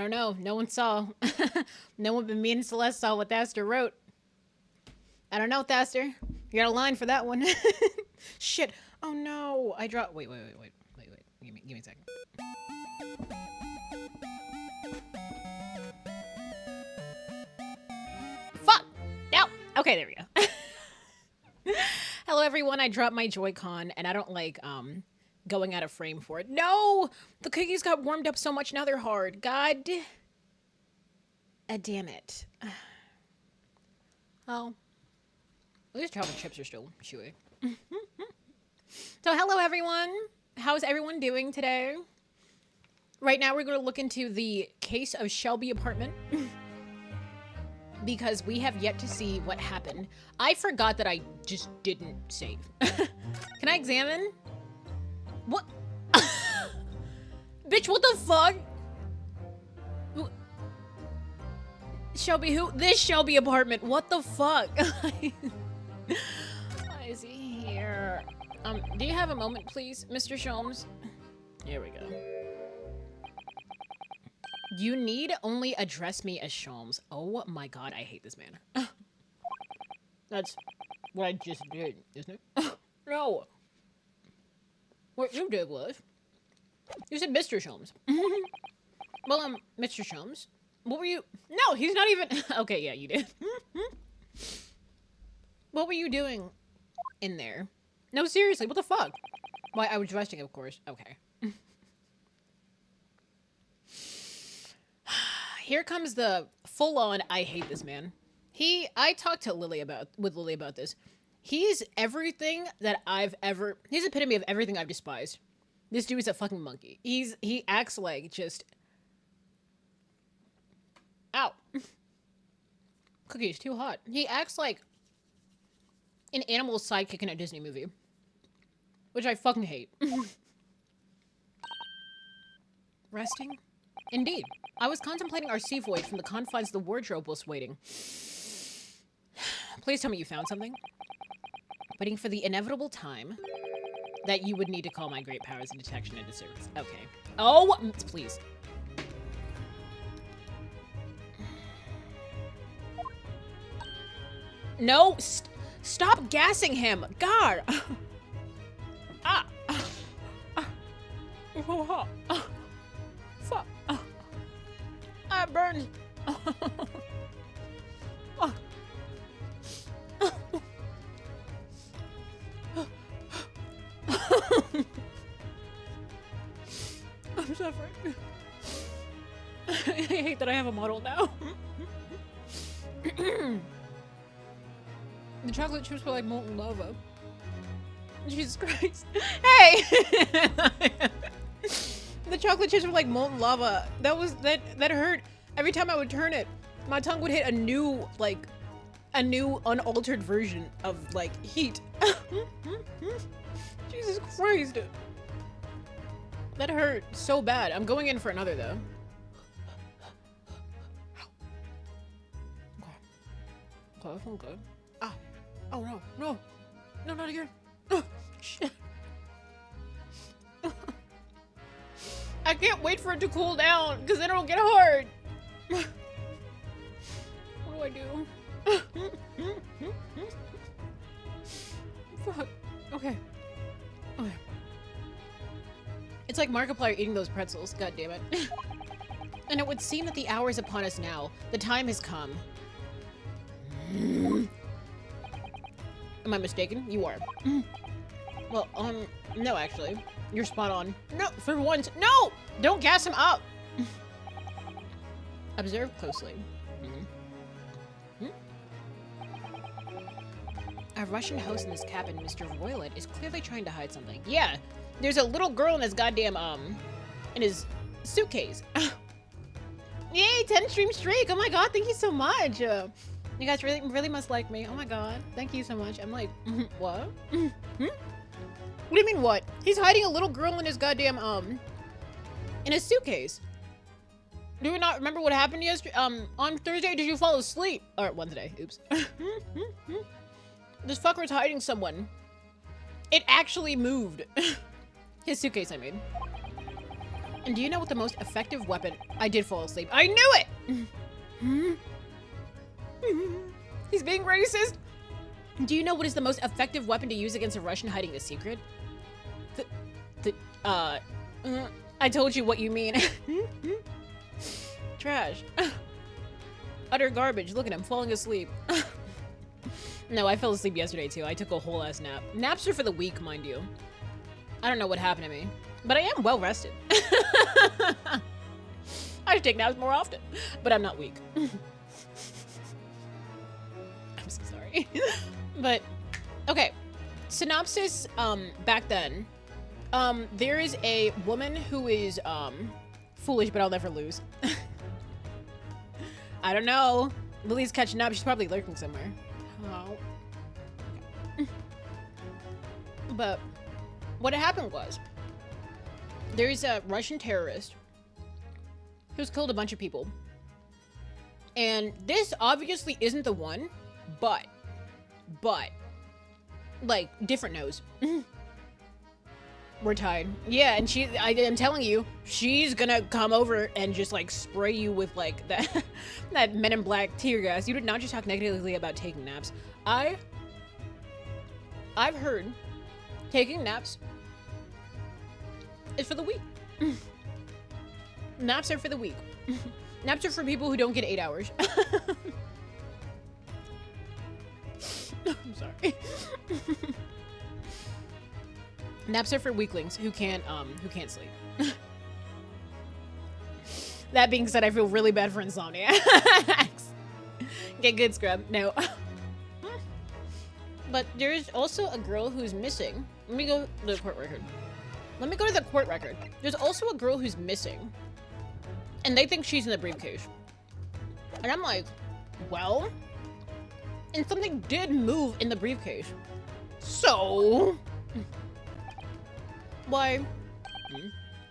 don't know. No one saw. No one but me and Celeste saw what Thaster wrote. I don't know, Thaster. You got a line for that one. Shit. Oh no. I dropped. Wait. Give me a second. Fuck. No. Okay, there we go. Hello, everyone. I dropped my Joy-Con, and I don't like going out of frame for it. No, the cookies got warmed up so much now they're hard. God. Damn it. Oh. At least chocolate chips are still chewy. So hello everyone. How's everyone doing today? Right now we're going to look into the case of Shelby apartment. Because we have yet to see what happened. I forgot that I just didn't save. Can I examine? What? Bitch, what the fuck? Shelby who? This Shelby apartment. What the fuck? Why is he here? Do you have a moment, please, Mr. Sholmes? Here we go. You need only address me as Sholmes. Oh my god, I hate this man. That's what I just did, isn't it? No. What you did was, you said Mr. Sholmes. Well, Mr. Sholmes, what were you? No, he's not even. Okay, yeah, you did. What were you doing in there? No, seriously, what the fuck? Why, I was resting, of course. Okay. Here comes the full-on, I hate this man. I talked to Lily about this. He's everything that he's epitome of everything I've despised. This dude is a fucking monkey. He acts like just, ow. Cookie's too hot. He acts like an animal sidekick in a Disney movie. Which I fucking hate. Resting? Indeed. I was contemplating our sea voyage from the confines of the wardrobe whilst waiting. Please tell me you found something. Waiting for the inevitable time that you would need to call my great powers of detection into service. Okay. Oh, please. No, stop gassing him. God. Fuck. It burns. I'm suffering. I hate that I have a model now. The chocolate chips were like molten lava. Jesus Christ. Hey! The chocolate chips were like molten lava. That hurt. Every time I would turn it, my tongue would hit a new unaltered version of like heat. Jesus Christ. That hurt so bad. I'm going in for another though. Okay, that sounds good. Ah. Oh no, no. No, not again. Oh, shit. I can't wait for it to cool down, because then it'll get hard. What do I do? Fuck. Okay. Okay. It's like Markiplier eating those pretzels. God damn it. And it would seem that the hour is upon us now. The time has come. Am I mistaken? You are. Well, no, actually. You're spot on. No, for once. No! Don't gas him up! Observe closely. Our Russian host in this cabin, Mr. Roylet, is clearly trying to hide something. Yeah, there's a little girl in his goddamn, in his suitcase. Yay, 10 stream streak! Oh my god, thank you so much! You guys really must like me. Oh my god, thank you so much. I'm like, what? What do you mean, what? He's hiding a little girl in his goddamn, in his suitcase. Do we not remember what happened yesterday? On Thursday, did you fall asleep? Or Wednesday, oops. This fucker's hiding someone. It actually moved. His suitcase, I mean. And do you know what the most effective weapon... I did fall asleep. I knew it! He's being racist. Do you know what is the most effective weapon to use against a Russian hiding a secret? I told you what you mean. Trash. Utter garbage. Look at him falling asleep. No, I fell asleep yesterday too. I took a whole ass nap. Naps are for the weak, mind you. I don't know what happened to me, but I am well rested. I should take naps more often, but I'm not weak. I'm so sorry. But, okay. Synopsis, back then. There is a woman who is, foolish, but I'll never lose. I don't know. Lily's catching up. She's probably lurking somewhere. Oh. But what happened was, there's a Russian terrorist who's killed a bunch of people. And this obviously isn't the one, but, like, different nose. We're tied. Yeah, and I am telling you, she's gonna come over and just, like, spray you with, like, that Men in Black tear gas. You did not just talk negatively about taking naps. I've heard taking naps is for the weak. Naps are for the weak. Naps are for people who don't get 8 hours. I'm sorry. Naps are for weaklings who can't sleep. That being said, I feel really bad for insomniacs. Get good, scrub. No. But there's also a girl who's missing. Let me go to the court record. There's also a girl who's missing. And they think she's in the briefcase. And I'm like, well, and something did move in the briefcase. So, why?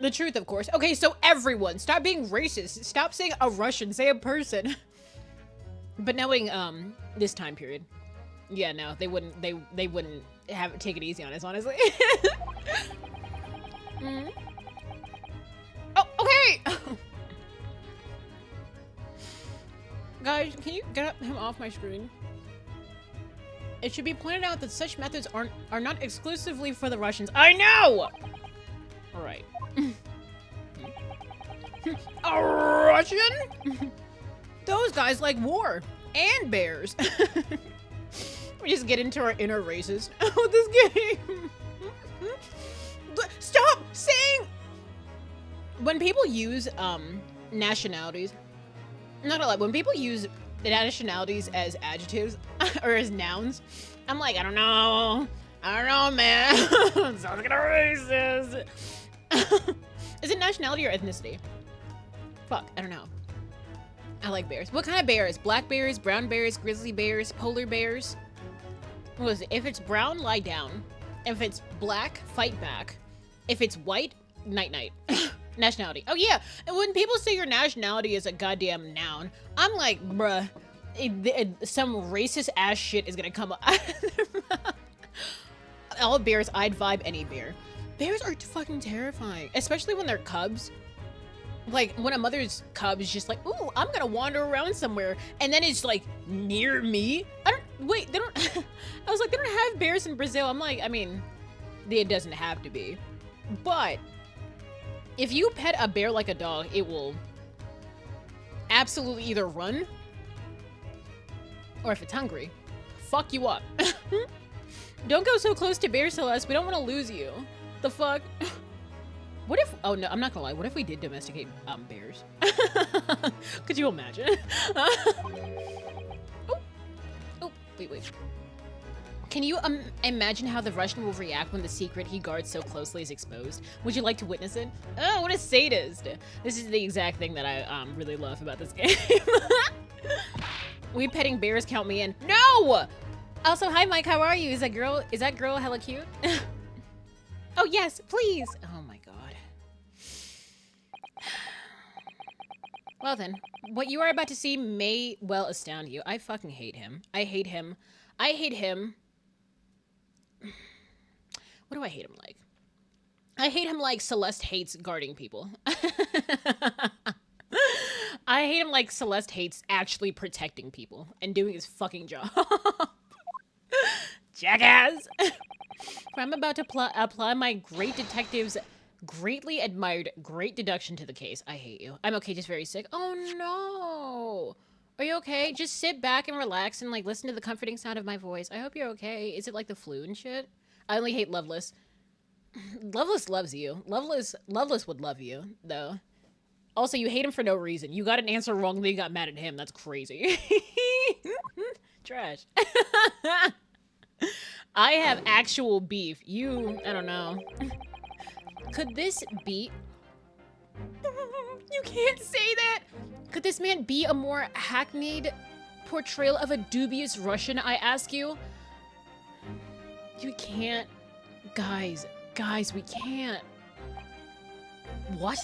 The truth, of course. Okay, so everyone, stop being racist. Stop saying a Russian, say a person. But knowing this time period, yeah, no, they wouldn't have take it easy on us, honestly. Oh, okay. Guys, can you get him off my screen? It should be pointed out that such methods are not exclusively for the Russians. I know! Alright. A Russian? Those guys like war and bears. We just get into our inner races with this game. Stop saying! When people use nationalities, not a lot, when people use the nationalities as adjectives or as nouns, I'm like, I don't know, man. Sounds like a racist. Is it nationality or ethnicity? Fuck, I don't know. I like bears. What kind of bears? Black bears, brown bears, grizzly bears, polar bears? What was it? If it's brown, lie down. If it's black, fight back. If it's white, night-night. Nationality. Oh yeah, and when people say your nationality is a goddamn noun, I'm like, bruh, some racist ass shit is gonna come up. All bears, I'd vibe any bear. Bears are fucking terrifying, especially when they're cubs. Like, when a mother's cub is just like, ooh, I'm gonna wander around somewhere, and then it's like, near me? Wait, they don't, I was like, they don't have bears in Brazil. I'm like, I mean, it doesn't have to be. But, if you pet a bear like a dog, it will absolutely either run, or if it's hungry, fuck you up. Don't go so close to bear Celeste, we don't want to lose you. The fuck? What if, oh no, I'm not gonna lie, what if we did domesticate bears? Could you imagine? Oh, wait. Can you imagine how the Russian will react when the secret he guards so closely is exposed? Would you like to witness it? Oh, what a sadist. This is the exact thing that I really love about this game. We petting bears count me in. No! Also, hi Mike, how are you? Is that girl hella cute? Oh yes, please. Oh my god. Well then, what you are about to see may well astound you. I fucking hate him. I hate him. What do I hate him like? I hate him like Celeste hates guarding people. I hate him like Celeste hates actually protecting people and doing his fucking job. Jackass! I'm about to apply my great detective's greatly admired great deduction to the case. I hate you. I'm okay, just very sick. Oh no! Are you okay? Just sit back and relax and like listen to the comforting sound of my voice. I hope you're okay. Is it like the flu and shit? I only hate Loveless. Loveless loves you. Loveless would love you, though. Also, you hate him for no reason. You got an answer wrong, then you got mad at him. That's crazy. Trash. I have actual beef. You, I don't know. Could this be... You can't say that! Could this man be a more hackneyed portrayal of a dubious Russian, I ask you? You can't. Guys, we can't. What?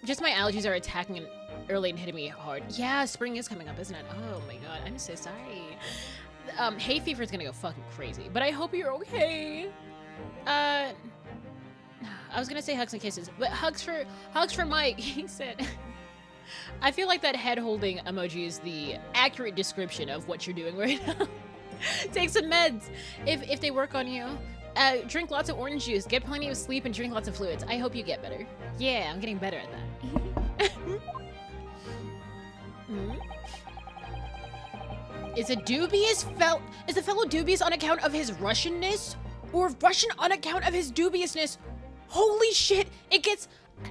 Just my allergies are attacking early and hitting me hard. Yeah, spring is coming up, isn't it? Oh my god, I'm so sorry. Hay fever is gonna go fucking crazy, but I hope you're okay. I was gonna say hugs and kisses, but hugs for Mike. He said. I feel like that head holding emoji is the accurate description of what you're doing right now. Take some meds if they work on you. Drink lots of orange juice, get plenty of sleep, and drink lots of fluids. I hope you get better. Yeah, I'm getting better at that. Is the fellow dubious on account of his Russianness? Or Russian on account of his dubiousness? Holy shit, it gets...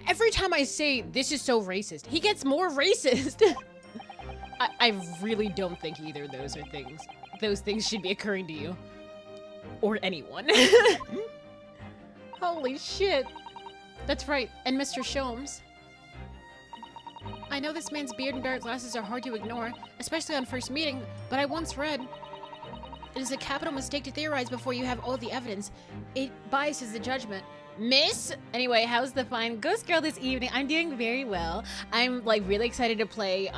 Every time I say this is so racist, he gets more racist. I really don't think either of those are things. Those things should be occurring to you. Or anyone. Holy shit. That's right, and Mr. Sholmes. I know this man's beard and dark glasses are hard to ignore, especially on first meeting, but I once read, it is a capital mistake to theorize before you have all the evidence. It biases the judgment. Miss? Anyway, how's the fine ghost girl this evening? I'm doing very well. I'm like really excited to play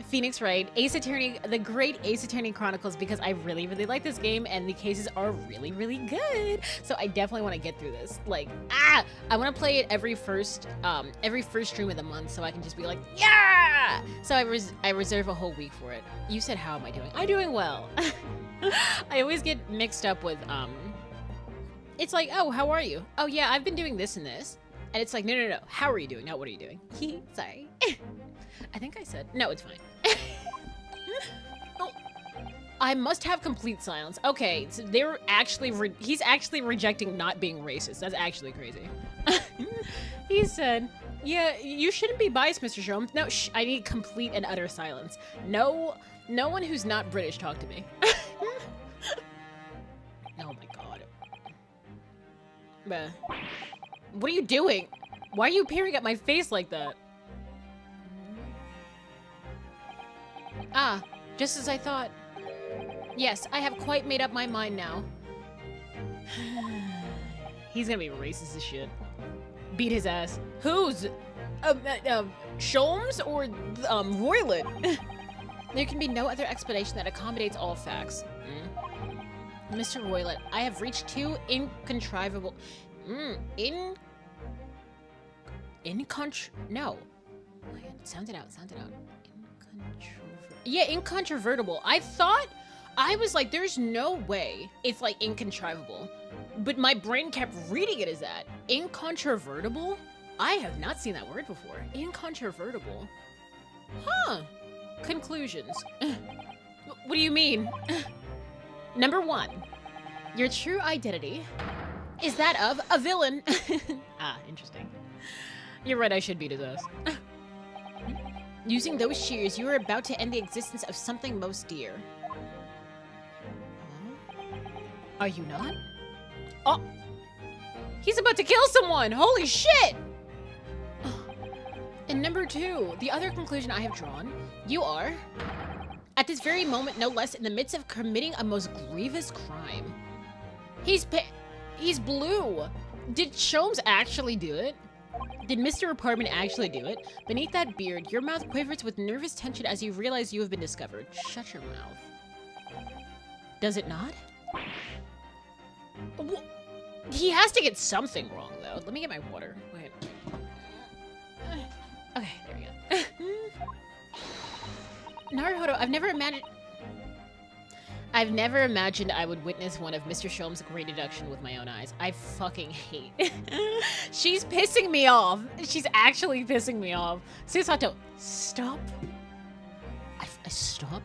Phoenix Wright, Ace Attorney, the great Ace Attorney Chronicles, because I really, really like this game and the cases are really, really good. So I definitely want to get through this. Like, I want to play it every first stream of the month so I can just be like, yeah! So I reserve a whole week for it. You said, how am I doing? I'm doing well. I always get mixed up with, it's like, oh, how are you? Oh yeah, I've been doing this and this. And it's like, no. How are you doing? Not what are you doing? Sorry. I think I said, no, it's fine. Oh, I must have complete silence. Okay, so they're actually, he's actually rejecting not being racist. That's actually crazy. He said, yeah, you shouldn't be biased, Mr. Sholmes. No, I need complete and utter silence. No one who's not British talk to me. Oh my god. Bruh. What are you doing? Why are you peering at my face like that? Ah, just as I thought. Yes, I have quite made up my mind now. He's gonna be racist as shit. Beat his ass. Who's? Sholmes or Roylet? There can be no other explanation that accommodates all facts. Mr. Roylet, I have reached two incontrivable... No. Sound it out. Yeah, incontrovertible. I was like, there's no way it's like incontrivable. But my brain kept reading it as that. Incontrovertible? I have not seen that word before. Incontrovertible. Huh. Conclusions. What do you mean? Number 1. Your true identity is that of a villain. Ah, interesting. You're right, I should beat his ass. Using those shears, you are about to end the existence of something most dear. Are you not? Oh! He's about to kill someone! Holy shit! And number 2, the other conclusion I have drawn, you are, at this very moment, no less, in the midst of committing a most grievous crime. He's blue! Did Sholmes actually do it? Did Mr. Apartment actually do it? Beneath that beard, your mouth quivers with nervous tension as you realize you have been discovered. Shut your mouth. Does it not? He has to get something wrong, though. Let me get my water. Wait. Okay, there we go. Naruhodo, I've never imagined I would witness one of Mr. Sholmes' great deduction with my own eyes. I fucking hate. She's pissing me off. She's actually pissing me off. Susato, stop. Stop.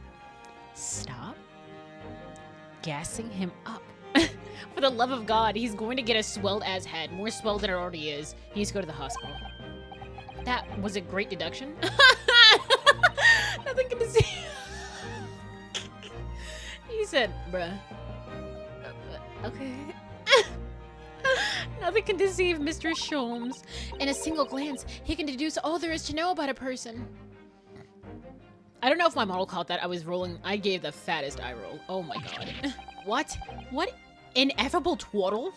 Stop. Gassing him up. For the love of God, he's going to get a swelled ass head. More swelled than it already is. He needs to go to the hospital. That was a great deduction. Nothing can see. He said, bruh. Okay. Nothing can deceive Mr. Sholmes. In a single glance, he can deduce all there is to know about a person. I don't know if my model caught that. I gave the fattest eye roll. Oh my god. What? What? Ineffable twaddle?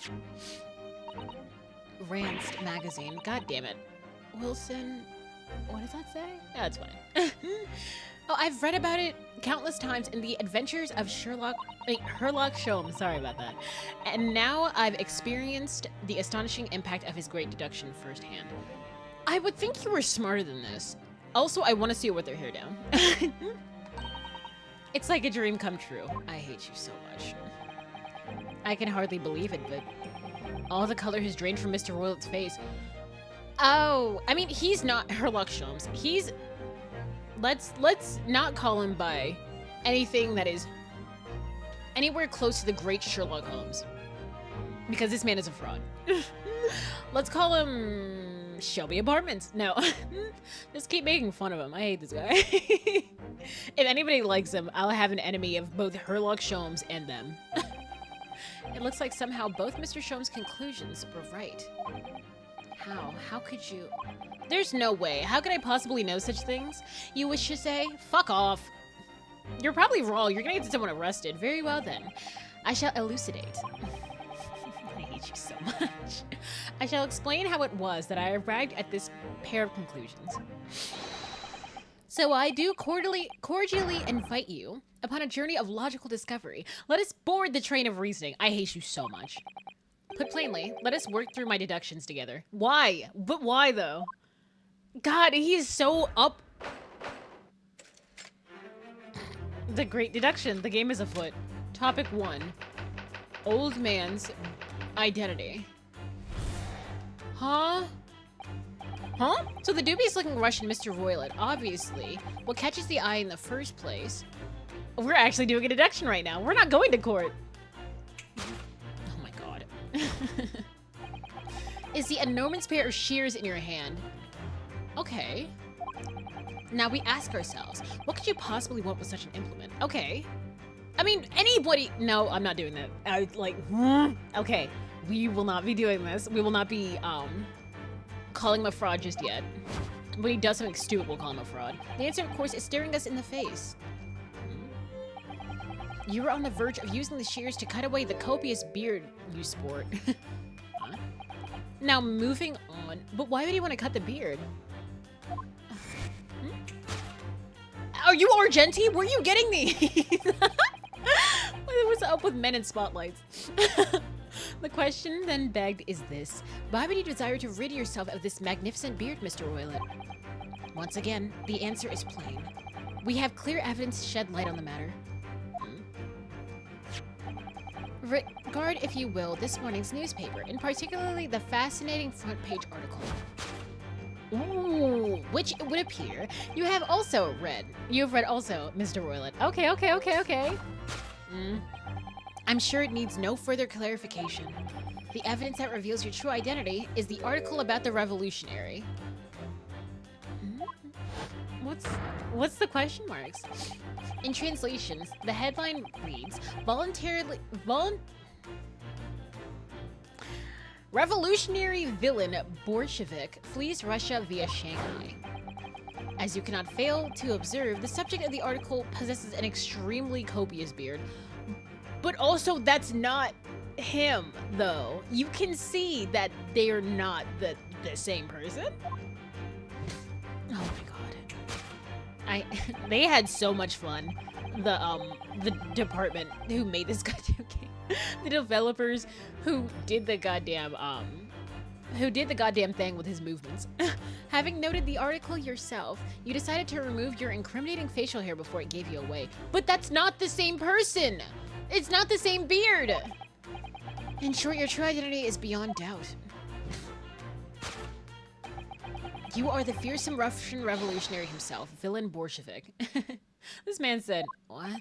Ranced magazine. God damn it. Wilson. What does that say? That's fine. Oh, I've read about it countless times in the Adventures of Sherlock Sholmes. Sorry about that. And now I've experienced the astonishing impact of his great deduction firsthand. I would think you were smarter than this. Also, I want to see her with her hair down. It's like a dream come true. I hate you so much. I can hardly believe it, but all the color has drained from Mr. Roylet's face. Oh, I mean, he's not Sherlock Sholmes. He's... Let's not call him by anything that is anywhere close to the great Sherlock Holmes. Because this man is a fraud. Let's call him Shelby Apartments. No. Just keep making fun of him. I hate this guy. If anybody likes him, I'll have an enemy of both Sherlock Sholmes and them. It looks like somehow both Mr. Sholmes' conclusions were right. How? How could you? There's no way. How could I possibly know such things? You wish to say? Fuck off. You're probably wrong. You're gonna get someone arrested. Very well then. I shall elucidate. I hate you so much. I shall explain how it was that I arrived at this pair of conclusions. So I do cordially invite you upon a journey of logical discovery. Let us board the train of reasoning. I hate you so much. Put plainly, let us work through my deductions together. Why? But why though? God, he is so up. The great deduction. The game is afoot. Topic 1. Old man's identity. Huh? Huh? So the dubious looking Russian Mr. Roylet, obviously, what catches the eye in the first place. We're actually doing a deduction right now. We're not going to court. Oh my god. Is the enormous pair of shears in your hand. Okay. Now we ask ourselves, what could you possibly want with such an implement? Okay. I mean, anybody... No, I'm not doing that. Okay. We will not be doing this. We will not be, calling him a fraud just yet. When he does something stupid, we'll call him a fraud. The answer, of course, is staring us in the face. You were on the verge of using the shears to cut away the copious beard you sport. Huh? Now, moving on. But why would he want to cut the beard? Are you Argenti? Where are you getting these? What's up with men in spotlights? The question then begged is this. Why would you desire to rid yourself of this magnificent beard, Mr. Roylet? Once again, the answer is plain. We have clear evidence to shed light on the matter. Regard, if you will, this morning's newspaper, and particularly the fascinating front page article. Ooh, which it would appear you have also read. You have read also, Mr. Roylet. Okay. I'm sure it needs no further clarification. The evidence that reveals your true identity is the article about the revolutionary. What's the question marks? In translations, the headline reads, Revolutionary villain Bolshevik flees Russia via Shanghai. As you cannot fail to observe, the subject of the article possesses an extremely copious beard. But also, that's not him, though. You can see that they are not the same person. Oh my god. They had so much fun. The department who made this goddamn game. The developers who did the goddamn thing with his movements. Having noted the article yourself, you decided to remove your incriminating facial hair before it gave you away. But that's not the same person! It's not the same beard! In short, your true identity is beyond doubt. You are the fearsome Russian revolutionary himself, villain Bolshevik. This man said, what?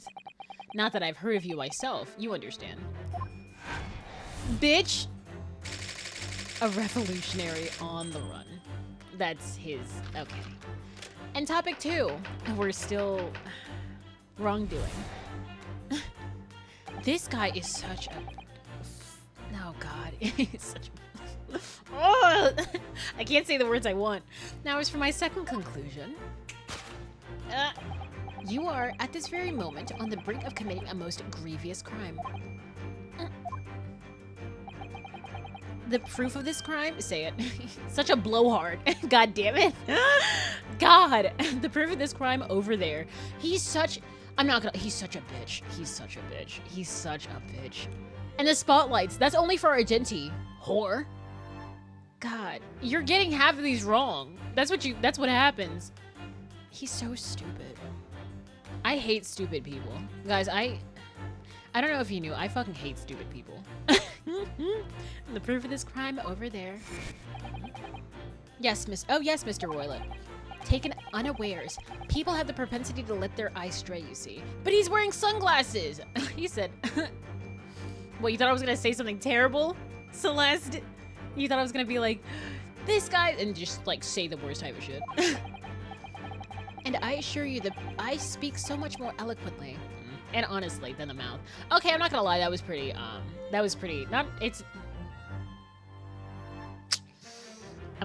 Not that I've heard of you myself, you understand. Bitch! A revolutionary on the run. That's his, okay. And topic 2, we're still wrongdoing. This guy is such a, oh God, he's such a, oh, I can't say the words I want. Now as for my second conclusion. You are, at this very moment, on the brink of committing a most grievous crime. The proof of this crime? Say it. Such a blowhard. God damn it. God. The proof of this crime over there. He's such... he's such a bitch. He's such a bitch. He's such a bitch. And the spotlights. That's only for Argenti. Whore. God. You're getting half of these wrong. That's what happens. He's so stupid. I hate stupid people. Guys, I don't know if you knew. I fucking hate stupid people. The proof of this crime over there. Yes, yes, Mr. Roylet. Taken unawares. People have the propensity to let their eyes stray, you see. But he's wearing sunglasses! He said... What, you thought I was gonna say something terrible, Celeste? You thought I was gonna be like, this guy... And just, like, say the worst type of shit. And I assure you that I speak so much more eloquently and honestly than the mouth. Okay, I'm not gonna lie, that was pretty, I'm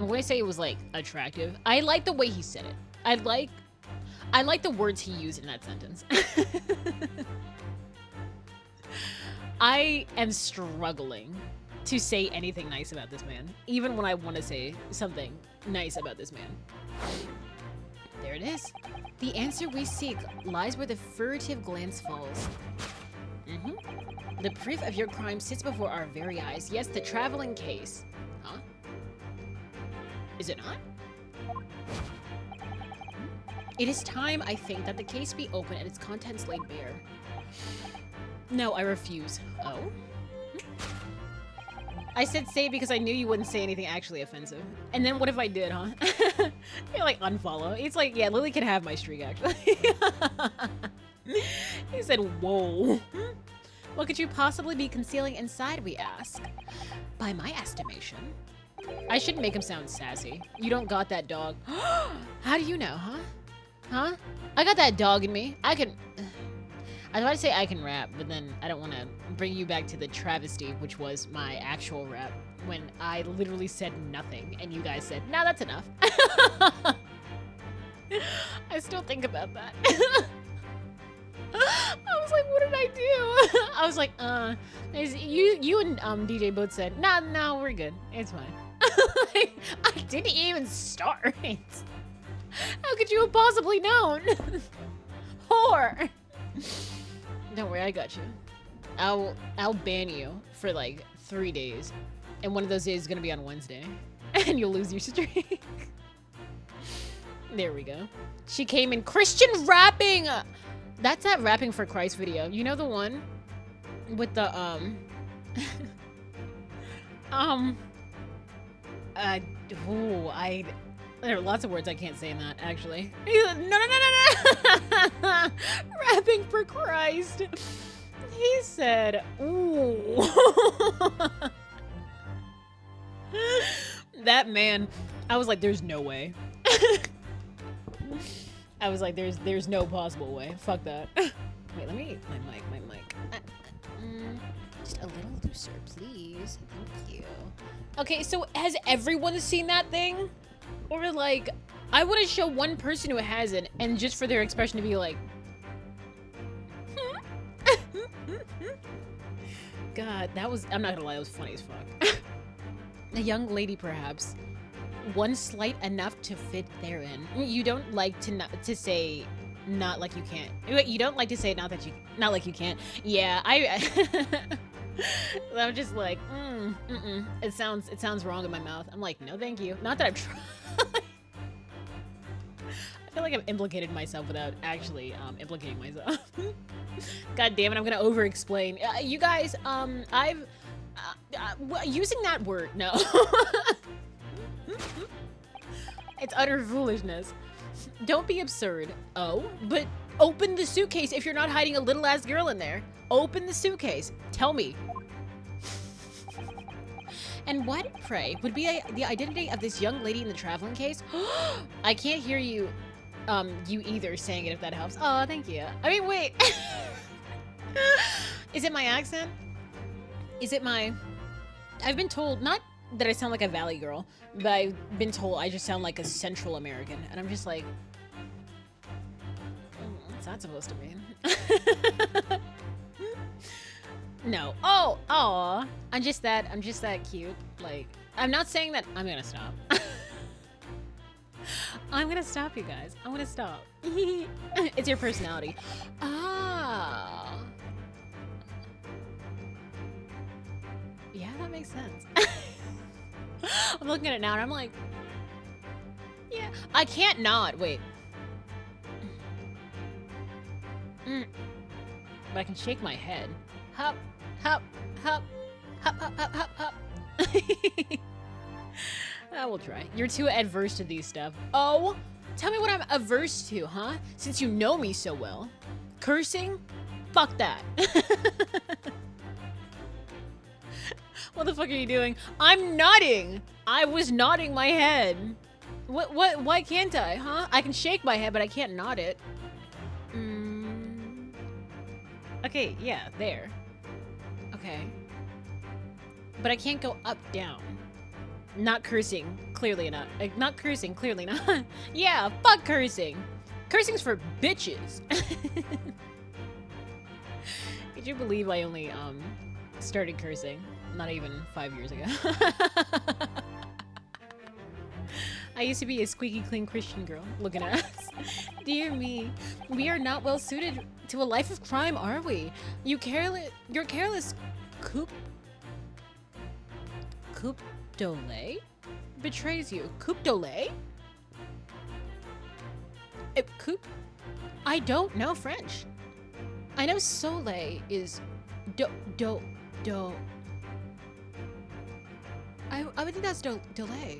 going to say it was, like, attractive. I like the way he said it. I like the words he used in that sentence. I am struggling to say anything nice about this man, even when I want to say something nice about this man. There it is. The answer we seek lies where the furtive glance falls. The proof of your crime sits before our very eyes. Yes, the traveling case. Huh? Is it not? It is time, I think, that the case be opened and its contents laid bare. No, I refuse. Oh? I said say because I knew you wouldn't say anything actually offensive. And then what if I did, huh? You're like, unfollow. It's like, yeah, Lily can have my streak, actually. He said, whoa. What could you possibly be concealing inside, we ask? By my estimation. I shouldn't make him sound sassy. You don't got that dog. How do you know, huh? Huh? I got that dog in me. I was about to say I can rap, but then I don't want to bring you back to the travesty, which was my actual rap, when I literally said nothing, and you guys said, nah, that's enough. I still think about that. I was like, what did I do? I was like, you and DJ both said, nah, no, we're good. It's fine. I didn't even start. How could you have possibly known? Whore. Don't worry, I got you. I'll ban you for like 3 days. And one of those days is gonna be on Wednesday. And you'll lose your streak. There we go. She came in Christian rapping! That's that Rapping for Christ video. You know the one? With the, there are lots of words I can't say in that, actually. No. Rapping for Christ. He said, ooh. That man, I was like, there's no way. I was like, there's no possible way. Fuck that. Wait, let me, my mic. Just a little looser, please. Thank you. Okay, so has everyone seen that thing? Or like, I want to show one person who hasn't, and just for their expression to be like, God, that was, I'm not gonna lie, that was funny as fuck. A young lady, perhaps. One slight enough to fit therein. You don't like to say not like you can't. You don't like to say not like you can't. Yeah, I'm just like, it sounds wrong in my mouth. I'm like, no, thank you. Not that I've tried. I feel like I've implicated myself without actually implicating myself. God damn it, I'm gonna over-explain. You guys, I've using that word, no. It's utter foolishness. Don't be absurd. Oh, but open the suitcase if you're not hiding a little ass girl in there. Open the suitcase. Tell me. And what, pray, would be the identity of this young lady in the traveling case? I can't hear you, you either saying it if that helps. Oh, thank you. I mean, wait. Is it my accent? Is it my... I've been told, not that I sound like a Valley girl, but I've been told I just sound like a Central American. And I'm just like... What's that supposed to mean? No. Oh, aw. I'm just that cute. Like, I'm not saying that. I'm gonna stop. I'm gonna stop, you guys. I'm gonna stop. It's your personality. Ah. Yeah, that makes sense. I'm looking at it now and I'm like, yeah. I can't not. Wait. But I can shake my head. Hop, hop, hop, hop, hop, hop, hop, hop. I will try. You're too adverse to these stuff. Oh, tell me what I'm averse to, huh? Since you know me so well. Cursing? Fuck that. What the fuck are you doing? I'm nodding. I was nodding my head. What, why can't I, huh? I can shake my head, but I can't nod it. Okay, yeah, there. Okay. But I can't go up, down. Not cursing, clearly not. Not cursing, clearly not. Yeah, fuck cursing. Cursing's for bitches. Could you believe I only, started cursing? Not even 5 years ago. I used to be a squeaky clean Christian girl. Look at us. Dear me. We are not well suited to a life of crime, are we? You're careless Coupe Dole? Betrays you. Coupe Dole? Coupe? I don't know French. I know Soleil is do. I would think that's delay.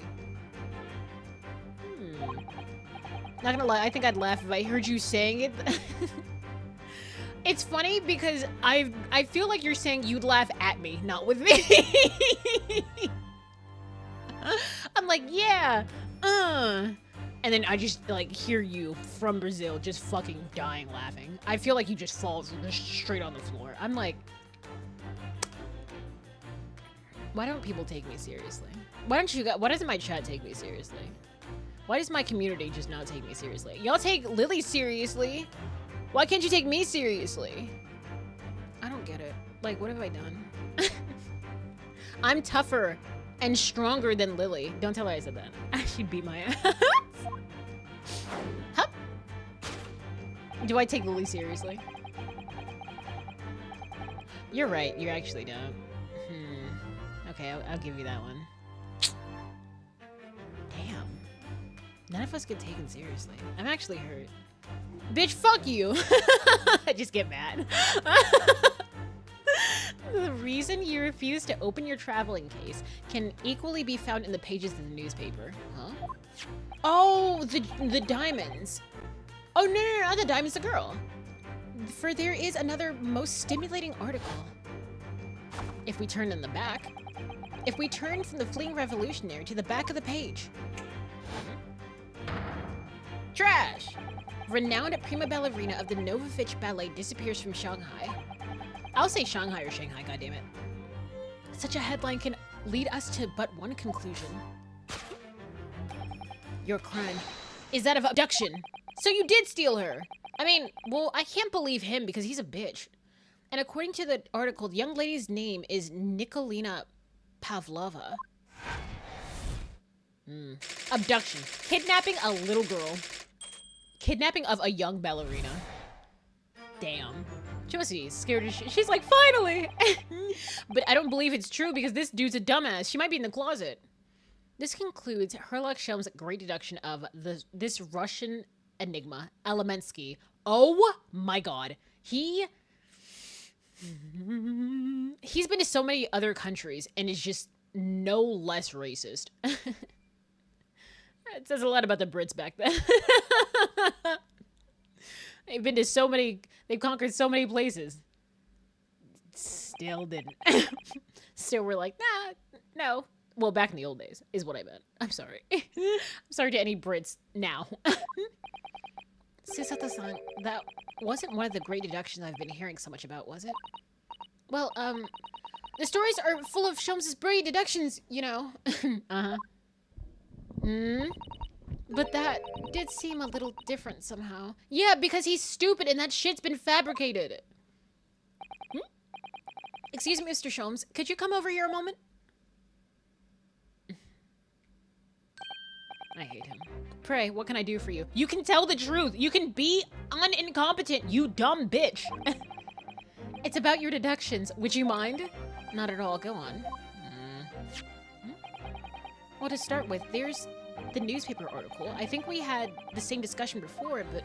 Not gonna lie, I think I'd laugh if I heard you saying it. It's funny because I feel like you're saying you'd laugh at me, not with me. I'm like, yeah, and then I just like hear you from Brazil just fucking dying laughing. I feel like you just fall just straight on the floor. I'm like, why don't people take me seriously? Why doesn't my chat take me seriously? Why does my community just not take me seriously? Y'all take Lily seriously. Why can't you take me seriously? I don't get it. Like, what have I done? I'm tougher and stronger than Lily. Don't tell her I said that. She'd beat my ass. Hup. Do I take Lily seriously? You're right. You actually don't. Okay, I'll give you that one. Damn. None of us get taken seriously. I'm actually hurt. Bitch, fuck you! I just get mad. The reason you refuse to open your traveling case can equally be found in the pages of the newspaper. Huh? Oh, the diamonds. Oh, no, not the diamonds, the girl. For there is another most stimulating article. If we turn in the back. If we turn from the fleeing revolutionary to the back of the page. Trash! Renowned prima ballerina of the Novovich Ballet disappears from Shanghai. I'll say Shanghai or Shanghai, goddammit. Such a headline can lead us to but one conclusion. Your crime is that of abduction. So you did steal her. I mean, well, I can't believe him because he's a bitch. And according to the article, the young lady's name is Nikolina Pavlova. Abduction. Kidnapping a little girl. Kidnapping of a young ballerina. Damn. Josie's scared as shit. She's like, finally! But I don't believe it's true because this dude's a dumbass. She might be in the closet. This concludes Herlock Shelm's great deduction of this Russian enigma, Elemensky. Oh my god. He's been to so many other countries and is just no less racist. It says a lot about the Brits back then. They've been to so many, they've conquered so many places. Still didn't. Still were like, nah, no. Well, back in the old days is what I meant. I'm sorry. I'm sorry to any Brits now. Sisata-san, that wasn't one of the great deductions I've been hearing so much about, was it? Well, the stories are full of Sholmes' brilliant deductions, you know. Uh-huh. But that did seem a little different somehow. Yeah, because he's stupid and that shit's been fabricated. Excuse me, Mr. Sholmes. Could you come over here a moment? I hate him. Pray, what can I do for you? You can tell the truth. You can be incompetent, you dumb bitch. It's about your deductions. Would you mind? Not at all. Go on. Well, to start with, there's the newspaper article. I think we had the same discussion before, but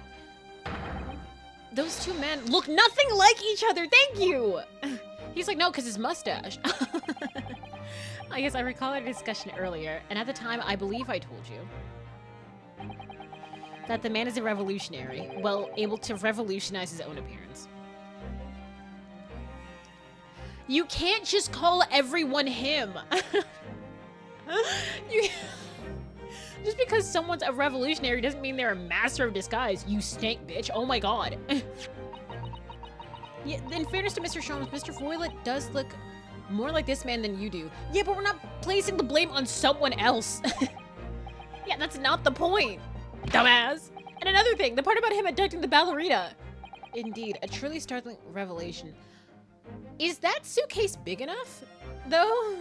those two men look nothing like each other. Thank you. He's like, no, because his mustache. I guess I recall our discussion earlier, and at the time, I believe I told you that the man is a revolutionary, well, able to revolutionize his own appearance. You can't just call everyone him. Just because someone's a revolutionary doesn't mean they're a master of disguise. You stink, bitch. Oh my god. Yeah, in fairness to Mr. Sholmes, Mr. Voilet does look more like this man than you do. Yeah, but we're not placing the blame on someone else. Yeah, that's not the point, dumbass. And another thing, the part about him abducting the ballerina. Indeed, a truly startling revelation. Is that suitcase big enough, though?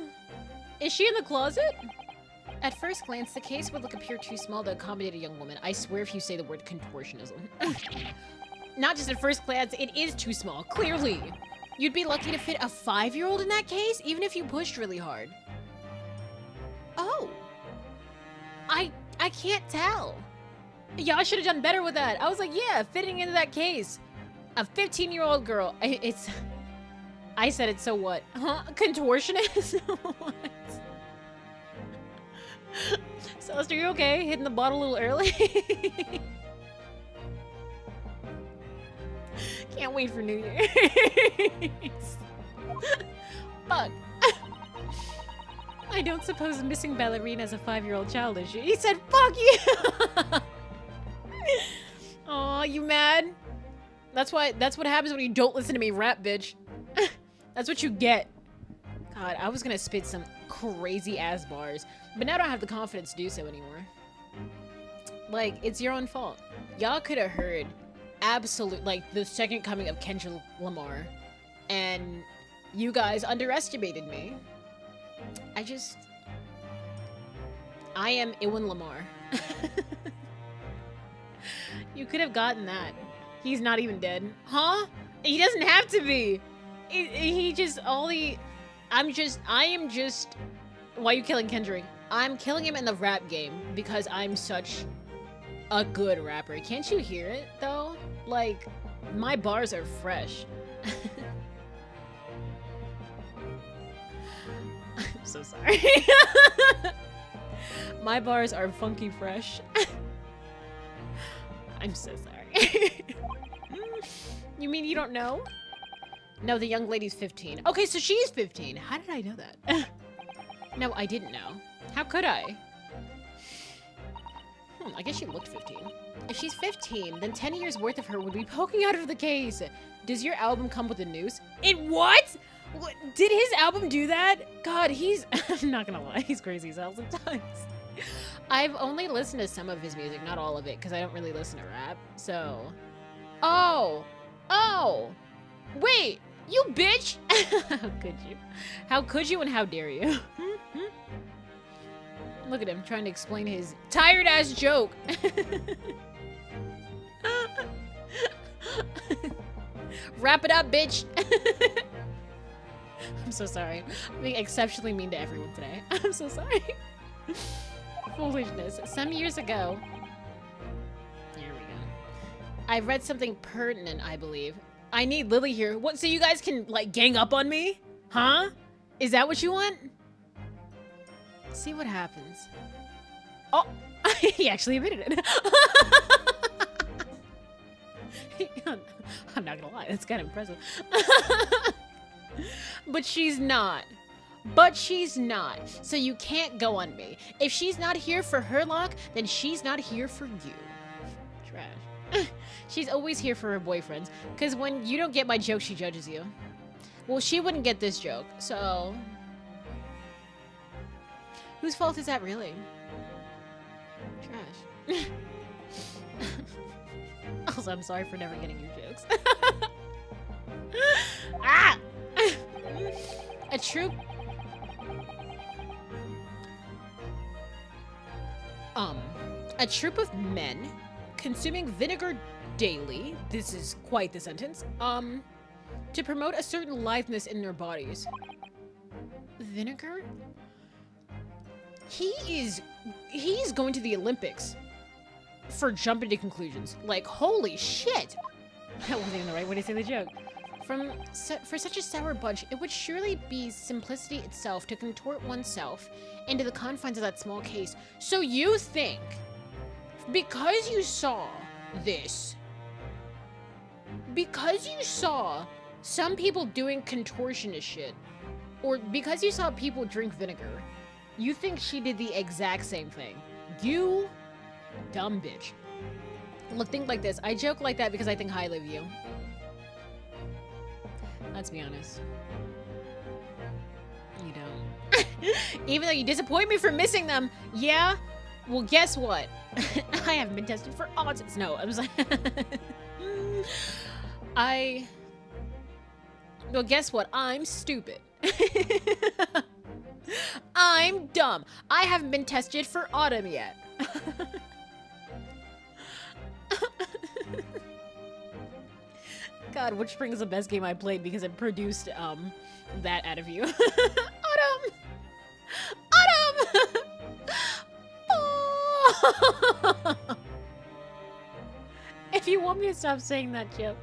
Is she in the closet? At first glance, the case would appear too small to accommodate a young woman. I swear if you say the word contortionism. Not just at first glance, it is too small, clearly. You'd be lucky to fit a 5-year-old in that case, even if you pushed really hard. Oh. I can't tell. Yeah, I should have done better with that. I was like, yeah, fitting into that case. A 15-year-old girl. I said it, so what? Huh? Contortionist? What? Celeste, are you okay? Hitting the bottle a little early? Can't wait for New Year's. Fuck. I don't suppose a missing ballerina is a 5-year-old child, is she? He said, fuck you! Aw, you mad? That's what happens when you don't listen to me rap, bitch. That's what you get. God, I was gonna spit some crazy ass bars, but now I don't have the confidence to do so anymore. Like, it's your own fault. Y'all could have heard like the second coming of Kendrick Lamar, and you guys underestimated me. I am Iwan Lamar. You could have gotten that. He's not even dead. Huh? He doesn't have to be. I am just, why are you killing Kendrick? I'm killing him in the rap game because I'm such a good rapper. Can't you hear it though? Like, my bars are fresh. I'm so sorry. My bars are funky fresh. I'm so sorry. You mean you don't know? No, the young lady's 15. Okay, so she's 15. How did I know that? No, I didn't know. How could I? I guess she looked 15. If she's 15, then 10 years worth of her would be poking out of the case. Does your album come with the news? It what? Did his album do that? God, I'm not gonna lie, he's crazy as hell sometimes. I've only listened to some of his music, not all of it, because I don't really listen to rap, so... Oh! Wait! You bitch! How could you? How could you and how dare you? Look at him trying to explain his tired-ass joke. Wrap it up, bitch. I'm so sorry. I'm being exceptionally mean to everyone today. I'm so sorry. Foolishness. Some years ago. Here we go. I read something pertinent, I believe. I need Lily here. What, so you guys can, like, gang up on me? Huh? Is that what you want? See what happens. Oh, he actually admitted it. I'm not gonna lie, that's kind of impressive. But she's not. But she's not. So you can't go on me. If she's not here for her lock, then she's not here for you. Trash. She's always here for her boyfriends. Because when you don't get my joke, she judges you. Well, she wouldn't get this joke, so... Whose fault is that really? Trash. Also, I'm sorry for never getting your jokes. Ah! A troop... A troop of men consuming vinegar daily, this is quite the sentence, to promote a certain litheness in their bodies. Vinegar? He's going to the Olympics for jumping to conclusions. Like, holy shit! That wasn't even the right way to say the joke. For such a sour bunch, it would surely be simplicity itself to contort oneself into the confines of that small case. So you think, because you saw this, because you saw some people doing contortionist shit, or because you saw people drink vinegar, you think she did the exact same thing. You dumb bitch. Look, think like this. I joke like that because I think highly of you. Let's be honest. You don't. Even though you disappoint me for missing them. Yeah? Well, guess what? I haven't been tested for autism. No, I was like... Well, guess what? I'm stupid. I'm dumb. I haven't been tested for autumn yet. God, which spring is the best game I played because it produced that out of you. Autumn! Autumn! Oh! If you want me to stop saying that joke,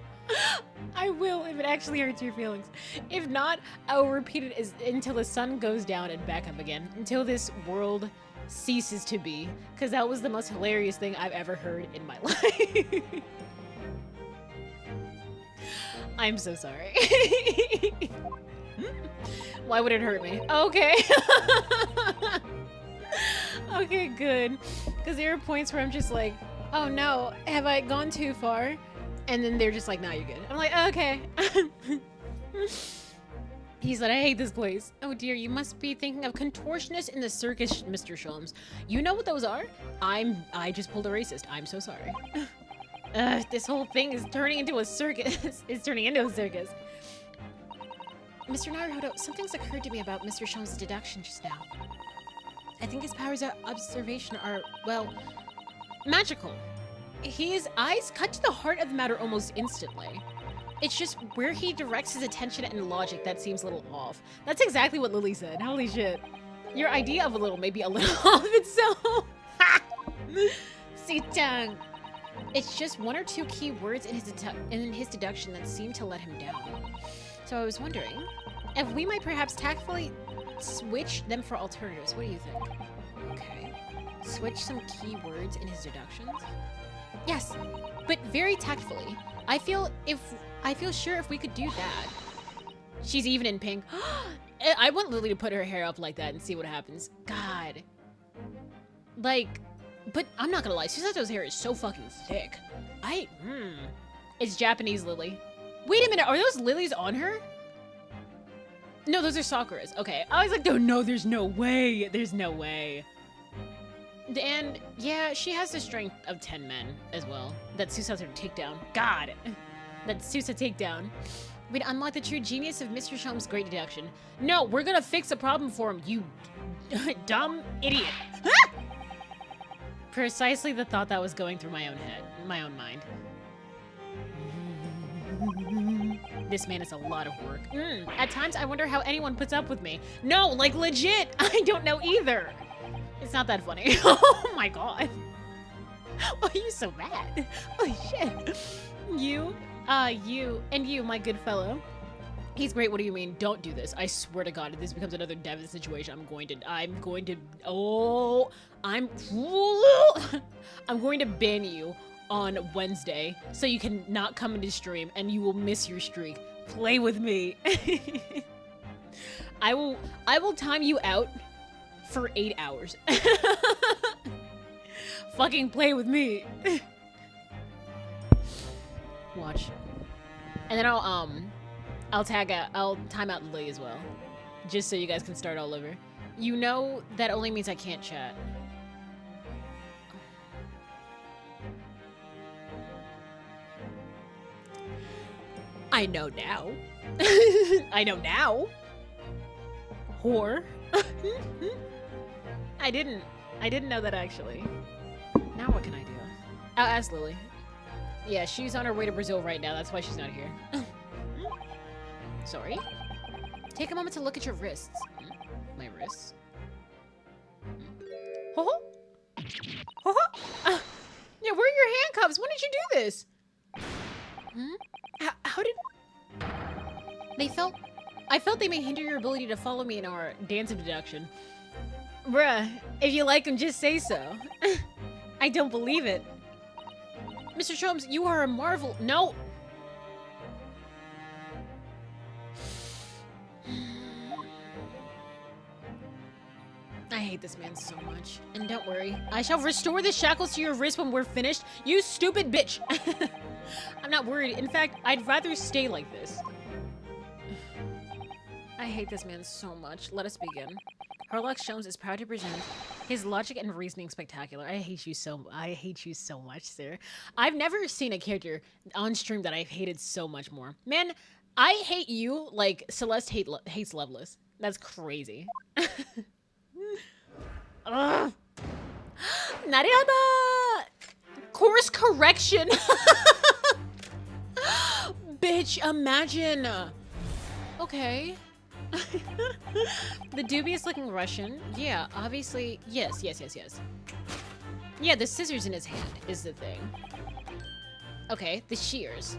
I will if it actually hurts your feelings. If not, I will repeat it until the sun goes down and back up again. Until this world ceases to be. Because that was the most hilarious thing I've ever heard in my life. I'm so sorry. Why would it hurt me? Okay. Okay, good. Because there are points where I'm just like, oh no, have I gone too far? And then they're just like, nah, you're good. I'm like, okay. He said, I hate this place. Oh dear, you must be thinking of contortionists in the circus, Mr. Sholmes. You know what those are? I just pulled a racist. I'm so sorry. This whole thing is turning into a circus. It's turning into a circus. Mr. Naruhodo, something's occurred to me about Mr. Sholmes' deduction just now. I think his powers of observation are, well, magical. His eyes cut to the heart of the matter almost instantly. It's just where he directs his attention and logic that seems a little off. That's exactly what Lily said. Holy shit. Your idea of a little may be a little off itself. Ha! Sitang. It's just one or two key words in his deduction that seem to let him down. So I was wondering if we might perhaps tactfully switch them for alternatives. What do you think? Okay. Switch some key words in his deductions? Yes, but very tactfully. I feel sure if we could do that. She's even in pink. I want Lily to put her hair up like that and see what happens. God. Like, but I'm not gonna lie, Susato's hair is so fucking thick. It's Japanese Lily. Wait a minute, are those lilies on her? No, those are Sakura's. Okay, I was like, no, there's no way. There's no way. And yeah, she has the strength of 10 men as well. That Susato takedown. God, that Susa takedown. We'd unlock the true genius of Mr. Sholmes' great deduction. No, we're gonna fix a problem for him, you dumb idiot. Precisely the thought that was going through my own head, my own mind. This man is a lot of work. At times, I wonder how anyone puts up with me. No, like legit, I don't know either. It's not that funny. Oh my god. Why are you so mad? Holy shit. You, my good fellow. He's great, what do you mean? Don't do this. I swear to God, if this becomes another Devin situation, I'm going to ban you on Wednesday so you can not come into stream and you will miss your streak. Play with me. I will time you out for 8 hours. Fucking play with me. Watch. And then I'll time out Lily as well. Just so you guys can start all over. You know that only means I can't chat. I know now. I know now. Whore. I didn't know that actually. Now what can I do? I'll ask Lily. Yeah, she's on her way to Brazil right now. That's why she's not here. Sorry? Take a moment to look at your wrists. My wrists? Ho-ho? Ho-ho? Yeah, where are your handcuffs? When did you do this? How did... I felt they may hinder your ability to follow me in our dance of deduction. Bruh, if you like them, just say so. I don't believe it. Mr. Sholmes, you are a marvel. No! I hate this man so much. And don't worry, I shall restore the shackles to your wrist when we're finished. You stupid bitch! I'm not worried. In fact, I'd rather stay like this. I hate this man so much. Let us begin. Harlock Sholmes is proud to present his logic and reasoning spectacular. I hate you so much, sir. I've never seen a character on stream that I've hated so much more. Man, I hate you like Celeste hates Loveless. That's crazy. Ugh. Narada! Course correction! Bitch, imagine! Okay. The dubious looking Russian. Yeah, obviously. Yes. Yeah, the scissors in his hand is the thing. Okay, the shears.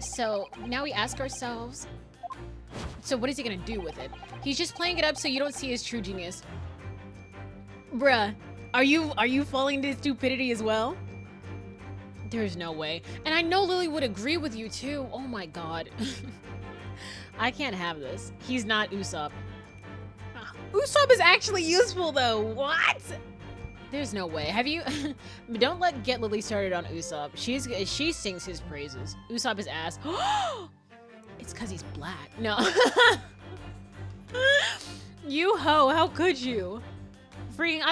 So now we ask ourselves, so what is he gonna do with it? He's just playing it up so you don't see his true genius. Bruh, are you falling into stupidity as well? There's no way. And I know Lily would agree with you too. Oh my god. I can't have this. He's not Usopp. Usopp is actually useful though. What? There's no way. Have you? Don't get Lily started on Usopp. She sings his praises. Usopp is ass. It's cause he's black. No. You hoe, how could you? Freaking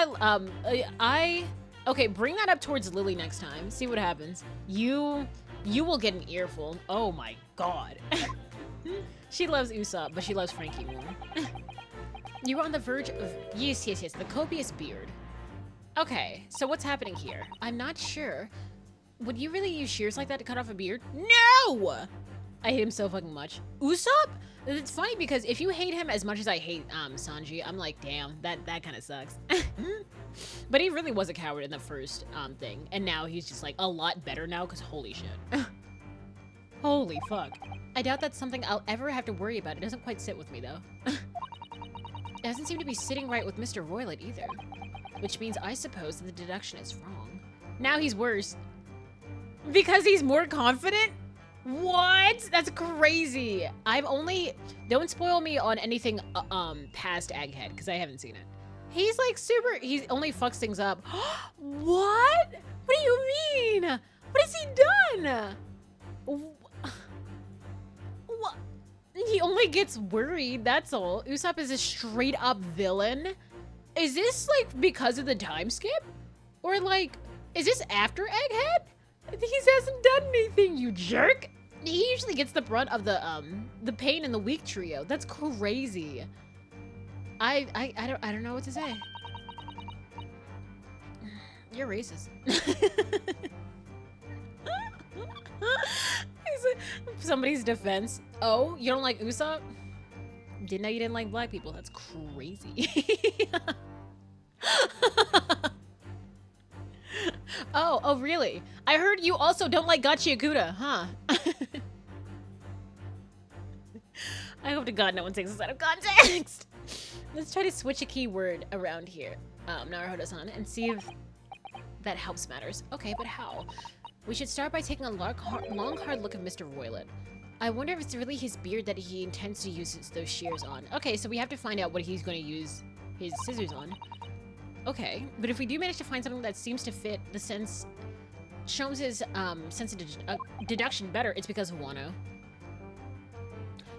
okay, bring that up towards Lily next time. See what happens. You will get an earful. Oh my god. She loves Usopp, but she loves Frankie more. You were on the verge of... Yes, the copious beard. Okay, so what's happening here? I'm not sure. Would you really use shears like that to cut off a beard? No! I hate him so fucking much. Usopp? It's funny because if you hate him as much as I hate Sanji, I'm like, damn, that kind of sucks. But he really was a coward in the first thing, and now he's just like a lot better now because holy shit. Holy fuck. I doubt that's something I'll ever have to worry about. It doesn't quite sit with me though. It doesn't seem to be sitting right with Mr. Roylet either. Which means I suppose that the deduction is wrong. Now he's worse. Because he's more confident? What? That's crazy. Don't spoil me on anything past Egghead, because I haven't seen it. He's like he only fucks things up. What? What do you mean? What has he done? What? He only gets worried, that's all. Usopp is a straight up villain. Is this like because of the time skip? Or like, is this after Egghead? He hasn't done anything, you jerk. He usually gets the brunt of the pain in the weak trio. That's crazy. I don't know what to say. You're racist. Somebody's defense. Oh, you don't like Usopp? Didn't know you didn't like black people. That's crazy. Oh, really? I heard you also don't like Gachiakuda, huh? I hope to God no one takes this out of context. Let's try to switch a keyword around here, Naruhodo-san, and see if that helps matters. Okay, but how? We should start by taking a long, hard look at Mr. Roilet. I wonder if it's really his beard that he intends to use those shears on. Okay, so we have to find out what he's going to use his scissors on. Okay, but if we do manage to find something that seems to fit the sense, Sholmes' sense of deduction better, it's because of Wano.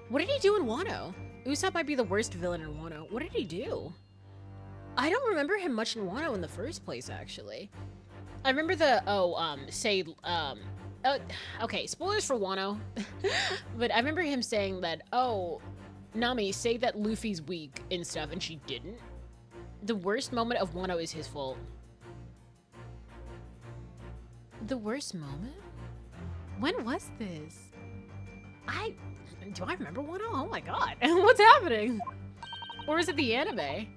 What did he do in Wano? Usopp might be the worst villain in Wano. What did he do? I don't remember him much in Wano in the first place, actually. I remember the, okay, spoilers for Wano. But I remember him saying that, oh, Nami, say that Luffy's weak and stuff, and she didn't. The worst moment of Wano is his fault. The worst moment? When was this? Do I remember Wano? Oh my god. What's happening? Or is it the anime?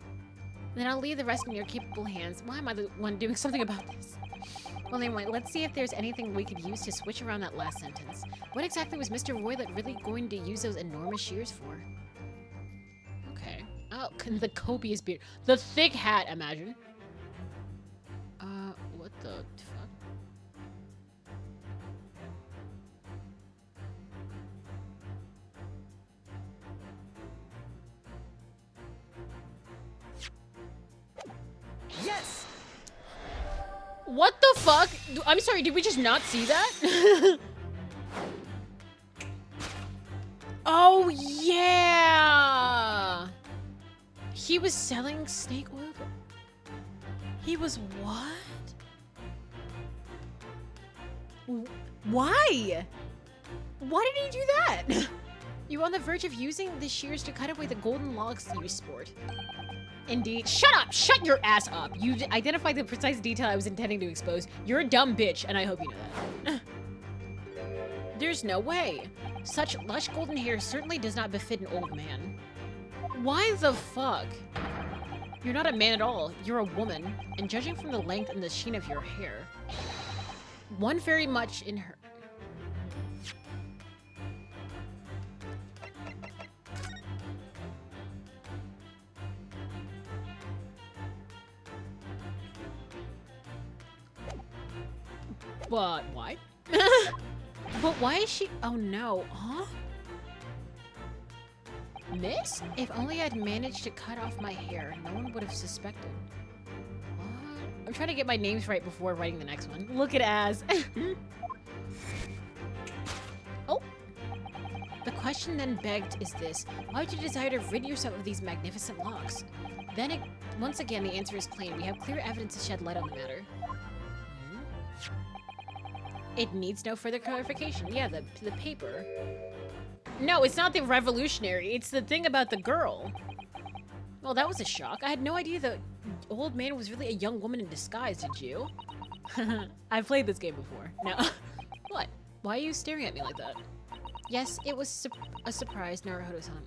Then I'll leave the rest in your capable hands. Why am I the one doing something about this? Well, anyway, let's see if there's anything we could use to switch around that last sentence. What exactly was Mr. Roilet really going to use those enormous shears for? Okay. Oh, the copious beard. The thick hat, imagine. What the fuck? Yes! What the fuck? I'm sorry, did we just not see that? Oh, yeah! He was selling snake oil? He was what? Why? Why did he do that? You're on the verge of using the shears to cut away the golden logs you sport. Indeed. Shut up! Shut your ass up! You identified the precise detail I was intending to expose. You're a dumb bitch, and I hope you know that. There's no way. Such lush golden hair certainly does not befit an old man. Why the fuck? You're not a man at all. You're a woman, and judging from the length and the sheen of your hair, one very much in her... But why? But why is she? Oh no, huh? Miss? If only I'd managed to cut off my hair, no one would have suspected. What? I'm trying to get my names right before writing the next one. Look at Az. Oh. The question then begged is this: why would you desire to rid yourself of these magnificent locks? Then, once again, the answer is plain. We have clear evidence to shed light on the matter. It needs no further clarification. Yeah, the paper. No, it's not the revolutionary. It's the thing about the girl. Well, that was a shock. I had no idea the old man was really a young woman in disguise, did you? I've played this game before. No. What? Why are you staring at me like that? Yes, it was a surprise, Naruhodo-san.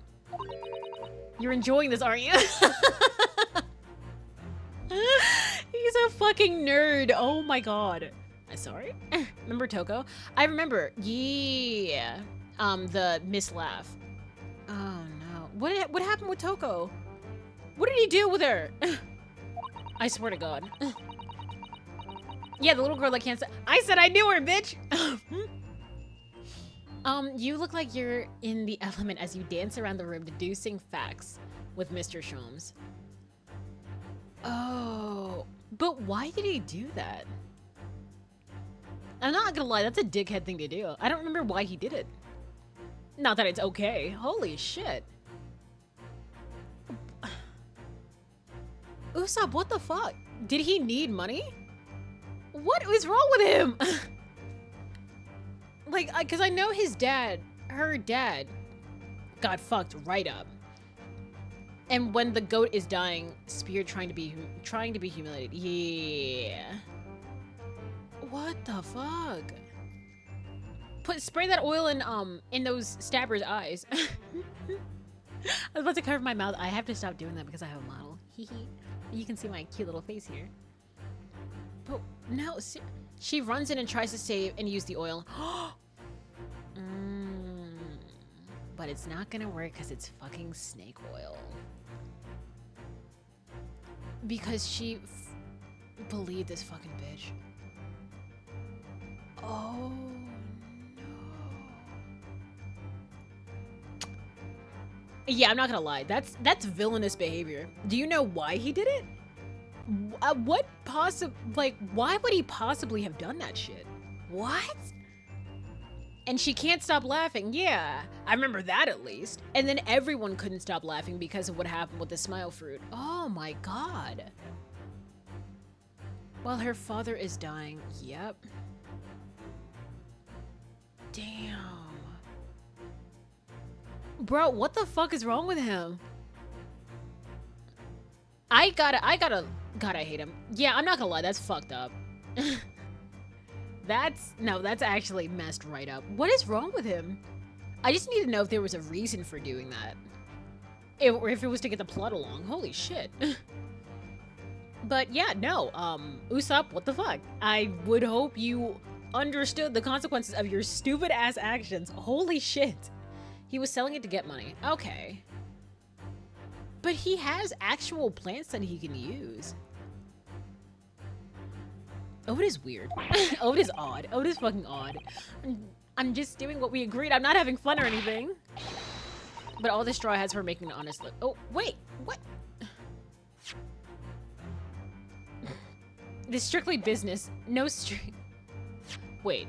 You're enjoying this, aren't you? He's a fucking nerd. Oh my god. Sorry? Remember Toko? I remember. Yeah. The Miss Laugh. Oh no. What happened with Toko? What did he do with her? I swear to God. Yeah, the little girl that can't say. I said I knew her, bitch. You look like you're in the element as you dance around the room deducing facts with Mr. Sholmes. Oh, but why did he do that? I'm not gonna lie, that's a dickhead thing to do. I don't remember why he did it. Not that it's okay. Holy shit. Usopp, what the fuck? Did he need money? What is wrong with him? Like, cause I know his dad, her dad, got fucked right up. And when the goat is dying, Spear trying to be humiliated. Yeah. What the fuck? spray that oil in those stabbers' eyes. I was about to cover my mouth. I have to stop doing that because I have a model. You can see my cute little face here. Oh, no. She runs in and tries to save and use the oil. But it's not gonna work because it's fucking snake oil. Because she believed this fucking bitch. Oh, no. Yeah, I'm not gonna lie. That's villainous behavior. Do you know why he did it? Why would he possibly have done that shit? What? And she can't stop laughing. Yeah, I remember that at least. And then everyone couldn't stop laughing because of what happened with the smile fruit. Oh my god. While her father is dying. Yep. Damn. Bro, what the fuck is wrong with him? God, I hate him. Yeah, I'm not gonna lie, that's fucked up. That's actually messed right up. What is wrong with him? I just need to know if there was a reason for doing that. Or if it was to get the plot along. Holy shit. But yeah, no, Usopp, what the fuck? I would hope you understood the consequences of your stupid ass actions. Holy shit. He was selling it to get money. Okay. But he has actual plants that he can use. Oh, it is weird. Oh, it is odd. Oh, it is fucking odd. I'm just doing what we agreed. I'm not having fun or anything. But all this straw has her making an honest look. Oh, wait. What? This strictly business. No Wait.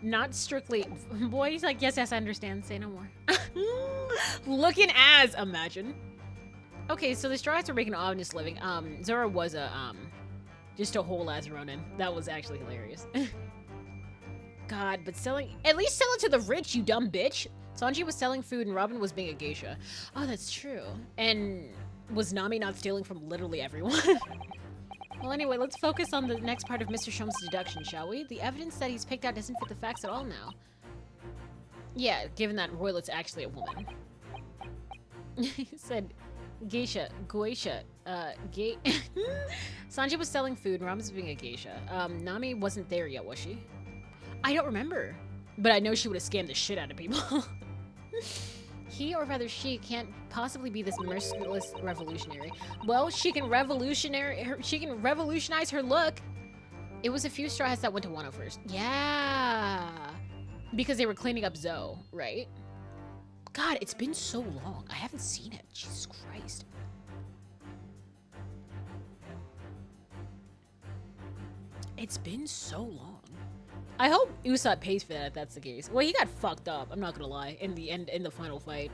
Not strictly. Boy, he's like, yes, I understand. Say no more. Looking as, imagine. Okay, so the straw hats are making an honest living. Zoro was just a whole ass Ronin. That was actually hilarious. God, but at least sell it to the rich, you dumb bitch. Sanji was selling food and Robin was being a geisha. Oh, that's true. And was Nami not stealing from literally everyone? Well, anyway, let's focus on the next part of Mr. Shum's deduction, shall we? The evidence that he's picked out doesn't fit the facts at all now. Yeah, given that Roylet's actually a woman. He said, geisha, Sanji was selling food and Robin was being a geisha. Nami wasn't there yet, was she? I don't remember. But I know she would have scammed the shit out of people. He, or rather she, can't possibly be this merciless revolutionary. Well, she can revolutionize her look. It was a few straw hats that went to Wano first. Yeah. Because they were cleaning up Zoe, right? God, it's been so long. I haven't seen it. Jesus Christ. It's been so long. I hope Usopp pays for that if that's the case. Well, he got fucked up, I'm not gonna lie, in the final fight.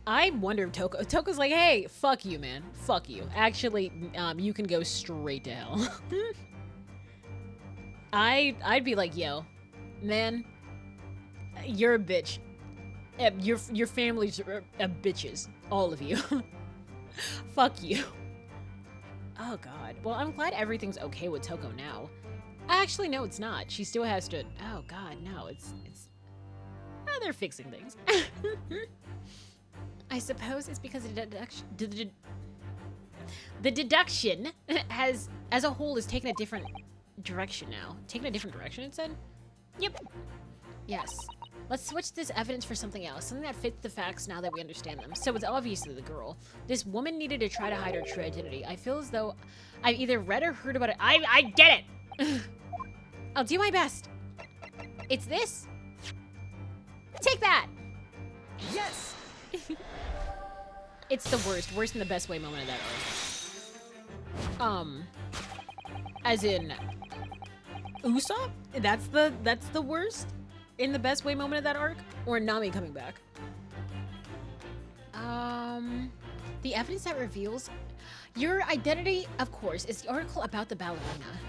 I wonder if Toko's like, hey, fuck you, man. Fuck you. Actually, you can go straight to hell. I'd be like, yo, man, you're a bitch. Your family's bitches. All of you. Fuck you. Oh, God. Well, I'm glad everything's okay with Toko now. Actually, no, it's not. She still has to... Oh, God, no. It's... Oh, they're fixing things. I suppose it's because the deduction has, as a whole, is taking a different direction now. Taking a different direction, it said? Yep. Yes. Let's switch this evidence for something else. Something that fits the facts now that we understand them. So it's obviously the girl. This woman needed to try to hide her true identity. I feel as though I've either read or heard about it. I get it! I'll do my best. It's this. Take that! Yes! It's the worst. Worst in the best way moment of that arc. As in... Usopp? That's the worst? In the best way moment of that arc? Or Nami coming back? The evidence that reveals your identity, of course, is the article about the ballerina.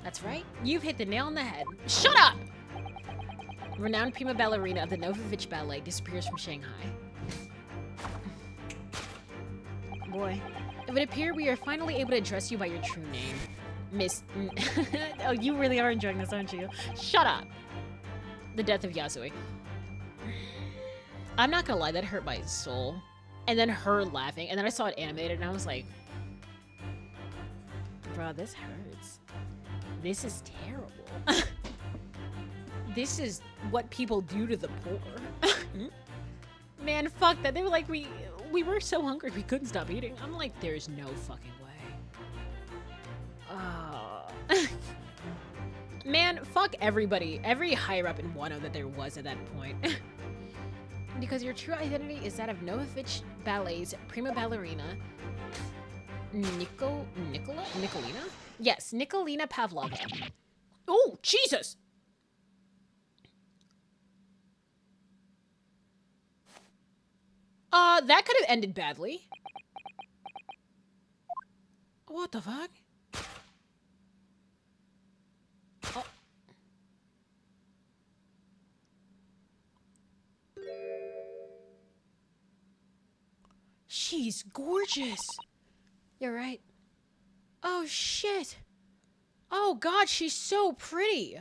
That's right. You've hit the nail on the head. Shut up! Renowned prima ballerina of the Novovich Ballet disappears from Shanghai. Boy, it would appear we are finally able to address you by your true name. Miss... Oh, you really are enjoying this, aren't you? Shut up. The death of Yasui. I'm not gonna lie, that hurt my soul. And then her laughing, and then I saw it animated, and I was like, bro, this hurts. This is terrible. This is what people do to the poor. Man, fuck that. They were like, we were so hungry we couldn't stop eating. I'm like, there's no fucking way. Man, fuck everybody. Every higher up in Wano that there was at that point. Because your true identity is that of Novovich Ballet's prima ballerina, Nicolina? Yes, Nicolina Pavlova. Oh, Jesus! That could have ended badly. What the fuck? Oh. She's gorgeous. You're right. Oh, shit. Oh, God, she's so pretty.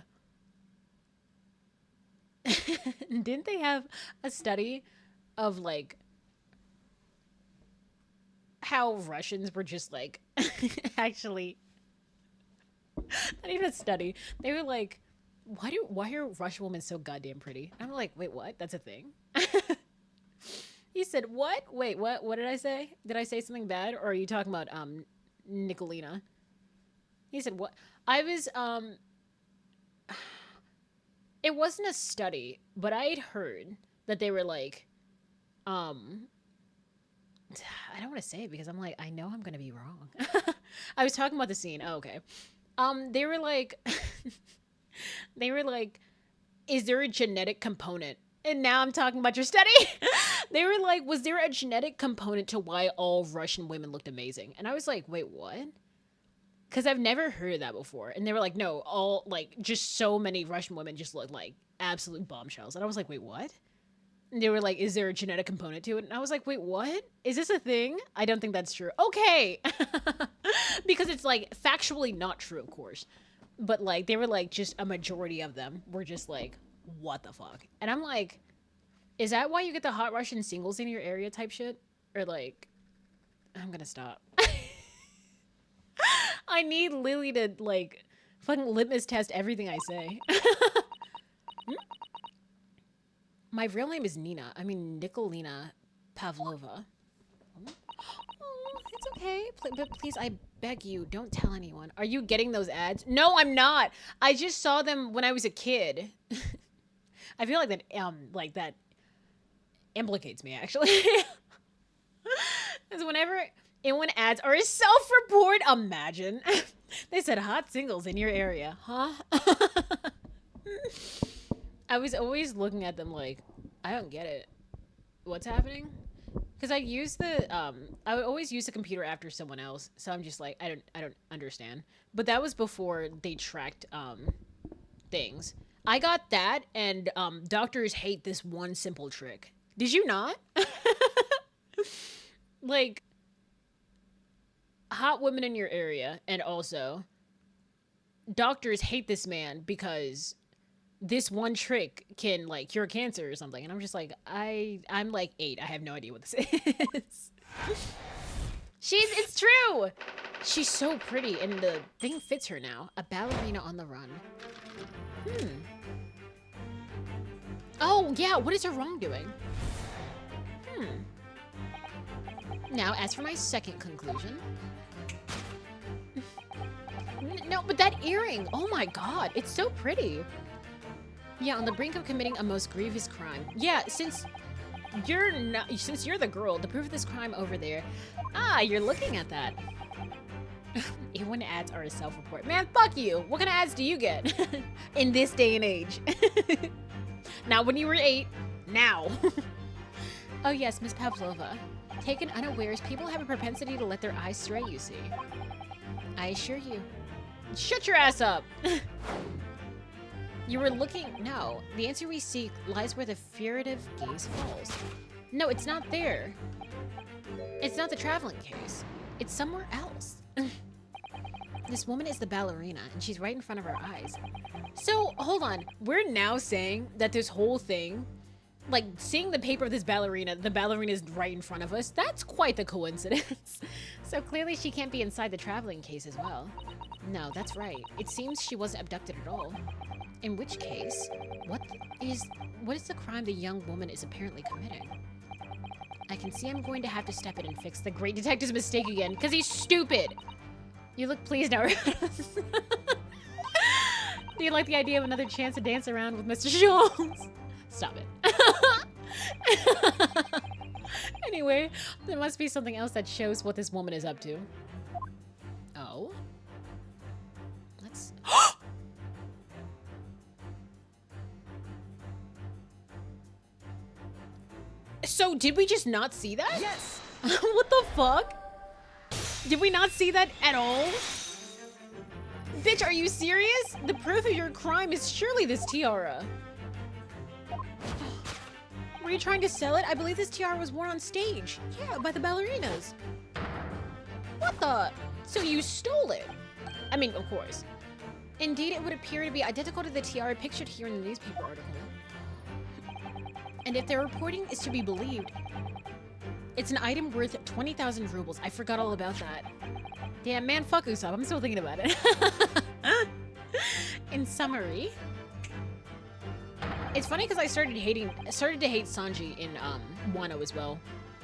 Didn't they have a study of, like, how Russians were just, like, actually, not even a study. They were like, why are Russian women so goddamn pretty? I'm like, wait, what? That's a thing? He said, what? Wait, what? What did I say? Did I say something bad? Or are you talking about, Nicolina? He said, what? I was, it wasn't a study, but I had heard that they were like, I don't want to say it because I'm like, I know I'm going to be wrong. I was talking about the scene. Oh, okay. They were like, is there a genetic component? And now I'm talking about your study. They were like, was there a genetic component to why all Russian women looked amazing? And I was like, wait, what? Because I've never heard of that before. And they were like, no, all, like, just so many Russian women just look like absolute bombshells. And I was like, wait, what? And they were like, is there a genetic component to it? And I was like, wait, what? Is this a thing? I don't think that's true. Okay. Because it's, like, factually not true, of course. But, like, they were like, just a majority of them were just like, what the fuck? And I'm like, is that why you get the hot Russian singles in your area type shit? Or, like, I'm gonna stop. I need Lily to, like, fucking litmus test everything I say. My real name is Nina. I mean, Nicolina Pavlova. Oh, it's okay. But please, I beg you, don't tell anyone. Are you getting those ads? No, I'm not. I just saw them when I was a kid. I feel like that implicates me, actually. Because when ads are self-report, imagine. They said hot singles in your area, huh? I was always looking at them like, I don't get it. What's happening? Because I would always use the computer after someone else. So I'm just like, I don't understand. But that was before they tracked, things. I got that, and, doctors hate this one simple trick. Did you not? Like, hot women in your area, and also, doctors hate this man because this one trick can, like, cure cancer or something. And I'm just like, I'm like 8. I have no idea what this is. It's true. She's so pretty, and the thing fits her now. A ballerina on the run. Oh, yeah, what is her wrongdoing? Now, as for my second conclusion. No, but that earring, oh my god, it's so pretty. Yeah, on the brink of committing a most grievous crime. Yeah, since you're the girl, the proof of this crime over there. Ah, you're looking at that. Even when ads are a self-report. Man, fuck you. What kind of ads do you get? In this day and age. Not when you were 8. Now. Oh yes, Miss Pavlova. Taken unawares, people have a propensity to let their eyes stray, you see. I assure you. Shut your ass up! You were looking... No, the answer we seek lies where the furtive gaze falls. No, it's not there. It's not the traveling case. It's somewhere else. This woman is the ballerina, and she's right in front of our eyes. So, hold on. We're now saying that this whole thing, like, seeing the paper of this ballerina, the ballerina is right in front of us. That's quite the coincidence. So clearly she can't be inside the traveling case as well. No, that's right. It seems she wasn't abducted at all. In which case, what is the crime the young woman is apparently committing? I can see I'm going to have to step in and fix the great detective's mistake again, because he's stupid. You look pleased now. Do you like the idea of another chance to dance around with Mr. Schultz? Stop it. Anyway, there must be something else that shows what this woman is up to. Oh? Let's... So, did we just not see that? Yes! What the fuck? Did we not see that at all? Bitch, are you serious? The proof of your crime is surely this tiara. Were you trying to sell it? I believe this tiara was worn on stage. Yeah, by the ballerinas. What the? So you stole it? I mean, of course. Indeed, it would appear to be identical to the tiara pictured here in the newspaper article. And if their reporting is to be believed, it's an item worth 20,000 rubles. I forgot all about that. Damn, man, fuck Usopp. I'm still thinking about it. In summary, it's funny because I started to hate Sanji in Wano as well,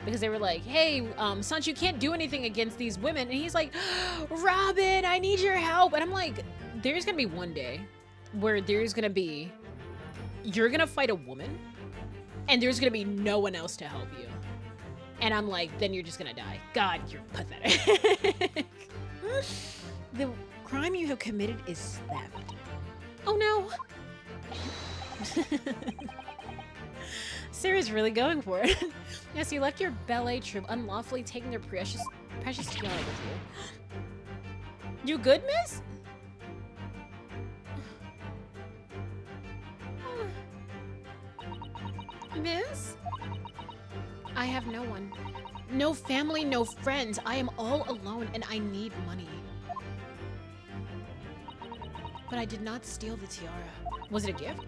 because they were like, "Hey, Sanji, you can't do anything against these women," and he's like, "Robin, I need your help," and I'm like, "There's gonna be one day where you're gonna fight a woman, and there's gonna be no one else to help you." And I'm like, then you're just gonna die. God, you're pathetic. The crime you have committed is theft. Oh no. Sarah's really going for it. Yes, you left your ballet troupe unlawfully, taking their precious tiara with you. You good, miss? Miss? I have no one. No family, no friends. I am all alone and I need money. But I did not steal the tiara. Was it a gift?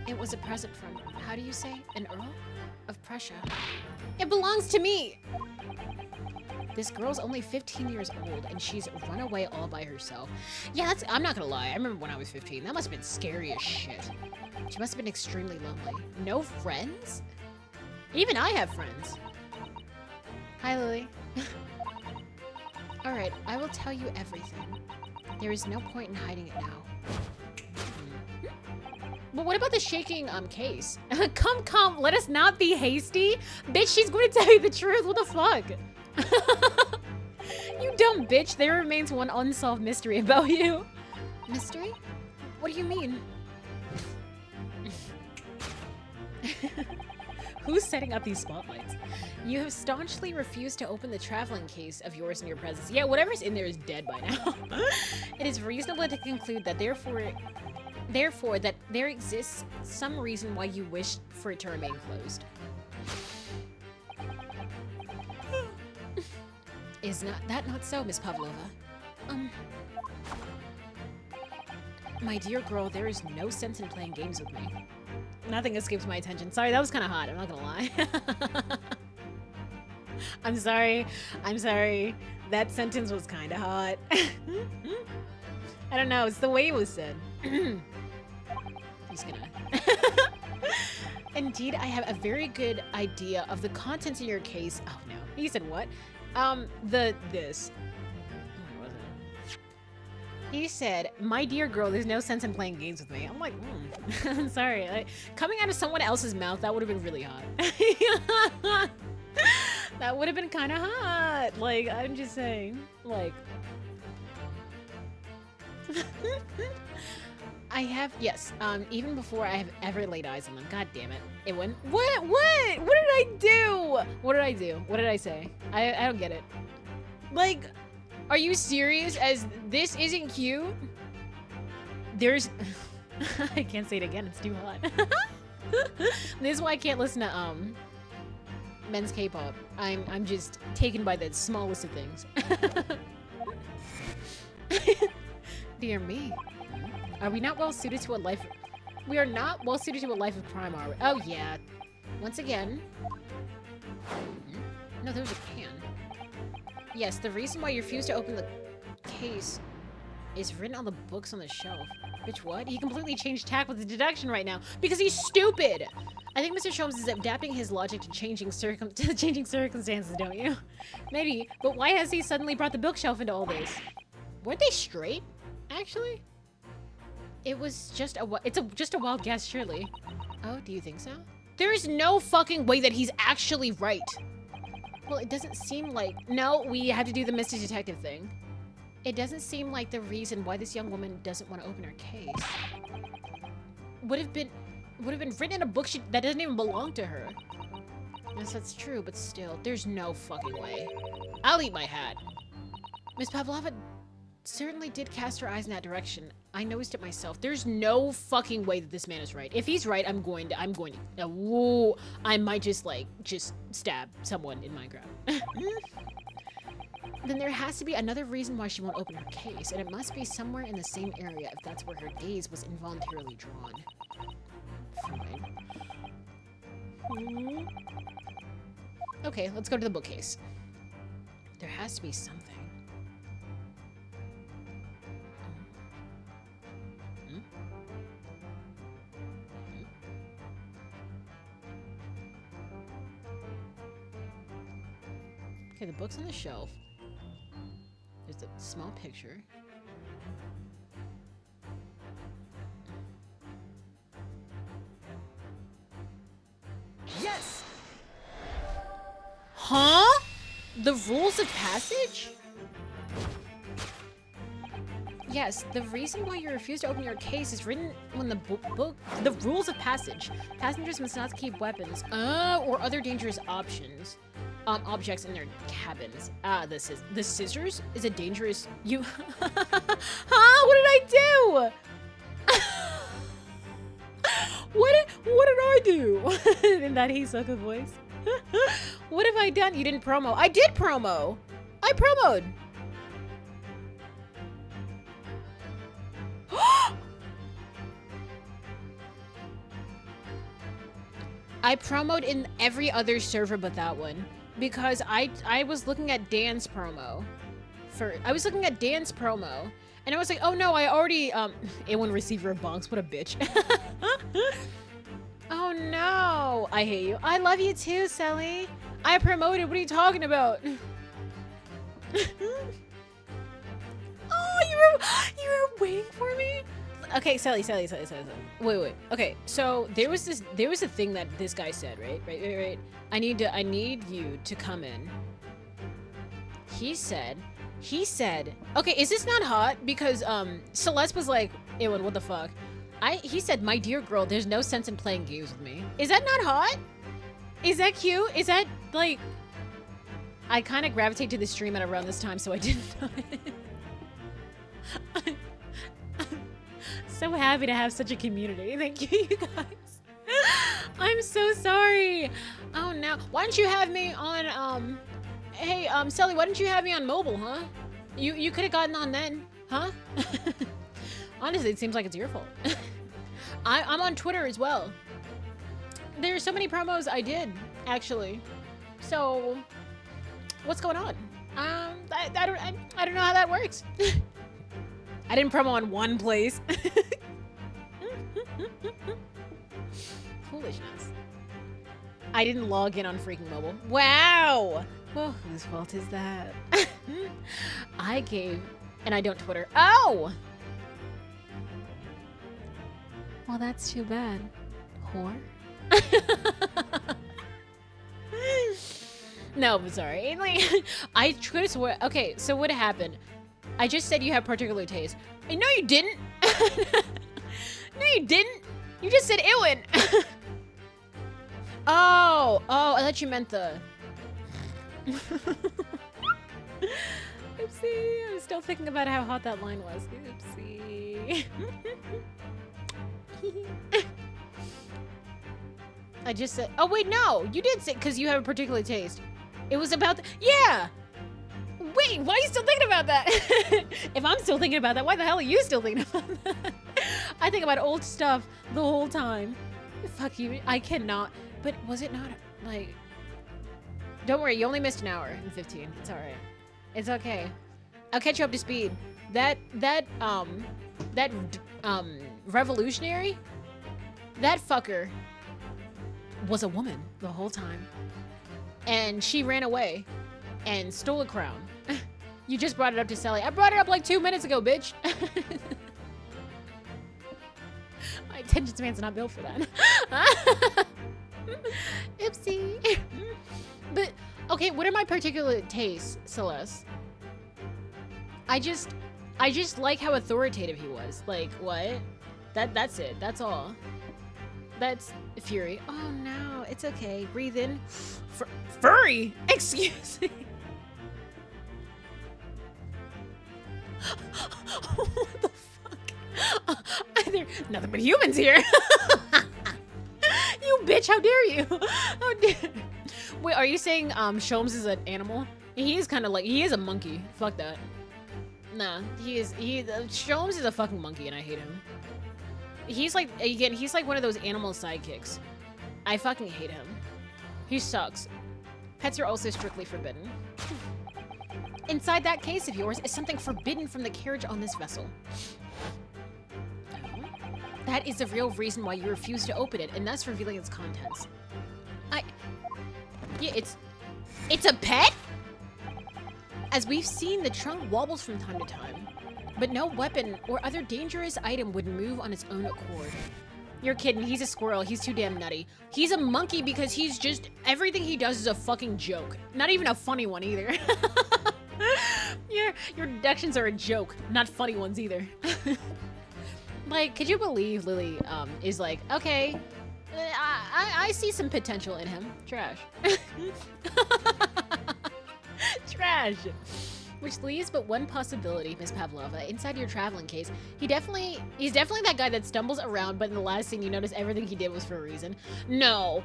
It was a present from, how do you say, an Earl of Prussia. It belongs to me! This girl's only 15 years old and she's run away all by herself. Yeah, I'm not gonna lie. I remember when I was 15. That must have been scary as shit. She must have been extremely lonely. No friends? Even I have friends. Hi, Lily. Alright, I will tell you everything. There is no point in hiding it now. But what about the shaking case? Come, let us not be hasty. Bitch, she's going to tell you the truth. What the fuck? You dumb bitch. There remains one unsolved mystery about you. Mystery? What do you mean? Who's setting up these spotlights? You have staunchly refused to open the traveling case of yours in your presence. Yeah, whatever's in there is dead by now. It is reasonable to conclude that therefore that there exists some reason why you wish for it to remain closed. Is that not so, Miss Pavlova? My dear girl, there is no sense in playing games with me. Nothing escapes my attention. Sorry, that was kind of hot. I'm not gonna lie. I'm sorry. That sentence was kind of hot. I don't know. It's the way it was said. He's gonna... Indeed, I have a very good idea of the contents in your case. Oh, no. He said what? This. What was it? He said, my dear girl, there's no sense in playing games with me. I'm like, I'm sorry. Like, coming out of someone else's mouth, that would have been really hot. That would have been kind of hot. Like, I'm just saying. Like... I have, yes, even before I have ever laid eyes on them. God damn it. It went, what? What did I do? What did I do? What did I say? I don't get it. Like, are you serious? As this isn't cute? There's, I can't say it again. It's too hot. This is why I can't listen to, men's K-pop. I'm just taken by the smallest of things. Dear me. Are we not well suited to a life? We are not well suited to a life of crime, are we? Oh yeah. Once again. No, there was a can. Yes, the reason why you refuse to open the case is written on the books on the shelf. Bitch, what? He completely changed tack with the deduction right now because he's stupid. I think Mr. Sholmes is adapting his logic to changing circumstances, don't you? Maybe, but why has he suddenly brought the bookshelf into all this? Weren't they straight, actually? It was just just a wild guess, surely. Oh, do you think so? There is no fucking way that he's actually right. Well, it doesn't seem like... No, we have to do the Mr. Detective thing. It doesn't seem like the reason why this young woman doesn't want to open her case would have been written in a book that doesn't even belong to her. Yes, that's true, but still, there's no fucking way. I'll eat my hat. Miss Pavlova certainly did cast her eyes in that direction. I noticed it myself. There's no fucking way that this man is right. If he's right, I'm going to, whoa, I might just stab someone in Minecraft. Then there has to be another reason why she won't open her case, and it must be somewhere in the same area if that's where her gaze was involuntarily drawn. Fine. Okay, let's go to the bookcase. There has to be something. Okay, the book's on the shelf. There's a small picture. Yes! Huh? The rules of passage? Yes, the reason why you refuse to open your case is written when the the rules of passage. Passengers must not keep weapons, or other dangerous objects in their cabins. The scissors is a dangerous. You, huh? What did I do? What did I do? In that Hisoka voice. What have I done? You didn't promo. I did promo. I promoed. I promoed in every other server but that one because I was looking at Dan's promo. And I was like, oh no, I already A1 receiver of bonks. What a bitch. Oh no, I hate you. I love you too, Sally. I promoted. What are you talking about? Oh, you were waiting for me? Okay, Sally. Wait. Okay, so there was a thing that this guy said, right? I need you to come in. He said, okay, is this not hot? Because Celeste was like, Ewan, what the fuck? He said, my dear girl, there's no sense in playing games with me. Is that not hot? Is that cute? Is that like, I kind of gravitate to the stream at around this time, so I didn't know it. I'm so happy to have such a community. Thank you, you guys. I'm so sorry. Oh no, why don't you have me on, hey, Sally, why didn't you have me on mobile, huh? You could have gotten on then, huh? Honestly, it seems like it's your fault. I'm on Twitter as well. There's so many promos I did, actually. So, what's going on? I don't know how that works. I didn't promo on one place. Foolishness. I didn't log in on freaking mobile. Wow! Oh, whose fault is that? I gave, and I don't Twitter. Oh! Well, that's too bad. Whore? No, but sorry. Like, I could have sworn. Okay, so what happened? I just said you have particular taste. No, you didn't. No, you didn't. You just said Ewan. Oh, I thought you meant the. Oopsie. I'm still thinking about how hot that line was. Oopsie. I just said. Oh wait, no, you did say because you have a particular taste. It was about the. Yeah. Wait. Wait, why are you still thinking about that? If I'm still thinking about that, why the hell are you still thinking about that? I think about old stuff the whole time. Fuck you, I cannot. But was it not, like... Don't worry, you only missed an hour and 15. It's alright. It's okay. I'll catch you up to speed. That revolutionary, that fucker was a woman the whole time. And she ran away and stole a crown. You just brought it up to Sally. I brought it up like 2 minutes ago, bitch. My attention span's not built for that. Oopsie. But, okay, what are my particular tastes, Celeste? I just like how authoritative he was. Like, what? That's it. That's all. That's Fury. Oh no, it's okay. Breathe in. Furry! Excuse me. What the fuck? There nothing but humans here. You bitch, how dare you? How dare... Wait, are you saying Sholmes is an animal? He is kind of like, he is a monkey. Fuck that. Nah, Sholmes is a fucking monkey and I hate him. He's like, again, he's like one of those animal sidekicks. I fucking hate him. He sucks. Pets are also strictly forbidden. Inside that case of yours is something forbidden from the carriage on this vessel. That is the real reason why you refuse to open it, and thus revealing its contents. Yeah, it's a pet? As we've seen, the trunk wobbles from time to time, but no weapon or other dangerous item would move on its own accord. You're kidding, he's a squirrel, he's too damn nutty. He's a monkey because he's just, everything he does is a fucking joke. Not even a funny one either. Your deductions are a joke, not funny ones either. Like, could you believe Lily is like, okay, I see some potential in him. Trash. Trash. Which leaves but one possibility, Miss Pavlova. Inside your traveling case, he's definitely that guy that stumbles around, but in the last scene you notice everything he did was for a reason. No,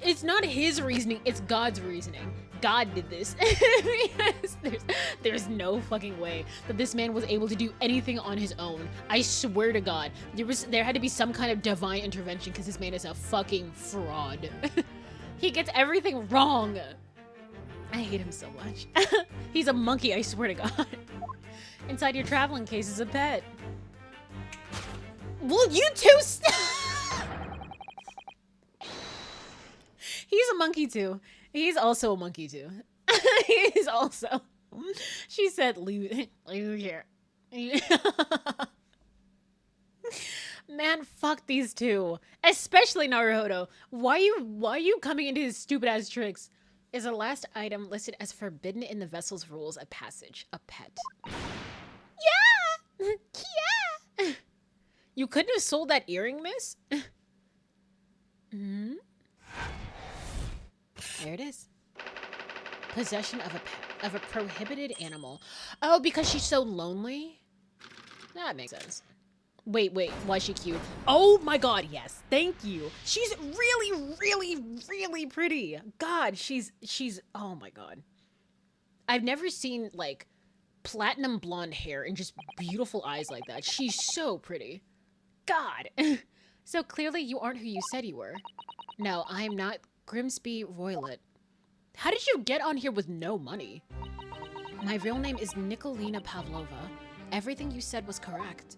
it's not his reasoning, it's God's reasoning. God did this. Yes, there's no fucking way that this man was able to do anything on his own. I swear to God, there had to be some kind of divine intervention because this man is a fucking fraud. He gets everything wrong. I hate him so much. He's a monkey, I swear to God. Inside your traveling case is a pet. Will you two He's a monkey too. He's also a monkey too. He's also. She said, leave here. Man, fuck these two. Especially Naruhodo. Why are you coming into his stupid ass tricks? Is the last item listed as forbidden in the vessel's rules of passage a pet? Yeah! Yeah! You couldn't have sold that earring, miss? Hmm? There it is. Possession of a pet, of a prohibited animal. Oh, because she's so lonely? That makes sense. Wait, why is she cute? Oh my God, yes, thank you. She's really, really, really pretty. God, she's, oh my God. I've never seen like platinum blonde hair and just beautiful eyes like that. She's so pretty. God. So clearly you aren't who you said you were. No, I am not Grimsby Roylet. How did you get on here with no money? My real name is Nikolina Pavlova. Everything you said was correct.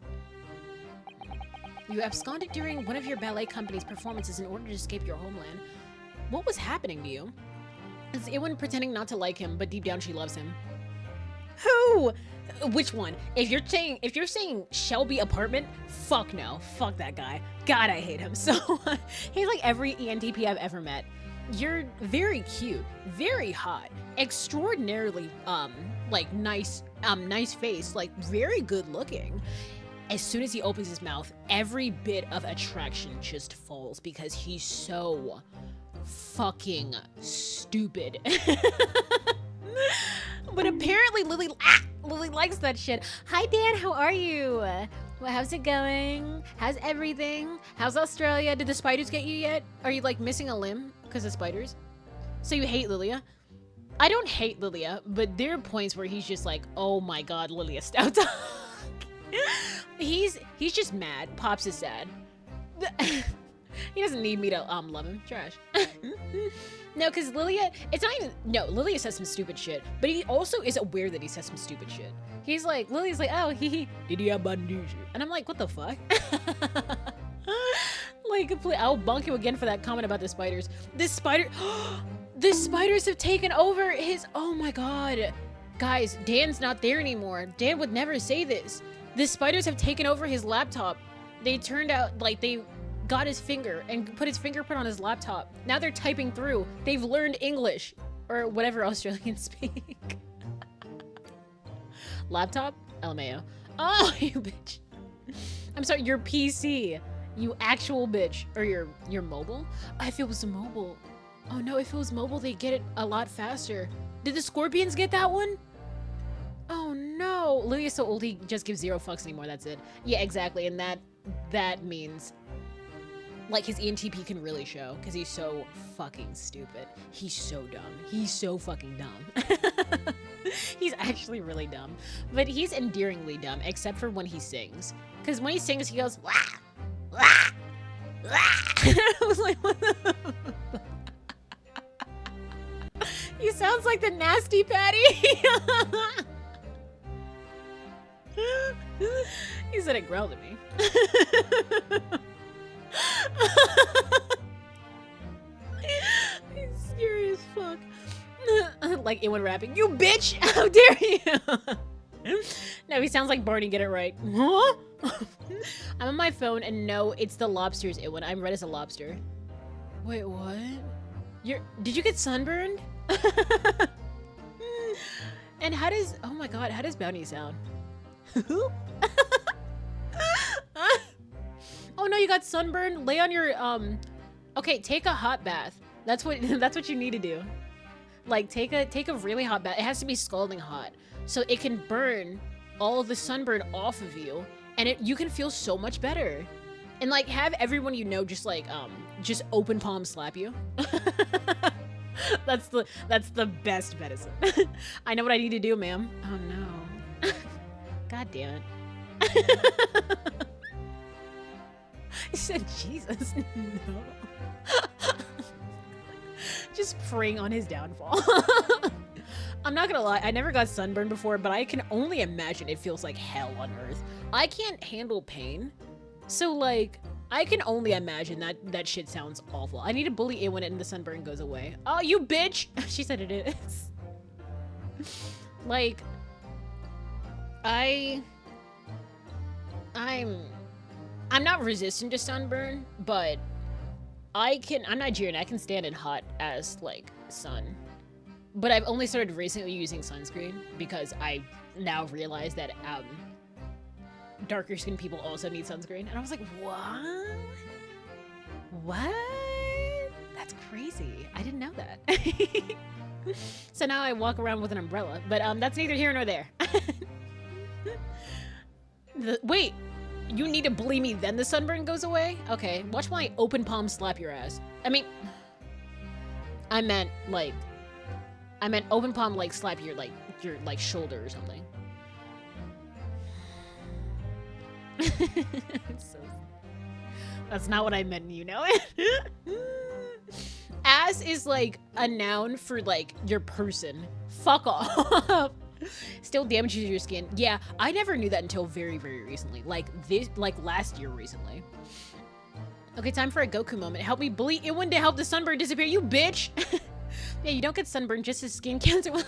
You absconded during one of your ballet company's performances in order to escape your homeland. What was happening to you? Is Ewan pretending not to like him, but deep down she loves him? Who? Which one? If you're saying Shelby apartment, fuck no. Fuck that guy. God, I hate him. So he's like every ENTP I've ever met. You're very cute, very hot, extraordinarily like nice face, like very good looking. As soon as he opens his mouth, every bit of attraction just falls because he's so fucking stupid. But apparently Lily likes that shit. Hi Dan, how are you? Well, how's it going? How's everything? How's Australia? Did the spiders get you yet? Are you like missing a limb because of spiders? So you hate Lilia? I don't hate Lilia, but there are points where he's just like, oh my god, Lilia Stout. he's just mad. Pops is sad. He doesn't need me to love him. Trash. No, because Lilia, it's not even, no, Lilia says some stupid shit, but he also is aware that he says some stupid shit. He's like, Lilia's like, oh, did he have bandages? And I'm like, what the fuck? Like, I'll bonk you again for that comment about the spiders. The spiders have taken over his, oh my god. Guys, Dan's not there anymore. Dan would never say this. The spiders have taken over his laptop. They turned out, like, they got his finger and put his fingerprint on his laptop. Now they're typing through. They've learned English or whatever Australians speak. Laptop? LMAO. Oh, you bitch. I'm sorry, your PC. You actual bitch. Or your mobile? If it was a mobile. Oh no, if it was mobile, they get it a lot faster. Did the Scorpions get that one? Oh no. Lilia's so old he just gives 0 fucks anymore, that's it. Yeah, exactly, and that means like his ENTP can really show because he's so fucking stupid. He's so dumb. He's so fucking dumb. He's actually really dumb. But he's endearingly dumb, except for when he sings. Because when he sings, he goes, wah, wah, wah. I was like, what the He sounds like the Nasty Patty. He said it growled at me. He's scary as fuck. Like Ewan rapping, you bitch! How dare you! No, he sounds like Barney, get it right. Huh? I'm on my phone and no, it's the lobsters, Ewan. I'm red as a lobster. Wait, what? Did you get sunburned? And how does, oh my god, how does Bounty sound? Oh no, you got sunburned? Lay on your, okay, take a hot bath. That's what you need to do. Like, take a really hot bath. It has to be scalding hot. So it can burn all of the sunburn off of you. And you can feel so much better. And like, have everyone you know just like, just open palm slap you. That's the best medicine. I know what I need to do, ma'am. Oh no. God damn it. He said, Jesus, no. Just preying on his downfall. I'm not gonna lie, I never got sunburned before, but I can only imagine it feels like hell on earth. I can't handle pain. So like, I can only imagine that shit sounds awful. I need to bully it when the sunburn goes away. Oh, you bitch! She said it is. Like, I'm not resistant to sunburn, but I'm Nigerian, I can stand in hot as like sun. But I've only started recently using sunscreen because I now realize that darker skinned people also need sunscreen. And I was like, what? What? That's crazy. I didn't know that. So now I walk around with an umbrella, but that's neither here nor there. Wait, you need to bully me then the sunburn goes away? Okay, watch my open palm slap your ass. I meant open palm like slap your shoulder or something. That's not what I meant, you know it? Ass is like a noun for like your person. Fuck off. Still damages your skin. Yeah, I never knew that until very, very recently. Like last year recently. Okay, time for a Goku moment. Help me bully Iwan to help the sunburn disappear, you bitch! Yeah, you don't get sunburned just as skin cancer will.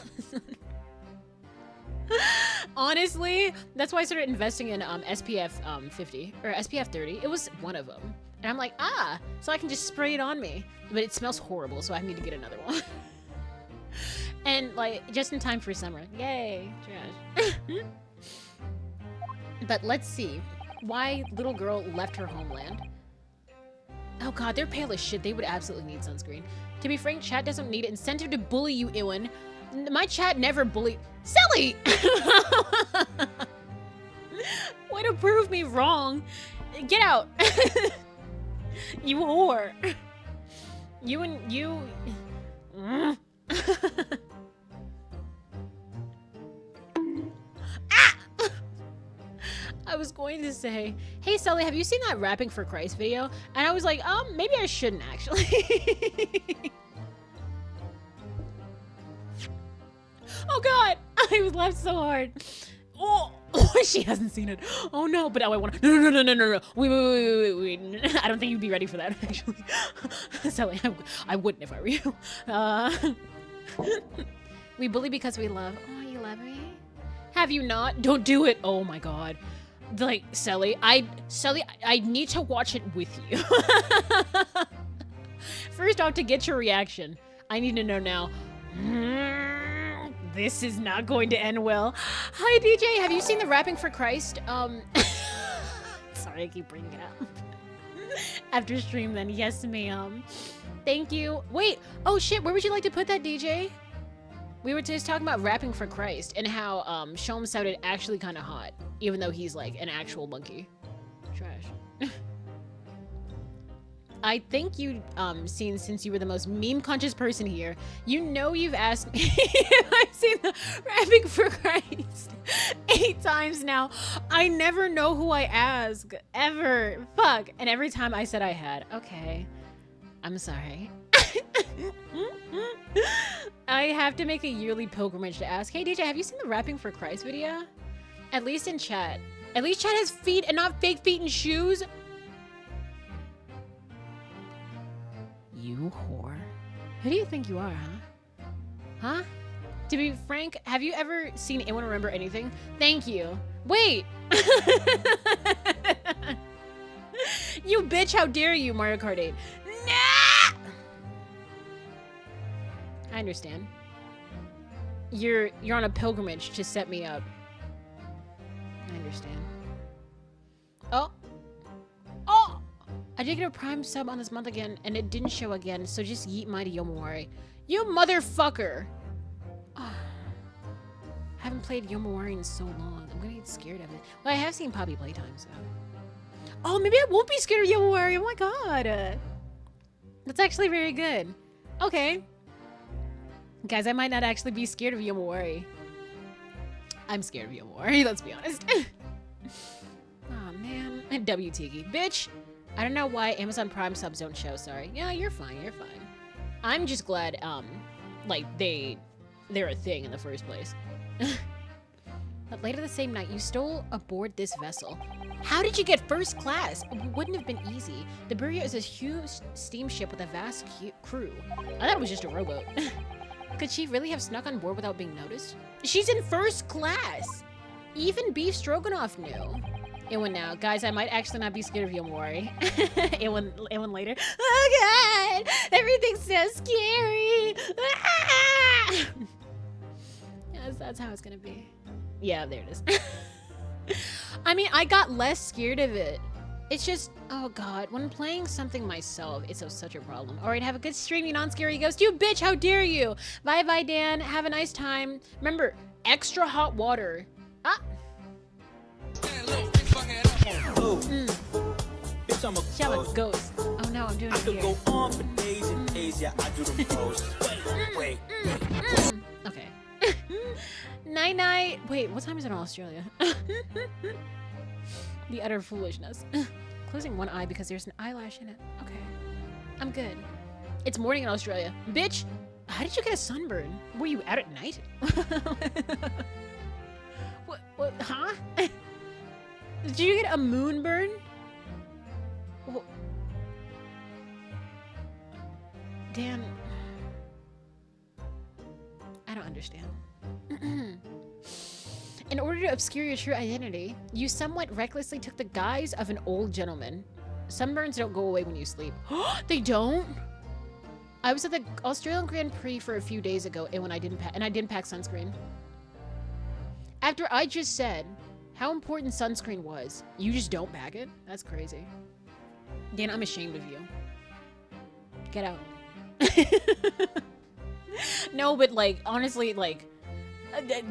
Honestly, that's why I started investing in SPF 50 or SPF 30. It was one of them. And I'm like, so I can just spray it on me. But it smells horrible, so I need to get another one. And like, just in time for summer. Yay, trash. But let's see. Why little girl left her homeland. Oh god, they're pale as shit. They would absolutely need sunscreen. To be frank, chat doesn't need incentive to bully you, Iwan. My chat never bullied. Silly! Way to prove me wrong. Get out. You whore. You. I was going to say, hey, Sully, have you seen that Rapping for Christ video? And I was like, maybe I shouldn't actually. Oh God, I was laughed so hard. Oh, she hasn't seen it. Oh no, but now I want to. No. Wait. I don't think you'd be ready for that, actually. Sully, I wouldn't if I were you. We bully because we love. Oh, you love me? Have you not? Don't do it. Oh my God. Like, Sully, I need to watch it with you. First off, to get your reaction, I need to know now. This is not going to end well. Hi, DJ. Have you seen the Rapping for Christ? Sorry, I keep bringing it up. After stream, then. Yes, ma'am. Thank you. Wait. Oh, shit. Where would you like to put that, DJ? We were just talking about Rapping for Christ and how Shelm sounded actually kind of hot, even though he's like an actual monkey. Trash. I think you've seen, since you were the most meme-conscious person here, you know you've asked me if I've seen the Rapping for Christ 8 times now. I never know who I ask, ever. Fuck. And every time I said I had. Okay. I'm sorry. I have to make a yearly pilgrimage to ask, hey DJ, have you seen the Rapping for Christ video? At least in chat. At least chat has feet and not fake feet and shoes. You whore. Who do you think you are, huh? Huh? To be frank, have you ever seen anyone remember anything? Thank you. Wait! You bitch, how dare you, Mario Kart 8. Nah! I understand. You're on a pilgrimage to set me up. I understand. Oh! I did get a Prime sub on this month again, and it didn't show again, so just yeet mighty Yomawari. You motherfucker! Oh, I haven't played Yomawari in so long. I'm gonna get scared of it. Well, I have seen Poppy playtime, so. Oh, maybe I won't be scared of Yomawari. Oh my God. That's actually very good. Okay. Guys, I might not actually be scared of Yomawari. I'm scared of Yomawari, let's be honest. Oh man. And WTG. Bitch! I don't know why Amazon Prime subs don't show, sorry. Yeah, you're fine, you're fine. I'm just glad, like, they're a thing in the first place. But later the same night, you stole aboard this vessel. How did you get first class? It wouldn't have been easy. The Burya is a huge steamship with a vast crew. I thought it was just a rowboat. Could she really have snuck on board without being noticed? She's in first class! Even Beef Stroganoff knew. Ewan now. Guys, I might actually not be scared of Yomawari. Ewan later. Oh God! Everything's so scary! Ah! Yes, that's how it's gonna be. Yeah, there it is. I mean, I got less scared of it. It's just, oh God, when playing something myself, it's such a problem. All right, have a good stream, you non-scary ghost. You bitch, how dare you? Bye-bye, Dan. Have a nice time. Remember, extra hot water. Ah. Shall it ghost. Oh no, I'm doing it here. Go on for days and days. Yeah, I do the most. Wait. Okay. Night. Wait, what time is it in Australia? The utter foolishness. Closing one eye because there's an eyelash in it. Okay. I'm good. It's morning in Australia. Bitch, how did you get a sunburn? Were you out at night? What? Huh? Did you get a moonburn? Dan, I don't understand. In order to obscure your true identity, you somewhat recklessly took the guise of an old gentleman. Sunburns don't go away when you sleep. They don't? I was at the Australian Grand Prix for a few days ago, and I didn't pack sunscreen. After I just said how important sunscreen was, you just don't pack it? That's crazy. Dan, I'm ashamed of you. Get out. No, but like, honestly, like,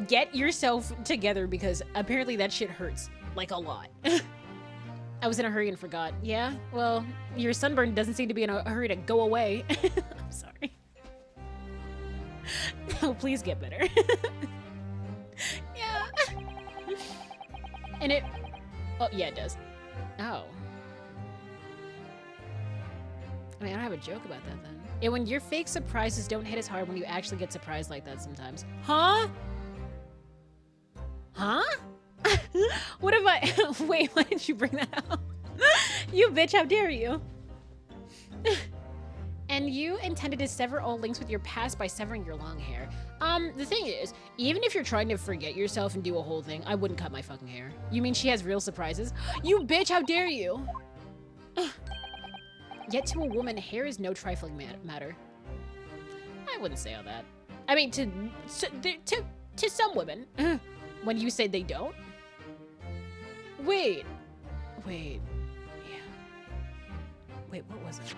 get yourself together because apparently that shit hurts. Like, a lot. I was in a hurry and forgot. Yeah? Well, your sunburn doesn't seem to be in a hurry to go away. I'm sorry. No, please get better. Yeah. And Oh, yeah, it does. Oh. I mean, I don't have a joke about that then. Yeah, when your fake surprises don't hit as hard when you actually get surprised like that sometimes. Huh? Huh? What if I... Wait, why did you bring that up? You bitch, how dare you? And you intended to sever all links with your past by severing your long hair. The thing is, even if you're trying to forget yourself and do a whole thing, I wouldn't cut my fucking hair. You mean she has real surprises? You bitch, how dare you? Yet to a woman, hair is no trifling matter. I wouldn't say all that. I mean, to some women. When you say they don't? Wait. Yeah. Wait, what was it?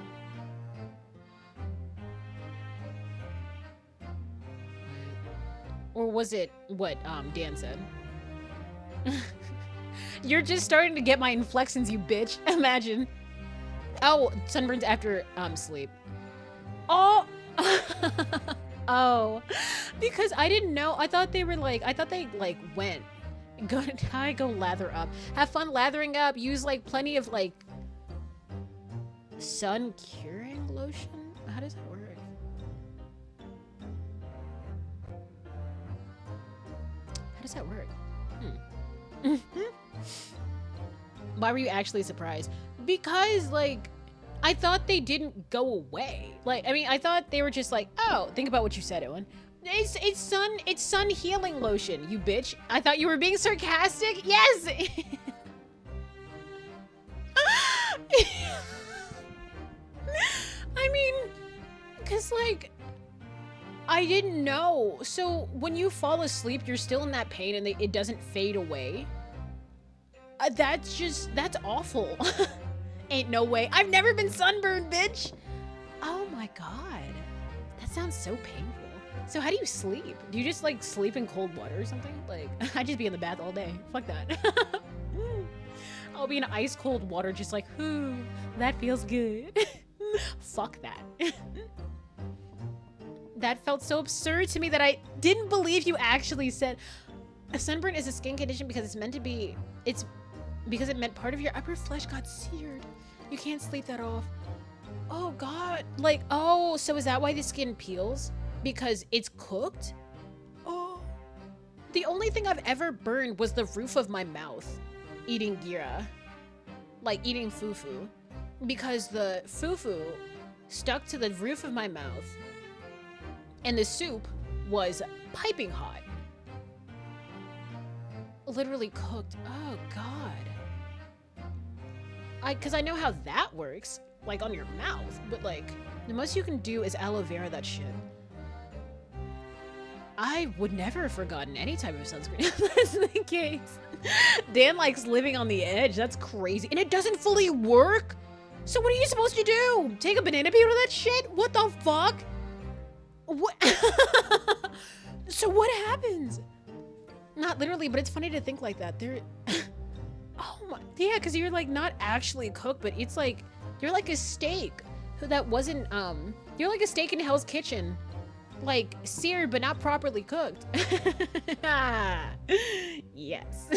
Or was it what Dan said? You're just starting to get my inflections, you bitch. Imagine. Oh, sunburns after sleep. Oh. Oh. Because I didn't know. I thought they went. Go lather up. Have fun lathering up. Use like plenty of like sun curing lotion. How does that work? How does that work? Why were you actually surprised? Because like I thought they didn't go away. Like, I mean, I thought they were just like, oh, think about what you said, Owen. It's sun healing lotion, you bitch. I thought you were being sarcastic. Yes. I mean, cause like, I didn't know. So when you fall asleep, you're still in that pain and it doesn't fade away. That's awful. Ain't no way. I've never been sunburned, bitch. Oh my God. That sounds so painful. So how do you sleep? Do you just like sleep in cold water or something? Like, I'd just be in the bath all day. Fuck that. I'll be in ice cold water just like, that feels good. Fuck that. That felt so absurd to me that I didn't believe you actually said a sunburn is a skin condition because it's meant to be, because it meant part of your upper flesh got seared. You can't sleep that off. Oh God. Like, oh, so is that why the skin peels? Because it's cooked? Oh. The only thing I've ever burned was the roof of my mouth eating gira. Like eating fufu. Because the fufu stuck to the roof of my mouth and the soup was piping hot. Literally cooked. Oh God. Cause I know how that works, like on your mouth, but like the most you can do is aloe vera that shit. I would never have forgotten any type of sunscreen if that's the case. Dan likes living on the edge. That's crazy. And it doesn't fully work? So what are you supposed to do? Take a banana peel to that shit? What the fuck? What? So what happens? Not literally, but it's funny to think like that. Oh my, yeah, because you're like not actually cooked, but it's like, you're like a steak that wasn't, you're like a steak in Hell's Kitchen. Like seared but not properly cooked. Yes.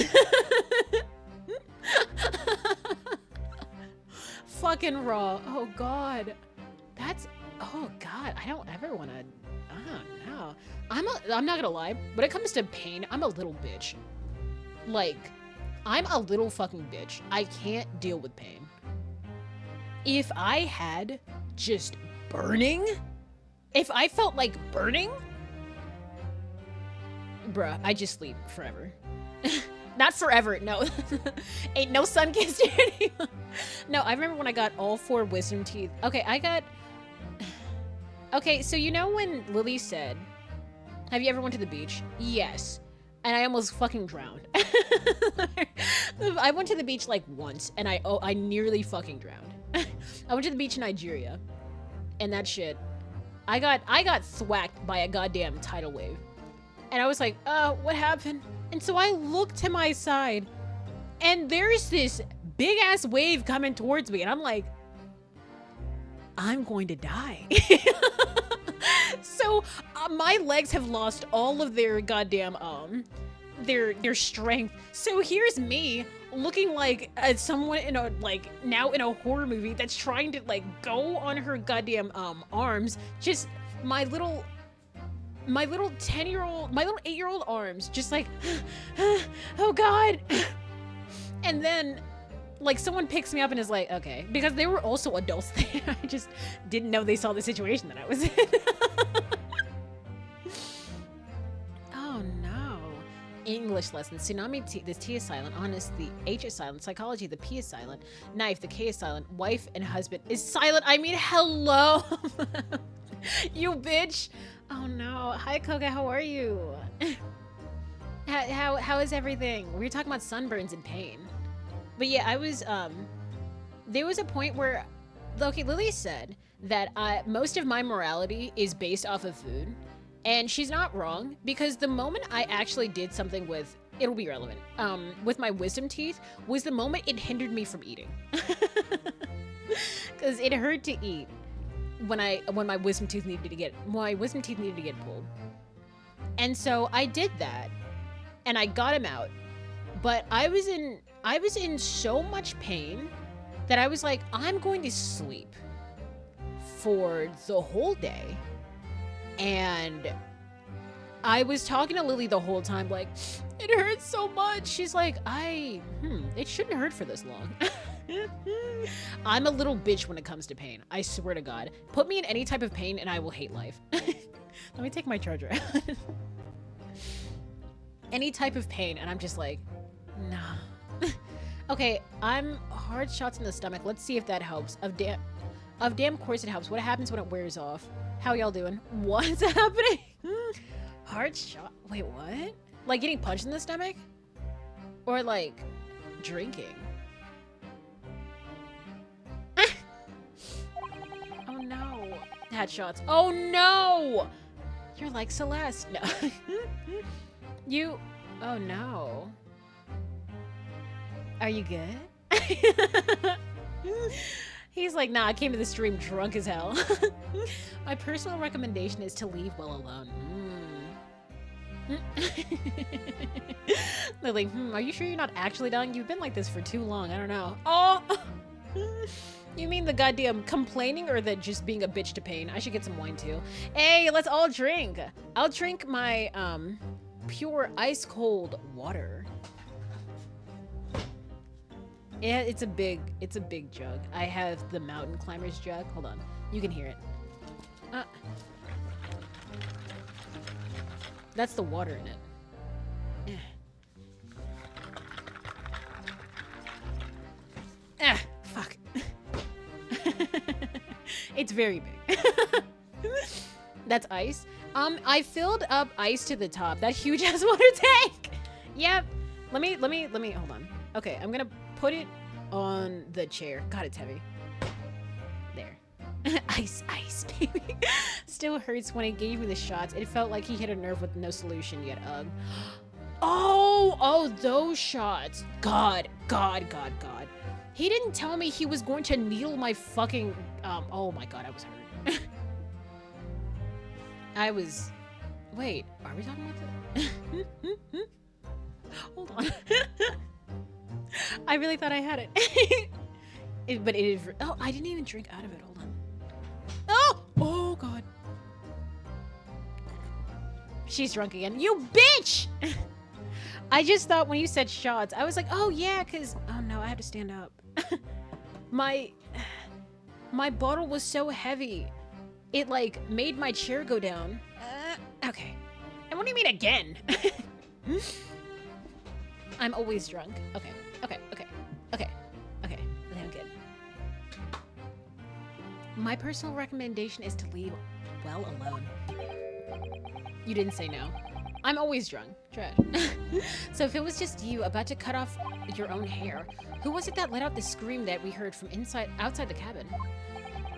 Fucking raw. Oh God. Oh God. I don't ever want to. I don't know. I'm not gonna lie. When it comes to pain, I'm a little bitch. Like, I'm a little fucking bitch. I can't deal with pain. If I had just burning. If I felt like burning, bruh, I just sleep forever. Not forever, no. Ain't no sun kissed anyone. No, I remember when I got all 4 wisdom teeth. Okay, okay, so you know when Lily said, have you ever went to the beach? Yes. And I almost fucking drowned. I went to the beach like once, and I nearly fucking drowned. I went to the beach in Nigeria, and that shit, I got thwacked by a goddamn tidal wave. And I was like, what happened? And so I looked to my side and there's this big ass wave coming towards me. And I'm like, I'm going to die. So my legs have lost all of their goddamn, their strength. So here's me looking like someone in a now in a horror movie that's trying to go on her goddamn arms. Just my little 10-year-old, my little 8-year-old arms, just like, oh God. And then someone picks me up and is like, okay, because they were also adults there. I just didn't know they saw the situation that I was in. Oh no. English lesson. Tsunami, this T is silent. Honest, the H is silent. Psychology, the P is silent. Knife, the K is silent. Wife and husband is silent. I mean, hello. You bitch. Oh no. Hi Koga, how are you? How is everything? We were talking about sunburns and pain. But yeah, I was, there was a point where, okay, Lily said that most of my morality is based off of food. And she's not wrong, because the moment I actually did something with, it'll be relevant, with my wisdom teeth, was the moment it hindered me from eating. Because it hurt to eat when my wisdom teeth needed to get pulled. And so I did that, and I got him out. But I was in so much pain that I was like, I'm going to sleep for the whole day. And I was talking to Lily the whole time, like, it hurts so much. She's like, it shouldn't hurt for this long. I'm a little bitch when it comes to pain. I swear to God. Put me in any type of pain and I will hate life. Let me take my charger out. Any type of pain and I'm just like, nah. Okay, I'm hard shots in the stomach. Let's see if that helps. Of damn course it helps. What happens when it wears off? How y'all doing? What's happening? Hard shot? Wait, what? Like getting punched in the stomach? Or like drinking? Oh no. Headshots. Oh no! You're like Celeste. No. You. Oh no. Are you good? He's like, nah, I came to the stream drunk as hell. My personal recommendation is to leave well alone. They're like, are you sure you're not actually dying? You've been like this for too long. I don't know. Oh! You mean the goddamn complaining or the just being a bitch to pain? I should get some wine too. Hey, let's all drink. I'll drink my pure ice cold water. Yeah, it's a big jug. I have the mountain climber's jug. Hold on. You can hear it. That's the water in it. Fuck. It's very big. That's ice. I filled up ice to the top. That huge ass water tank. Yep. Let me, hold on. Okay, I'm gonna put it on the chair. God, it's heavy. There. Ice, baby. Still hurts when he gave me the shots. It felt like he hit a nerve with no solution yet. Ugh. Oh, those shots. God. He didn't tell me he was going to needle my fucking, oh my God, I was hurt. Wait, are we talking about that? Hold on. I really thought I had it. But it is, oh, I didn't even drink out of it. Hold on. Oh God. She's drunk again. You bitch! I just thought when you said shots, I was like, oh yeah, cause, oh no, I have to stand up. My bottle was so heavy. It like made my chair go down. Okay. And what do you mean again? I'm always drunk. Okay. I'm good. My personal recommendation is to leave well alone. You didn't say no. I'm always drunk. Trash. So if it was just you about to cut off your own hair, who was it that let out the scream that we heard from outside the cabin?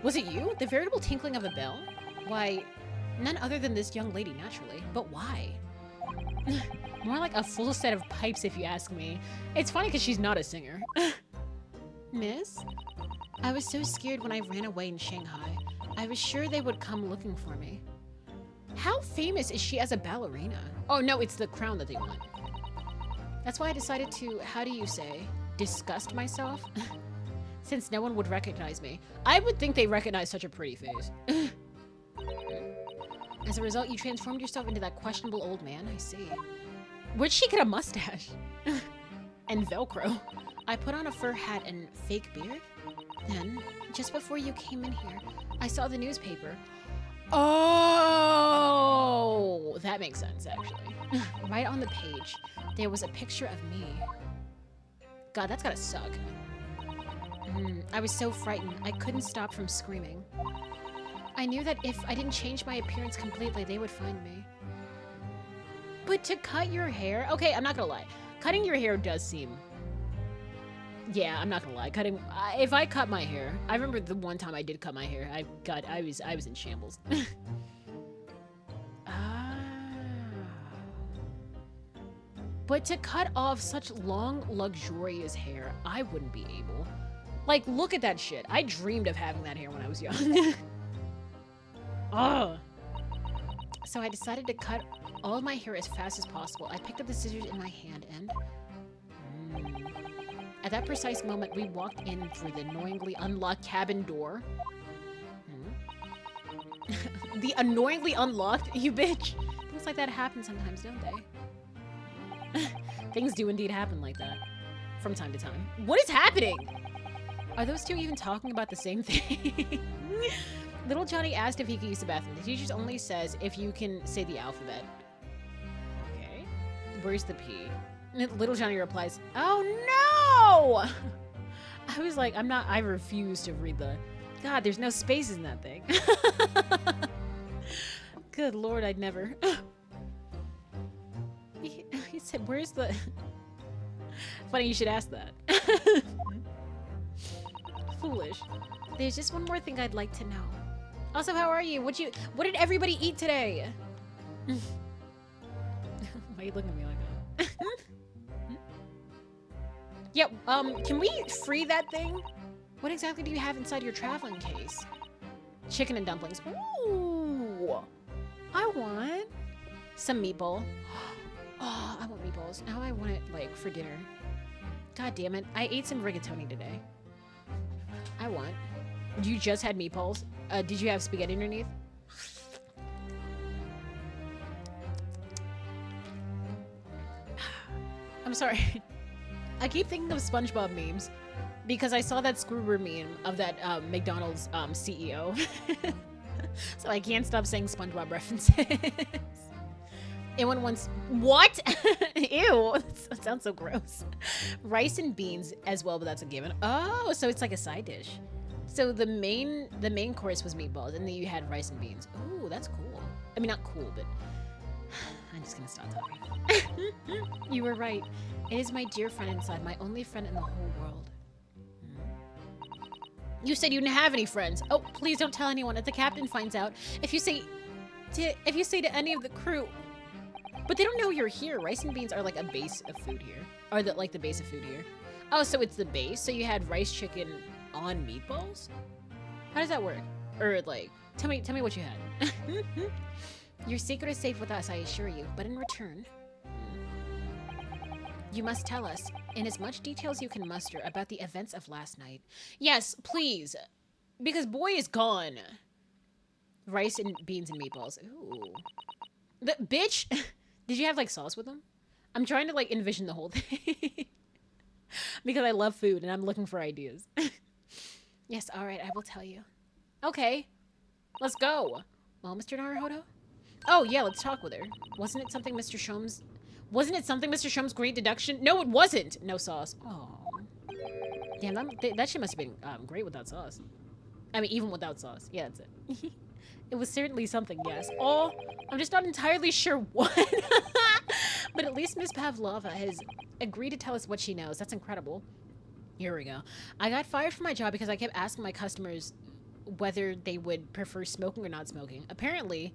Was it you? The veritable tinkling of a bell? Why, none other than this young lady, naturally. But why? More like a full set of pipes, if you ask me. It's funny because she's not a singer. Miss? I was so scared when I ran away in Shanghai. I was sure they would come looking for me. How famous is she as a ballerina? Oh no, it's the crown that they want. That's why I decided to, how do you say, disgust myself since no one would recognize me. I would think they recognize such a pretty face. As a result, you transformed yourself into that questionable old man, I see. Where'd she get a mustache? And Velcro. I put on a fur hat and fake beard. Then, just before you came in here, I saw the newspaper. Oh, that makes sense, actually. Right on the page, there was a picture of me. God, that's gotta suck. I was so frightened, I couldn't stop from screaming. I knew that if I didn't change my appearance completely, they would find me. But to cut your hair? Okay, I'm not gonna lie. Cutting your hair does seem... Yeah, I'm not gonna lie. If I cut my hair, I remember the one time I did cut my hair. I was in shambles. But to cut off such long, luxurious hair, I wouldn't be able. Like, look at that shit. I dreamed of having that hair when I was young. Ugh. So I decided to cut all of my hair as fast as possible. I picked up the scissors in my hand and... At that precise moment, we walked in through the annoyingly unlocked cabin door. The annoyingly unlocked? You bitch. Things like that happen sometimes, don't they? Things do indeed happen like that. From time to time. What is happening? Are those two even talking about the same thing? Little Johnny asked if he could use the bathroom. The teacher only says if you can say the alphabet. Okay. Where's the P? Little Johnny replies, oh no! I was like, I refuse to read the... God, there's no spaces in that thing. Good Lord, I'd never... He said, where's the... Funny you should ask that. Foolish. There's just one more thing I'd like to know. Also, how are you? What did everybody eat today? Why are you looking at me like that? Yeah, can we free that thing? What exactly do you have inside your traveling case? Chicken and dumplings. Ooh, I want some meatball. Oh, I want meatballs. Now I want it, like, for dinner. God damn it. I ate some rigatoni today. I want. You just had meatballs? Did you have spaghetti underneath? I'm sorry. I keep thinking of SpongeBob memes because I saw that Scroober meme of that McDonald's CEO. So I can't stop saying SpongeBob references. Anyone wants... What? Ew. That sounds so gross. Rice and beans as well, but that's a given. Oh, so it's like a side dish. So the main course was meatballs, and then you had rice and beans. Ooh, that's cool. I mean, not cool, but... I'm just gonna stop talking. You were right. It is my dear friend inside, my only friend in the whole world. You said you didn't have any friends. Oh, please don't tell anyone. If the captain finds out, if you say to any of the crew, but they don't know you're here. Rice and beans are like a base of food here, or the base of food here. Oh, so it's the base. So you had rice chicken on meatballs. How does that work? Or like, tell me what you had. Your secret is safe with us, I assure you. But in return, you must tell us, in as much detail as you can muster, about the events of last night. Yes, please. Because boy is gone. Rice and beans and meatballs. Ooh. The bitch! Did you have, like, sauce with them? I'm trying to, like, envision the whole thing. Because I love food and I'm looking for ideas. Yes, alright, I will tell you. Okay. Let's go. Well, Mr. Naruhodo? Oh, yeah, let's talk with her. Wasn't it something Mr. Shom's great deduction? No, it wasn't! No sauce. Oh. Damn, that shit must have been great without sauce. I mean, even without sauce. Yeah, that's it. It was certainly something, yes. Oh, I'm just not entirely sure what. But at least Miss Pavlova has agreed to tell us what she knows. That's incredible. Here we go. I got fired from my job because I kept asking my customers whether they would prefer smoking or not smoking. Apparently...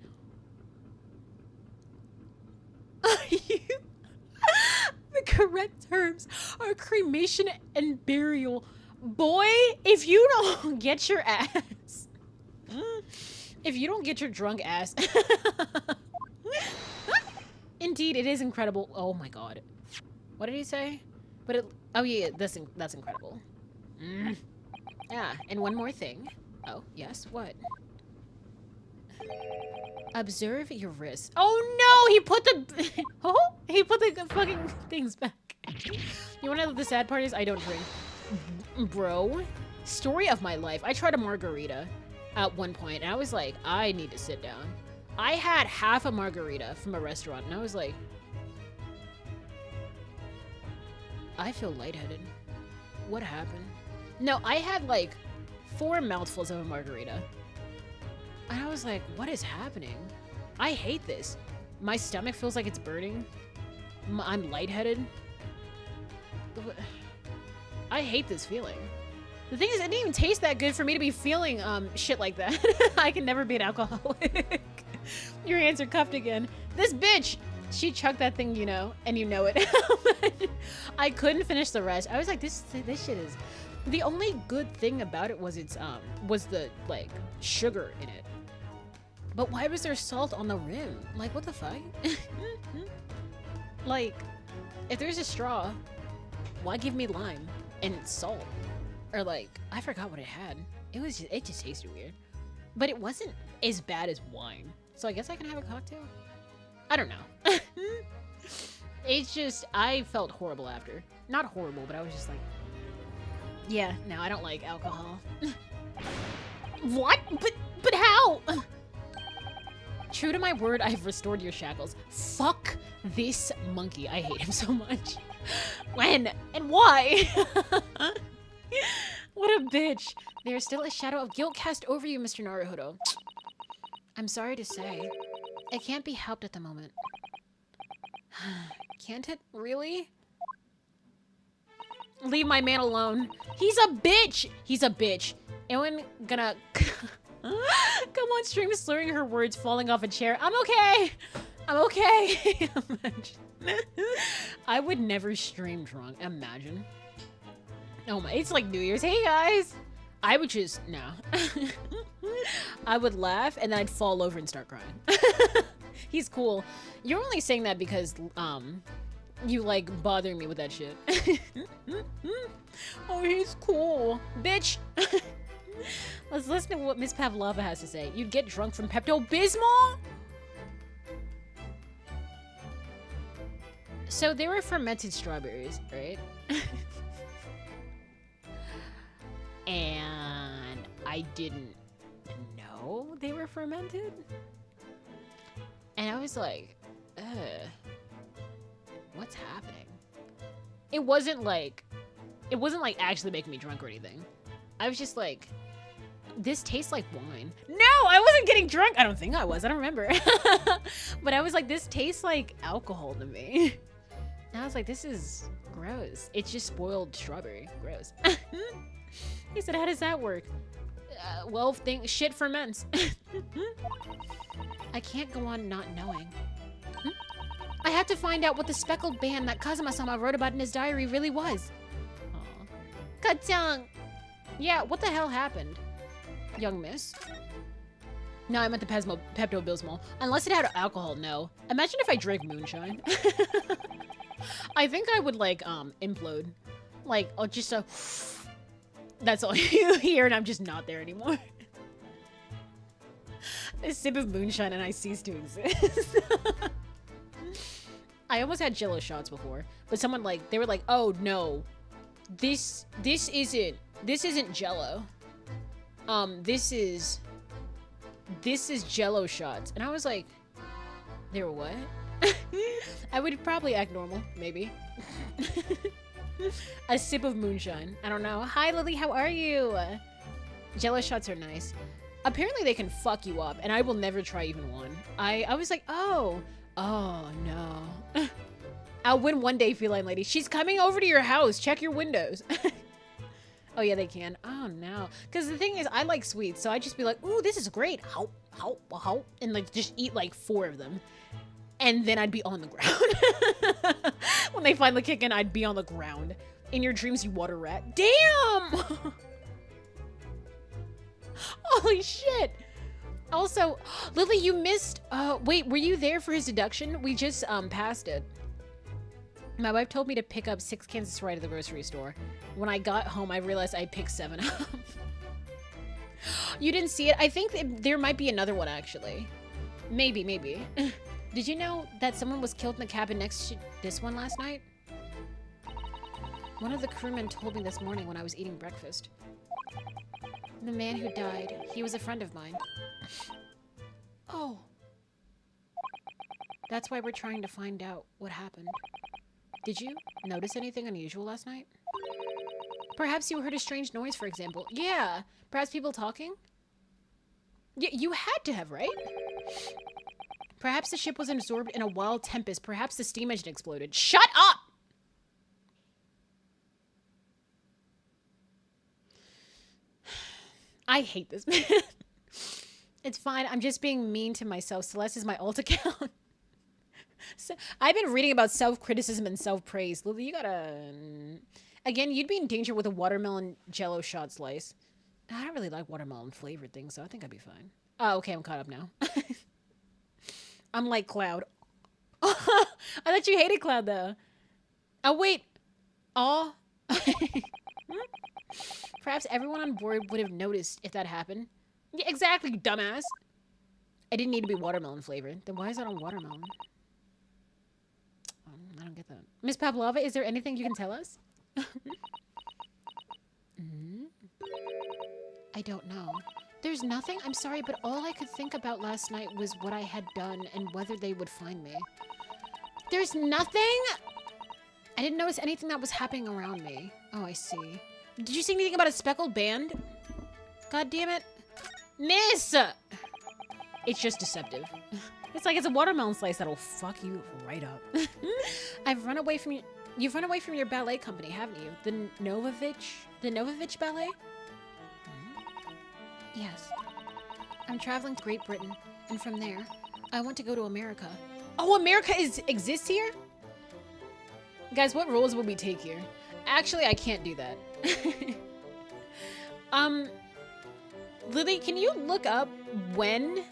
The correct terms are cremation and burial. Boy, if you don't get your ass... If you don't get your drunk ass... Indeed, it is incredible. Oh my god. What did he say? But Oh yeah, that's incredible. Ah, and one more thing. Oh, yes, what? Observe your wrist. Oh no, he put the he put the fucking things back. You wanna know the sad part is I don't drink. Bro, story of my life. I tried a margarita at one point and I was like, I need to sit down. I had half a margarita from a restaurant and I was like, I feel lightheaded. What happened? No, I had like 4 mouthfuls of a margarita. And I was like, what is happening? I hate this. My stomach feels like it's burning. I'm lightheaded. I hate this feeling. The thing is, it didn't even taste that good for me to be feeling shit like that. I can never be an alcoholic. Your hands are cuffed again. This bitch, she chugged that thing, you know, and you know it. I couldn't finish the rest. I was like, this shit is... The only good thing about it was its was the like sugar in it. But why was there salt on the rim? Like, what the fuck? Like, if there's a straw, why give me lime and salt? Or like, I forgot what it had. It just tasted weird. But it wasn't as bad as wine. So I guess I can have a cocktail? I don't know. It's just, I felt horrible after. Not horrible, but I was just like, yeah, no, I don't like alcohol. What? But how? True to my word, I've restored your shackles. Fuck this monkey. I hate him so much. When? And why? What a bitch. There's still a shadow of guilt cast over you, Mr. Naruhodo. I'm sorry to say, it can't be helped at the moment. Can't it? Really? Leave my man alone. He's a bitch. He's a bitch. Ewan gonna come on stream slurring her words, falling off a chair. I'm okay. I'm okay. I would never stream drunk. Imagine. Oh my, it's like New Year's. Hey guys. I would just, no. I would laugh and then I'd fall over and start crying. He's cool. You're only saying that because, you like bothering me with that shit. Oh, he's cool. Bitch. Let's listen to what Miss Pavlova has to say. You'd get drunk from Pepto-Bismol? So they were fermented strawberries, right? And I didn't know they were fermented. And I was like, what's happening? It wasn't like actually making me drunk or anything. I was just like, this tastes like wine. No, I wasn't getting drunk. I don't think I was. I don't remember. But I was like, this tastes like alcohol to me. And I was like, this is gross. It's just spoiled strawberry. Gross. He said, how does that work? Well, shit ferments. I can't go on not knowing. I had to find out what the speckled band that Kazuma-sama wrote about in his diary really was. Aww. Ka-chang! Yeah, what the hell happened? Young miss? No, I meant the Pepto-Bismol. Unless it had alcohol, no. Imagine if I drank moonshine. I think I would, like, implode. Like, oh, just a... That's all you hear, and I'm just not there anymore. A sip of moonshine and I cease to exist. I almost had Jello shots before, but someone they were like, "Oh no, this isn't Jello. This is Jello shots," and I was like, "They were what?" I would probably act normal, maybe. A sip of moonshine. I don't know. Hi, Lily. How are you? Jello shots are nice. Apparently, they can fuck you up, and I will never try even one. I was like, oh no. I'll win one day, feline lady. She's coming over to your house. Check your windows. Oh yeah, they can. Oh no. Because the thing is, I like sweets, so I'd just be like, ooh, this is great. How, and like just eat like 4 of them. And then I'd be on the ground. When they finally kick in, I'd be on the ground. In your dreams, you water rat. Damn! Holy shit. Also, Lily, you missed, wait, were you there for his deduction? We just, passed it. My wife told me to pick up 6 cans of Sprite at the grocery store. When I got home, I realized I picked 7 up. You didn't see it? I think there might be another one, actually. Maybe. Did you know that someone was killed in the cabin next to this one last night? One of the crewmen told me this morning when I was eating breakfast. The man who died, he was a friend of mine. Oh. That's why we're trying to find out what happened. Did you notice anything unusual last night? Perhaps you heard a strange noise, for example. Yeah, perhaps people talking? You had to have, right? Perhaps the ship was absorbed in a wild tempest. Perhaps the steam engine exploded. Shut up! I hate this man. It's fine. I'm just being mean to myself. Celeste is my alt account. So, I've been reading about self-criticism and self-praise. Lily, you gotta... Again, you'd be in danger with a watermelon jello shot slice. I don't really like watermelon flavored things, so I think I'd be fine. Oh, okay, I'm caught up now. I'm like Cloud. I thought you hated Cloud, though. Oh, wait. Oh. Perhaps everyone on board would have noticed if that happened. Yeah, exactly, dumbass. I didn't need to be watermelon flavored. Then why is that on watermelon? I don't get that. Miss Pavlova, is there anything you can tell us? I don't know. There's nothing? I'm sorry, but all I could think about last night was what I had done and whether they would find me. There's nothing? I didn't notice anything that was happening around me. Oh, I see. Did you see anything about a speckled band? God damn it. Miss! It's just deceptive. It's like it's a watermelon slice that'll fuck you right up. You've run away from your ballet company, haven't you? The Novovich Ballet? Yes. I'm traveling to Great Britain, and from there, I want to go to America. Oh, America exists here? Guys, what roles will we take here? Actually, I can't do that. Lily, can you look up when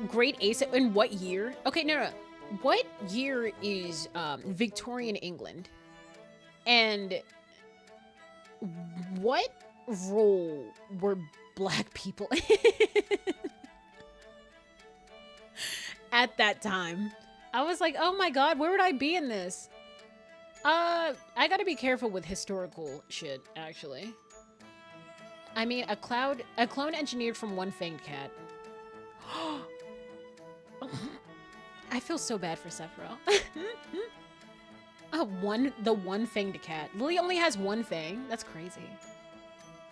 Great Ace, in what year? Okay, no. What year is Victorian England? And what role were Black people in at that time? I was like, oh my god, where would I be in this? I gotta be careful with historical shit, actually. I mean, a clone engineered from one fanged cat. I feel so bad for Sephiroth. The one fanged cat. Lily only has one fang. That's crazy.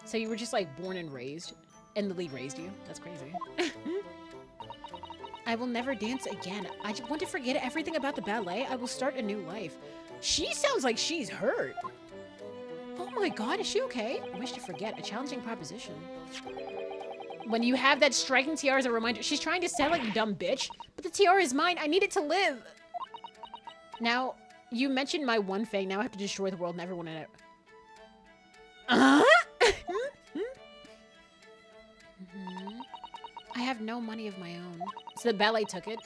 So you were just like born and raised, and Lily raised you. That's crazy. I will never dance again. I just want to forget everything about the ballet. I will start a new life. She sounds like she's hurt. Oh my god, is she okay? I wish to forget. A challenging proposition. When you have that striking tiara as a reminder, she's trying to sell it, you dumb bitch. But the tiara is mine. I need it to live. Now, you mentioned my one fang. Now I have to destroy the world and everyone in it. I have no money of my own. So the ballet took it.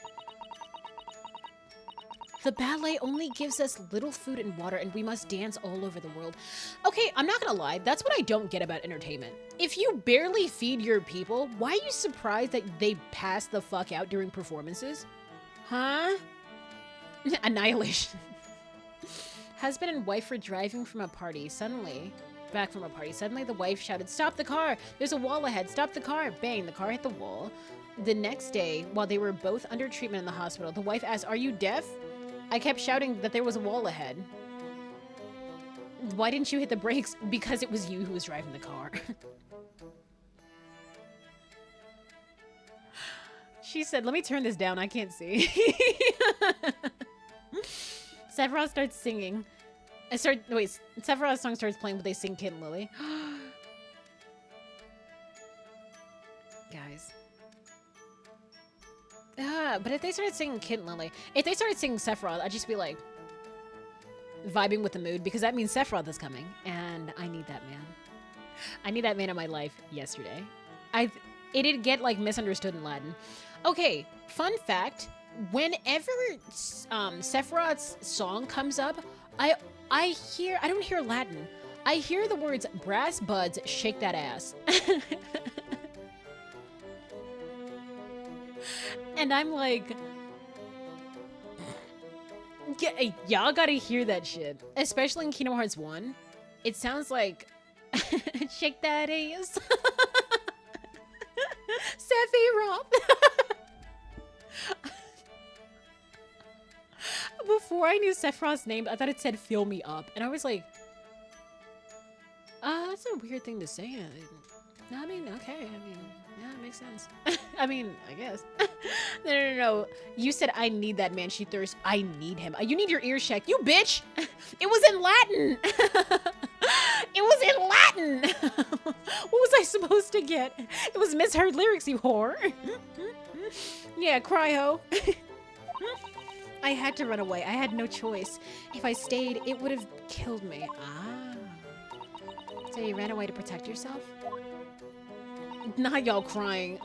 The ballet only gives us little food and water, and we must dance all over the world. Okay, I'm not gonna lie. That's what I don't get about entertainment. If you barely feed your people, why are you surprised that they pass the fuck out during performances? Huh? Annihilation. Husband and wife were driving from a party. Back from a party. Suddenly, the wife shouted, "Stop the car! There's a wall ahead! Stop the car!" Bang, the car hit the wall. The next day, while they were both under treatment in the hospital, the wife asked, "Are you deaf?" I kept shouting that there was a wall ahead. Why didn't you hit the brakes? Because it was you who was driving the car. She said, let me turn this down. I can't see. Sephiroth starts singing. Sephiroth's song starts playing, but they sing Kid and Lily. Guys. But if they started singing Kid and Lily, if they started singing Sephiroth, I'd just be like vibing with the mood, because that means Sephiroth is coming, and I need that man. I need that man in my life yesterday. It did get like misunderstood in Latin. Okay, fun fact: whenever Sephiroth's song comes up, I don't hear Latin. I hear the words brass buds, shake that ass. And I'm like, y'all gotta hear that shit. Especially in Kingdom Hearts 1. It sounds like, shake that ass. Sephiroth. Before I knew Sephiroth's name, I thought it said fill me up. And I was like, that's a weird thing to say. I mean, okay. I mean, yeah, it makes sense. I mean, I guess. No. You said I need that man. She thirsts. I need him. You need your ears checked. You bitch. It was in Latin. It was in Latin. What was I supposed to get? It was misheard lyrics, you whore. Yeah, cryo. I had to run away. I had no choice. If I stayed, it would have killed me. Ah. So you ran away to protect yourself? Not y'all crying.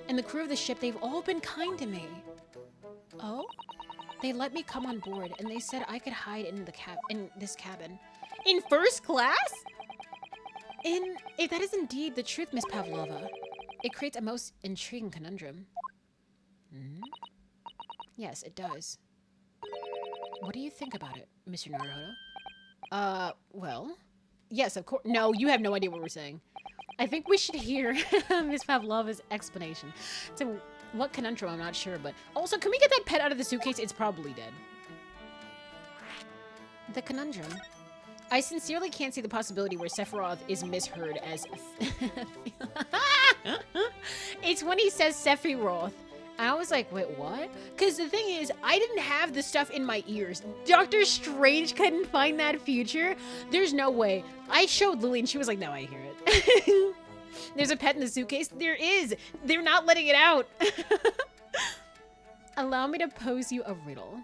And the crew of the ship, they've all been kind to me. Oh? They let me come on board, and they said I could hide in this cabin. In first class? If that is indeed the truth, Miss Pavlova, it creates a most intriguing conundrum. Hmm? Yes, it does. What do you think about it, Mr. Naruhodo? Well, yes, of course. No, you have no idea what we're saying. I think we should hear Miss Pavlova's explanation. To what conundrum, I'm not sure, but also, can we get that pet out of the suitcase? It's probably dead. The conundrum. I sincerely can't see the possibility where Sephiroth is misheard as... It's when he says Sephiroth. I was like, wait, what? Because the thing is, I didn't have the stuff in my ears. Dr. Strange couldn't find that feature. There's no way. I showed Lily and she was like, no, I hear it. There's a pet in the suitcase. There is. They're not letting it out. Allow me to pose you a riddle.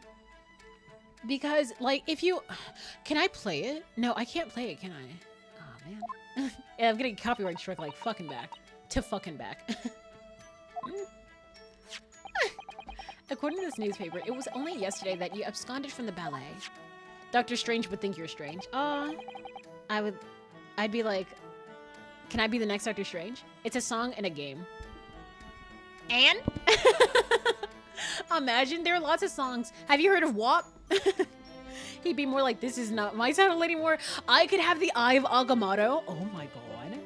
Because, like, if you... Can I play it? No, I can't play it, can I? Oh, man. Yeah, I'm getting copyright struck like fucking back. To fucking back. According to this newspaper, it was only yesterday that you absconded from the ballet. Dr. Strange would think you're strange. I'd be like, can I be the next Dr. Strange? It's a song and a game. And? Imagine, there are lots of songs. Have you heard of WAP? He'd be more like, this is not my title anymore. I could have the Eye of Agamotto. Oh my god.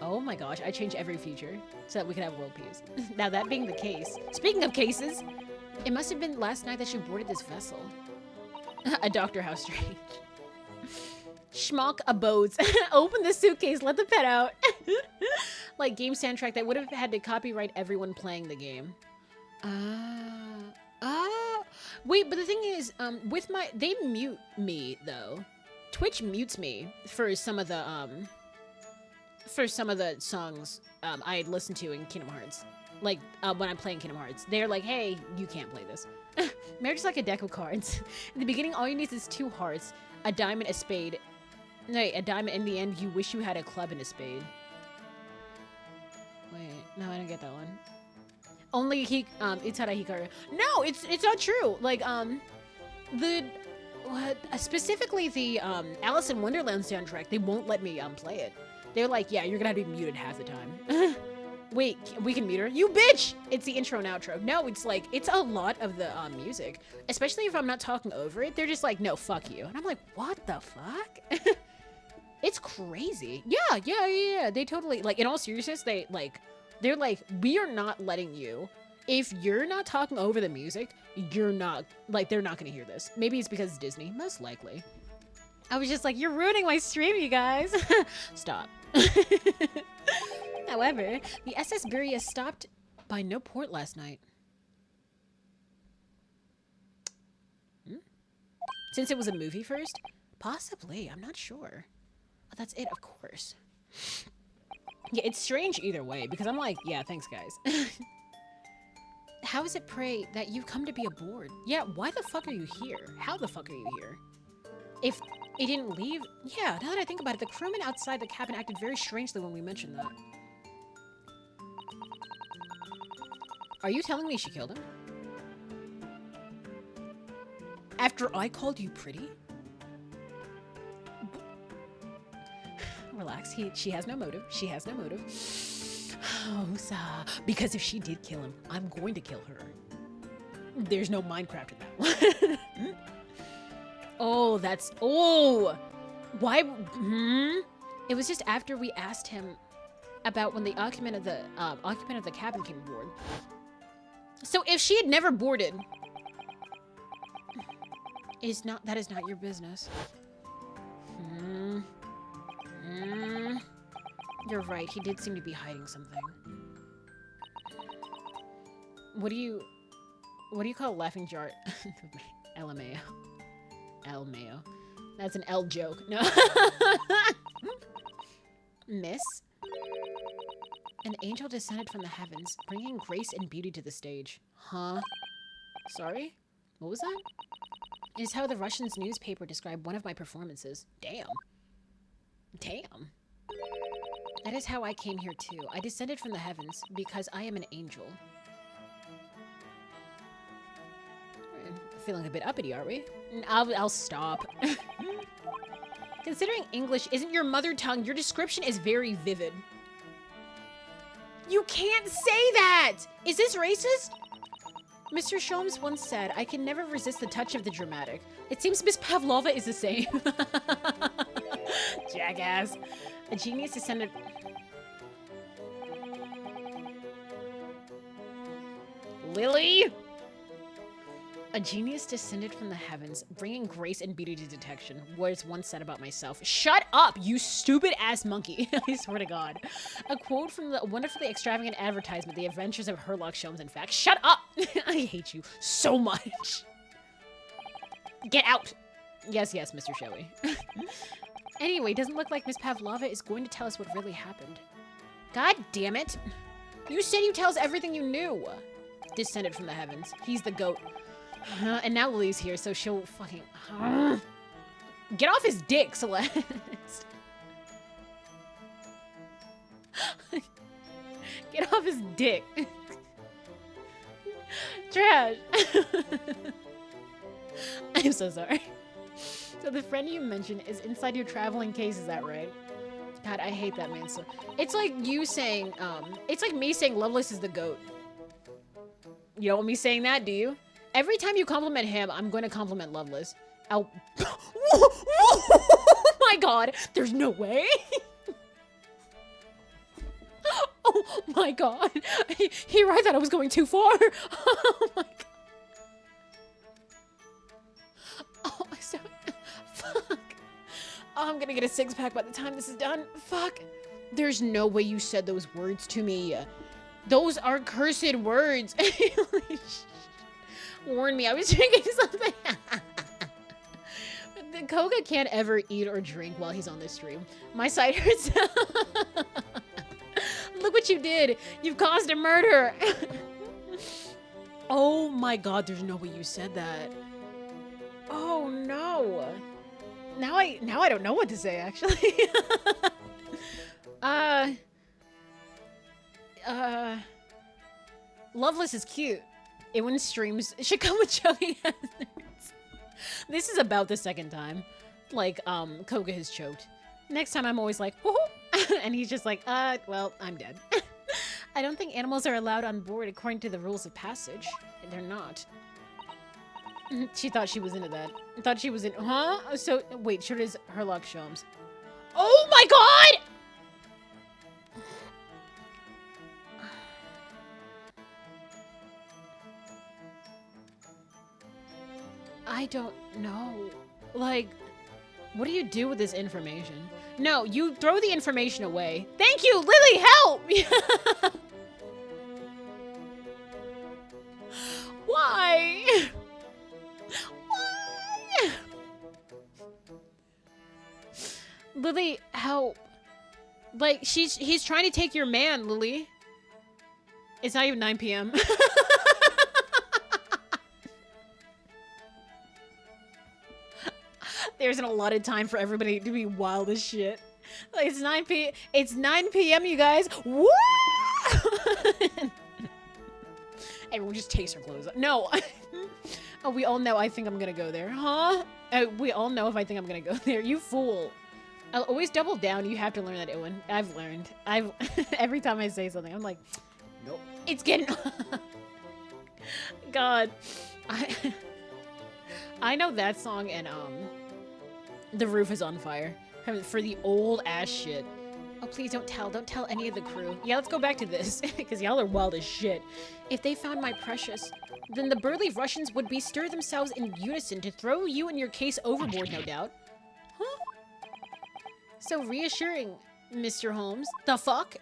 Oh my gosh, I change every feature so that we can have world peace. Now that being the case, speaking of cases, it must have been last night that she boarded this vessel. A Dr. House Strange. Schmuck abodes. Open the suitcase, let the pet out. Like game soundtrack that would have had to copyright everyone playing the game. Wait, but the thing is, they mute me though. Twitch mutes me for some of the songs I listen to in Kingdom Hearts. Like, when I'm playing Kingdom Hearts. They're like, hey, you can't play this. Marriage is like a deck of cards. In the beginning, all you need is 2 hearts, a diamond, a spade. No, wait, a diamond. In the end, you wish you had a club and a spade. Wait, no, I don't get that one. Only Itara Hikaru. No, it's not true. Like, specifically the, Alice in Wonderland soundtrack, they won't let me, play it. They're like, yeah, you're gonna have to be muted half the time. Wait, we can mute her? You bitch! It's the intro and outro. No, it's like, it's a lot of the music. Especially if I'm not talking over it. They're just like, no, fuck you. And I'm like, what the fuck? It's crazy. Yeah. They totally, like, in all seriousness, they're like, we are not letting you. If you're not talking over the music, you're not, like, they're not gonna hear this. Maybe it's because it's Disney. Most likely. I was just like, you're ruining my stream, you guys. Stop. However, the SS Beria stopped by no port last night. Since it was a movie first? Possibly, I'm not sure. Oh, that's it, of course. Yeah, it's strange either way, because I'm like, yeah, thanks, guys. How is it, pray, that you've come to be aboard? Yeah, why the fuck are you here? How the fuck are you here? If it didn't leave... Yeah, now that I think about it, the crewman outside the cabin acted very strangely when we mentioned that. Are you telling me she killed him? After I called you pretty? relax. She has no motive. She has no motive. Because if she did kill him, I'm going to kill her. There's no Minecraft in that one. Oh, that's... Oh! Why... It was just after we asked him about when the occupant of the cabin came aboard. So if she had never boarded... That is not your business. You're right, he did seem to be hiding something. What do you call a laughing jar? LMAO. LMAO. That's an L joke. No. Miss? An angel descended from the heavens, bringing grace and beauty to the stage. Huh? Sorry? What was that? It is how the Russian newspaper described one of my performances. Damn. Damn. That is how I came here too. I descended from the heavens because I am an angel. Feeling a bit uppity, are we? I'll stop. Considering English isn't your mother tongue, your description is very vivid. You can't say that! Is this racist? Mr. Sholmes once said, I can never resist the touch of the dramatic. It seems Miss Pavlova is the same. Jackass. A genius descended... Lily? A genius descended from the heavens, bringing grace and beauty to detection. Words once said about myself. Shut up, you stupid-ass monkey. I swear to God. A quote from the wonderfully extravagant advertisement, The Adventures of Sherlock Holmes, in fact. Shut up! I hate you so much. Get out! Yes, yes, Mr. Shelby. Anyway, doesn't look like Miss Pavlova is going to tell us what really happened. God damn it. You said you tell us everything you knew. Descended from the heavens. He's the goat. And now Lily's here, so she'll fucking... Get off his dick, Celeste. Get off his dick. Trash. I'm so sorry. So the friend you mentioned is inside your traveling case, is that right? God, I hate that man so... It's like you saying, it's like me saying Lovelace is the goat. You don't want me saying that, do you? Every time you compliment him, I'm going to compliment Lovelace. Oh my God, there's no way. Oh my God. Here, I thought I was going too far. Oh my God. Oh, so, fuck. Oh, I'm gonna get a six-pack by the time this is done. Fuck. There's no way you said those words to me. Those are cursed words. Warn me, I was drinking something. The Koga can't ever eat or drink while he's on this stream. My side hurts. Look what you did. You've caused a murder. Oh my God, there's no way you said that. Oh no. Now I don't know what to say, actually. Loveless is cute. It streams should come with choking hazards. This is about the second time. Like, Koga has choked. Next time I'm always like, whoo, and he's just like, well, I'm dead. I don't think animals are allowed on board according to the rules of passage. They're not. She thought she was into that. Thought she was in, huh? So, wait, sure is Sherlock Holmes. Oh my God! I don't know. Like, what do you do with this information? No, you throw the information away. Thank you, Lily, help! Why? Why? Lily, help. Like, he's trying to take your man, Lily. It's not even 9 p.m. There's an allotted time for everybody to be wild as shit. Like, it's 9 p.m., you guys. Woo! Everyone just takes her clothes off. No. Oh, we all know I think I'm gonna go there. Huh? We all know if I think I'm gonna go there. You fool. I'll always double down. You have to learn that, Owen. I've learned. Every time I say something, I'm like, nope. It's getting. God, I know that song and The Roof is on Fire for the old ass shit. Oh, please don't tell any of the crew. Yeah, let's go back to this, because y'all are wild as shit. If they found my precious, then the burly Russians would bestir themselves in unison to throw you and your case overboard, no doubt. Huh? So reassuring, Mr. Holmes. The fuck?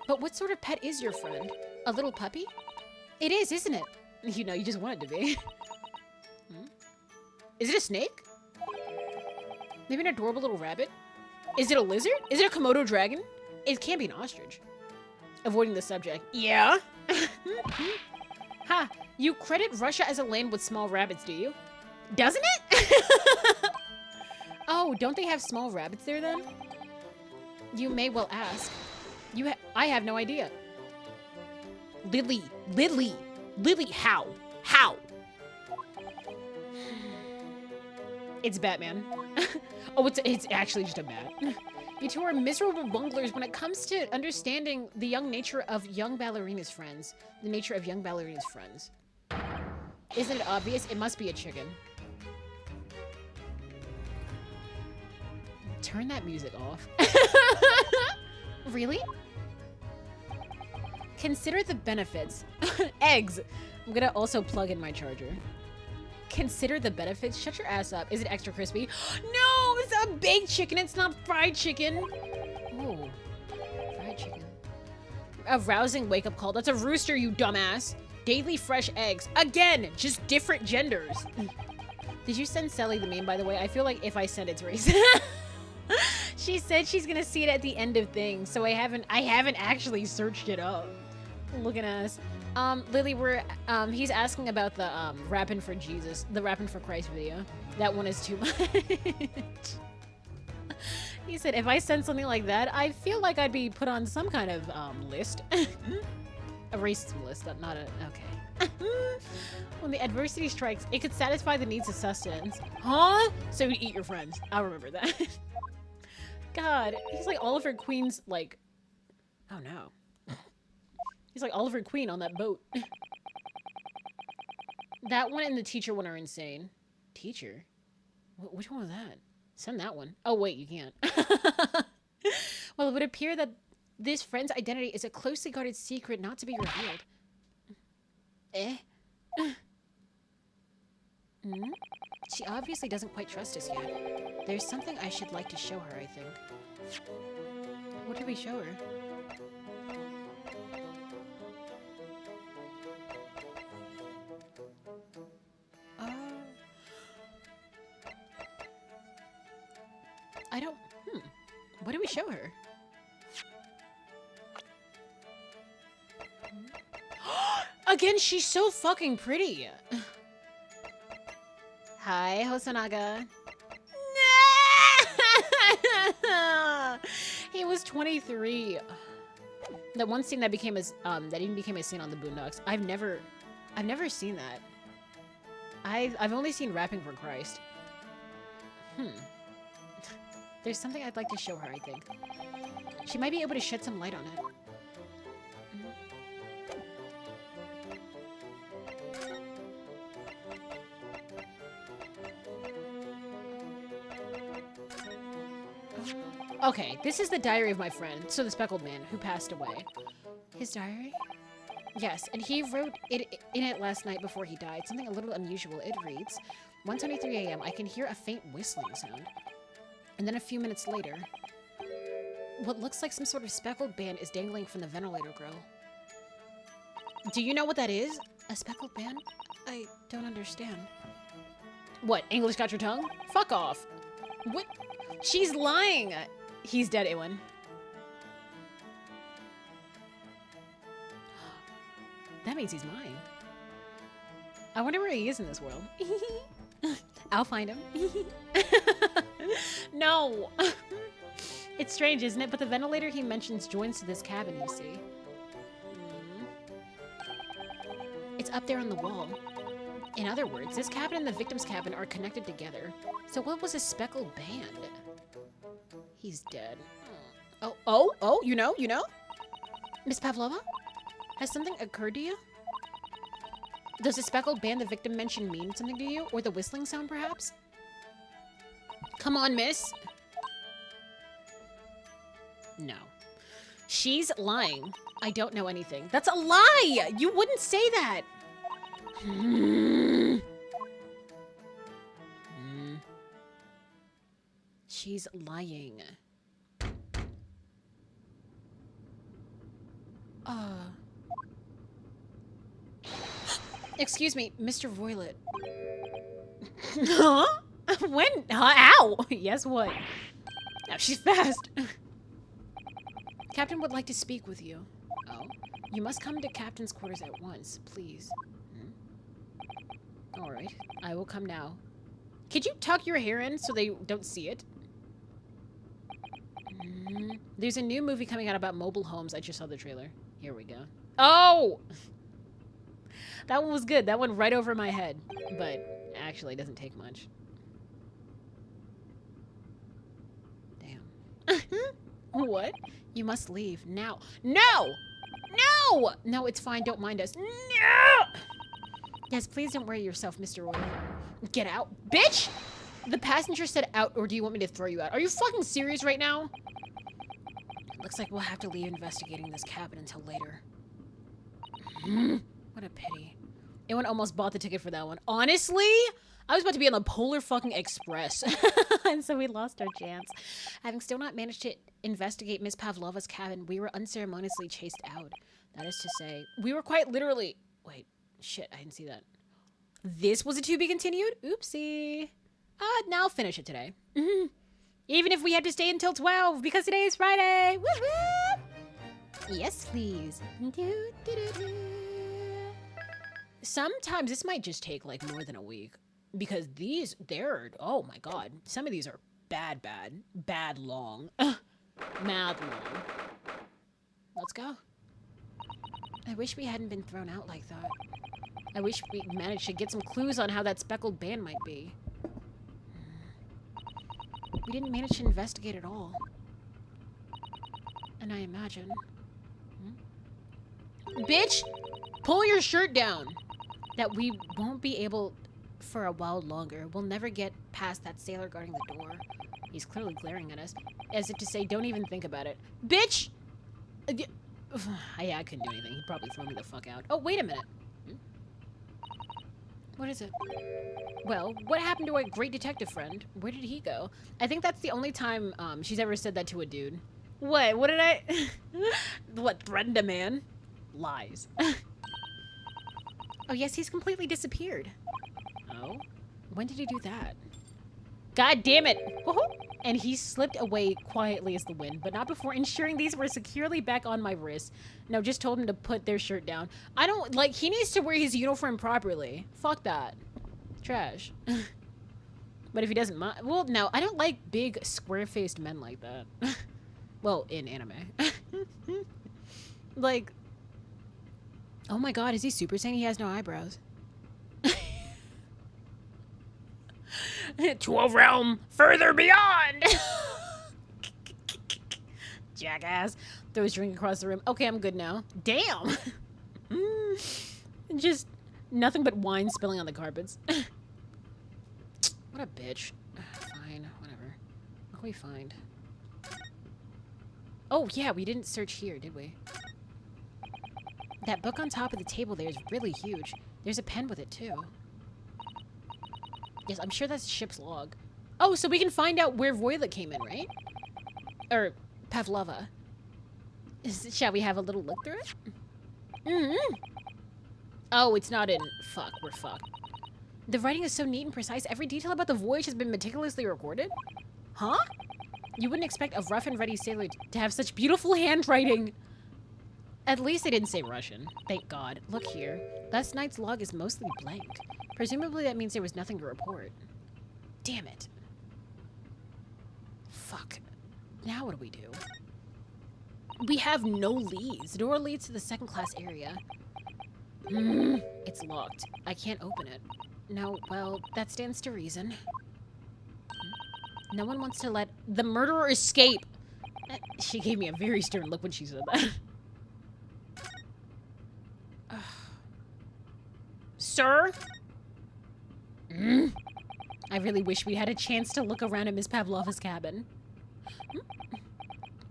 But what sort of pet is your friend? A little puppy? It is, isn't it? You know, you just want it to be. Is it a snake? Maybe an adorable little rabbit? Is it a lizard? Is it a Komodo dragon? It can't be an ostrich. Avoiding the subject. Yeah? Ha! You credit Russia as a land with small rabbits, do you? Doesn't it? Oh, don't they have small rabbits there then? You may well ask. I have no idea. Lily, how? How? It's Batman. Oh, it's actually just a bat. You two are miserable bunglers when it comes to understanding the young nature of young ballerina's friends. The nature of young ballerina's friends. Isn't it obvious? It must be a chicken. Turn that music off. Really? Consider the benefits. Eggs. I'm gonna also plug in my charger. Consider the benefits. Shut your ass up. Is it extra crispy? No, it's a baked chicken. It's not fried chicken. Oh, fried chicken. A rousing wake-up call. That's a rooster, you dumbass. Daily fresh eggs. Again, just different genders. Did you send Sally the meme, by the way? I feel like if I send it's racist. She said she's gonna see it at the end of things, so I haven't actually searched it up. Look at us. Lily, he's asking about the, Rappin' for Jesus, the Rappin' for Christ video. That one is too much. He said, if I send something like that, I feel like I'd be put on some kind of, list. A racist list, not a, okay. When the adversity strikes, it could satisfy the needs of sustenance. Huh? So you eat your friends. I'll remember that. God, he's like Oliver Queen's, like, oh no. He's like Oliver Queen on that boat. That one and the teacher one are insane. Teacher? Which one was that? Send that one. Oh, wait, you can't. Well, it would appear that this friend's identity is a closely guarded secret not to be revealed. Eh? She obviously doesn't quite trust us yet. There's something I should like to show her, I think. What did we show her? I don't... What did we show her? Again, she's so fucking pretty. Hi, Hosonaga. He was 23. That one scene that became a that even became a scene on the Boondocks. I've never seen that. I've only seen Rapping for Christ. There's something I'd like to show her, I think. She might be able to shed some light on it. Okay, this is the diary of my friend, so the speckled man, who passed away. His diary? Yes, and he wrote it in it last night before he died. Something a little unusual. It reads, 1:23 a.m. I can hear a faint whistling sound. And then a few minutes later, what looks like some sort of speckled band is dangling from the ventilator grill. Do you know what that is? A speckled band? I don't understand. What, English got your tongue? Fuck off. What? She's lying. He's dead, Ewan. That means he's mine. I wonder where he is in this world. I'll find him. No. It's strange, isn't it? But the ventilator he mentions joins to this cabin, you see. It's up there on the wall. In other words, this cabin and the victim's cabin are connected together. So what was a speckled band? He's dead. You know? Miss Pavlova? Has something occurred to you? Does the speckled band the victim mentioned mean something to you? Or the whistling sound, perhaps? Come on, miss. No. She's lying. I don't know anything. That's a lie! You wouldn't say that! She's lying. Excuse me, Mr. Voilet. Huh? When? Ow! Yes, what? Now she's fast. Captain would like to speak with you. Oh? You must come to Captain's quarters at once, please. Alright, I will come now. Could you tuck your hair in so they don't see it? There's a new movie coming out about mobile homes. I just saw the trailer. Here we go. Oh! That one was good. That one right over my head. But actually, it doesn't take much. Damn. What? You must leave now. No! No! No, it's fine. Don't mind us. No! Yes, please don't worry yourself, Mr. Roy. Get out. Bitch! The passenger said out, or do you want me to throw you out? Are you fucking serious right now? Looks like we'll have to leave investigating this cabin until later. What a pity. Anyone almost bought the ticket for that one. Honestly, I was about to be on the Polar fucking Express. And so we lost our chance. Having still not managed to investigate Miss Pavlova's cabin, we were unceremoniously chased out. That is to say, we were quite literally... Wait, shit, I didn't see that. This was a to be continued? Oopsie. Now I'll finish it today. Even if we had to stay until 12, because today is Friday. Woo woo! Yes, please. Sometimes this might just take like more than a week. Because they're, oh my god. Some of these are bad long. Mad long. Let's go. I wish we hadn't been thrown out like that. I wish we managed to get some clues on how that speckled band might be. We didn't manage to investigate at all. And I imagine... Bitch! Pull your shirt down! That we won't be able for a while longer. We'll never get past that sailor guarding the door. He's clearly glaring at us, as if to say, don't even think about it. Bitch! Yeah, I couldn't do anything. He'd probably throw me the fuck out. Oh, wait a minute. What is it? Well, what happened to our great detective friend? Where did he go? I think that's the only time she's ever said that to a dude. What? What did I... What, threatened a man? Lies. Oh, yes, he's completely disappeared. Oh? When did he do that? God damn it! And he slipped away quietly as the wind, but not before ensuring these were securely back on my wrist. No, just told him to put their shirt down. I don't, like, he needs to wear his uniform properly. Fuck that. Trash. But if he doesn't mind, well, no, I don't like big, square-faced men like that. Well, in anime. Like, oh my god, is he Super Saiyan? He has no eyebrows. 12 realm further beyond. Jackass. Throw his drink across the room. Okay, I'm good now. Damn. Just nothing but wine spilling on the carpets. What a bitch. Fine, whatever. What can we find? Oh yeah, we didn't search here, did we? That book on top of the table there is really huge. There's a pen with it too. Yes, I'm sure that's ship's log. Oh, so we can find out where Voilet came in, right? Or Pavlova. Shall we have a little look through it? Oh, it's not in... Fuck, we're fucked. The writing is so neat and precise. Every detail about the voyage has been meticulously recorded. Huh? You wouldn't expect a rough and ready sailor to have such beautiful handwriting. At least they didn't say Russian. Thank God. Look here. Last night's log is mostly blank. Presumably that means there was nothing to report. Damn it. Fuck. Now what do we do? We have no leads. The door leads to the second-class area. It's locked. I can't open it. No, well, that stands to reason. No one wants to let the murderer escape. She gave me a very stern look when she said that. Sir? I really wish we had a chance to look around at Miss Pavlova's cabin.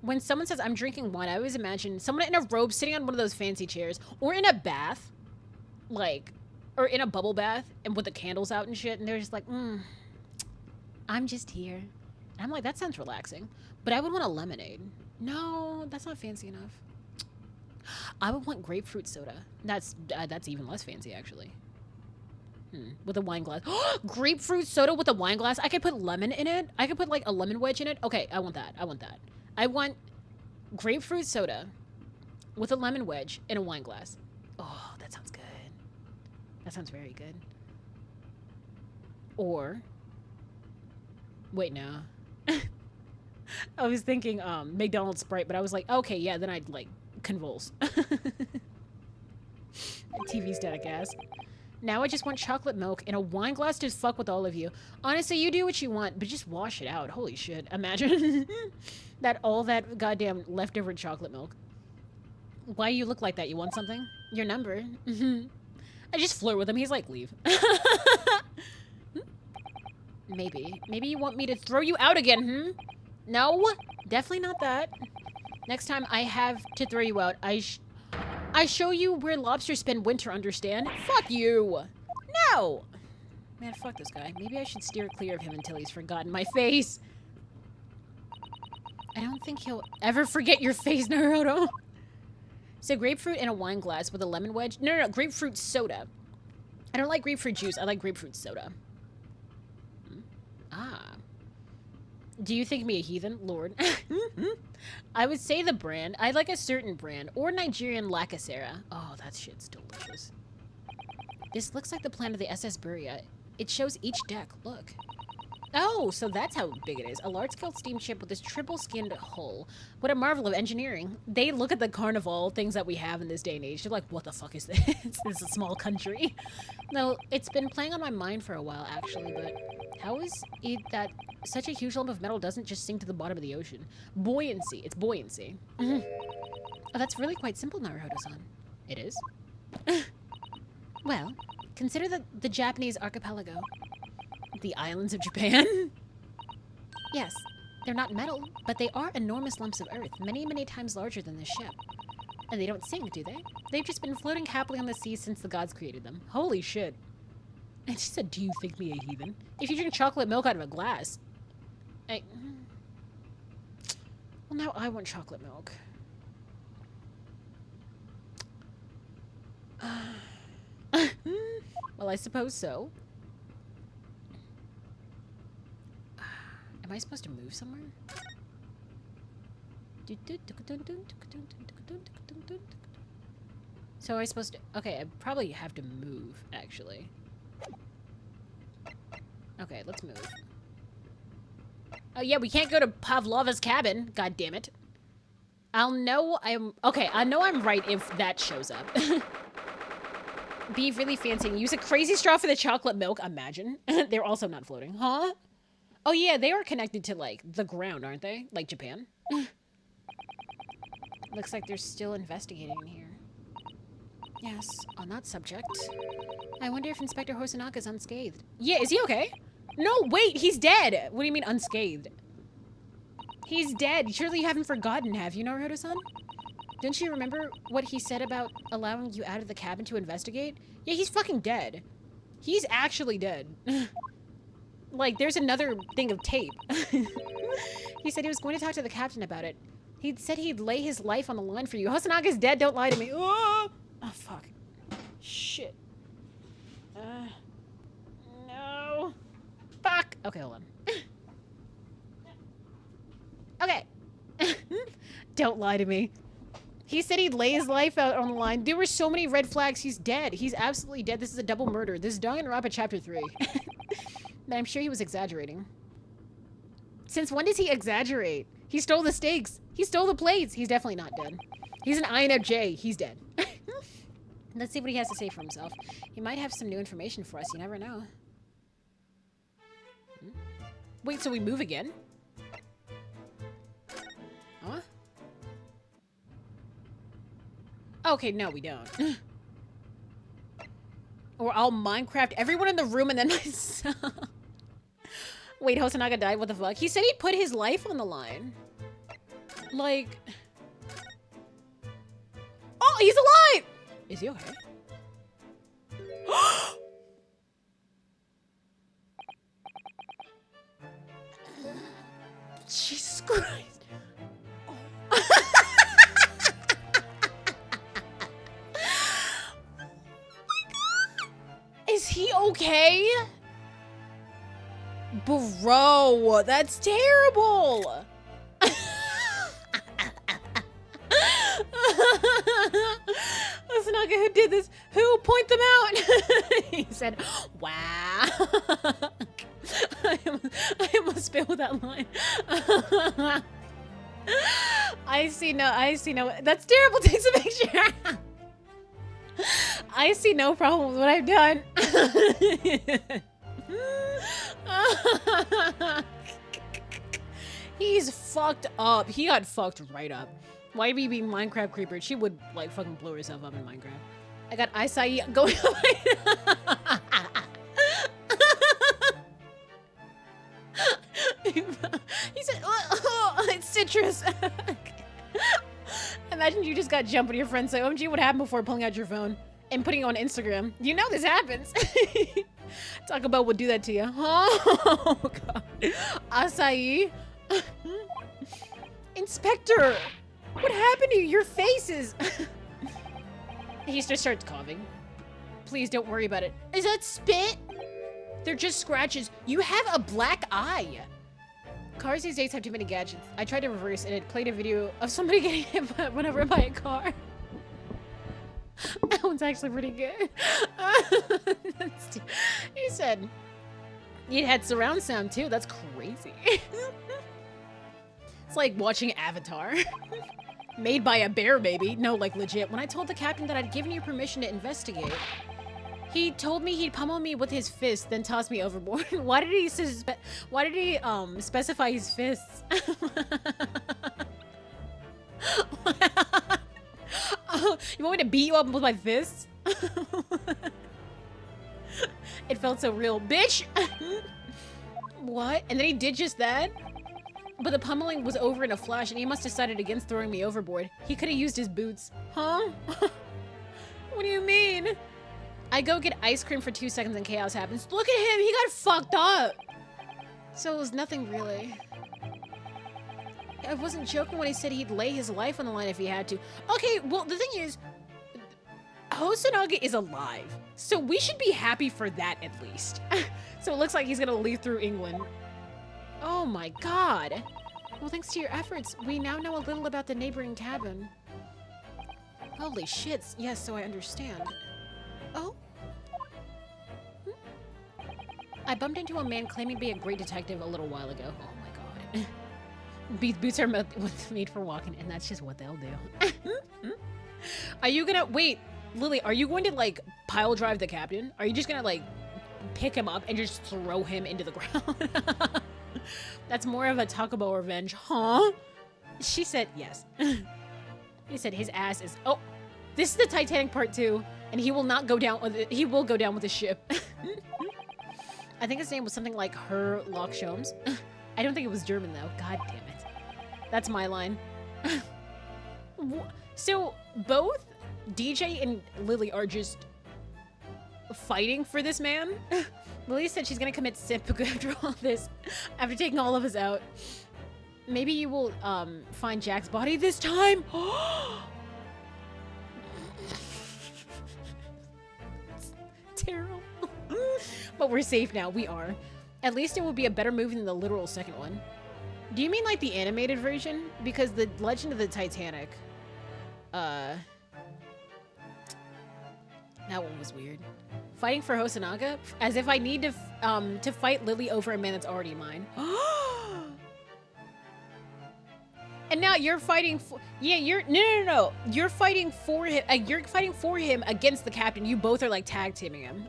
When someone says, I'm drinking wine, I always imagine someone in a robe sitting on one of those fancy chairs, or in a bath, like, or in a bubble bath, and with the candles out and shit, and they're just like, I'm just here. And I'm like, that sounds relaxing. But I would want a lemonade. No, that's not fancy enough. I would want grapefruit soda. That's even less fancy, actually. With a wine glass. Grapefruit soda with a wine glass? I could put lemon in it? I could put, like, a lemon wedge in it? Okay, I want that. I want that. I want grapefruit soda with a lemon wedge in a wine glass. Oh, that sounds good. That sounds very good. Or... Wait, no. I was thinking McDonald's Sprite, but I was like, okay, yeah, then I'd, like, convulse. TV static ass. Now I just want chocolate milk in a wine glass to fuck with all of you. Honestly, you do what you want, but just wash it out. Holy shit. Imagine all that goddamn leftover chocolate milk. Why you look like that? You want something? Your number. I just flirt with him. He's like, leave. Maybe. Maybe you want me to throw you out again, No, definitely not that. Next time I have to throw you out, I show you where lobsters spend winter, understand? Fuck you! No! Man, fuck this guy. Maybe I should steer clear of him until he's forgotten my face. I don't think he'll ever forget your face, Naruto. So grapefruit in a wine glass with a lemon wedge? No, grapefruit soda. I don't like grapefruit juice. I like grapefruit soda. Do you think me a heathen? Lord. I would say the brand. I like a certain brand. Or Nigerian Lacasera. Oh, that shit's delicious. This looks like the plan of the SS Buria. It shows each deck. Look. Oh, so that's how big it is. A large-scale steamship with this triple-skinned hull. What a marvel of engineering. They look at the carnival things that we have in this day and age. They're like, what the fuck is this? This is a small country. No, it's been playing on my mind for a while, actually, but how is it that such a huge lump of metal doesn't just sink to the bottom of the ocean? Buoyancy. It's buoyancy. Oh, that's really quite simple, Naruto-san. It is? Well, consider the Japanese archipelago. The islands of Japan? Yes, they're not metal, but they are enormous lumps of earth, many, many times larger than this ship. And they don't sink, do they? They've just been floating happily on the sea since the gods created them. Holy shit. And she said, do you think me a heathen? If you drink chocolate milk out of a glass. Well, now I want chocolate milk. Well, I suppose so. Am I supposed to move somewhere? So am I supposed to... Okay, I probably have to move, actually. Okay, let's move. Oh, yeah, we can't go to Pavlova's cabin. God damn it. I'll know I'm... Okay, I know I'm right if that shows up. Be really fancy and use a crazy straw for the chocolate milk. Imagine. They're also not floating. Huh? Oh, yeah, they are connected to, like, the ground, aren't they? Like Japan? Looks like they're still investigating in here. Yes, on that subject. I wonder if Inspector Hosanaka's unscathed. Yeah, is he okay? No, wait, he's dead! What do you mean unscathed? He's dead. Surely you haven't forgotten, have you, Naruto-san? Don't you remember what he said about allowing you out of the cabin to investigate? Yeah, he's fucking dead. He's actually dead. Like, there's another thing of tape. He said he was going to talk to the captain about it. He said he'd lay his life on the line for you. Hosanaga's dead, don't lie to me. Oh, fuck. Shit. No. Fuck. Okay, hold on. Okay. Don't lie to me. He said he'd lay his life out on the line. There were so many red flags. He's dead. He's absolutely dead. This is a double murder. This is Danganronpa Chapter 3. But I'm sure he was exaggerating. Since when does he exaggerate? He stole the steaks. He stole the plates. He's definitely not dead. He's an INFJ. He's dead. Let's see what he has to say for himself. He might have some new information for us. You never know. Wait, so we move again? Huh? Okay, no, we don't. Or I'll Minecraft everyone in the room and then myself. Wait, Hosonaga died? What the fuck? He said he put his life on the line. Like... Oh, he's alive! Is he okay? Jesus Christ. Oh. Is he okay? Bro, that's terrible. Hosonaga, who did this? Who? Point them out. He said, wow. I almost spilled that line. I see no. That's terrible. Takes a picture. I see no problem with what I've done. He's fucked up. He got fucked right up. Why be being Minecraft creeper? She would like fucking blow herself up in Minecraft. I got Acai going away. He said, oh, it's citrus. Imagine you just got jumped with your friends say, OMG, what happened before pulling out your phone and putting it on Instagram? You know this happens. Taco Bell would do that to you. Oh, God. Acai. Inspector, what happened to you? Your face is... He just starts coughing. Please don't worry about it. Is that spit? They're just scratches. You have a black eye. Cars these days have too many gadgets. I tried to reverse and it played a video of somebody getting hit whenever by a car. That one's actually pretty good. He said it had surround sound too. That's crazy. It's like watching Avatar. Made by a bear, baby. No, like legit. When I told the captain that I'd given you permission to investigate, he told me he'd pummel me with his fist, then toss me overboard. Why did he specify his fists? You want me to beat you up with my fists? It felt so real, bitch. What? And then he did just that? But the pummeling was over in a flash, and he must have decided against throwing me overboard. He could have used his boots. Huh? What do you mean? I go get ice cream for 2 seconds and chaos happens. Look at him, he got fucked up. So it was nothing really. I wasn't joking when he said he'd lay his life on the line if he had to. Okay, well, the thing is, Hosonaga is alive. So we should be happy for that at least. So it looks like he's gonna leave through England. Oh my God. Well, thanks to your efforts, we now know a little about the neighboring cabin. Holy shit, yes, so I understand. Oh? I bumped into a man claiming to be a great detective a little while ago. Oh my God. Boots are made for walking, and that's just what they'll do. Are you gonna, wait, Lily, are you going to like pile drive the captain? Are you just gonna like pick him up and just throw him into the ground? That's more of a Taco Bell revenge, huh? She said yes. He said his ass is, oh, this is the Titanic part 2, and he will not go down with it. He will go down with the ship. I think his name was something like Herlock Sholmes. I don't think it was German though. God damn it. That's my line. So both DJ and Lily are just fighting for this man. Lily said she's gonna commit seppuku after all this, after taking all of us out. Maybe you will find Jack's body this time. Terrible. But we're safe now. We are. At least it will be a better movie than the literal second one. Do you mean like the animated version? Because the Legend of the Titanic, that one was weird. Fighting for Hosonaga? As if I need to fight Lily over a man that's already mine. And now you're fighting for, yeah, no. You're fighting for him, you're fighting for him against the captain. You both are like tag teaming him.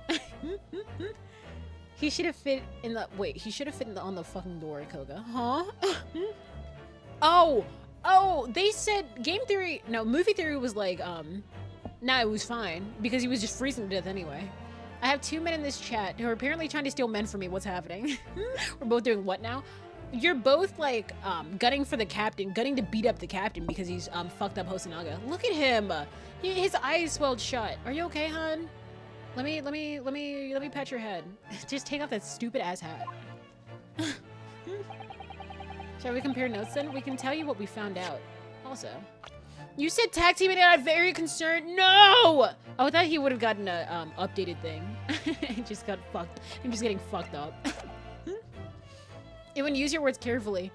He should have fit in the, wait, he should have fit in the, on the fucking door, Koga. Huh? Oh, they said movie theory was like, nah, it was fine because he was just freezing to death anyway. I have 2 men in this chat who are apparently trying to steal men from me. What's happening? We're both doing what now? You're both like, gunning for the captain, gunning to beat up the captain because he's, fucked up Hosonaga. Look at him. His eyes swelled shut. Are you okay, hon? Let me pat your head. Just take off that stupid ass hat. Shall we compare notes then? We can tell you what we found out. Also, you said tag team and I'm very concerned. No! Oh, I thought he would have gotten a updated thing. He just got fucked. I'm just getting fucked up. Ewan, use your words carefully.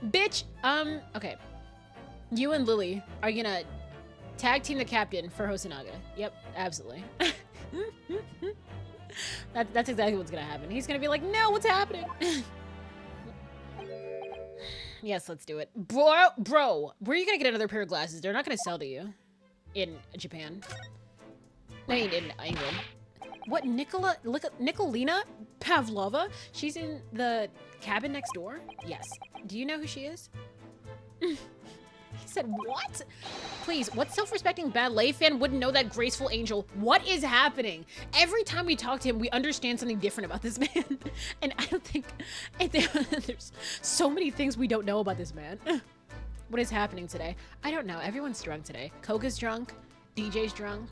Bitch, okay. You and Lily are gonna tag team the captain for Hosonaga. Yep, absolutely. That's exactly what's gonna happen. He's gonna be like, no, what's happening? Yes, let's do it. Bro, where are you gonna get another pair of glasses? They're not gonna sell to you in Japan. I mean, in England. What, Nicolina Pavlova? She's in the cabin next door? Yes. Do you know who she is? He said, what? Please, what self-respecting ballet fan wouldn't know that graceful angel? What is happening? Every time we talk to him, we understand something different about this man. And I don't think, there's so many things we don't know about this man. What is happening today? I don't know. Everyone's drunk today. Koga's drunk. DJ's drunk.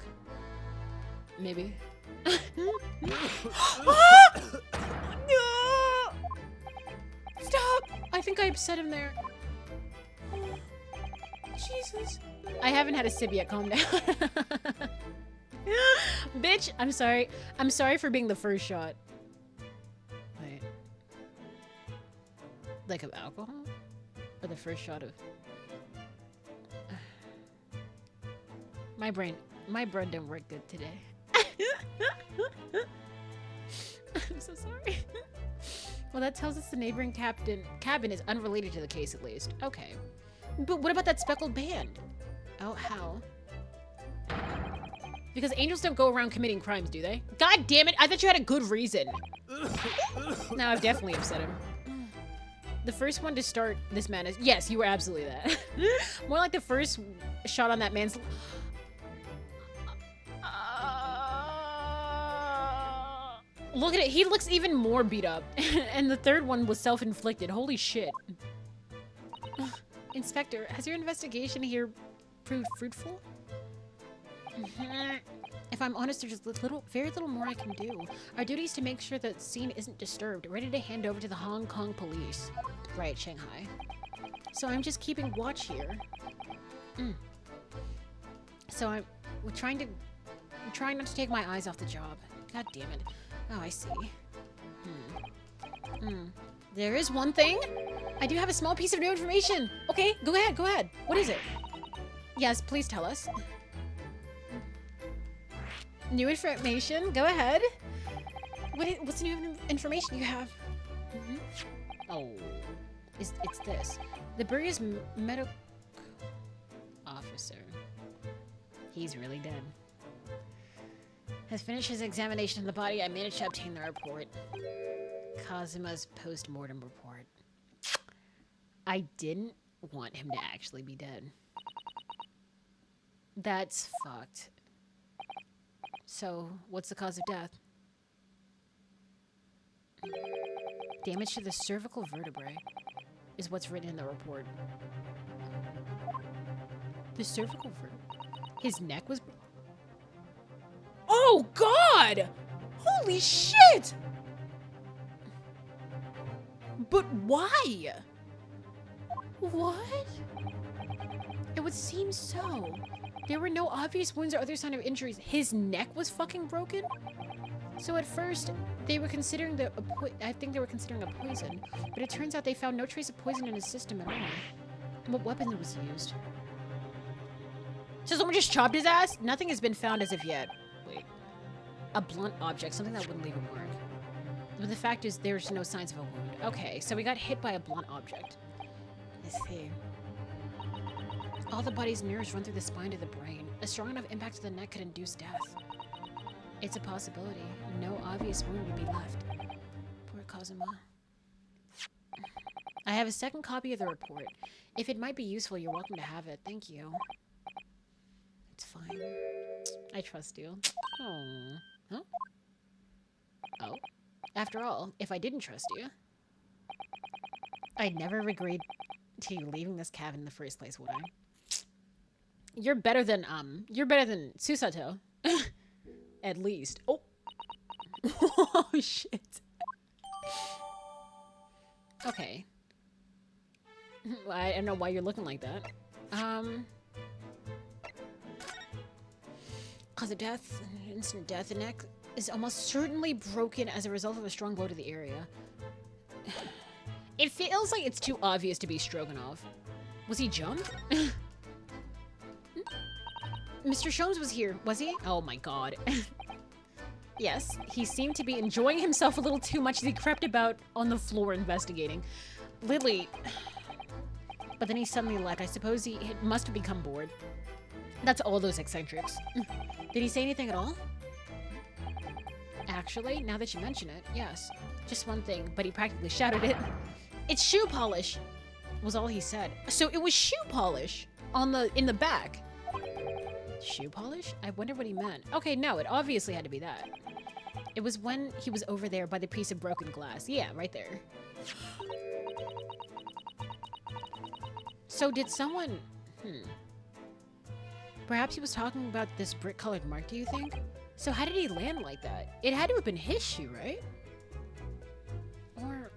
Maybe. No! Stop! I think I upset him there. Jesus. I haven't had a sip yet. Calm down. Bitch, I'm sorry. I'm sorry for being the first shot. Wait. Like of alcohol? Or the first shot of... My brain didn't work good today. I'm so sorry. Well, that tells us the neighboring cabin is unrelated to the case, at least. Okay. But what about that speckled band? Oh, how? Because angels don't go around committing crimes, do they? God damn it, I thought you had a good reason. Now I've definitely upset him. The first one to start this man is... Yes, you were absolutely that. More like the first shot on that man's... Look at it, he looks even more beat up. And the third one was self-inflicted. Holy shit. Inspector, has your investigation here proved fruitful? If I'm honest, there's very little more I can do. Our duty is to make sure the scene isn't disturbed, ready to hand over to the Hong Kong police. Right, Shanghai. So I'm just keeping watch here. So I'm trying not to take my eyes off the job. God damn it. Oh, I see. There is one thing. I do have a small piece of new information. Okay, go ahead. What is it? Yes, please tell us. New information? Go ahead. What's new information you have? Oh, it's this. The Buria's medical officer. He's really dead. Has finished his examination of the body. I managed to obtain the report. Kazuma's post-mortem report. I didn't want him to actually be dead. That's fucked. So, what's the cause of death? Damage to the cervical vertebrae is what's written in the report. The cervical vertebrae? His neck was... Oh, God! Holy shit! But why? What? It would seem so. There were no obvious wounds or other sign of injuries. His neck was fucking broken? So at first, they were considering I think they were considering a poison, but it turns out they found no trace of poison in his system at all. What weapon was used? So someone just chopped his ass? Nothing has been found as of yet. Wait. A blunt object, something that wouldn't leave a mark. But the fact is, there's no signs of a wound. Okay, so we got hit by a blunt object. Let's see. All the body's nerves run through the spine to the brain. A strong enough impact to the neck could induce death. It's a possibility. No obvious wound would be left. Poor Kazuma. I have a second copy of the report. If it might be useful, you're welcome to have it. Thank you. It's fine. I trust you. Oh. Huh? Oh. After all, if I didn't trust you, I'd never have agreed to you leaving this cabin in the first place, would I? You're better than Susato. At least. Oh. Oh, shit. Okay. I don't know why you're looking like that. Cause of death, instant death, the neck is almost certainly broken as a result of a strong blow to the area. It feels like it's too obvious to be Stroganoff. Was he jumped? Mr. Sholmes was here, was he? Oh my god. Yes, he seemed to be enjoying himself a little too much as he crept about on the floor investigating. Lily... But then he suddenly left. I suppose he must have become bored. That's all those eccentrics. Did he say anything at all? Actually, now that you mention it, yes. Just one thing, but he practically shouted it. It's shoe polish, was all he said. So it was shoe polish in the back. Shoe polish? I wonder what he meant. Okay, no, it obviously had to be that. It was when he was over there by the piece of broken glass. Yeah, right there. So did someone... Perhaps he was talking about this brick-colored mark, do you think? So how did he land like that? It had to have been his shoe, right? Or...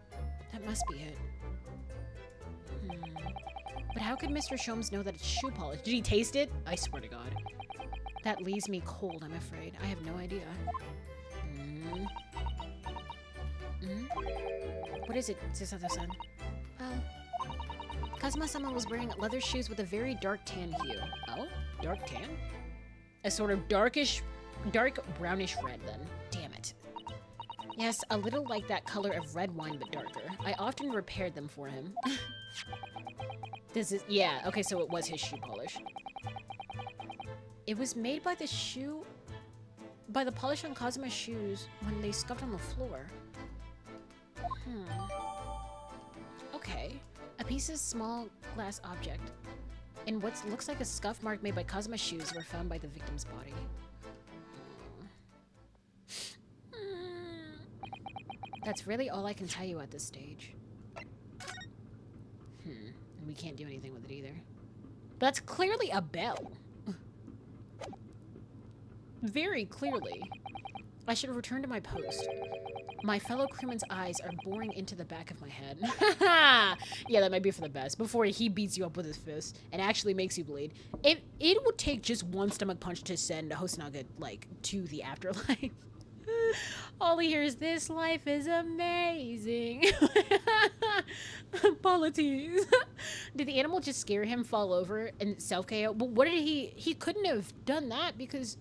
that must be it. But how could Mr. Sholmes know that it's shoe polish? Did he taste it? I swear to God. That leaves me cold, I'm afraid. I have no idea. What is it, Susato-san? Well... Kazuma-sama was wearing leather shoes with a very dark tan hue. Oh? Dark tan? A sort of dark brownish red, then. Damn it. Yes, a little like that color of red wine, but darker. I often repaired them for him. This is... yeah, okay, so it was his shoe polish. It was made by by the polish on Kazuma's shoes when they scuffed on the floor. Okay. A piece of small glass object and what looks like a scuff mark made by Kazuma's shoes were found by the victim's body. That's really all I can tell you at this stage. We can't do anything with it either. That's clearly a bell. Very clearly. I should return to my post. My fellow crewman's eyes are boring into the back of my head. Yeah, that might be for the best. Before he beats you up with his fist and actually makes you bleed. It would take just one stomach punch to send Hosonaga, like, to the afterlife. All he hears, this life is amazing. Polities. Did the animal just scare him, fall over, and self-KO? But what did he couldn't have done that because...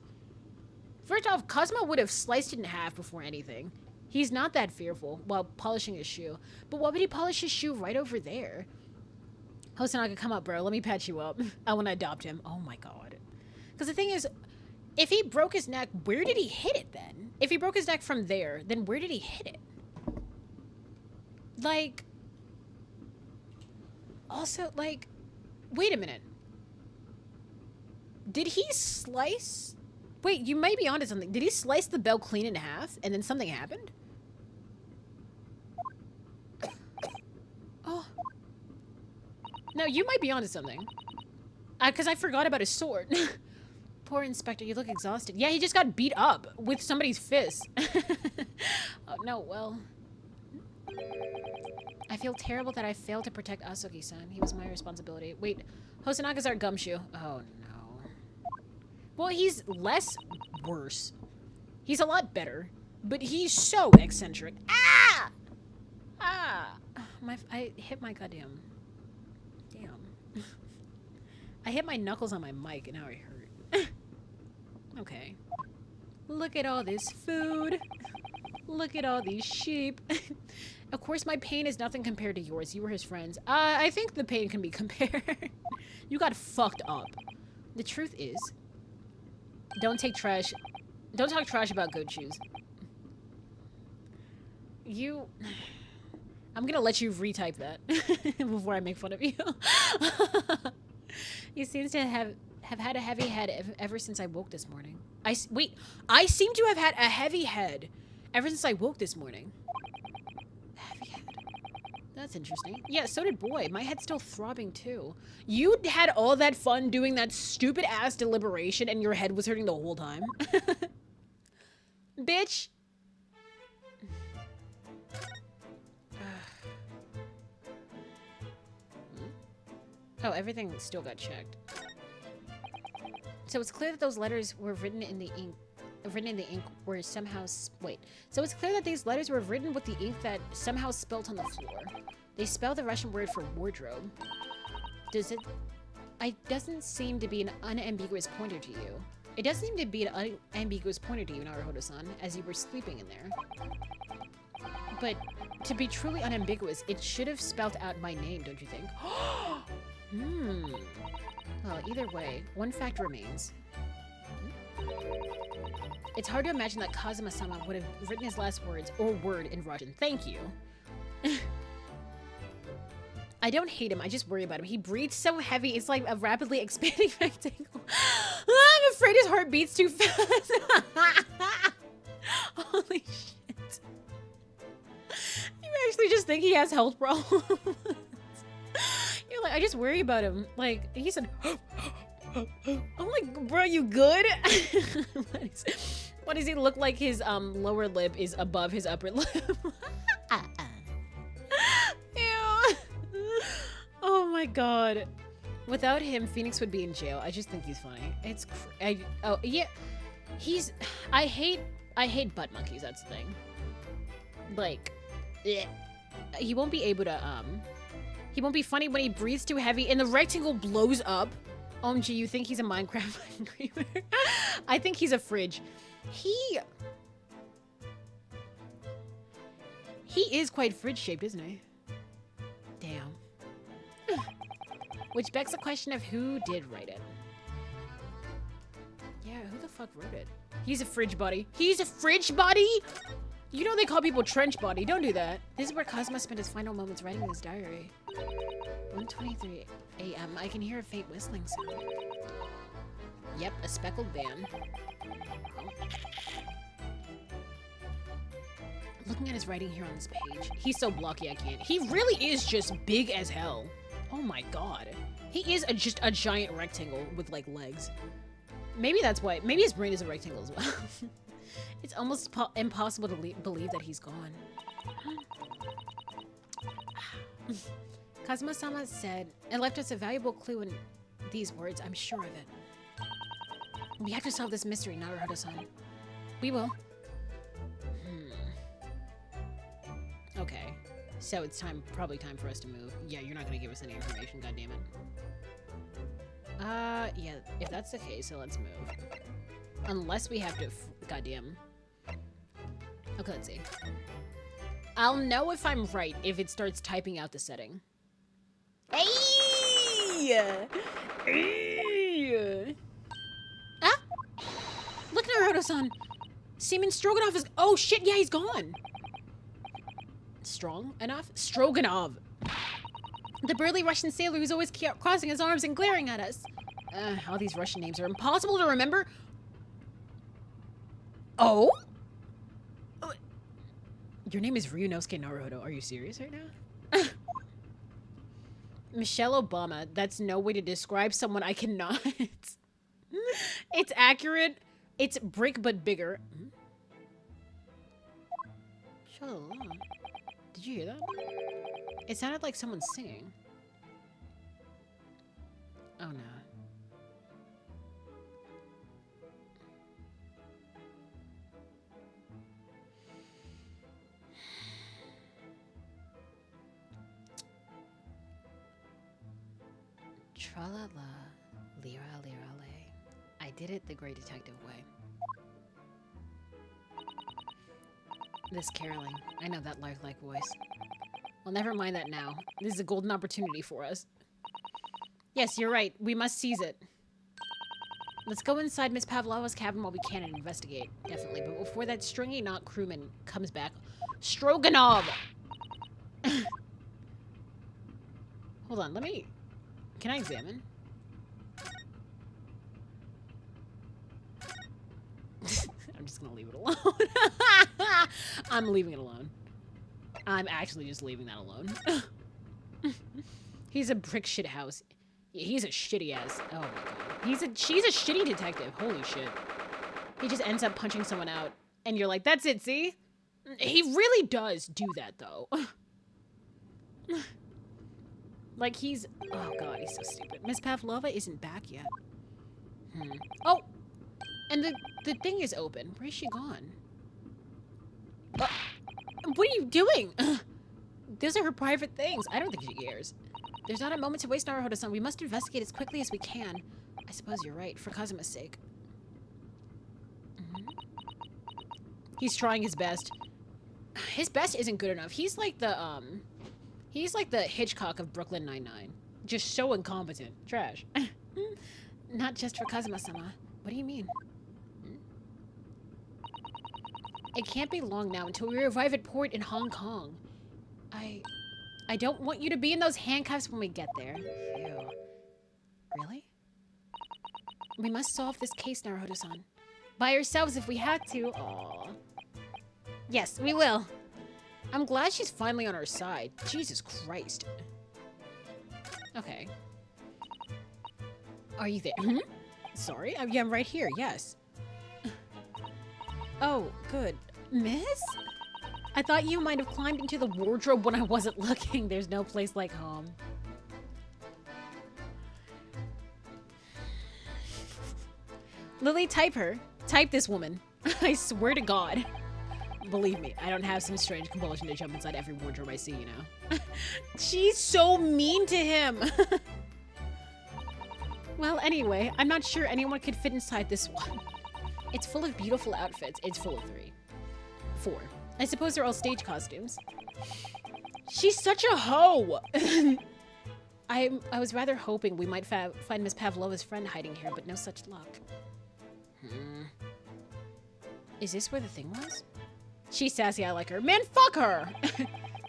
First off, Kazuma would have sliced it in half before anything. He's not that fearful while polishing his shoe. But why would he polish his shoe right over there? Hosonaga, come up, bro. Let me patch you up. I want to adopt him. Oh my god. Because the thing is, if he broke his neck, where did he hit it then? If he broke his neck from there, then where did he hit it? Like... Also, like... Wait a minute. Did he slice... Wait, you might be onto something. Did he slice the bell clean in half and then something happened? Oh. No, you might be onto something. Because I forgot about his sword. Poor Inspector, you look exhausted. Yeah, he just got beat up with somebody's fist. Oh, no, well... I feel terrible that I failed to protect Asogi-san. He was my responsibility. Wait, Hosanaga's our gumshoe. Oh, no. Well, he's less worse. He's a lot better. But he's so eccentric. Ah! Ah! I hit my goddamn... Damn. I hit my knuckles on my mic and now it hurt. Okay. Look at all this food. Look at all these sheep. Of course, my pain is nothing compared to yours. You were his friends. I think the pain can be compared. You got fucked up. The truth is... Don't take trash Don't talk trash about goat shoes. You... I'm gonna let you retype that before I make fun of you. He seems to have had a heavy head ever since I woke this morning. Wait, I seem to have had a heavy head ever since I woke this morning. Heavy head. That's interesting. Yeah, so did Boy. My head's still throbbing too. You had all that fun doing that stupid ass deliberation and your head was hurting the whole time. Bitch. Oh, everything still got checked. So it's clear that those letters were written in the ink. Were somehow wait. So it's clear that these letters were written with the ink that somehow spilt on the floor. They spell the Russian word for wardrobe. Does it? It doesn't seem to be an unambiguous pointer to you. It doesn't seem to be an unambiguous pointer to you, Naruhodo-san, as you were sleeping in there. But to be truly unambiguous, it should have spelt out my name, don't you think? Well, either way, one fact remains. It's hard to imagine that Kazuma-sama would have written his last words or word in Russian. Thank you. I don't hate him, I just worry about him. He breathes so heavy, it's like a rapidly expanding rectangle. I'm afraid his heart beats too fast. Holy shit. You actually just think he has health problems. You're like, I just worry about him. Like, he said, I'm like, bro, you good? What does he look like? His lower lip is above his upper lip. Ew. Oh my god. Without him, Phoenix would be in jail. I just think he's funny. It's oh yeah, I hate butt monkeys. That's the thing. Like, he won't be able to he won't be funny when he breathes too heavy and the rectangle blows up. OMG, you think he's a Minecraft creeper? I think he's a fridge. He is quite fridge-shaped, isn't he? Damn. Which begs the question of who did write it. Yeah, who the fuck wrote it? He's a fridge buddy. He's a fridge buddy? You know they call people trench body. Don't do that. This is where Cosmo spent his final moments writing his diary. 1:23 a.m. I can hear a faint whistling sound. Yep, a speckled band. Oh. Looking at his writing here on this page, he's so blocky I can't. He really is just big as hell. Oh my god. He is just a giant rectangle with like legs. Maybe that's why. Maybe his brain is a rectangle as well. It's almost impossible to believe that he's gone. Kazuma-sama said, and left us a valuable clue in these words. I'm sure of it. We have to solve this mystery, Naruhodo-san. We will. Okay. So it's probably time for us to move. Yeah, you're not gonna give us any information, goddammit. Yeah, if that's the case, so let's move. Unless we have to, goddamn. Okay, let's see. I'll know if I'm right if it starts typing out the setting. Hey! Hey! Ah! Look, Naruto-san! Seaman Stroganoff is- oh shit, yeah, he's gone! Strong enough? Stroganov! The burly Russian sailor who's always crossing his arms and glaring at us. All these Russian names are impossible to remember. Oh? Your name is Ryunosuke Naruhodo. Are you serious right now? Michelle Obama. That's no way to describe someone I cannot. It's accurate. It's brick but bigger. Shalala. Did you hear that? It sounded like someone singing. Oh no. Tra-la-la, lira-lira-lay. I did it the great detective way. This caroling. I know that lifelike voice. Well, never mind that now. This is a golden opportunity for us. Yes, you're right. We must seize it. Let's go inside Miss Pavlova's cabin while we can and investigate. Definitely. But before that stringy knot crewman comes back, Stroganov! Hold on, can I examine? I'm just gonna leave it alone. I'm leaving it alone. I'm actually just leaving that alone. He's a brick shit house. He's a shitty ass. Oh my god. She's a shitty detective. Holy shit. He just ends up punching someone out. And you're like, that's it, see? He really does do that, though. Like, oh god, he's so stupid. Miss Pavlova isn't back yet. Oh! And the thing is open. Where's she gone? What are you doing? Those are her private things. I don't think she cares. There's not a moment to waste, Naruhodo-san. We must investigate as quickly as we can. I suppose you're right, for Kazuma's sake. He's trying his best. His best isn't good enough. He's like the Hitchcock of Brooklyn Nine-Nine. Just so incompetent. Trash. Not just for Kazuma-sama. What do you mean? It can't be long now until we arrive at port in Hong Kong. I don't want you to be in those handcuffs when we get there. Ew. Really? We must solve this case, Naruhodo-san. By ourselves if we had to. Aww. Yes, we will. I'm glad she's finally on our side. Jesus Christ. Okay. Are you there? Sorry? Yeah, I'm right here, yes. Oh, good. Miss? I thought you might have climbed into the wardrobe when I wasn't looking. There's no place like home. Lily, type her. Type this woman. I swear to God. Believe me, I don't have some strange compulsion to jump inside every wardrobe I see, you know. She's so mean to him. Well, anyway, I'm not sure anyone could fit inside this one. It's full of beautiful outfits. It's full of 4. I suppose they're all stage costumes. She's such a hoe! I was rather hoping we might find Miss Pavlova's friend hiding here, but no such luck. Is this where the thing was? She's sassy, I like her. Man, fuck her!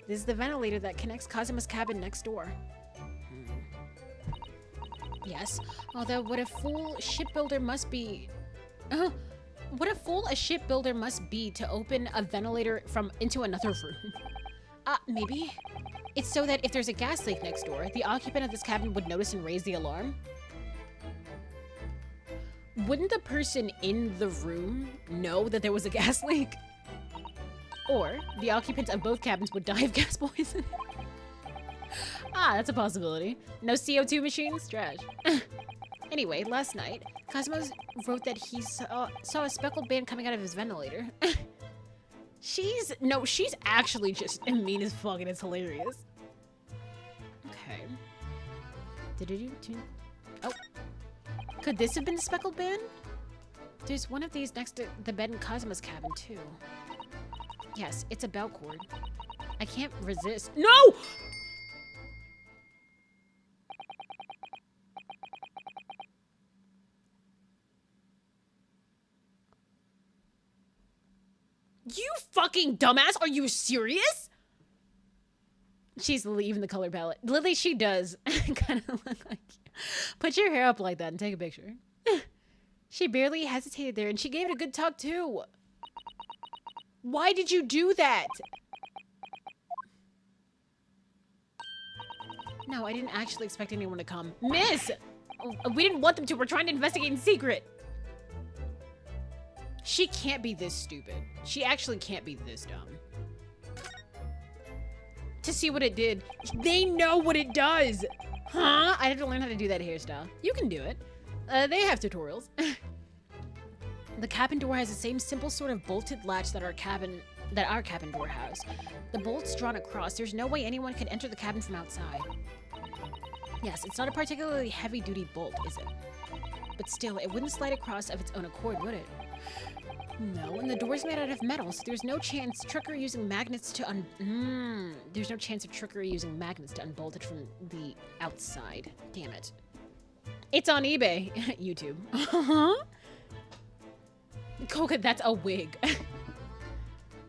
This is the ventilator that connects Kazuma's cabin next door. Yes, although what a fool a shipbuilder must be to open a ventilator into another room. Maybe? It's so that if there's a gas leak next door, the occupant of this cabin would notice and raise the alarm. Wouldn't the person in the room know that there was a gas leak? Or the occupants of both cabins would die of gas poison. That's a possibility. No CO2 machines? Trash. Anyway, last night, Cosmo wrote that he saw a speckled band coming out of his ventilator. She's actually just mean as fuck and it's hilarious. Okay. Oh. Could this have been the speckled band? There's one of these next to the bed in Cosmo's cabin, too. Yes, it's a bell cord. I can't resist. No! You fucking dumbass! Are you serious? She's Lily, even the color palette. Lily, she does kind of look like you. Put your hair up like that and take a picture. She barely hesitated there, and she gave it a good tug, too. Why did you do that? No, I didn't actually expect anyone to come. Miss! We didn't want them to. We're trying to investigate in secret. She can't be this stupid. She actually can't be this dumb. To see what it did. They know what it does. Huh? I had to learn how to do that hairstyle. You can do it. They have tutorials. The cabin door has the same simple sort of bolted latch that our cabin door has. The bolt's drawn across. There's no way anyone could enter the cabin from outside. Yes, it's not a particularly heavy-duty bolt, is it? But still, it wouldn't slide across of its own accord, would it? No, and the door's made out of metal, so there's no chance trickery using magnets to unbolt it from the outside. Damn it. It's on eBay. YouTube. Coca, that's a wig.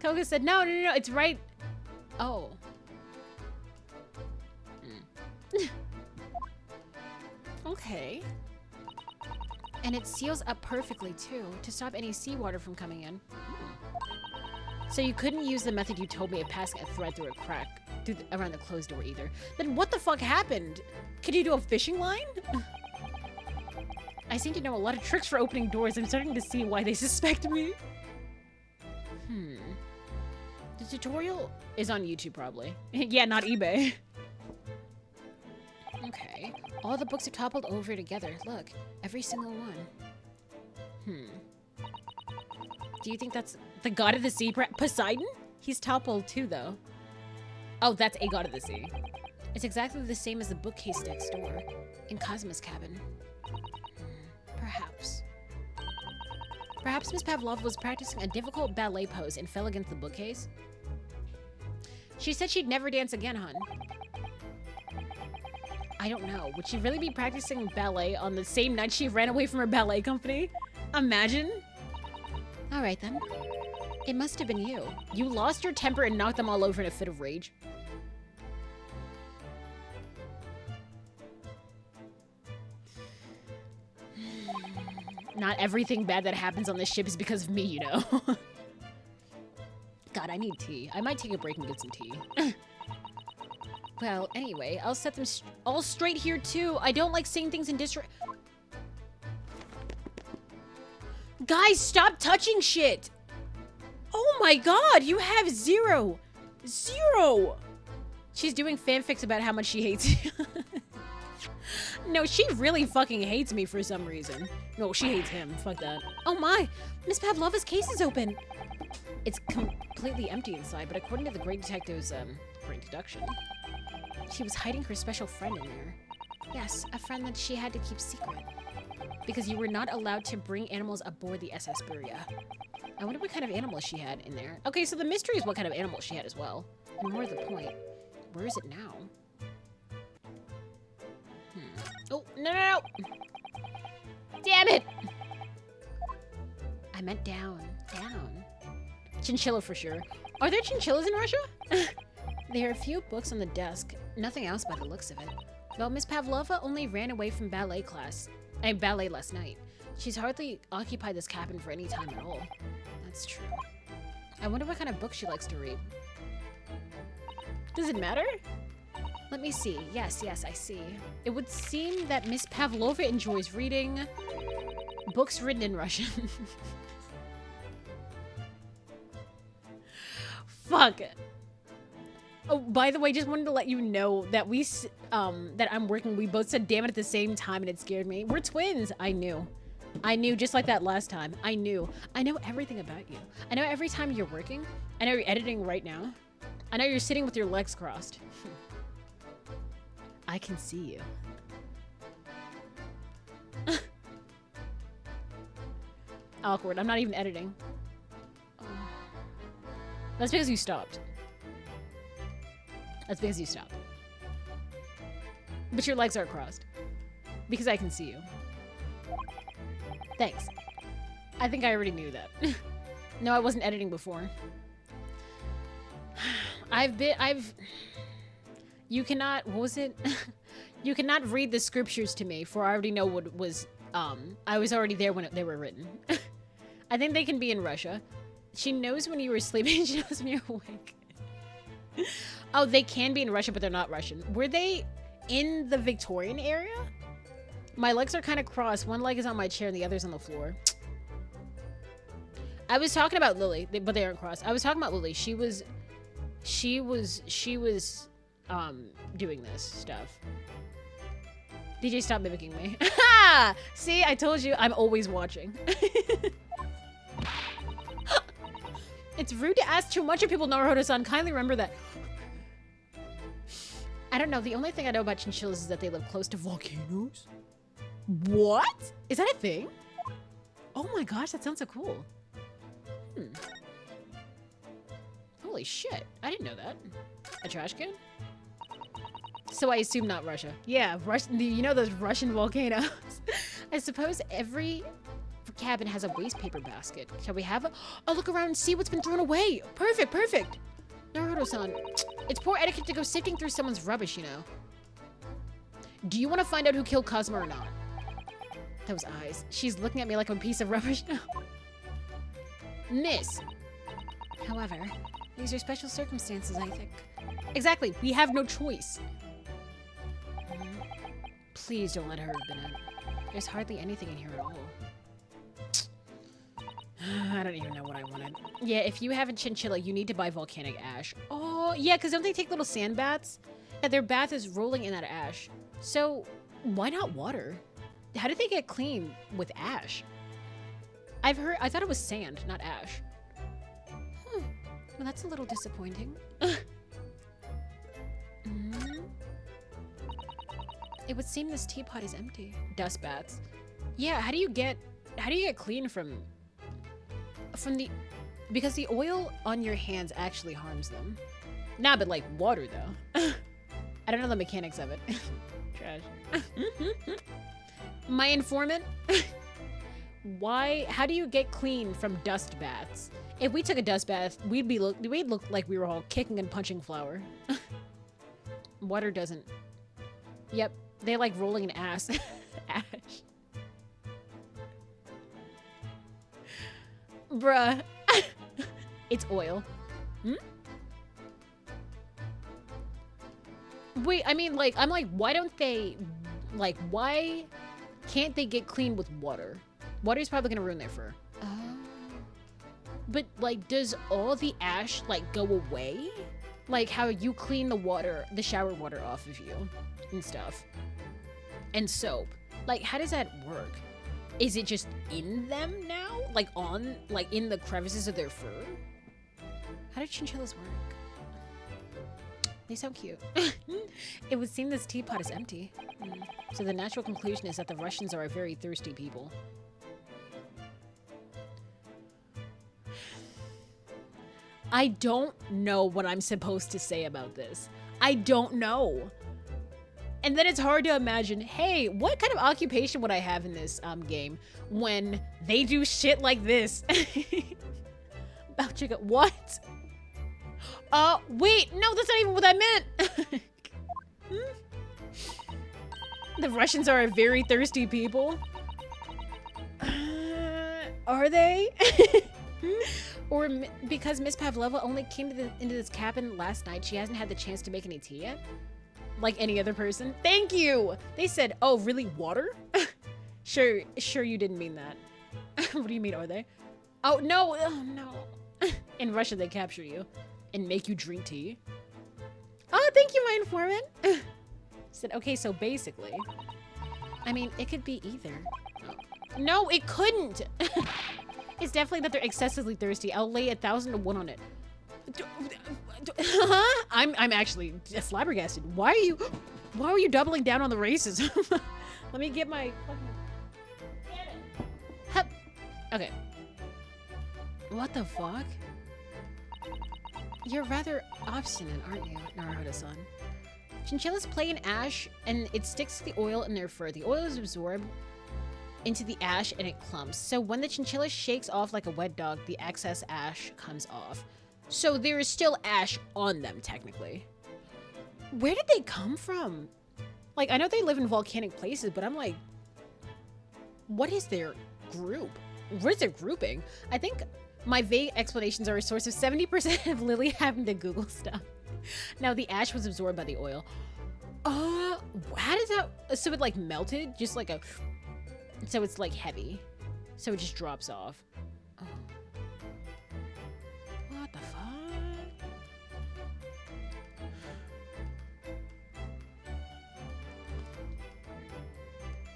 Coca said, no, it's right. Oh. Okay. And it seals up perfectly, too, to stop any seawater from coming in. So you couldn't use the method you told me of passing a thread through a crack around the closed door either. Then what the fuck happened? Could you do a fishing line? I seem to know a lot of tricks for opening doors. I'm starting to see why they suspect me. The tutorial is on YouTube, probably. Yeah, not eBay. Okay. All the books are toppled over together. Look, every single one. Do you think that's the god of the sea? Poseidon? He's toppled too, though. Oh, that's a god of the sea. It's exactly the same as the bookcase next door in Cosmo's cabin. Perhaps. Perhaps Miss Pavlova was practicing a difficult ballet pose and fell against the bookcase. She said she'd never dance again, hon. I don't know. Would she really be practicing ballet on the same night she ran away from her ballet company? Imagine. All right, then. It must have been you. You lost your temper and knocked them all over in a fit of rage. Not everything bad that happens on this ship is because of me, you know. God, I need tea. I might take a break and get some tea. Well, anyway, I'll set them all straight here, too. I don't like seeing things in disarray. Guys, stop touching shit! Oh my god, you have 0. 0! She's doing fanfics about how much she hates you. No, she really fucking hates me for some reason. No, she hates him. Fuck that. Oh my! Miss Pavlova's case is open! It's completely empty inside, but according to the great detective's, great deduction, she was hiding her special friend in there. Yes, a friend that she had to keep secret. Because you were not allowed to bring animals aboard the SS Beria. I wonder what kind of animals she had in there. Okay, so the mystery is what kind of animals she had as well. And more to the point, where is it now? Oh, no! Damn it! I meant down. Chinchilla for sure. Are there chinchillas in Russia? There are a few books on the desk. Nothing else by the looks of it. Well, Miss Pavlova only ran away from ballet last night. She's hardly occupied this cabin for any time at all. That's true. I wonder what kind of book she likes to read. Does it matter? Let me see. Yes, I see. It would seem that Miss Pavlova enjoys reading books written in Russian. Fuck. Oh, by the way, just wanted to let you know that that I'm working. We both said damn it at the same time and it scared me. We're twins. I knew, just like that last time. I knew. I know everything about you. I know every time you're working. I know you're editing right now. I know you're sitting with your legs crossed. I can see you. Awkward. I'm not even editing. That's because you stopped. That's because you stopped. But your legs are crossed. Because I can see you. Thanks. I think I already knew that. No, I wasn't editing before. You cannot, what was it? You cannot read the scriptures to me, for I already know what was, I was already there when they were written. I think they can be in Russia. She knows when you were sleeping, she knows when you're awake. Oh, they can be in Russia, but they're not Russian. Were they in the Victorian area? My legs are kind of crossed. One leg is on my chair and the other's on the floor. I was talking about Lily, but they aren't crossed. I was talking about Lily. She was doing this stuff. DJ, stop mimicking me. See, I told you, I'm always watching. It's rude to ask too much of people, Naruto-san. Kindly remember that. I don't know. The only thing I know about chinchillas is that they live close to volcanoes. What? Is that a thing? Oh my gosh, that sounds so cool. Holy shit. I didn't know that. A trash can? So I assume not Russia. Yeah, you know those Russian volcanoes. I suppose every cabin has a waste paper basket. Shall we have a look around and see what's been thrown away? Perfect, perfect. Naruto-san, it's poor etiquette to go sifting through someone's rubbish, you know. Do you want to find out who killed Cosmo or not? Those eyes. She's looking at me like I'm a piece of rubbish now. Miss. However, these are special circumstances, I think. Exactly. We have no choice. Please don't let her have been in. There's hardly anything in here at all. I don't even know what I wanted. Yeah, if you have a chinchilla, you need to buy volcanic ash. Oh, yeah, because don't they take little sand baths? Yeah, their bath is rolling in that ash. So, why not water? How did they get clean with ash? I thought it was sand, not ash. Well, that's a little disappointing. It would seem this teapot is empty. Dust baths. Yeah, how do you get clean from the, because the oil on your hands actually harms them. Nah, but like water though. I don't know the mechanics of it. Trash. My informant? How do you get clean from dust baths? If we took a dust bath, we'd look like we were all kicking and punching flour. Water doesn't. Yep, they like rolling an ass. Ash. Bruh. It's oil. Hmm? Wait, I mean, like, I'm like, why can't they get clean with water? Water's probably gonna ruin their fur. But, like, does all the ash, like, go away? Like, how you clean the shower water off of you and stuff. And soap. Like, how does that work? Is it just in them now? Like, in the crevices of their fur? How do chinchillas work? They sound cute. It would seem this teapot is empty. So the natural conclusion is that the Russians are a very thirsty people. I don't know what I'm supposed to say about this. I don't know. And then it's hard to imagine, hey, what kind of occupation would I have in this game when they do shit like this? About chicken. What? Wait, no, that's not even what I meant. The Russians are a very thirsty people. Are they? Or because Miss Pavlova only came into this cabin last night, she hasn't had the chance to make any tea yet? Like any other person? Thank you! They said, oh, really, water? Sure you didn't mean that. What do you mean, are they? Oh, no, no. In Russia, they capture you and make you drink tea. Oh, thank you, my informant. Said, okay, so basically, I mean, it could be either. No, it couldn't. It's definitely that they're excessively thirsty. I'll lay 1,000 to 1 on it. I'm actually flabbergasted. Why are you doubling down on the racism? Let me get my Hup. Okay. What the fuck? You're rather obstinate, aren't you, Naruto-san? Chinchillas play in ash, and it sticks to the oil in their fur. The oil is absorbed into the ash, and it clumps. So when the chinchilla shakes off like a wet dog, the excess ash comes off. So there is still ash on them, technically. Where did they come from? Like, I know they live in volcanic places, but I'm like, what is their group? What is their grouping? I think my vague explanations are a source of 70% of Lily having to Google stuff. Now, the ash was absorbed by the oil. How does that... So it, like, melted? Just like a... So it's, like, heavy. So it just drops off. Oh. What the fuck?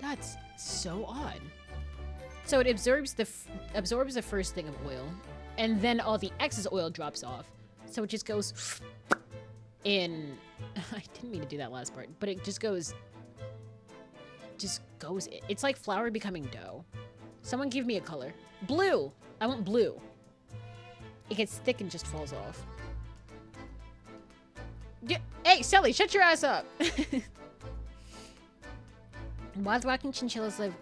That's so odd. So it absorbs the first thing of oil, and then all the excess oil drops off. So it just goes in. I didn't mean to do that last part, but it just goes. It's like flour becoming dough. Someone give me a color. Blue. I want blue. It gets thick and just falls off. Hey, Shelly, shut your ass up. Wild rocking chinchillas live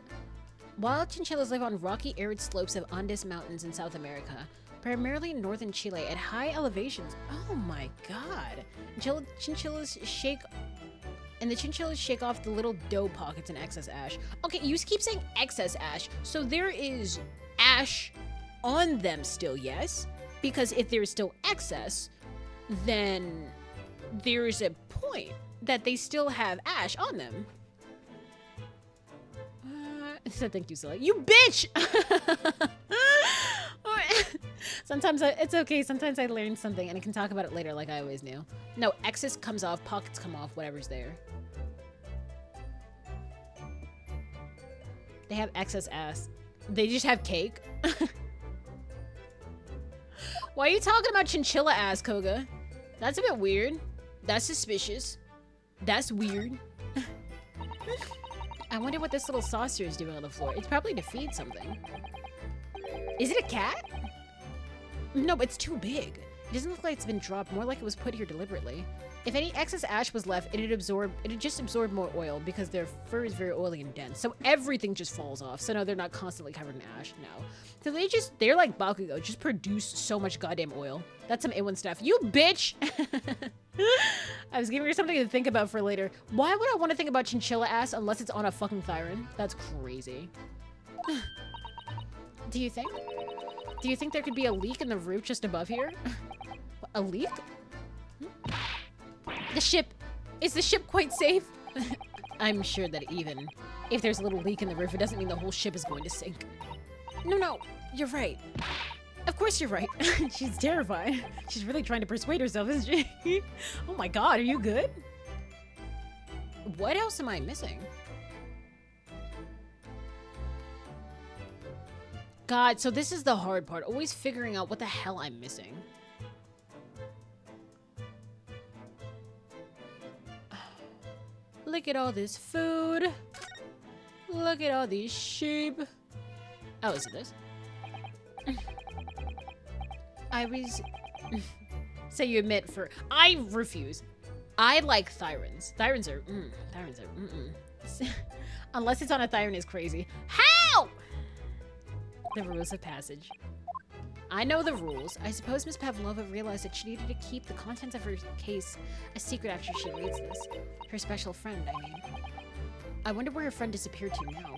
Wild chinchillas live on rocky, arid slopes of Andes Mountains in South America, primarily in northern Chile at high elevations. Oh my god. Chinchillas shake... And the chinchillas shake off the little dough pockets and excess ash. Okay, you keep saying excess ash, so there is ash on them still, yes? Because if there's still excess, then there's a point that they still have ash on them. Thank you, Silly. You bitch! Sometimes it's okay. Sometimes I learn something and I can talk about it later like I always knew. No, excess comes off, pockets come off, whatever's there. They have excess ass. They just have cake. Why are you talking about chinchilla ass, Koga? That's a bit weird. That's suspicious. That's weird. I wonder what this little saucer is doing on the floor. It's probably to feed something. Is it a cat? No, but it's too big. It doesn't look like it's been dropped, more like it was put here deliberately. If any excess ash was left, it'd just absorb more oil because their fur is very oily and dense. So everything just falls off. So no, they're not constantly covered in ash, no. So they're like Bakugo, just produce so much goddamn oil. That's some A1 stuff. You bitch! I was giving her something to think about for later. Why would I want to think about chinchilla ass unless it's on a fucking thyron? That's crazy. Do you think? Do you think there could be a leak in the roof just above here? A leak? The ship! Is the ship quite safe? I'm sure that even if there's a little leak in the roof, it doesn't mean the whole ship is going to sink. No, you're right. Of course you're right. She's terrified. She's really trying to persuade herself, isn't she? Oh my god, are you good? What else am I missing? God, so this is the hard part. Always figuring out what the hell I'm missing. Look at all this food. Look at all these sheep. Oh, is it this? I was... So you admit for... I refuse. I like thyrons. Thyrons are... Unless it's on a thyron is crazy. How? The rules of passage. I know the rules. I suppose Miss Pavlova realized that she needed to keep the contents of her case a secret after she reads this. Her special friend, I mean. I wonder where her friend disappeared to now.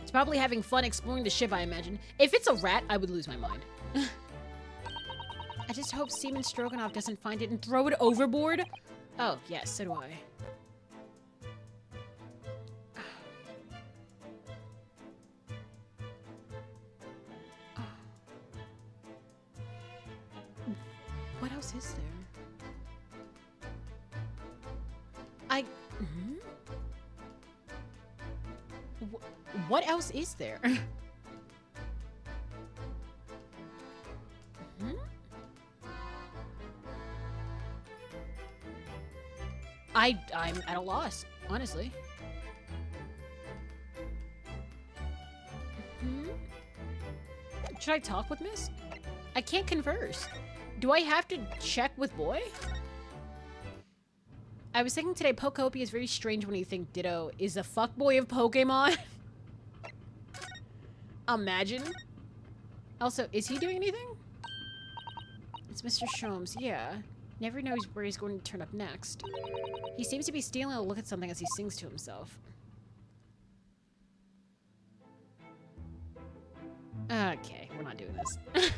It's probably having fun exploring the ship, I imagine. If it's a rat, I would lose my mind. I just hope Seaman Stroganoff doesn't find it and throw it overboard. Oh, yes, so do I. What else is there? What else is there? I'm at a loss, honestly. Should I talk with Miss? I can't converse. Do I have to check with Boy? I was thinking today Pokopia is very strange when you think Ditto is a fuckboy of Pokemon. Imagine. Also, is he doing anything? It's Mr. Sholmes, yeah. Never knows where he's going to turn up next. He seems to be stealing a look at something as he sings to himself. Okay, we're not doing this.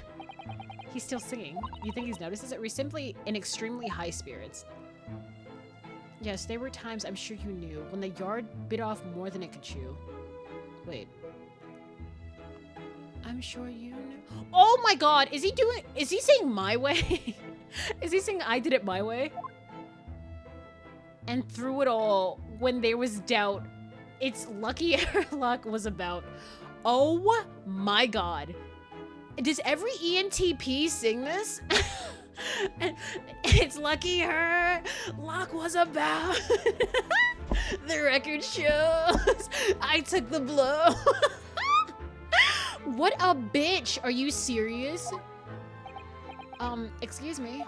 He's still singing. You think he's noticed this? Or he's simply in extremely high spirits? Yes, there were times, I'm sure you knew, when the yard bit off more than it could chew. Wait. I'm sure you knew. Oh my god, is he saying my way? Is he saying I did it my way? And through it all, when there was doubt, it's lucky her luck was about. Oh my god. Does every ENTP sing this? It's lucky her luck was about. The record shows I took the blow. What a bitch. Are you serious? Excuse me.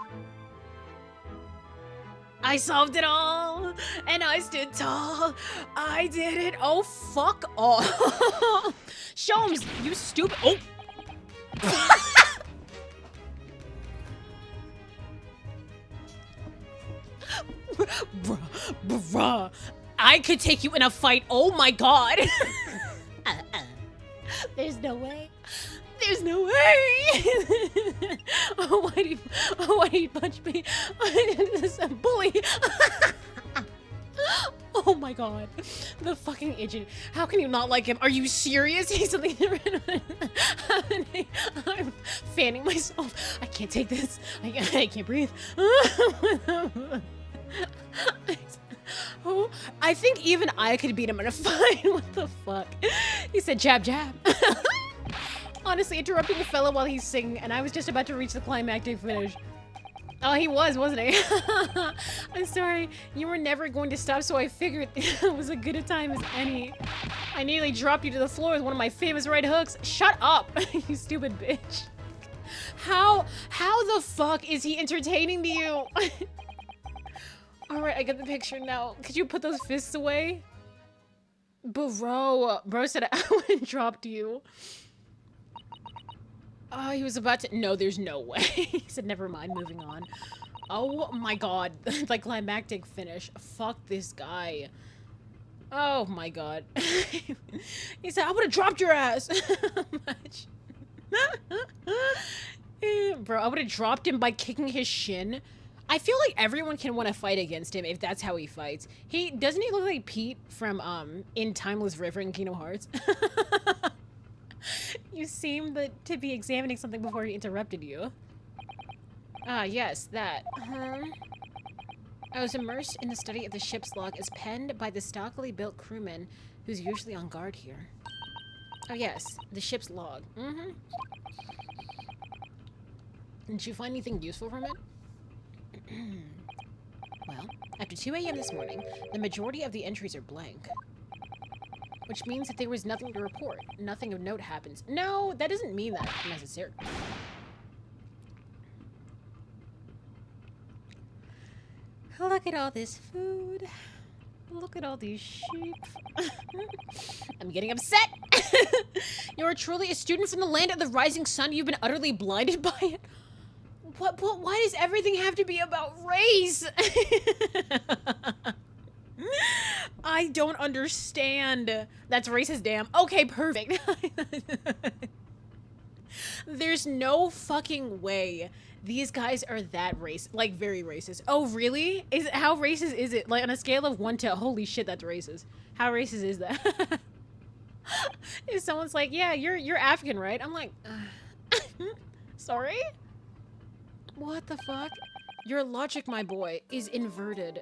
I solved it all, and I stood tall. I did it. Oh, fuck off. Sholmes, you stupid. Oh. Bruh. I could take you in a fight. Oh my god. There's no way. There's no way. Why do you punch me? This is a bully. Oh my god. The fucking idiot. How can you not like him? Are you serious? He's something different. I'm fanning myself. I can't take this. I can't breathe. Oh, I think even I could beat him in a fight. What the fuck? He said jab jab. Honestly, interrupting a fellow while he's singing, and I was just about to reach the climactic finish. Oh, he was, wasn't he? I'm sorry. You were never going to stop, so I figured it was as good a time as any. I nearly dropped you to the floor with one of my famous right hooks. Shut up, you stupid bitch. How the fuck is he entertaining to you? All right, I get the picture now. Could you put those fists away? Bro said I wouldn't dropped you. Oh, he was about to. No, there's no way. He said, never mind, moving on. Oh my god. The climactic finish. Fuck this guy. Oh my god. He said, I would have dropped your ass. Bro, I would have dropped him by kicking his shin. I feel like everyone can want to fight against him if that's how he fights. Doesn't he look like Pete from in Timeless River in Kingdom Hearts? You seem to be examining something before he interrupted you. Ah, yes, that. I was immersed in the study of the ship's log as penned by the stockily built crewman who's usually on guard here. Oh yes, the ship's log. Did you find anything useful from it? Well, after 2 a.m. this morning, the majority of the entries are blank. Which means that there was nothing to report. Nothing of note happens. No, that doesn't mean that necessarily. Look at all this food. Look at all these sheep. I'm getting upset. You're truly a student from the land of the rising sun. You've been utterly blinded by it. What? Why does everything have to be about race? I don't understand. That's racist, damn. Okay, perfect. There's no fucking way these guys are that racist. Like, very racist. Oh, really? How racist is it? Like, on a scale of 1 to holy shit, that's racist. How racist is that? If someone's like, yeah, you're African, right? I'm like, sorry? What the fuck? Your logic, my boy, is inverted.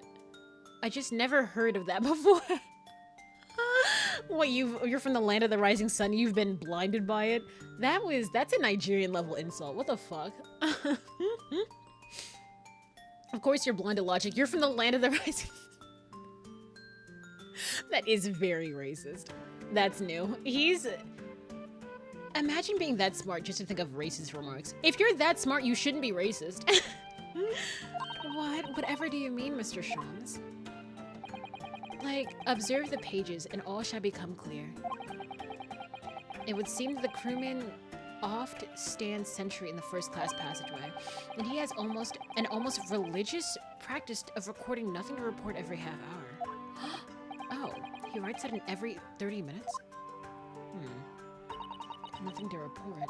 I just never heard of that before. What, you're from the land of the rising sun, you've been blinded by it? That's a Nigerian level insult. What the fuck? Of course you're blind to logic. You're from the land of the rising. That is very racist. That's new. Imagine being that smart just to think of racist remarks. If you're that smart, you shouldn't be racist. Whatever do you mean, Mr. Sholmes? Like, observe the pages and all shall become clear. It would seem that the crewman oft stands sentry in the first-class passageway, and he has an almost religious practice of recording nothing to report every half hour. Oh, he writes that in every 30 minutes? Nothing to report.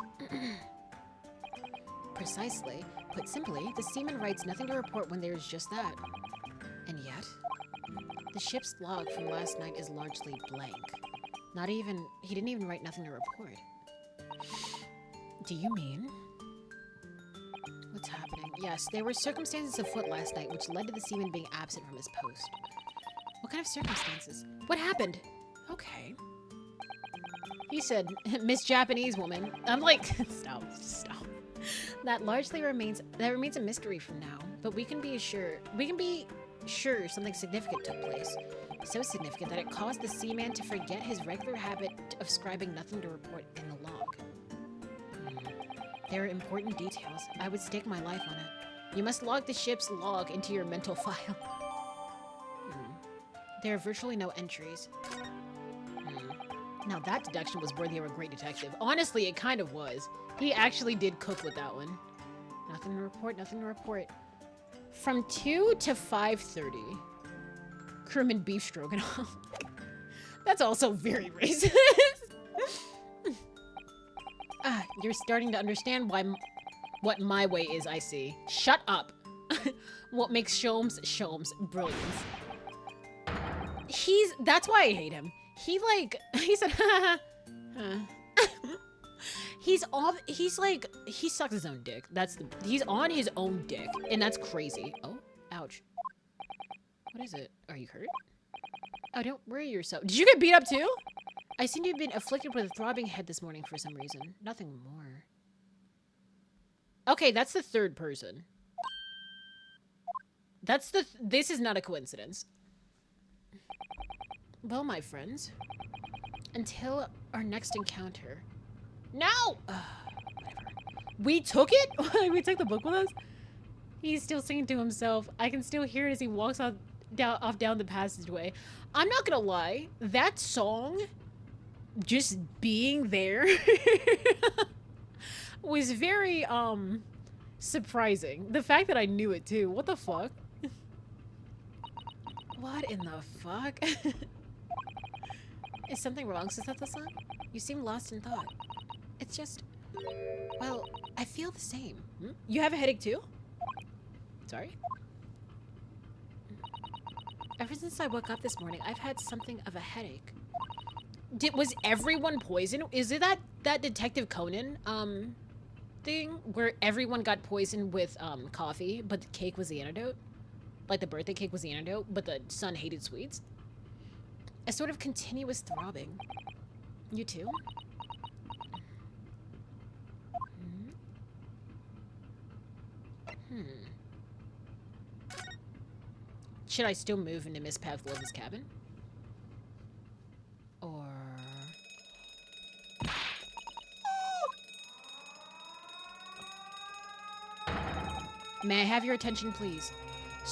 Precisely. Put simply, the seaman writes nothing to report when there's just that. And yet, the ship's log from last night is largely blank. He didn't even write nothing to report. Do you mean? What's happening? Yes, there were circumstances afoot last night which led to the seaman being absent from his post. What kind of circumstances? What happened? Okay. He said, Miss Japanese woman. I'm like, stop. That remains a mystery from now, but we can be sure something significant took place. So significant that it caused the seaman to forget his regular habit of scribing nothing to report in the log. There are important details. I would stake my life on it. You must log the ship's log into your mental file. There are virtually no entries. Now that deduction was worthy of a great detective. Honestly, it kind of was. He actually did cook with that one. Nothing to report, nothing to report. From 2 to 5:30. Crewman beef stroganoff. That's also very racist. You're starting to understand what my way is, I see. Shut up. What makes Sholmes brilliance. That's why I hate him. He said, he sucks his own dick. He's on his own dick, and that's crazy. Oh, ouch. What is it? Are you hurt? Oh, don't worry yourself. Did you get beat up too? I seem to have been afflicted with a throbbing head this morning for some reason. Nothing more. Okay, that's the third person. This is not a coincidence. Well, my friends, until our next encounter. No! Whatever. We took it? We took the book with us? He's still singing to himself. I can still hear it as he walks off down the passageway. I'm not gonna lie, that song, just being there, was very, surprising. The fact that I knew it too. What the fuck? What in the fuck? Is something wrong, Sasatha-san? You seem lost in thought. It's just... Well, I feel the same. You have a headache too? Sorry? Ever since I woke up this morning, I've had something of a headache. Was everyone poisoned? Is it that Detective Conan, thing? Where everyone got poisoned with, coffee, but the cake was the antidote? Like the birthday cake was the antidote, but the son hated sweets? A sort of continuous throbbing. You too? Should I still move into Miss Pavlova's cabin? Or... May I have your attention, please?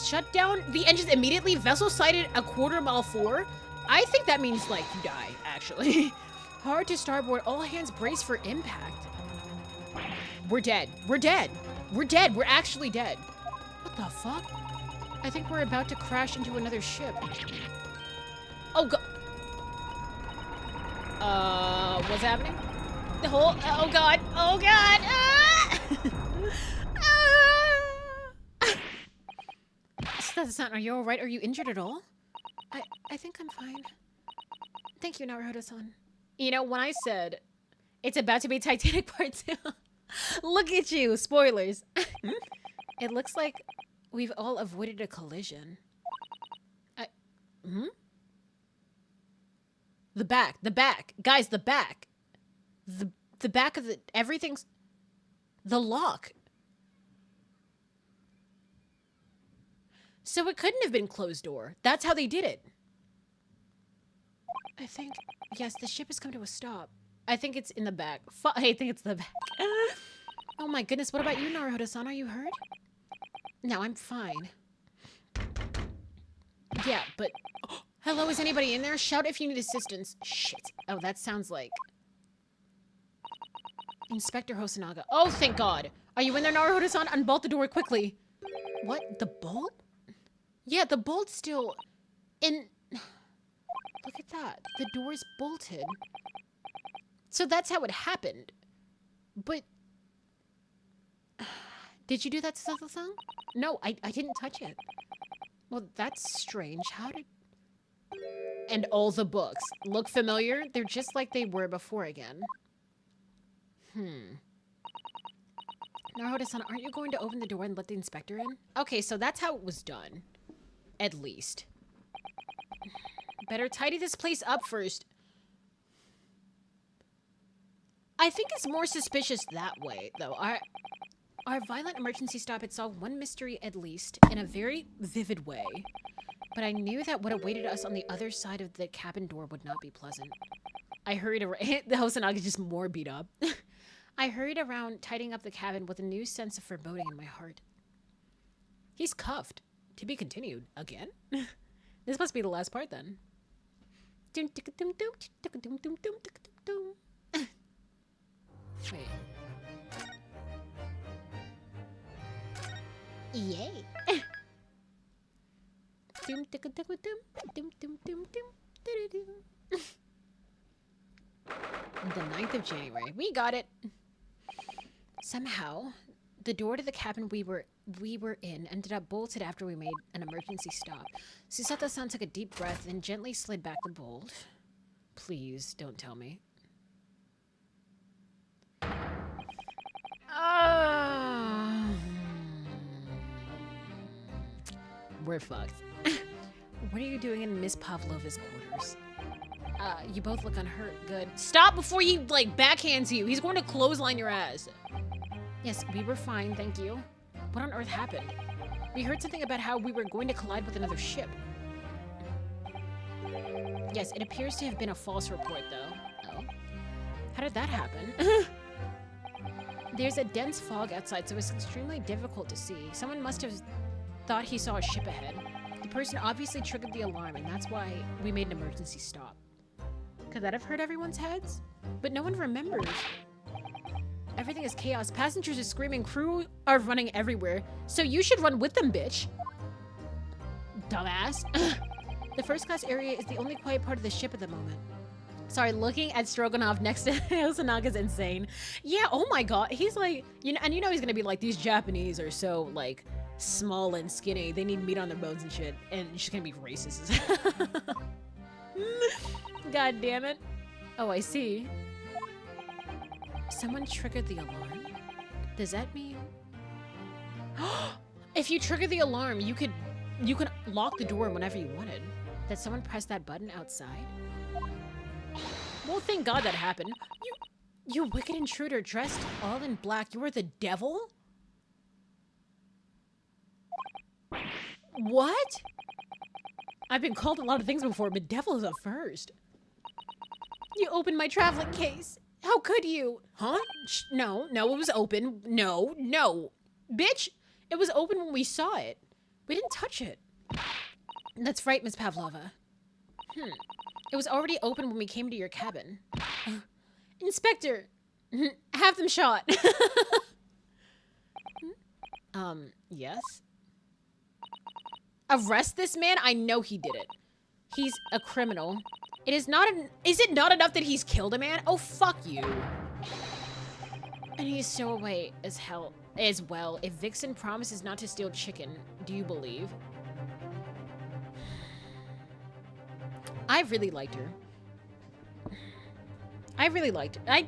Shut down the engines immediately. Vessel sighted a quarter mile forward. I think that means, like, you die, actually. Hard to starboard. All hands brace for impact. We're dead. We're dead. We're dead. We're actually dead. What the fuck? I think we're about to crash into another ship. Oh, God. What's happening? The whole... Oh, God. Oh, God. Are you all right? Are you injured at all? I think I'm fine. Thank you, Naruhodo-san. You know, when I said it's about to be Titanic Part 2, look at you, spoilers. It looks like we've all avoided a collision. The back. Guys, the back. The back of everything's... The lock. So it couldn't have been closed door. That's how they did it. I think, yes, the ship has come to a stop. I think it's in the back. I think it's the back. Oh my goodness, what about you, Naruhodo-san? Are you hurt? No, I'm fine. Yeah, but... Hello, is anybody in there? Shout if you need assistance. Shit. Oh, that sounds like... Inspector Hosonaga. Oh, thank God. Are you in there, Naruhodo-san? Unbolt the door quickly. What? The bolt? Yeah, the bolt's still in... Look at that. The door's bolted. So that's how it happened. But... Did you do that, Sasatha-san? No, I didn't touch it. Well, that's strange. How did... And all the books. Look familiar? They're just like they were before again. Naruhodo-san, aren't you going to open the door and let the inspector in? Okay, so that's how it was done. At least. Better tidy this place up first. I think it's more suspicious that way, though. Our violent emergency stop had solved one mystery at least, in a very vivid way. But I knew that what awaited us on the other side of the cabin door would not be pleasant. I hurried around. The Hosonaga just more beat up. I hurried around, tidying up the cabin with a new sense of foreboding in my heart. He's cuffed. To be continued. Again? This must be the last part then. Wait. Yay. The 9th of January. We got it. Somehow, the door to the cabin we were in ended up bolted after we made an emergency stop. Susato-san took a deep breath and gently slid back the bolt. Please, don't tell me. We're fucked. What are you doing in Miss Pavlova's quarters? You both look unhurt. Good. Stop before he, like, backhands you. He's going to clothesline your ass. Yes, we were fine, thank you. What on earth happened? We heard something about how we were going to collide with another ship. Yes, it appears to have been a false report, though. Oh? How did that happen? There's a dense fog outside, so it's extremely difficult to see. Someone must have thought he saw a ship ahead. The person obviously triggered the alarm, and that's why we made an emergency stop. Could that have hurt everyone's heads? But no one remembers. Everything is chaos. Passengers are screaming. Crew are running everywhere. So you should run with them, bitch. Dumbass. The first class area is the only quiet part of the ship at the moment. Sorry, looking at Stroganoff next to Hosanaga's insane. Yeah, oh my god. He's like, you know, and you know he's gonna be like, these Japanese are so, like, small and skinny. They need meat on their bones and shit. And she's gonna be racist as hell. God damn it. Oh, I see. Someone triggered the alarm? Does that mean... If you trigger the alarm, you could lock the door whenever you wanted. Did someone press that button outside? Well, thank God that happened. You wicked intruder dressed all in black. You were the devil? What? I've been called a lot of things before, but devil is a first. You opened my traveling case. How could you? Huh? No, it was open. No. Bitch, it was open when we saw it. We didn't touch it. That's right, Miss Pavlova. It was already open when we came to your cabin. Inspector, have them shot. Yes? Arrest this man? I know he did it. He's a criminal. Is it not enough that he's killed a man? Oh, fuck you. And he's stowaway as hell as well. If Vixen promises not to steal chicken, do you believe? I really liked her. I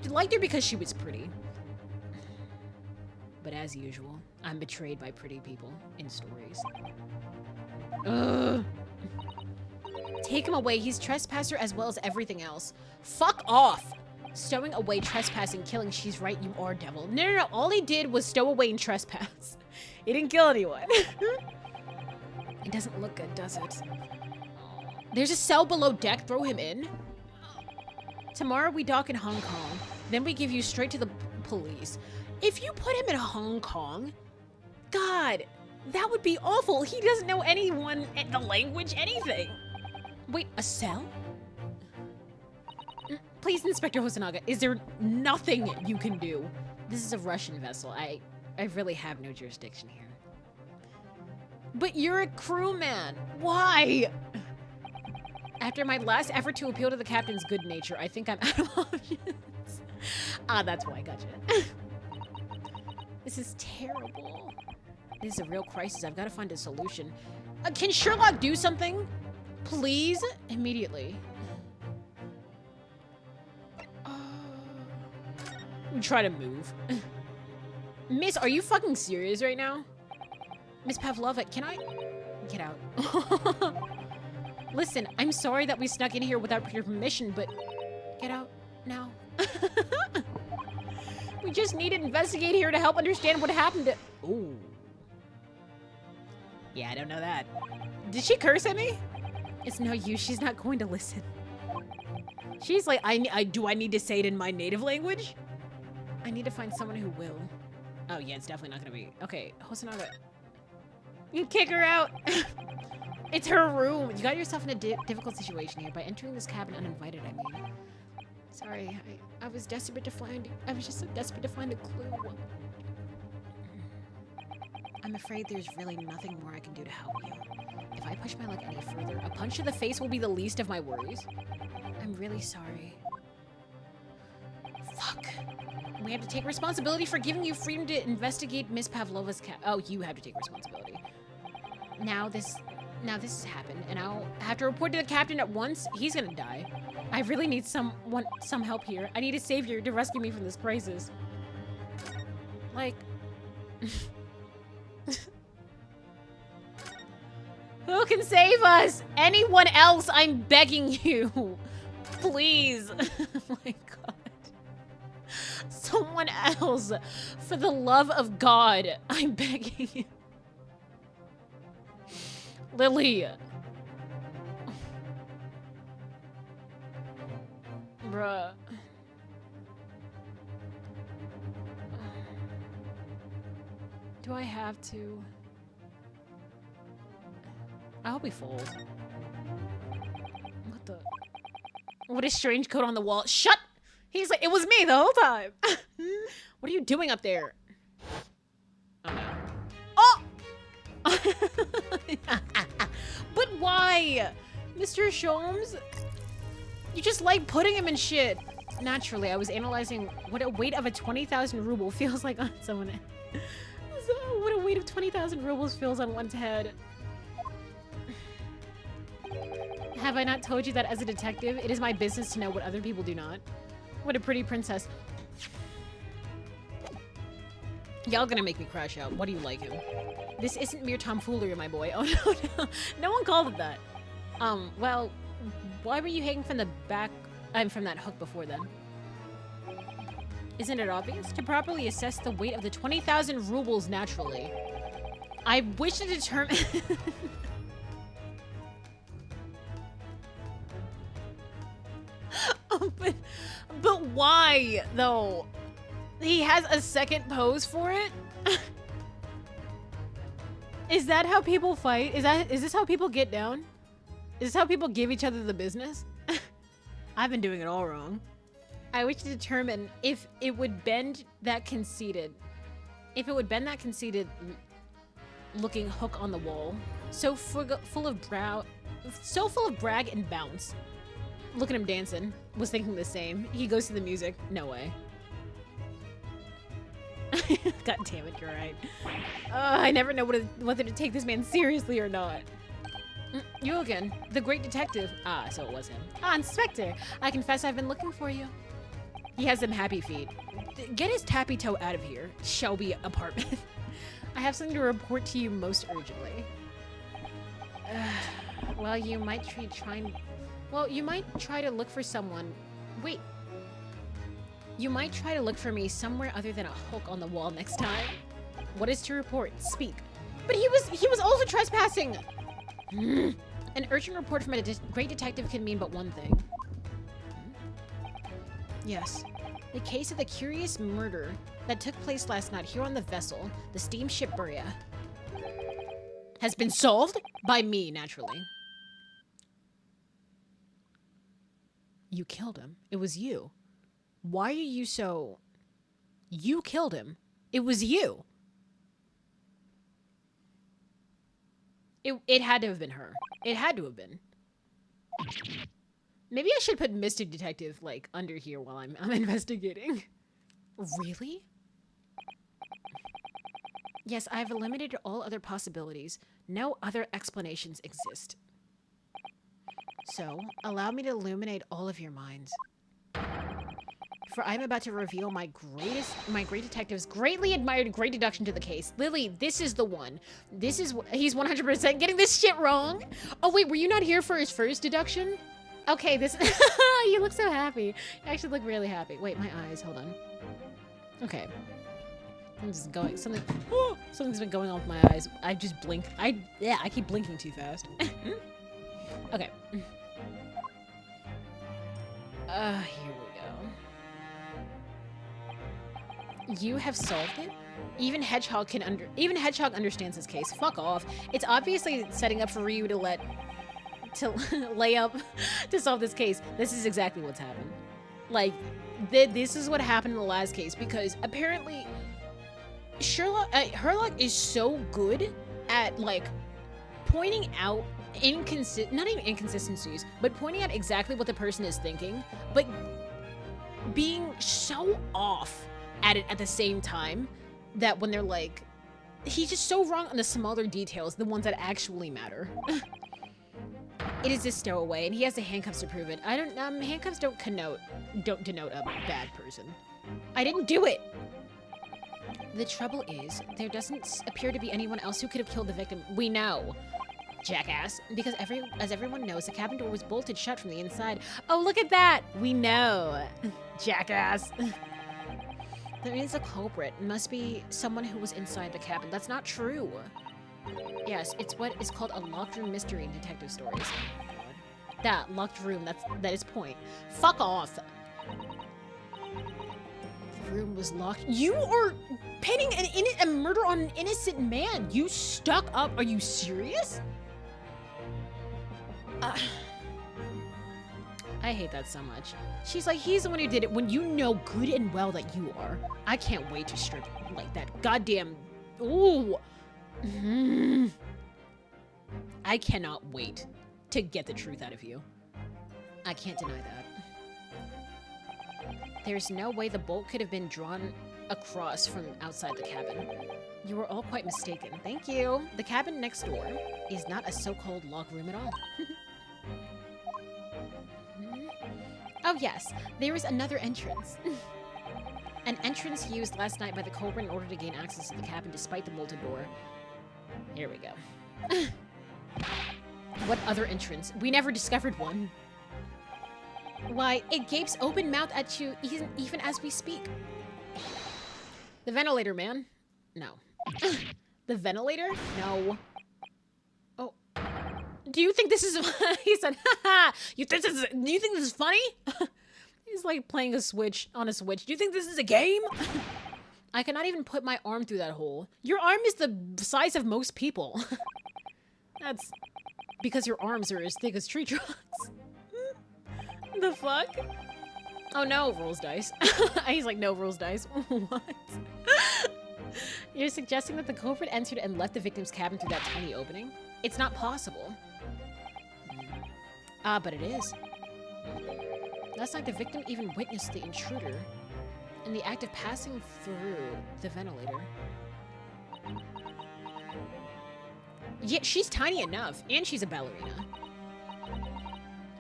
liked her because she was pretty. But as usual, I'm betrayed by pretty people in stories. Ugh. Take him away. He's trespasser as well as everything else. Fuck off. Stowing away, trespassing, killing. She's right, you are devil. No. All he did was stow away and trespass. He didn't kill anyone. It doesn't look good, does it? There's a cell below deck. Throw him in. Tomorrow we dock in Hong Kong. Then we give you straight to the police. If you put him in Hong Kong, God, that would be awful. He doesn't know anyone, the language, anything. Wait, a cell? Please, Inspector Hosonaga, is there nothing you can do? This is a Russian vessel. I really have no jurisdiction here. But you're a crewman. Why? After my last effort to appeal to the captain's good nature, I think I'm out of options. Ah, that's why I gotcha. This is terrible. This is a real crisis. I've got to find a solution. Can Sherlock do something? Please? Immediately. Try to move. Miss, are you fucking serious right now? Miss Pavlova, can I... Get out. Listen, I'm sorry that we snuck in here without your permission, but... Get out now. We just need to investigate here to help understand what happened to... Ooh. Yeah, I don't know that. Did she curse at me? It's no use. She's not going to listen. She's like, do I need to say it in my native language? I need to find someone who will. Oh, yeah, it's definitely not going to be. Okay, Hosonaga. You kick her out. It's her room. You got yourself in a difficult situation here by entering this cabin uninvited, I mean. Sorry, I was desperate to find, I was just so desperate to find a clue. I'm afraid there's really nothing more I can do to help you. If I push my luck any further, a punch to the face will be the least of my worries. I'm really sorry. Fuck. We have to take responsibility for giving you freedom to investigate Miss Pavlova's cat. Oh, you have to take responsibility. Now this has happened, and I'll have to report to the captain at once. He's gonna die. I really need some help here. I need a savior to rescue me from this crisis. Like... Who can save us? Anyone else, I'm begging you. Please. Oh my god. Someone else. For the love of God, I'm begging you. Lily. Bruh. Do I have to? I hope he falls. What the? What a strange coat on the wall. Shut! He's like, it was me the whole time. What are you doing up there? Oh no. Oh! But why? Mr. Sholmes? You just like putting him in shit. Naturally, I was analyzing what a weight of a 20,000 ruble feels like on someone. So, what a weight of 20,000 rubles feels on one's head. Have I not told you that as a detective, it is my business to know what other people do not? What a pretty princess. Y'all gonna make me crash out. What do you like him? This isn't mere tomfoolery, my boy. Oh no, no. No one called it that. Well, why were you hanging from the back? I'm from that hook before then. Isn't it obvious? To properly assess the weight of the 20,000 rubles naturally. I wish to determine... But why, though? He has a second pose for it? Is that how people fight? Is this how people get down? Is this how people give each other the business? I've been doing it all wrong. I wish to determine if it would bend that conceited. If it would bend that conceited looking hook on the wall. So full of brag and bounce. Look at him dancing. Was thinking the same. He goes to the music. No way. God damn it, you're right. I never know whether to take this man seriously or not. You again. The great detective. Ah, so it was him. Ah, Inspector. I confess I've been looking for you. He has them happy feet. Get his tappy toe out of here. Shelby apartment. I have something to report to you most urgently. Well, you might try to look for someone. Wait. You might try to look for me somewhere other than a hook on the wall next time. What is to report? Speak. But he was also trespassing. An urgent report from a great detective can mean but one thing. Yes. The case of the curious murder that took place last night here on the vessel, the steamship Buria, has been solved by me, naturally. You killed him. It was you. Why are you so... You killed him. It was you. It had to have been her. It had to have been. Maybe I should put Mr. Detective, like, under here while I'm investigating. Really? Yes, I've eliminated all other possibilities. No other explanations exist. So, allow me to illuminate all of your minds. For I'm about to reveal my great detective's greatly admired great deduction to the case. Lily, this is the one. He's 100% getting this shit wrong. Oh wait, were you not here for his first deduction? Okay, this, you look so happy. You actually look really happy. Wait, my eyes, hold on. Okay. Something's been going on with my eyes. I just blink. I keep blinking too fast. Okay. Here we go. You have solved it? Even Hedgehog understands this case. Fuck off. It's obviously setting up for Ryu to lay up to solve this case. This is exactly what's happened. Like, this is what happened in the last case, because apparently Herlock is so good at, like, pointing out not even inconsistencies, but pointing out exactly what the person is thinking, but being so off at it at the same time that when they're like, he's just so wrong on the smaller details, the ones that actually matter. It is a stowaway, and he has the handcuffs to prove it. Handcuffs don't denote a bad person. I didn't do it! The trouble is, there doesn't appear to be anyone else who could have killed the victim. We know. Jackass. Because as everyone knows, the cabin door was bolted shut from the inside. Oh, look at that! We know. Jackass. There is a culprit. It must be someone who was inside the cabin. That's not true. Yes, it's what is called a locked room mystery in detective stories. Oh my god. That locked room, that is point. Fuck off. The room was locked. You are pinning a murder on an innocent man. You stuck up. Are you serious? I hate that so much. She's like, he's the one who did it when you know good and well that you are. I can't wait to strip like that. Goddamn. Ooh. I cannot wait to get the truth out of you. I can't deny that. There's no way the bolt could have been drawn across from outside the cabin. You were all quite mistaken. Thank you. The cabin next door is not a so-called locked room at all. Oh yes, there is another entrance. An entrance used last night by the culprit in order to gain access to the cabin despite the bolted door. Here we go. What other entrance? We never discovered one. Why, it gapes open mouth at you even as we speak. The ventilator, man. No. The ventilator? No. Oh. Do you think this is... He said, haha, do you think this is funny? He's like playing a Switch on a Switch. Do you think this is a game? I cannot even put my arm through that hole. Your arm is the size of most people. That's because your arms are as thick as tree trunks. The fuck? Oh no, rolls dice. He's like, no, rolls dice. What? You're suggesting that the culprit entered and left the victim's cabin through that tiny opening? It's not possible. But it is. Last night, the victim even witnessed the intruder in the act of passing through the ventilator. Yeah, she's tiny enough, and she's a ballerina.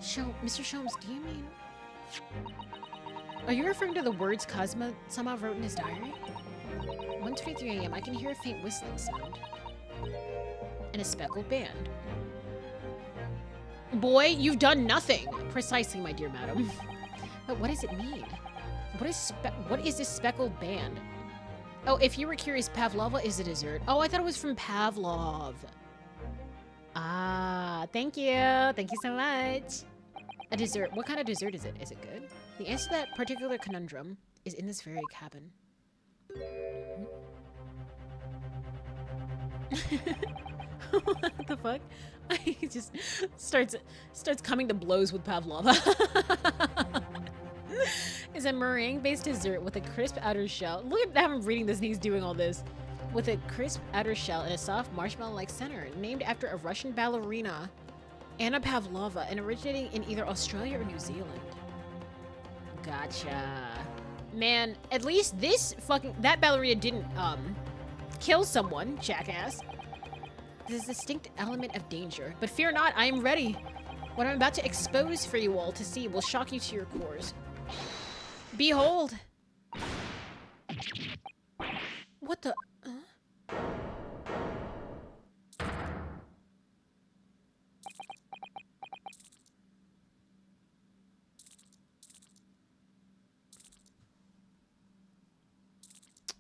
Mr. Sholmes, do you mean... Are you referring to the words Cosmo somehow wrote in his diary? 1:23 a.m. I can hear a faint whistling sound. And a speckled band. Boy, you've done nothing! Precisely, my dear madam. But what does it mean? What is this speckled band? Oh, if you were curious, pavlova is a dessert. Oh, I thought it was from Pavlov. Ah, thank you. Thank you so much. A dessert. What kind of dessert is it? Is it good? The answer to that particular conundrum is in this very cabin. What the fuck? He just starts coming to blows with Pavlova. Is a meringue-based dessert with a crisp outer shell. Look at him reading this and he's doing all this. With a crisp outer shell and a soft marshmallow-like center, named after a Russian ballerina, Anna Pavlova, and originating in either Australia or New Zealand. Gotcha. Man, at least that ballerina didn't, kill someone, jackass. There's a distinct element of danger, but fear not, I am ready. What I'm about to expose for you all to see will shock you to your cores. Behold! What the...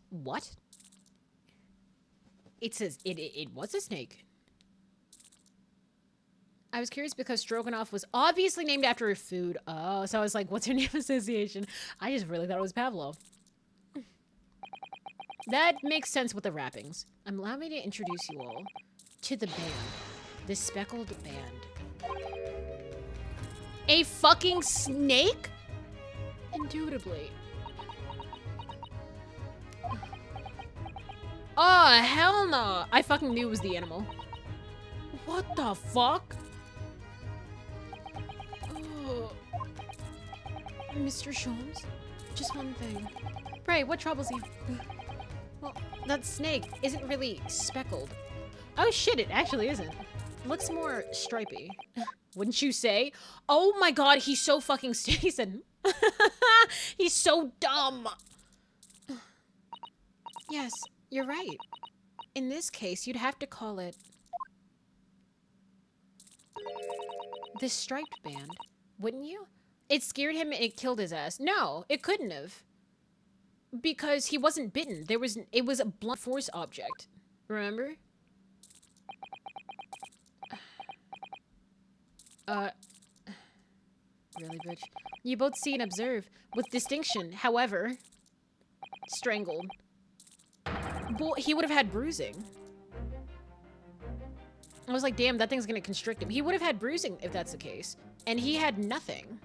What? It says it was a snake. I was curious because Stroganoff was obviously named after her food. Oh, so I was like, what's her name association? I just really thought it was Pavlov. That makes sense with the wrappings. Allow me to introduce you all to the band. The speckled band. A fucking snake? Indubitably. Oh, hell no. I fucking knew it was the animal. What the fuck? Oh. Mr. Sholmes, just one thing. Pray, what troubles you? Well, that snake isn't really speckled. Oh shit, it actually isn't. Looks more stripy. Wouldn't you say? Oh my god, he's so fucking he said, he's so dumb. Yes, you're right. In this case, you'd have to call it the striped band, wouldn't you? It scared him and it killed his ass. No, it couldn't have. Because he wasn't bitten. It was a blunt force object. Remember? Really, bitch? You both see and observe with distinction. However, strangled. Boy, he would have had bruising. I was like, damn, that thing's gonna constrict him. He would have had bruising if that's the case. And he had nothing.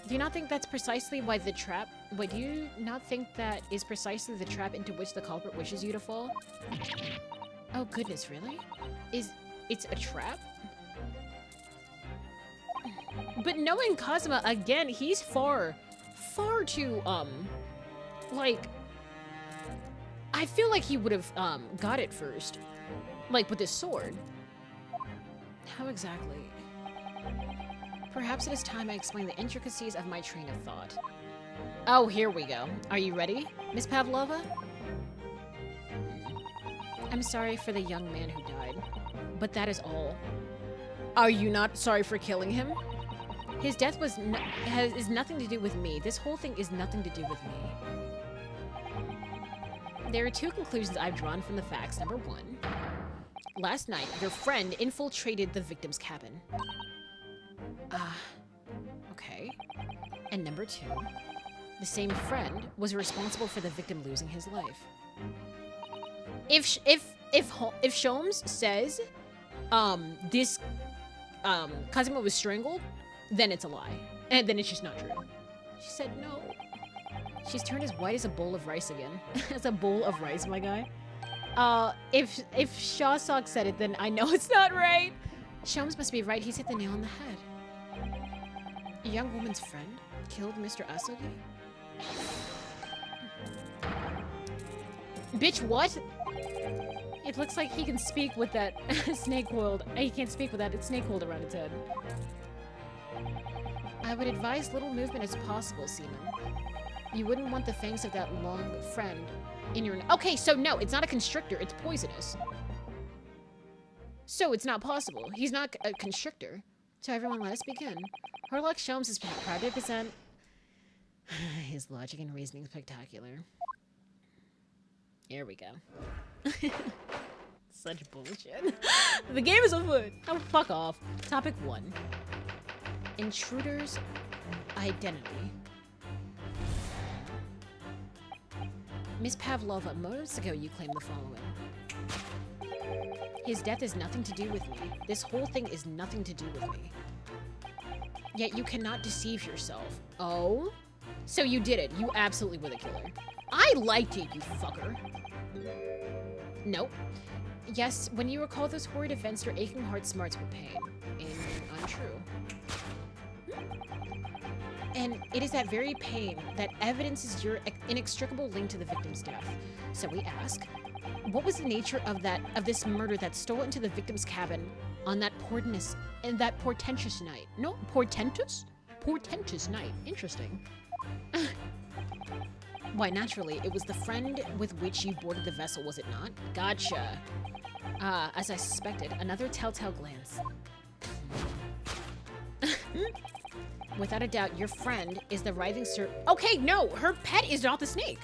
Do you not think that's precisely why the trap... Wait, do you not think that is precisely the trap into which the culprit wishes you to fall? Oh, goodness, really? It's a trap? But knowing Kazuma, again, he's far too, like... I feel like he would have, got it first. Like, with his sword. How exactly? Perhaps it is time I explain the intricacies of my train of thought. Oh, here we go. Are you ready, Miss Pavlova? I'm sorry for the young man who died, but that is all. Are you not sorry for killing him? His death was is nothing to do with me. This whole thing is nothing to do with me. There are two conclusions I've drawn from the facts. Number one, last night, your friend infiltrated the victim's cabin. Okay. And number two, the same friend was responsible for the victim losing his life. If Sholmes says, Kazuma was strangled, then it's a lie. And then it's just not true. She said no. She's turned as white as a bowl of rice again. As a bowl of rice, my guy. If Shawsock said it, then I know it's not right. Sholmes must be right. He's hit the nail on the head. A young woman's friend killed Mr. Asogi? Bitch, what? It looks like he can speak with that snake coiled. He can't speak with that. It's snake coiled around his head. I would advise little movement as possible, Seaman. You wouldn't want the fangs of that long friend in your... Okay, so no, it's not a constrictor. It's poisonous. So it's not possible. He's not a constrictor. So everyone, let us begin. Horlock Sholmes is proud to present his logic and reasoning spectacular. Here we go. Such bullshit. The game is afoot. Oh, fuck off. Topic 1. Intruder's identity. Miss Pavlova, moments ago you claimed the following. His death is nothing to do with me. This whole thing is nothing to do with me. Yet you cannot deceive yourself. Oh? So you did it. You absolutely were the killer. I liked it, you fucker. Nope. Yes, when you recall those horrid events, your aching heart smarts with pain. Untrue. And it is that very pain that evidences your inextricable link to the victim's death. So we ask, what was the nature of this murder that stole into the victim's cabin on that portentous night? No, portentous? Portentous night. Interesting. Why, naturally, it was the friend with which you boarded the vessel, was it not? Gotcha. As I suspected, another telltale glance. Without a doubt, your friend is the writhing Okay, no, her pet is not the snake.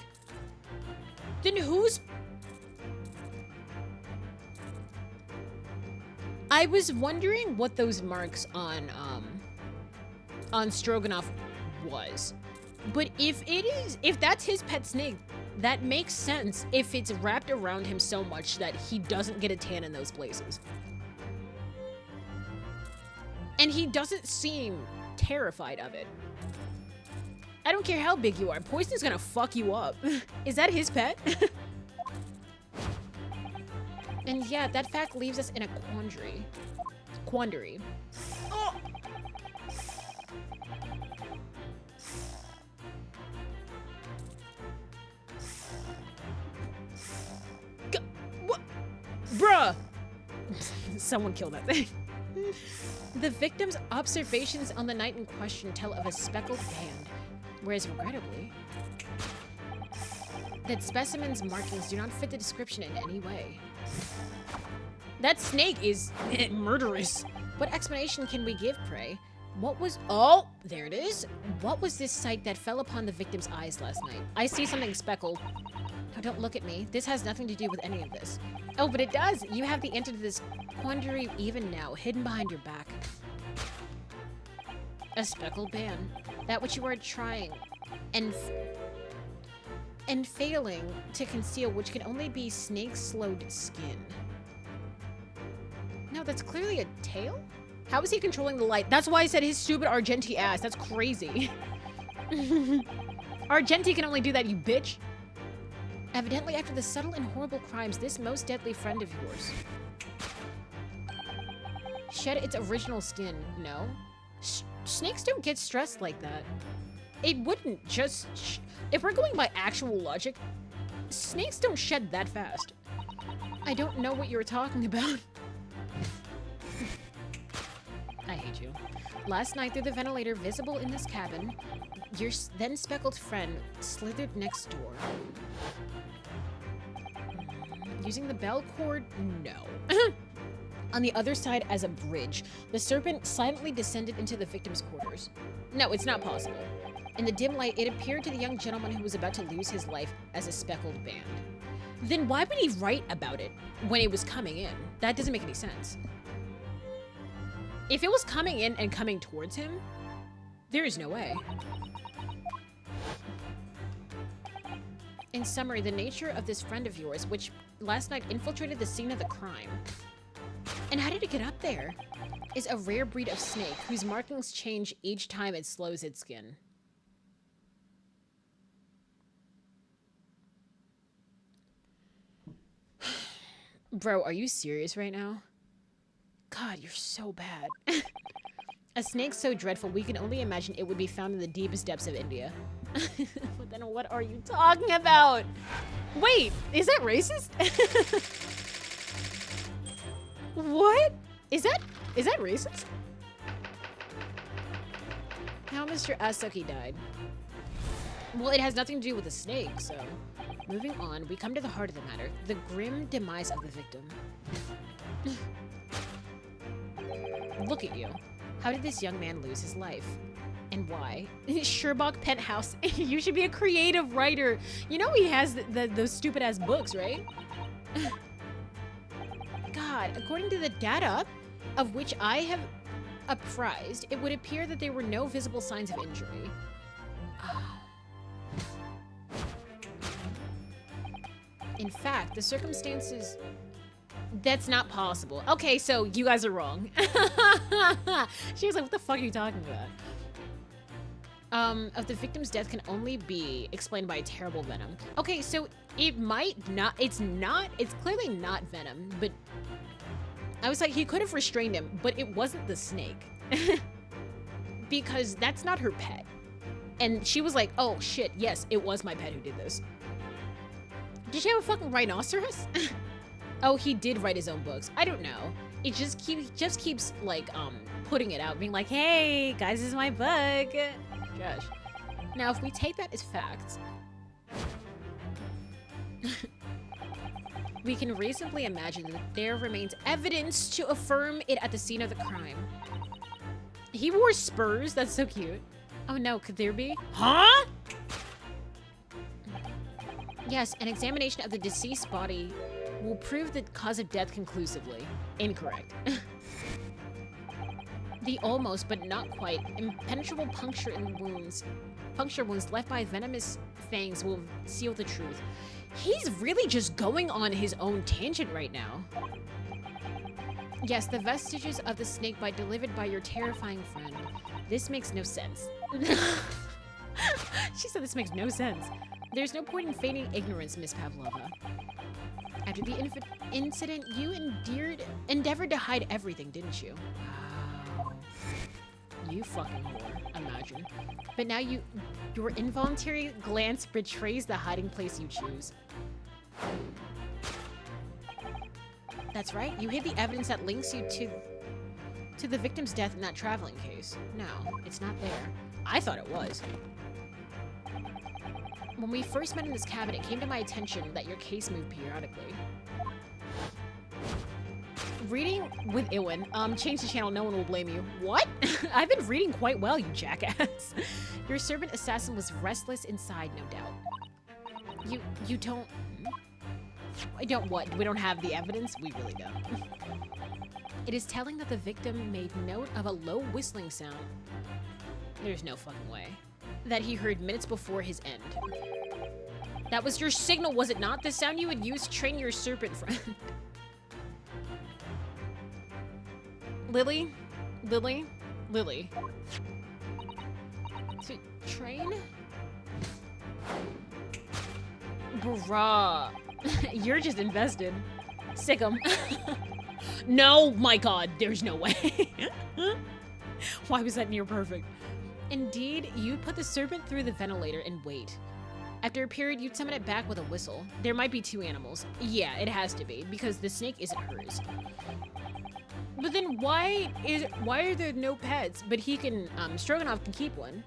Then who's... I was wondering what those marks on Stroganoff was. But if that's his pet snake, That makes sense if it's wrapped around him so much that he doesn't get a tan in those places. And he doesn't seem terrified of it. I don't care how big you are, poison's gonna fuck you up. Is that his pet? And yeah, that fact leaves us in a quandary. Oh! What? Bruh! Someone killed that thing. The victim's observations on the night in question tell of a speckled band, whereas regrettably, that specimen's markings do not fit the description in any way. That snake is murderous. What explanation can we give, pray? What was— oh, there it is. What was this sight that fell upon the victim's eyes last night? I see something speckled. Oh, don't look at me. This has nothing to do with any of this. Oh, but it does. You have the answer to this quandary even now, hidden behind your back. A speckled band. That which you are trying and failing to conceal, which can only be snake-slowed skin. No, that's clearly a tail? How is he controlling the light? That's why I said his stupid Argenti ass. That's crazy. Argenti can only do that, you bitch. Evidently, after the subtle and horrible crimes, this most deadly friend of yours shed its original skin. No? Snakes don't get stressed like that. It wouldn't just— if we're going by actual logic, snakes don't shed that fast. I don't know what you're talking about. I hate you. Last night through the ventilator visible in this cabin, your then speckled friend slithered next door. Using the bell cord? No. On the other side as a bridge, the serpent silently descended into the victim's quarters. No, it's not possible. In the dim light, it appeared to the young gentleman who was about to lose his life as a speckled band. Then why would he write about it when it was coming in? That doesn't make any sense. If it was coming in and coming towards him, there is no way. In summary, the nature of this friend of yours, which last night infiltrated the scene of the crime, and how did it get up there, is a rare breed of snake whose markings change each time it slows its skin. Bro, are you serious right now? God, you're so bad. A snake so dreadful, we can only imagine it would be found in the deepest depths of India. But then what are you talking about? Wait, is that racist? What? Is that racist? How Mr. Asuki died. Well, it has nothing to do with the snake, so... Moving on, we come to the heart of the matter. The grim demise of the victim. Look at you. How did this young man lose his life? And why? Sherbach Penthouse. You should be a creative writer. You know he has those stupid-ass books, right? God, according to the data of which I have apprised, it would appear that there were no visible signs of injury. In fact, the circumstances... That's not possible. Okay, so you guys are wrong. She was like, what the fuck are you talking about? Of the victim's death can only be explained by terrible venom. Okay, so it might not, it's clearly not venom, but I was like, he could have restrained him, but it wasn't the snake. Because that's not her pet. And she was like, oh shit, yes, it was my pet who did this. Did she have a fucking rhinoceros? Oh, he did write his own books. I don't know. It just keeps like putting it out, being like, hey, guys, this is my book. Gosh. Now, if we take that as fact, we can reasonably imagine that there remains evidence to affirm it at the scene of the crime. He wore spurs. That's so cute. Oh no, could there be? Huh? Yes, an examination of the deceased body will prove the cause of death conclusively. Incorrect. The almost, but not quite, impenetrable puncture wounds left by venomous fangs will seal the truth. He's really just going on his own tangent right now. Yes, the vestiges of the snake bite delivered by your terrifying friend. This makes no sense. She said this makes no sense. There's no point in feigning ignorance, Miss Pavlova. After the incident, you endeavored to hide everything, didn't you? Wow. You fucking whore, imagine. But now your involuntary glance betrays the hiding place you choose. That's right, you hid the evidence that links you to the victim's death in that traveling case. No, it's not there. I thought it was. When we first met in this cabin, it came to my attention that your case moved periodically. Reading with Iwin. Change the channel, no one will blame you. What? I've been reading quite well, you jackass. Your servant assassin was restless inside, no doubt. You don't... I don't what? We don't have the evidence? We really don't. It is telling that the victim made note of a low whistling sound. There's no fucking way. That he heard minutes before his end. That was your signal, was it not? The sound you would use to train your serpent friend. Lily? Lily? Lily. To train? Bruh. You're just invested. Sick 'em. No, my god, there's no way. Why was that near perfect? Indeed, you put the serpent through the ventilator and wait. After a period, you'd summon it back with a whistle. There might be two animals. Yeah, it has to be, because the snake isn't hers. But then why are there no pets? But he can, Stroganoff can keep one.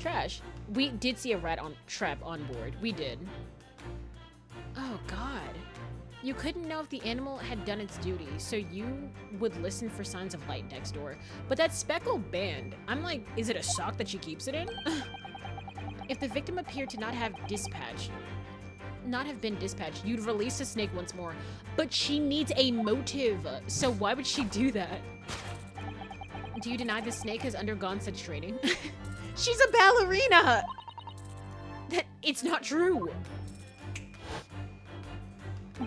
Trash. We did see a rat trap on board. We did. Oh, God. You couldn't know if the animal had done its duty, so you would listen for signs of light next door. But that speckled band, I'm like, is it a sock that she keeps it in? If the victim appeared to not have been dispatched, you'd release the snake once more. But she needs a motive, so why would she do that? Do you deny the snake has undergone such training? She's a ballerina! It's not true.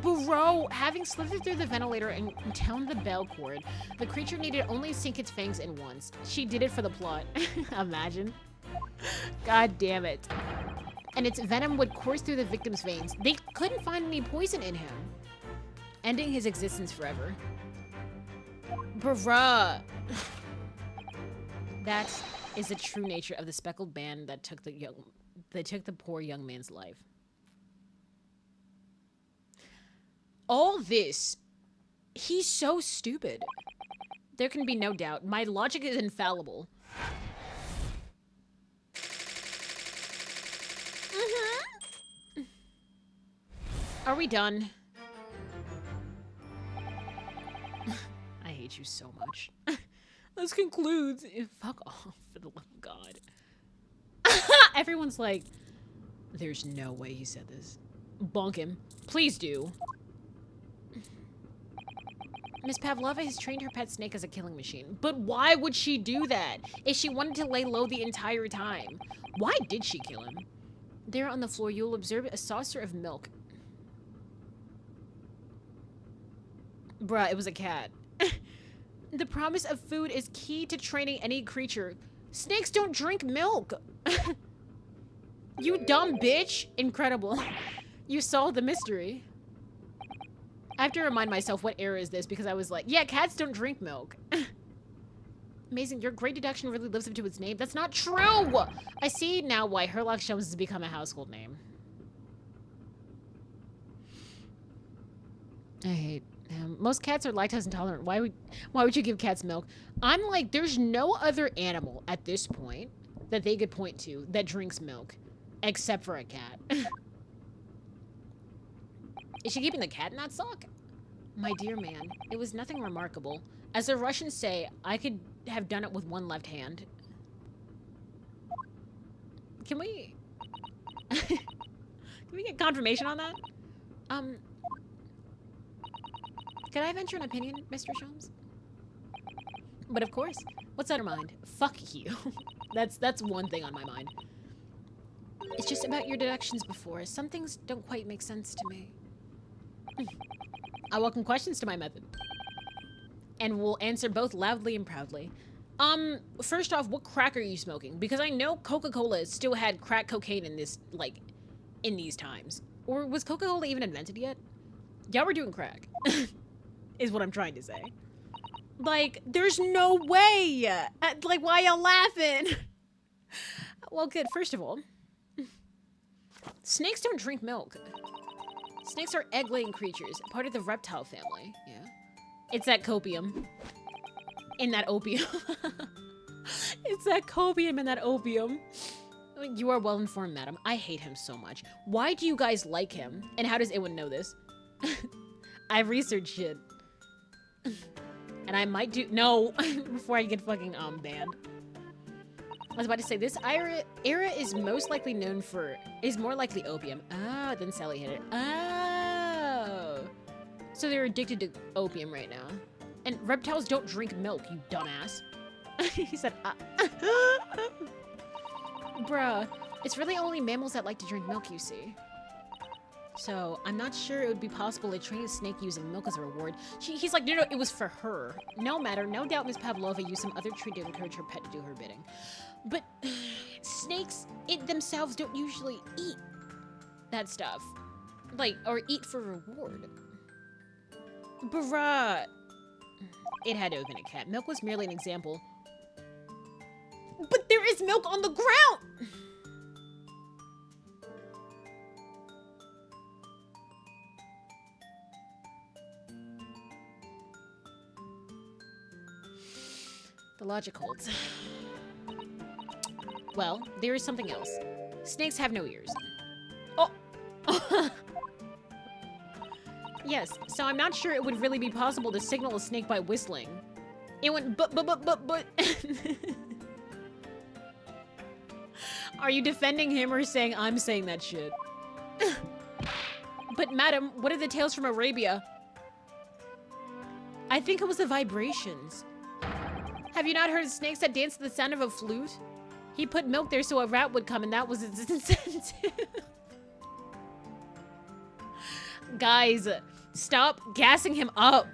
Bro, having slithered through the ventilator and toned the bell cord, the creature needed only sink its fangs in once. She did it for the plot. Imagine. God damn it. And its venom would course through the victim's veins. They couldn't find any poison in him, ending his existence forever. Bruh. That is the true nature of the speckled band that took the poor young man's life. All this, he's so stupid. There can be no doubt. My logic is infallible. Are we done? I hate you so much. This concludes. Fuck off, for the love of God. Everyone's like, there's no way he said this. Bonk him. Please do. Miss Pavlova has trained her pet snake as a killing machine. But why would she do that if she wanted to lay low the entire time? Why did she kill him? There on the floor, you'll observe a saucer of milk. Bruh, it was a cat. The promise of food is key to training any creature. Snakes don't drink milk. You dumb bitch. Incredible. You solved the mystery. I have to remind myself what era is this because I was like, yeah, cats don't drink milk. Amazing, your great deduction really lives up to its name. That's not true! I see now why Herlock Sholmes has become a household name. I hate him. Most cats are lactose intolerant. Why would you give cats milk? I'm like, there's no other animal at this point that they could point to that drinks milk except for a cat. Is she keeping the cat in that sock? My dear man, it was nothing remarkable. As the Russians say, I could have done it with one left hand. Can we... Can we get confirmation on that? Can I venture an opinion, Mr. Sholmes? But of course. What's on her mind? Fuck you. That's one thing on my mind. It's just about your deductions before. Some things don't quite make sense to me. I welcome questions to my method. And will answer both loudly and proudly. First off, what crack are you smoking? Because I know Coca-Cola still had crack cocaine in this, like, in these times. Or was Coca-Cola even invented yet? Y'all were doing crack. Is what I'm trying to say. Like, there's no way! Like, why y'all laughing? Well, good. First of all, snakes don't drink milk. Snakes are egg-laying creatures, part of the reptile family. Yeah. It's that copium. In that opium. It's that copium in that opium. You are well informed, madam. I hate him so much. Why do you guys like him? And how does Ewan know this? I've researched it. And I might do— no! Before I get fucking, banned. I was about to say, this era is most likely known for— is more likely opium. Ah, then Sally hit it. Oh! So they're addicted to opium right now. And reptiles don't drink milk, you dumbass. He said, Bruh, it's really only mammals that like to drink milk, you see. So, I'm not sure it would be possible to train a snake using milk as a reward. He's like, no, it was for her. No matter, no doubt Miss Pavlova used some other treat to encourage her pet to do her bidding. But snakes, themselves don't usually eat that stuff. Like, or eat for reward. Bruh. It had to have been a cat. Milk was merely an example. But there is milk on the ground! The logic holds. Well, there is something else. Snakes have no ears. Oh! Yes, so I'm not sure it would really be possible to signal a snake by whistling. It went but. Are you defending him or saying I'm saying that shit? But madam, what are the tales from Arabia? I think it was the vibrations. Have you not heard of snakes that dance to the sound of a flute? He put milk there so a rat would come, and that was its incentive. Guys, stop gassing him up.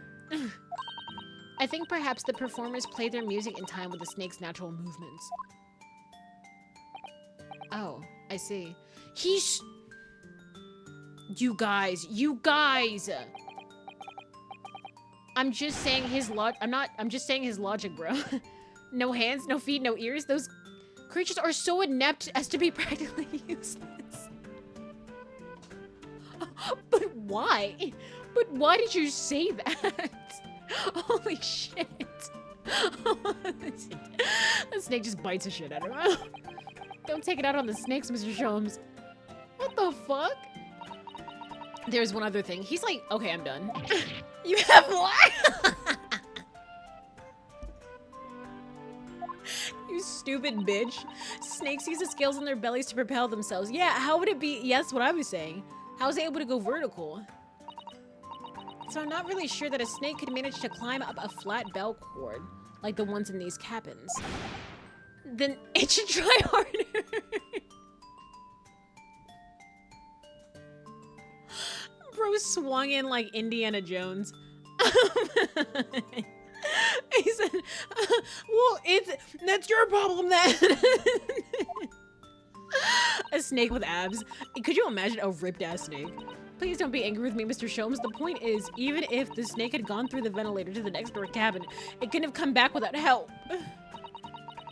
I think perhaps the performers play their music in time with the snake's natural movements. Oh, I see. You guys. I'm just saying his I'm just saying his logic, bro. No hands, no feet, no ears. Those creatures are so inept as to be practically useless. But why? But why did you say that? Holy shit. The snake just bites the shit out of him. Don't take it out on the snakes, Mr. Sholmes. What the fuck? There's one other thing. He's like, okay, I'm done. You have what? You stupid bitch. Snakes use the scales on their bellies to propel themselves. Yeah, how would it be? Yeah, that's what I was saying. How is it able to go vertical? So I'm not really sure that a snake could manage to climb up a flat bell cord like the ones in these cabins. Then it should try harder. Bro swung in like Indiana Jones. He said, well, that's your problem then. A snake with abs. Could you imagine a ripped ass snake? Please don't be angry with me, Mr. Sholmes. The point is, even if the snake had gone through the ventilator to the next door cabin, it couldn't have come back without help.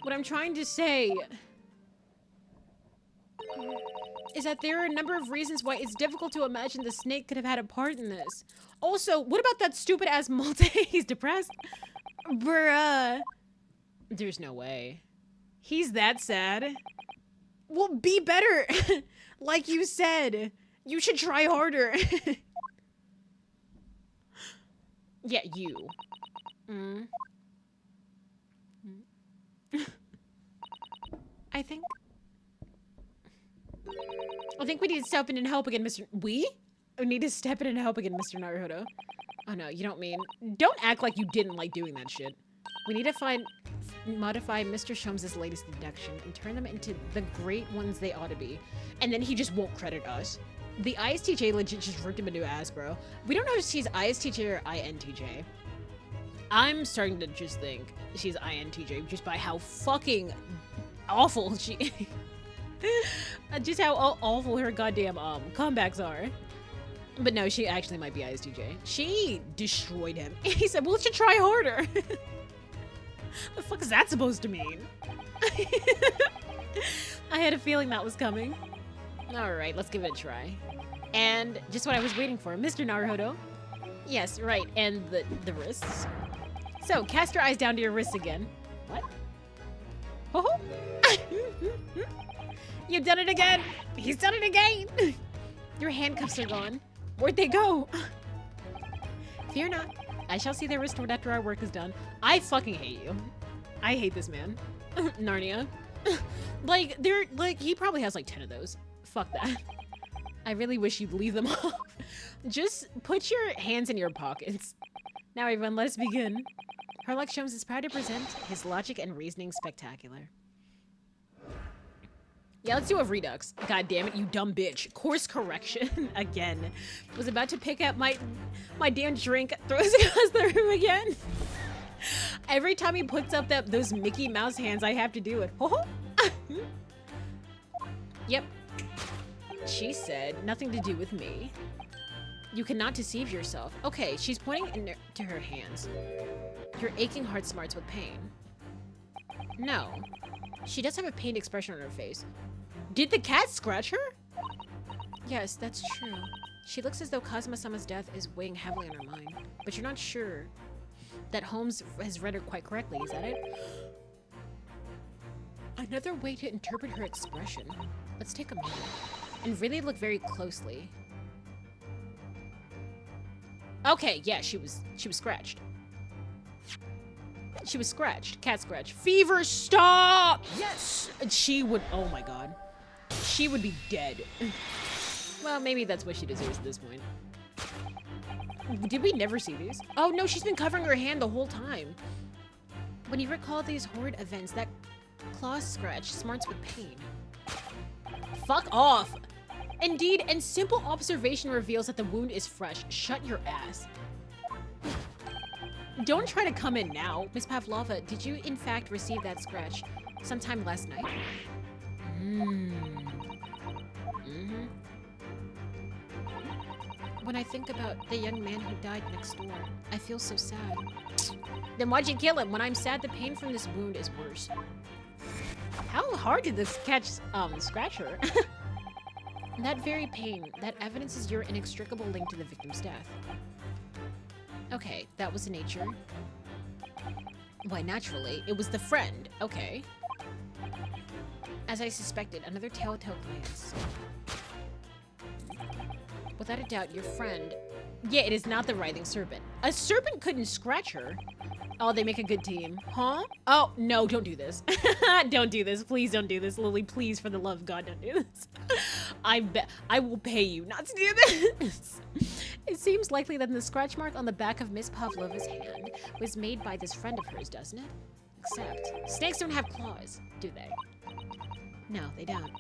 What I'm trying to say is that there are a number of reasons why it's difficult to imagine the snake could have had a part in this. Also, what about that stupid ass Maltese? He's depressed? Bruh. There's no way. He's that sad. Well, be better. Like you said. You should try harder. Yeah, you. I think we need to step in and help again, Mr. We need to step in and help again, Mr. Naruhodo. Oh no, you don't mean. Don't act like you didn't like doing that shit. We need to find modify Mr. Sholmes' latest deduction and turn them into the great ones they ought to be. And then he just won't credit us. The ISTJ legit just ripped him a new ass, bro. We don't know if she's ISTJ or INTJ. I'm starting to just think she's INTJ just by how fucking awful she is. Just how awful her goddamn comebacks are. But no, she actually might be ISTJ. She destroyed him. He said, well, let's just try harder. The fuck is that supposed to mean? I had a feeling that was coming. All right, let's give it a try. And just what I was waiting for, Mr. Naruhodo. Yes, right, and the wrists. So, cast your eyes down to your wrists again. What? Oh! You've done it again! He's done it again! Your handcuffs are gone. Where'd they go? Fear not. I shall see their restored after our work is done. I fucking hate you. I hate this man. Narnia. Like, he probably has like 10 of those. Fuck that. I really wish you'd leave them off. Just put your hands in your pockets. Now everyone, let's begin. Herlock Sholmes is proud to present his logic and reasoning spectacular. Yeah, let's do a redux. God damn it, you dumb bitch. Course correction again. Was about to pick up my damn drink, throws it across the room again. Every time he puts up those Mickey Mouse hands, I have to do it. Oh. Yep. She said, nothing to do with me. You cannot deceive yourself. Okay, she's pointing to her hands. Your aching heart smarts with pain. No. She does have a pained expression on her face. Did the cat scratch her? Yes, that's true. She looks as though Kazuma-sama's death is weighing heavily on her mind. But you're not sure that Holmes has read her quite correctly, is that it? Another way to interpret her expression. Let's take a moment and really look very closely. Okay, yeah, she was scratched. She was scratched. Cat scratch. Fever, stop! Yes! She would, oh my god. She would be dead. Well, maybe that's what she deserves at this point. Did we never see these? Oh no, she's been covering her hand the whole time. When you recall these horrid events, that claw scratch smarts with pain. Fuck off! Indeed, and simple observation reveals that the wound is fresh. Shut your ass. Don't try to come in now. Miss Pavlova, did you in fact receive that scratch sometime last night? When I think about the young man who died next door, I feel so sad. Then why'd you kill him? When I'm sad, the pain from this wound is worse. How hard did this catch scratch her? That very pain, that evidences your inextricable link to the victim's death. Okay, that was nature. Why, naturally, it was the friend. Okay. As I suspected, another telltale glance. Without a doubt, your friend... Yeah, it is not the writhing serpent. A serpent couldn't scratch her. Oh, they make a good team. Huh? Oh, no, don't do this. Don't do this. Please don't do this. Lily, please, for the love of God, don't do this. I will pay you not to do this. It seems likely that the scratch mark on the back of Miss Pavlova's hand was made by this friend of hers, doesn't it? Except, snakes don't have claws, do they? No, they don't.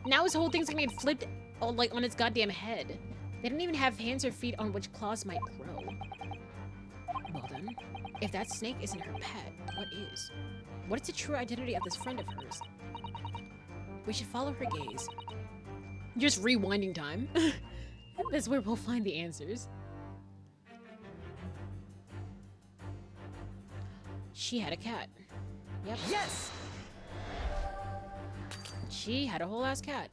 Now his whole thing's gonna be flipped, like, on its goddamn head. They don't even have hands or feet on which claws might grow. Well then, if that snake isn't her pet, what is? What is the true identity of this friend of hers? We should follow her gaze. Just rewinding time. That's where we'll find the answers. She had a cat. Yep. Yes! She had a whole ass cat.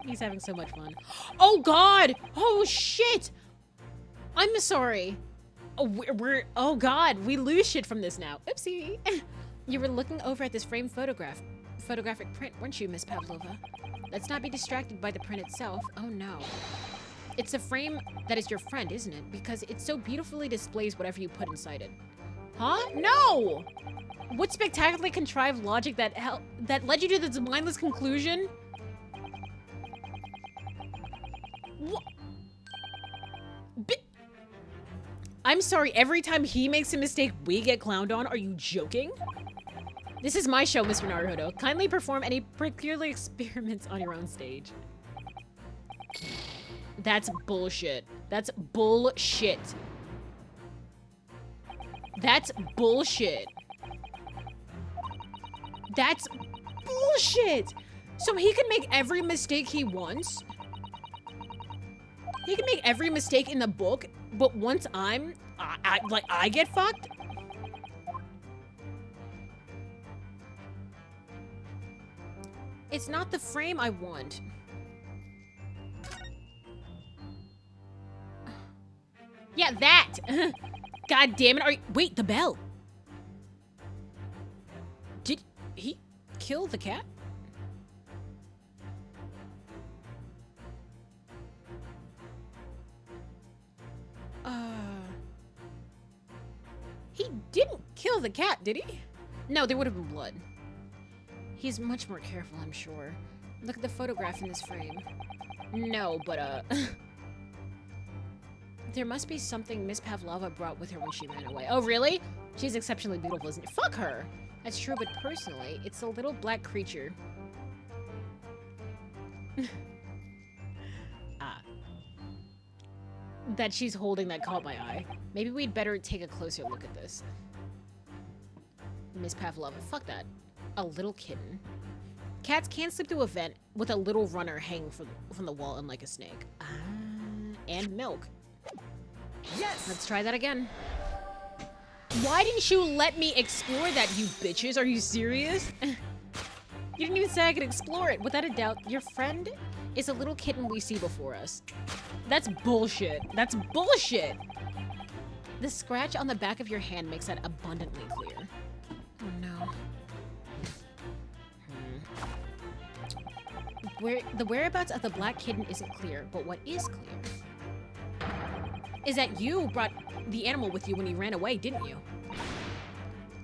He's having so much fun. Oh god! Oh shit! I'm sorry. Oh, oh god, we lose shit from this now. Oopsie. You were looking over at this framed photographic print, weren't you, Miss Pavlova? Let's not be distracted by the print itself. Oh no. It's a frame that is your friend, isn't it? Because it so beautifully displays whatever you put inside it. Huh? No! What spectacularly contrived logic that led you to this mindless conclusion? What? I'm sorry, every time he makes a mistake, we get clowned on? Are you joking? This is my show, Mr. Naruhodo. Kindly perform any peculiar experiments on your own stage. That's bullshit. That's bullshit. That's bullshit. That's bullshit. So he can make every mistake he wants? He can make every mistake in the book, but once I get fucked? It's not the frame I want. Yeah, that. God damn it. Wait, the bell. Did he kill the cat? He didn't kill the cat, did he? No, there would have been blood. He's much more careful, I'm sure. Look at the photograph in this frame. No, but, there must be something Miss Pavlova brought with her when she ran away. Oh, really? She's exceptionally beautiful, isn't it? Fuck her! That's true, but personally, it's a little black creature. That she's holding that caught my eye. Maybe we'd better take a closer look at this. Miss Pavlova, fuck that. A little kitten. Cats can't slip through a vent with a little runner hanging from the wall and like a snake. And milk. Yes! Let's try that again. Why didn't you let me explore that, you bitches? Are you serious? You didn't even say I could explore it. Without a doubt, your friend is a little kitten we see before us. That's bullshit. That's bullshit! The scratch on the back of your hand makes that abundantly clear. Oh no. The whereabouts of the black kitten isn't clear, but what is clear is that you brought the animal with you when he ran away, didn't you?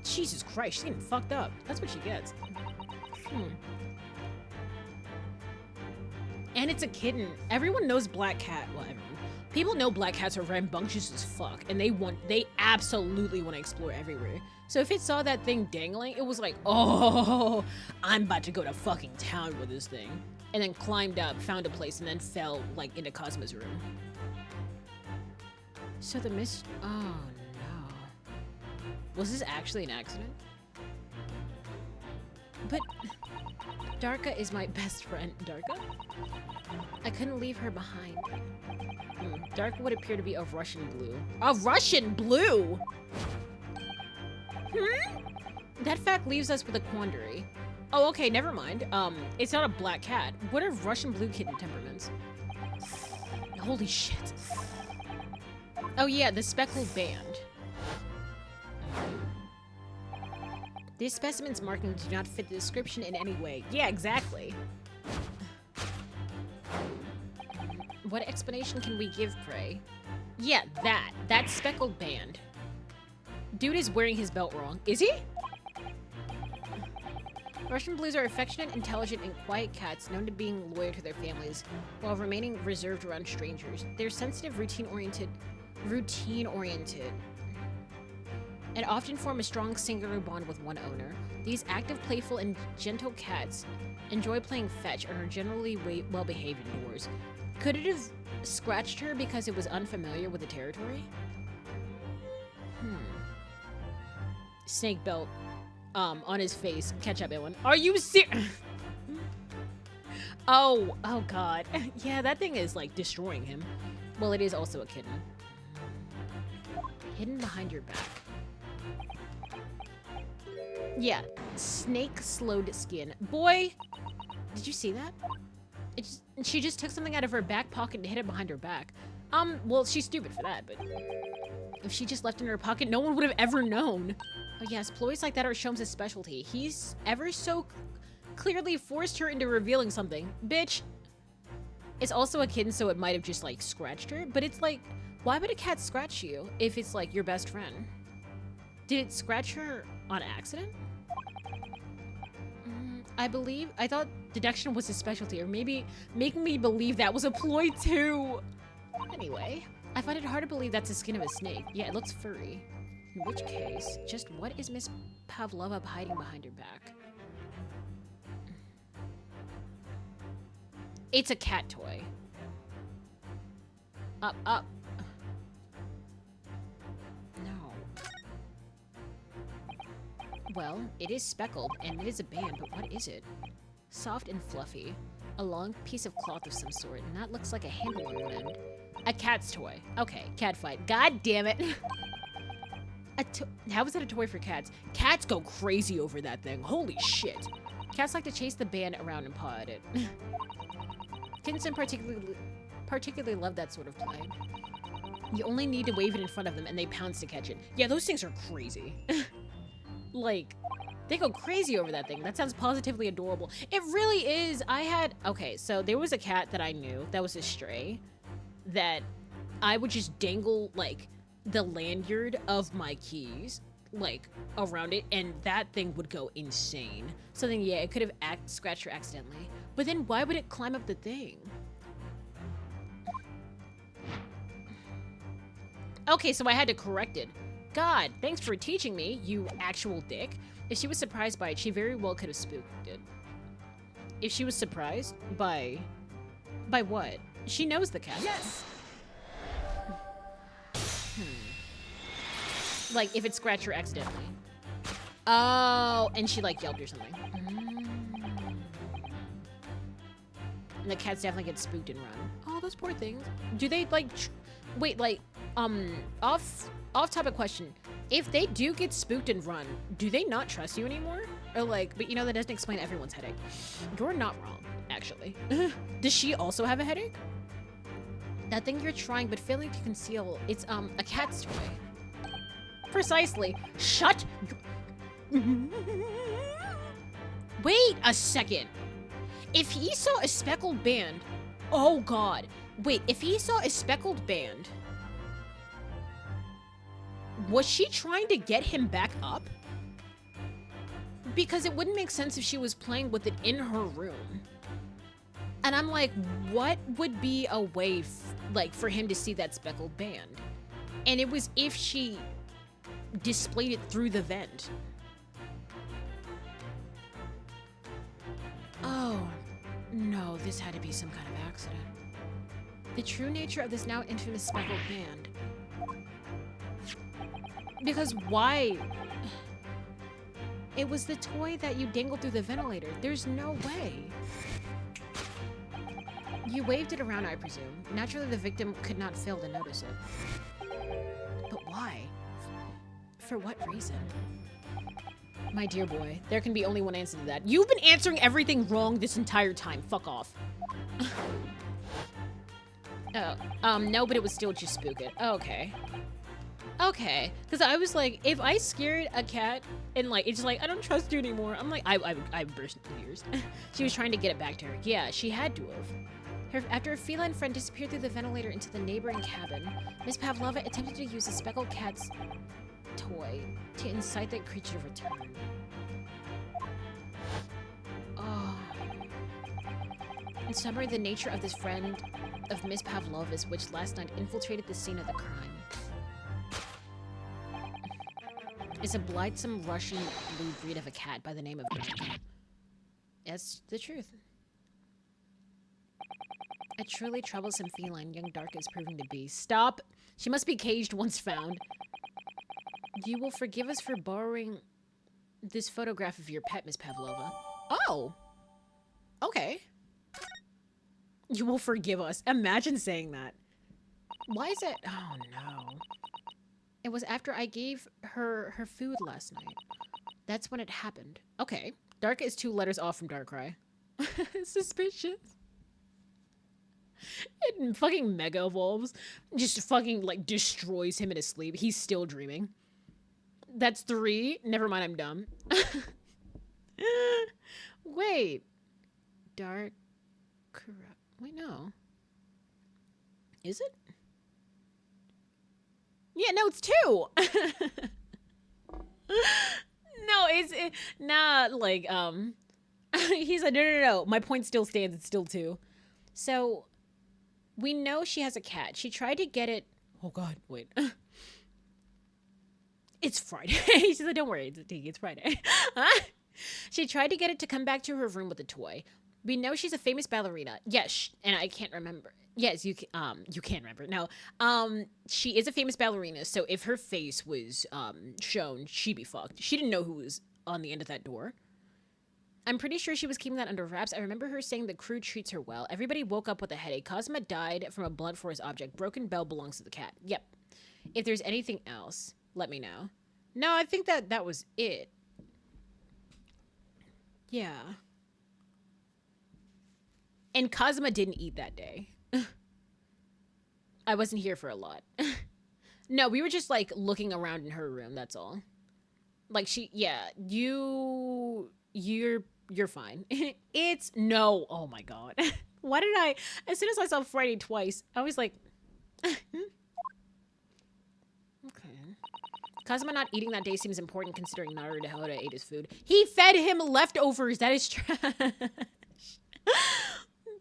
Jesus Christ, she's getting fucked up. That's what she gets. And it's a kitten. Everyone knows black cat. Well, everyone. People know black cats are rambunctious as fuck, and they absolutely want to explore everywhere. So if it saw that thing dangling, it was like, oh, I'm about to go to fucking town with this thing. And then climbed up, found a place, and then fell, like, into Cosmo's room. So the oh no. Was this actually an accident? But Darka is my best friend. Darka? I couldn't leave her behind. Darka would appear to be of Russian blue. A Russian blue? That fact leaves us with a quandary. Oh, okay, never mind. It's not a black cat. What are Russian blue kitten temperaments? Holy shit. Oh yeah, the speckled band. These specimens' markings do not fit the description in any way. Yeah, exactly. What explanation can we give, pray? Yeah, that speckled band. Dude is wearing his belt wrong. Is he? Russian blues are affectionate, intelligent, and quiet cats known to being loyal to their families while remaining reserved around strangers. They're sensitive, routine-oriented, and often form a strong singular bond with one owner. These active, playful, and gentle cats enjoy playing fetch and are generally well-behaved indoors. Could it have scratched her because it was unfamiliar with the territory? Snake belt on his face. Catch up, Ellen. Are you serious? Oh god. Yeah, that thing is like destroying him. Well, it is also a kitten. Hidden behind your back. Yeah, snake slowed skin. Boy, did you see that? She just took something out of her back pocket and hid it behind her back. Well, she's stupid for that, but if she just left it in her pocket, no one would have ever known. Oh yes, ploys like that are Sholmes' specialty. He's ever so clearly forced her into revealing something. Bitch. It's also a kitten, so it might have just, like, scratched her. But it's like, why would a cat scratch you if it's, like, your best friend? Did it scratch her on accident? I thought deduction was his specialty, or maybe making me believe that was a ploy too. Anyway, I find it hard to believe that's the skin of a snake. Yeah, it looks furry. In which case, just what is Miss Pavlova hiding behind her back? It's a cat toy. Up, up. No. Well, it is speckled, and it is a band, but what is it? Soft and fluffy. A long piece of cloth of some sort, and that looks like a handle on one end. A cat's toy. Okay, cat fight. God damn it. How is that a toy for cats? Cats go crazy over that thing. Holy shit. Cats like to chase the band around and paw at it. Kittens in particularly love that sort of play. You only need to wave it in front of them and they pounce to catch it. Yeah, those things are crazy. Like, they go crazy over that thing. That sounds positively adorable. It really is. Okay, so there was a cat that I knew that was a stray that I would just dangle, like, the lanyard of my keys, like, around it, and that thing would go insane. So then, yeah, it could have scratched her accidentally. But then why would it climb up the thing? Okay, so I had to correct it. God, thanks for teaching me, you actual dick. If she was surprised by it, she very well could have spooked it. If she was surprised? By what? She knows the cat. Yes! Like, if it scratched her accidentally. Oh, and she, like, yelped or something. And the cats definitely get spooked and run. Oh, those poor things. Do they, like, wait, like, off-topic question. If they do get spooked and run, do they not trust you anymore? Or, like, but you know, that doesn't explain everyone's headache. You're not wrong, actually. Does she also have a headache? That thing you're trying but failing to conceal, it's, a cat's toy. Precisely. Shut. Wait a second. If he saw a speckled band, oh God. Wait, if he saw a speckled band, was she trying to get him back up? Because it wouldn't make sense if she was playing with it in her room. And I'm like, what would be a way, like, for him to see that speckled band? And it was if she displayed it through the vent. Oh, no, this had to be some kind of accident. The true nature of this now infamous speckled band. Because why? It was the toy that you dangled through the ventilator. There's no way. You waved it around, I presume. Naturally, the victim could not fail to notice it. But why? For what reason? My dear boy, there can be only one answer to that. You've been answering everything wrong this entire time. Fuck off. No, but it would still just spook it. Okay. Okay. Because I was like, if I scared a cat and, like, it's like, I don't trust you anymore. I'm like, I burst into tears. She was trying to get it back to her. Yeah, she had to have. After her feline friend disappeared through the ventilator into the neighboring cabin, Miss Pavlova attempted to use a speckled cat's toy to incite that creature to return. Oh. In summary, the nature of this friend of Miss Pavlova's, which last night infiltrated the scene of the crime, is a blithesome Russian blue breed of a cat by the name of Dark. That's the truth. A truly troublesome feline young Dark is proving to be. Stop! She must be caged once found. You will forgive us for borrowing this photograph of your pet, Miss Pavlova. Oh! Okay. You will forgive us. Imagine saying that. Why is it? Oh, no. It was after I gave her food last night. That's when it happened. Okay. Dark is 2 letters off from Darkrai. Suspicious. It fucking mega evolves. Just fucking, like, destroys him in his sleep. He's still dreaming. That's 3. Never mind, I'm dumb. Wait. Dark. Wait, no. Is it? Yeah, no, it's 2. No, it's not like, he said, no. My point still stands. It's still 2. So we know she has a cat. She tried to get it Oh God, wait. It's Friday. She's like, don't worry, it's Friday. She tried to get it to come back to her room with a toy. We know she's a famous ballerina. Yes, and I can't remember. Yes, you can't remember. No, she is a famous ballerina. So if her face was shown, she'd be fucked. She didn't know who was on the end of that door. I'm pretty sure she was keeping that under wraps. I remember her saying the crew treats her well. Everybody woke up with a headache. Cosma died from a blunt force object. Broken bell belongs to the cat. Yep. If there's anything else, let me know. No, I think that was it. Yeah. And Cosma didn't eat that day. I wasn't here for a lot. No, we were just like looking around in her room, that's all. Like you're fine. It's no. Oh my God. Why did I, as soon as I saw Friday twice, I was like, okay. Kazuma not eating that day seems important considering Naruto ate his food. He fed him leftovers. That is trash.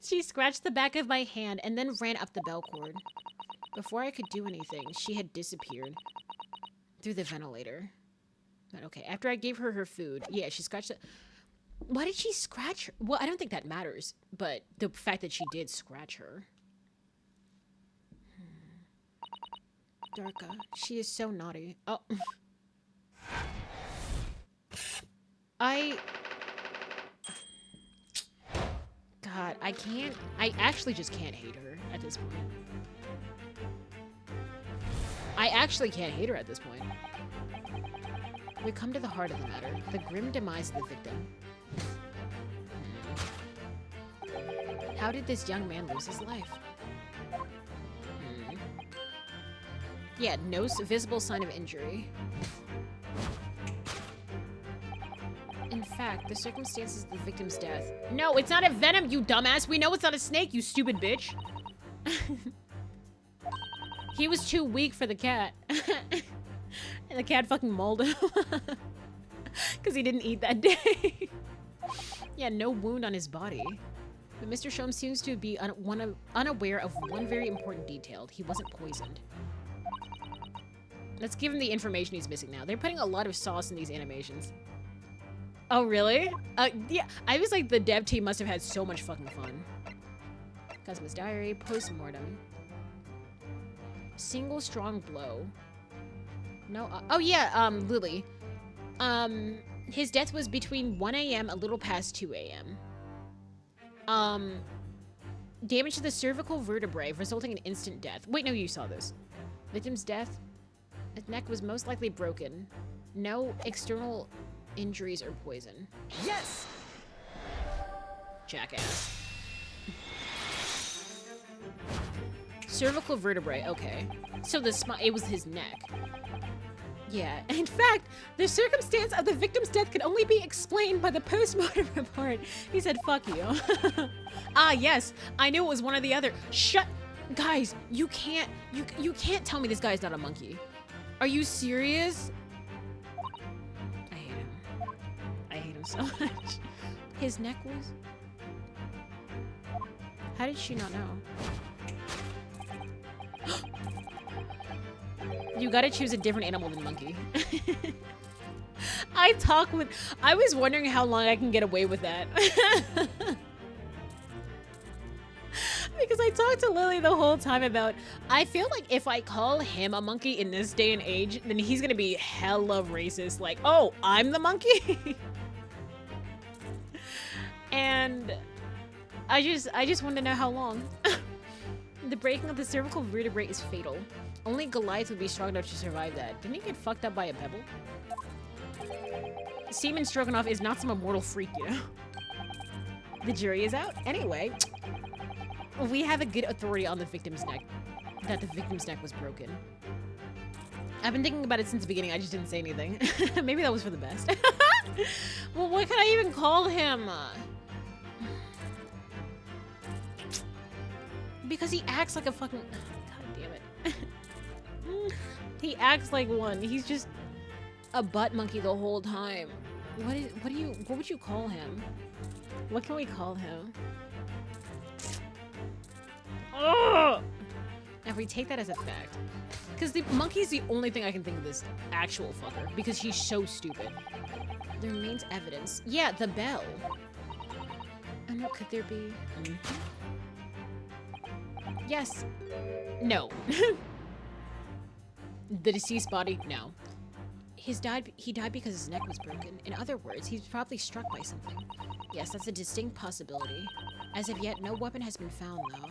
She scratched the back of my hand and then ran up the bell cord. Before I could do anything, she had disappeared through the ventilator. But okay, after I gave her her food, yeah, she scratched it. Why did she scratch her? Well, I don't think that matters, but the fact that she did scratch her. Darka, she is so naughty. Oh. God, I actually just can't hate her at this point. I actually can't hate her at this point. We come to the heart of the matter, the grim demise of the victim. How did this young man lose his life? Yeah, no visible sign of injury. In fact, the circumstances of the victim's death... No, it's not a venom, you dumbass! We know it's not a snake, you stupid bitch! He was too weak for the cat. And the cat fucking mauled him. Because he didn't eat that day. Yeah, no wound on his body. But Mr. Shom seems to be unaware of one very important detail. He wasn't poisoned. Let's give him the information he's missing now. They're putting a lot of sauce in these animations. Oh, really? Yeah, I was like, the dev team must have had so much fucking fun. Kazuma's diary, post-mortem. Single strong blow. No, oh yeah, Lily. His death was between 1 a.m. a little past 2 a.m. Damage to the cervical vertebrae, resulting in instant death. Wait, no, you saw this. Victim's death. His neck was most likely broken. No external injuries or poison. Yes! Jackass. Cervical vertebrae, okay. So it was his neck. Yeah, in fact, the circumstance of the victim's death could only be explained by the post-mortem report. He said, fuck you. Ah, yes, I knew it was one or the other. Shut, guys, you can't tell me this guy's not a monkey. Are you serious? I hate him. I hate him so much. His neck was... How did she not know? You gotta choose a different animal than monkey. I was wondering how long I can get away with that. Because I talked to Lily the whole time about, I feel like if I call him a monkey in this day and age, then he's gonna be hella racist. Like, oh, I'm the monkey? And I just want to know how long. The breaking of the cervical vertebrae is fatal. Only Goliath would be strong enough to survive that. Didn't he get fucked up by a pebble? Seaman Stroganoff is not some immortal freak, you know? The jury is out. Anyway, we have a good authority on the victim's neck. That the victim's neck was broken. I've been thinking about it since the beginning. I just didn't say anything. Maybe that was for the best. Well, what can I even call him? Because he acts like a fucking... God damn it. He acts like one. He's just a butt monkey the whole time. What would you call him? What can we call him? Oh! And we take that as a fact. Because the monkey's the only thing I can think of this actual fucker. Because he's so stupid. There remains evidence. Yeah, the bell. I don't know, could there be... Yes. No. The deceased body? No. He died because his neck was broken. In other words, he was probably struck by something. Yes, that's a distinct possibility. As of yet, no weapon has been found, though.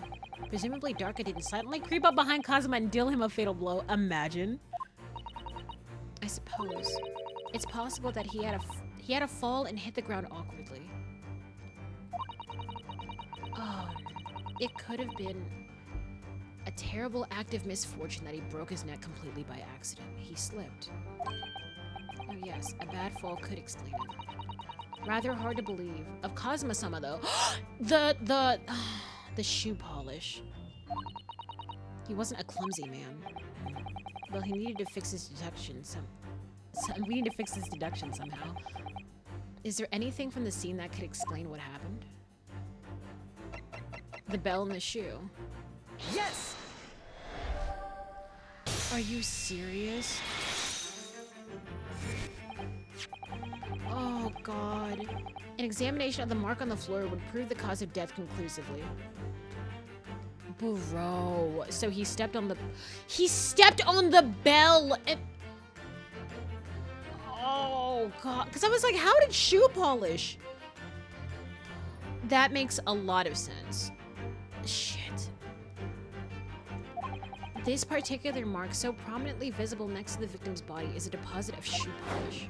Presumably, Darka didn't silently creep up behind Kazuma and deal him a fatal blow. Imagine. I suppose. It's possible that he had a fall and hit the ground awkwardly. Oh, it could have been a terrible act of misfortune that he broke his neck completely by accident. He slipped. Oh yes, a bad fall could explain it. Rather hard to believe. Of Kazuma-sama, though. The shoe polish. He wasn't a clumsy man. Well, he needed to fix his deduction we need to fix his deduction somehow. Is there anything from the scene that could explain what happened? The bell and the shoe. Yes! Are you serious? Oh, God. An examination of the mark on the floor would prove the cause of death conclusively. Bro. So he stepped on the bell and... Oh, God. Because I was like, how did shoe polish? That makes a lot of sense. Shit. This particular mark, so prominently visible next to the victim's body, is a deposit of shoe polish.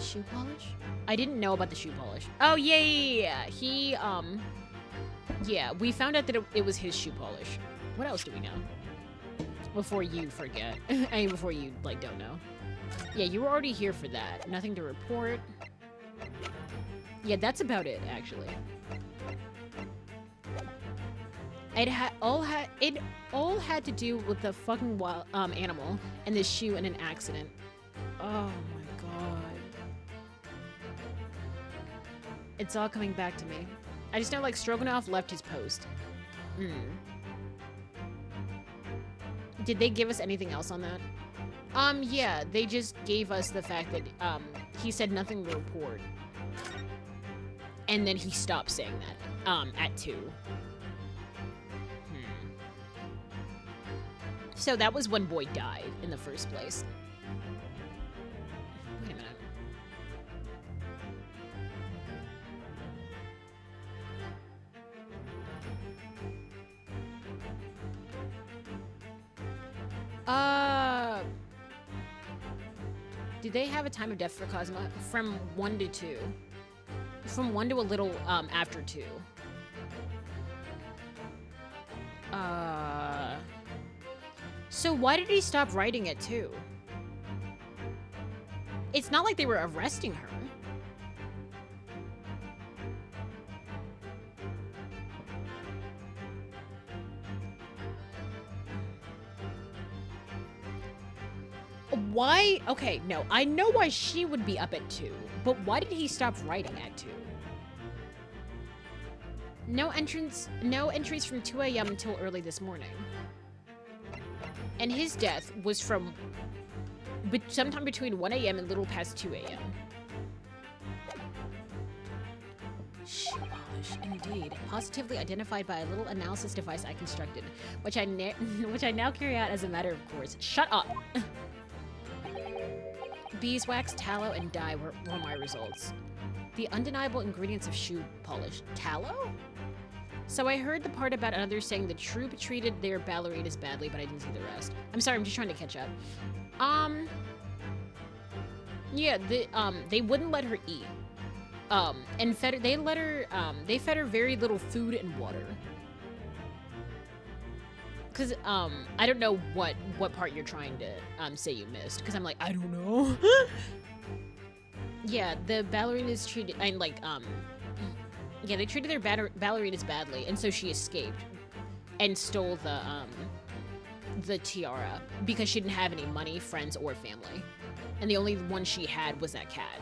Shoe polish? I didn't know about the shoe polish. Oh, yeah. He, yeah, we found out that it was his shoe polish. What else do we know? Before you forget. I mean, before you, like, don't know. Yeah, you were already here for that. Nothing to report. Yeah, that's about it, actually. It all had to do with the fucking wild, animal and the shoe and an accident. Oh my god. It's all coming back to me. I just know, like, Stroganoff left his post. Did they give us anything else on that? Yeah, they just gave us the fact that, he said nothing to report. And then he stopped saying that, at 2. So that was when Boyd died in the first place. Wait a minute. Do they have a time of death for Kazuma? From 1 to 2. From 1 to a little, after 2. So why did he stop writing at 2? It's not like they were arresting her. Why? Okay, no, I know why she would be up at 2, but why did he stop writing at 2? No entries from 2 a.m. until early this morning. And his death was from sometime between 1 a.m. and little past 2 a.m. Shoe polish, indeed. Positively identified by a little analysis device I constructed, which I now carry out as a matter of course. Shut up! Beeswax, tallow, and dye were my results. The undeniable ingredients of shoe polish. Tallow? So I heard the part about others saying the troupe treated their ballerinas badly, but I didn't see the rest. I'm sorry, I'm just trying to catch up. Yeah, they wouldn't let her eat. And they fed her very little food and water. Cause, I don't know what part you're trying to, say you missed. Cause I'm like, I don't know. Yeah, the ballerinas treated, and like, yeah, they treated their ballerinas badly, and so she escaped and stole the tiara because she didn't have any money, friends, or family. And the only one she had was that cat.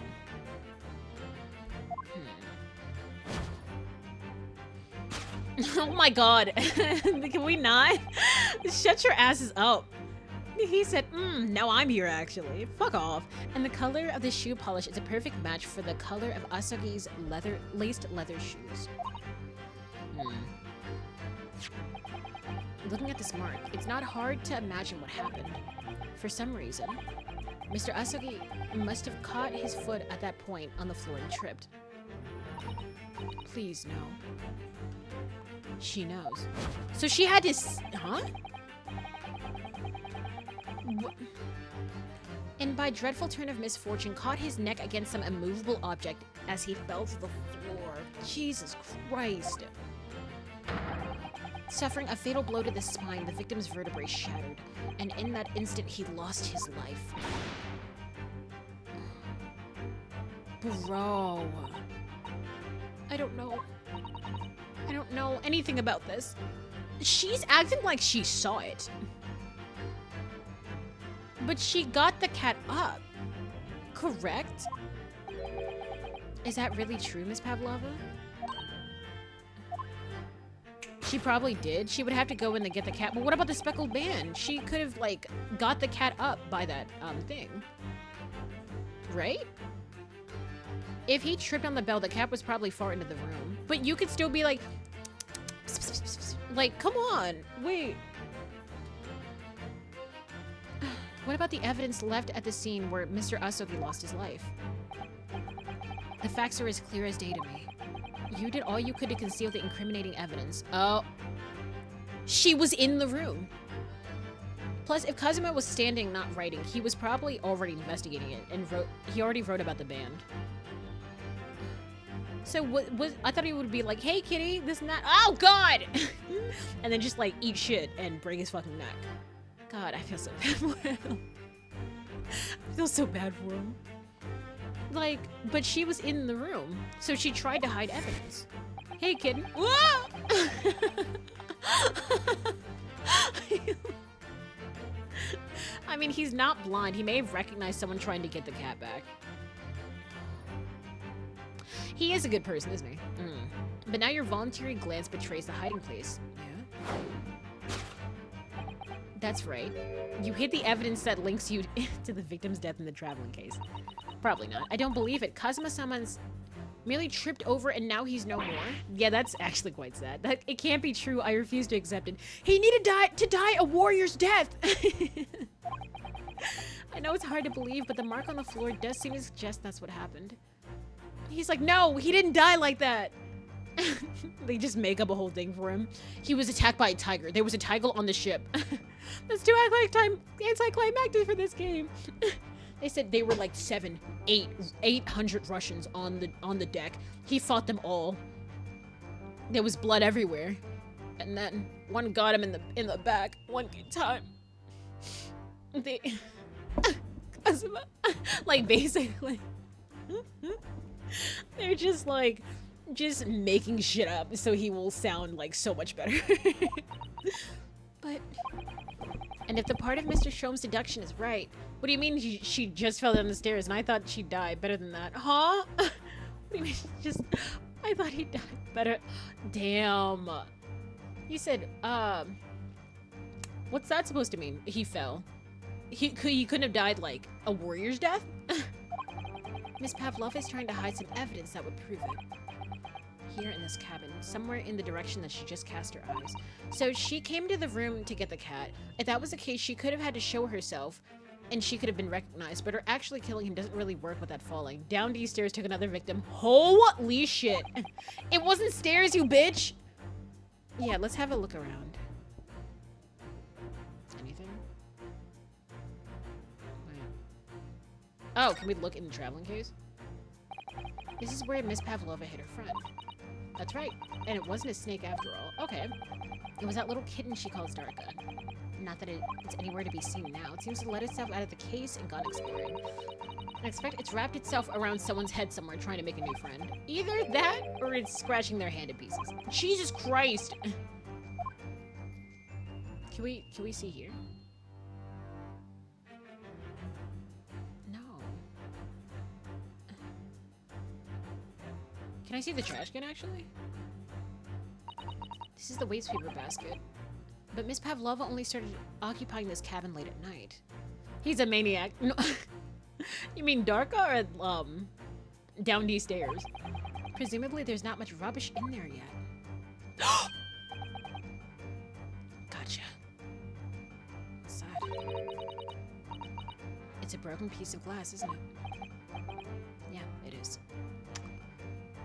Oh my god. Can we not? Shut your asses up. He said, now I'm here actually. Fuck off. And the color of the shoe polish is a perfect match for the color of Asagi's laced leather shoes. Looking at this mark, it's not hard to imagine what happened. For some reason, Mr. Asagi must have caught his foot at that point on the floor and tripped. Please, no. She knows. So she had to huh? And by dreadful turn of misfortune, caught his neck against some immovable object as he fell to the floor. Jesus Christ. Suffering a fatal blow to the spine, the victim's vertebrae shattered, and in that instant, he lost his life. Bro. I don't know anything about this. She's acting like she saw it. But she got the cat up, correct? Is that really true, Miss Pavlova? She probably did. She would have to go in and get the cat. But what about the speckled band? She could have, like, got the cat up by that, thing. Right? If he tripped on the bell, the cat was probably far into the room. But you could still be like... Like, come on. Wait. What about the evidence left at the scene where Mr. Asogi lost his life? The facts are as clear as day to me. You did all you could to conceal the incriminating evidence. Oh. She was in the room. Plus, if Kazuma was standing, not writing, he was probably already investigating it and he already wrote about the band. So I thought he would be like, hey kitty, this and that. Oh god! And then just like eat shit and break his fucking neck. God, I feel so bad for him. I feel so bad for him. Like, but she was in the room, so she tried to hide evidence. Hey, kitten. Whoa! I mean, he's not blind. He may have recognized someone trying to get the cat back. He is a good person, isn't he? But now your voluntary glance betrays the hiding place. Yeah? That's right. You hid the evidence that links you to the victim's death in the traveling case. Probably not. I don't believe it. Kazuma-sama's merely tripped over and now he's no more. Yeah, that's actually quite sad. It can't be true. I refuse to accept it. He needed to die a warrior's death. I know it's hard to believe, but the mark on the floor does seem to suggest that's what happened. He's like, no, he didn't die like that. They just make up a whole thing for him. He was attacked by a tiger. There was a tiger on the ship. That's too anticlimactic for this game. They said they were like 800 Russians on the deck. He fought them all. There was blood everywhere. And then one got him in the back one good time. They like basically they're just like making shit up so he will sound like so much better. But and if the part of Mr. Strom's deduction is right, what do you mean she just fell down the stairs and I thought she died better than that? Huh? What do you mean I thought he died better? Damn. He said, what's that supposed to mean? He fell. He couldn't have died like a warrior's death? Miss Pavlova is trying to hide some evidence that would prove it. Here in this cabin, somewhere in the direction that she just cast her eyes. So she came to the room to get the cat. If that was the case, she could have had to show herself and she could have been recognized, but her actually killing him doesn't really work with that falling. Down these stairs took another victim. Holy shit. It wasn't stairs, you bitch. Yeah, let's have a look around. Anything? Wait. Oh, can we look in the traveling case? This is where Miss Pavlova hit her friend. That's right. And it wasn't a snake after all. Okay. It was that little kitten she calls Darka. Not that it's anywhere to be seen now. It seems to let itself out of the case and gone exploring. I expect it's wrapped itself around someone's head somewhere trying to make a new friend. Either that or it's scratching their hand in pieces. Jesus Christ! Can we see here? No. Can I see the trash can actually? This is the waste paper basket. But Miss Pavlova only started occupying this cabin late at night. He's a maniac. No. You mean Darka or, down these stairs? Presumably there's not much rubbish in there yet. Gotcha. Sad. It's a broken piece of glass, isn't it? Yeah, it is.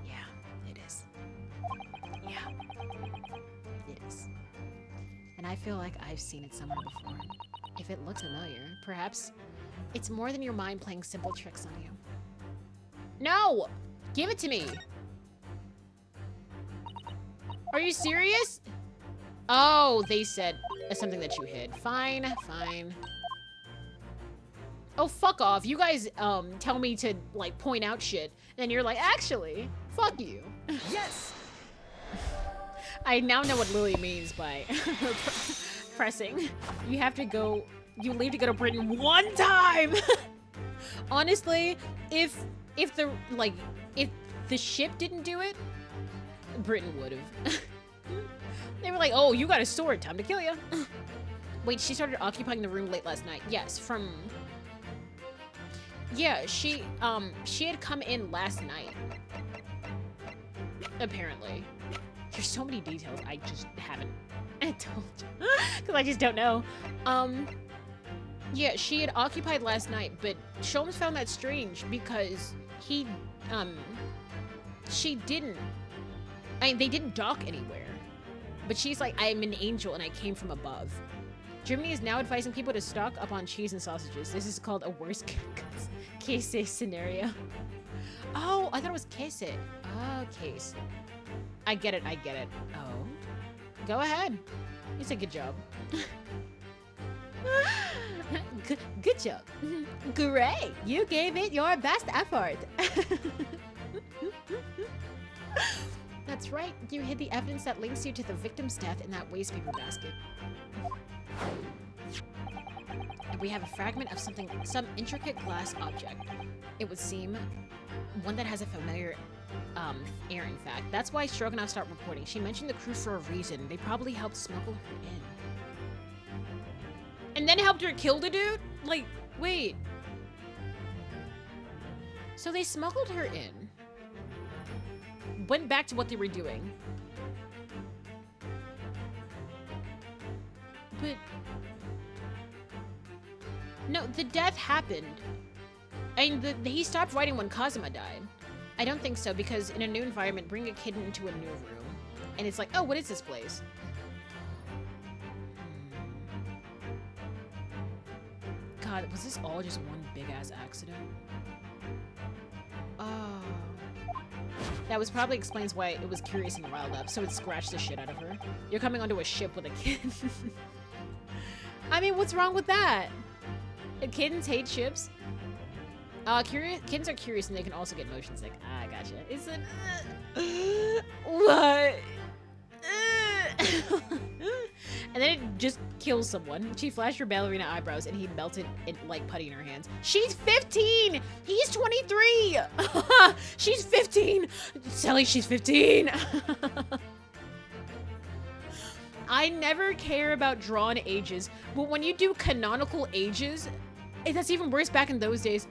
Yeah, it is. Yeah, it is. And I feel like I've seen it somewhere before. If it looks familiar, perhaps it's more than your mind playing simple tricks on you. No! Give it to me! Are you serious? Oh, they said something that you hid. Fine, fine. Oh, fuck off. You guys, tell me to, like, point out shit. And you're like, actually, fuck you. Yes! I now know what Lily means by pressing. You have to go, you leave to go to Britain one time! Honestly, if the ship didn't do it, Britain would've. They were like, oh, you got a sword, time to kill you. Wait, she started occupying the room late last night. Yes, from... Yeah, she had come in last night. Apparently. There's so many details I just haven't told you. Because I just don't know. Yeah, she had occupied last night, but Sholmes found that strange because he, she didn't. I mean, they didn't dock anywhere. But she's like, I am an angel and I came from above. Germany is now advising people to stock up on cheese and sausages. This is called a worst case scenario. Oh, I thought it was case. Oh, case. I get it, I get it. Oh. Go ahead. You said good job. Good job. Great. You gave it your best effort. That's right. You hid the evidence that links you to the victim's death in that waste paper basket. And we have a fragment of some intricate glass object. It would seem one that has a familiar air, in fact. That's why Stroganoff stopped reporting. She mentioned the crew for a reason. They probably helped smuggle her in. And then helped her kill the dude? Like, wait. So they smuggled her in. Went back to what they were doing. But... No, the death happened. I mean, he stopped writing when Kazuma died. I don't think so, because in a new environment, bring a kid into a new room. And it's like, oh, what is this place? God, was this all just one big-ass accident? Oh. That was probably explains why it was curious and riled up, so it scratched the shit out of her. You're coming onto a ship with a kid. I mean, what's wrong with that? Kittens hate ships? Kittens are curious and they can also get motion sick. Ah, gotcha. It's an... what? And then it just kills someone. She flashed her ballerina eyebrows and he melted it like putty in her hands. She's 15! He's 23! She's 15! Sally, she's 15! I never care about drawn ages, but when you do canonical ages, that's even worse back in those days.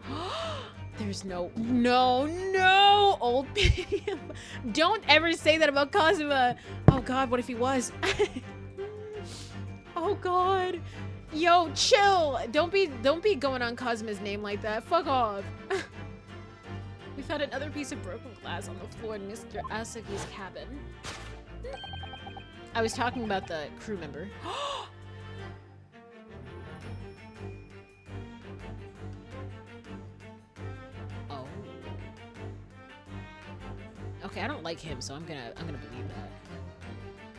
There's no, old people. Don't ever say that about Kazuma. Oh God, what if he was? Oh God. Yo, chill. Don't be going on Kazuma's name like that. Fuck off. We found another piece of broken glass on the floor in Mr. Asagi's cabin. I was talking about the crew member. Oh. Okay, I don't like him, so I'm gonna believe that.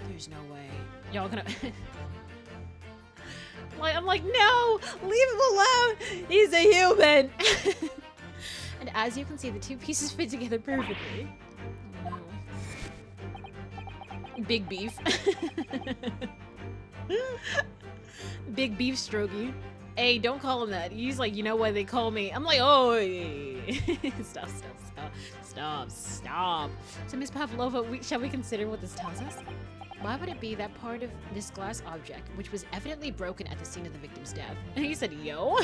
There's no way. Y'all gonna I'm like, no! Leave him alone! He's a human! And as you can see, the two pieces fit together perfectly. Oh, no. Big beef. Big beef strogie. Hey, don't call him that. He's like, you know what they call me? I'm like, oh, stop. So Miss Pavlova, shall we consider what this tells us? Why would it be that part of this glass object, which was evidently broken at the scene of the victim's death? And he said, yo,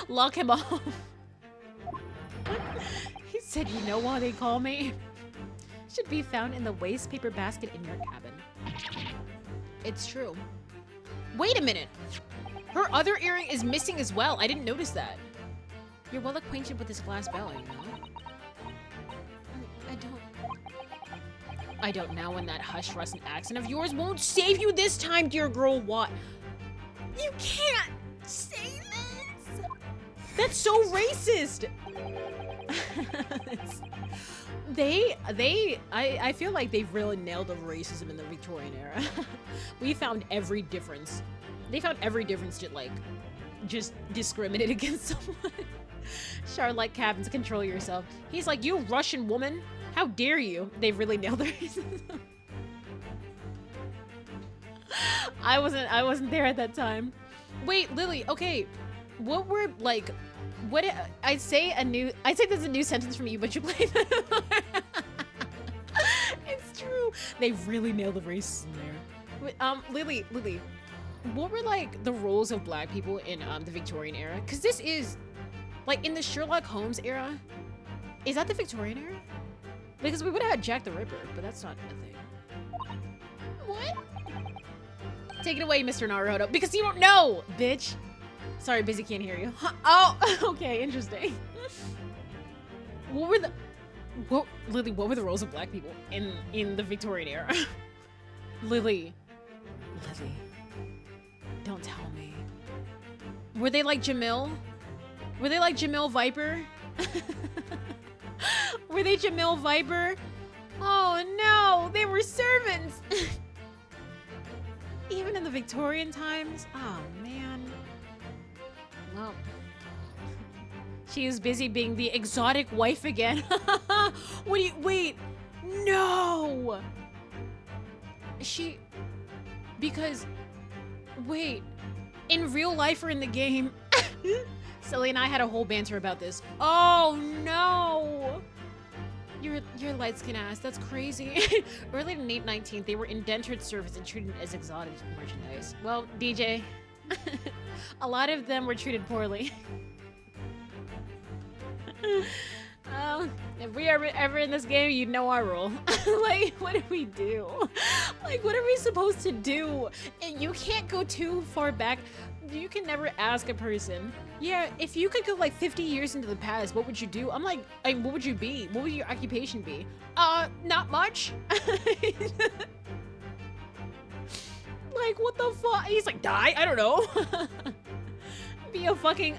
lock him off. He said, you know why they call me? Should be found in the waste paper basket in your cabin. It's true. Wait a minute. Her other earring is missing as well. I didn't notice that. You're well acquainted with this glass bell, you know? I don't now, and that hush rusty accent of yours won't save you this time, dear girl. What? You can't say this. That's so racist. I feel like they've really nailed the racism in the Victorian era. We found every difference. They found every difference to like just discriminate against someone. Charlotte Cabins, control yourself. He's like, you Russian woman. How dare you? They've really nailed the racism. I wasn't there at that time. Wait, Lily, okay. What were like I'd say there's a new sentence from you, but you played that. It's true. They really nailed the racism there. Lily, what were like the roles of black people in the Victorian era? Because this is like in the Sherlock Holmes era. Is that the Victorian era? Because we would have had Jack the Ripper, but that's not a thing. What? Take it away, Mr. Naruto, because you don't know, bitch. Sorry, busy, can't hear you. Huh? Oh, okay, interesting. Lily, what were the roles of black people in the Victorian era? Lily, don't tell me. Were they like Jamil? Were they like Jamil Viper? Were they Jamil Viper? Oh no, they were servants. Even in the Victorian times? Oh man. Well, she is busy being the exotic wife again. Wait, no. Wait, in real life or in the game? Sully and I had a whole banter about this. Oh no! Your light-skinned ass, that's crazy. Early in the 19th, they were indentured servants and treated as exotic merchandise. Well, DJ, a lot of them were treated poorly. If we are ever in this game, you know our role. Like, what do we do? Like, what are we supposed to do? And you can't go too far back. You can never ask a person, yeah, if you could go like 50 years into the past, what would you do? I'm like, what would you be? What would your occupation be? Not much. Like, what the fuck? He's like, die? I don't know. Be a fucking,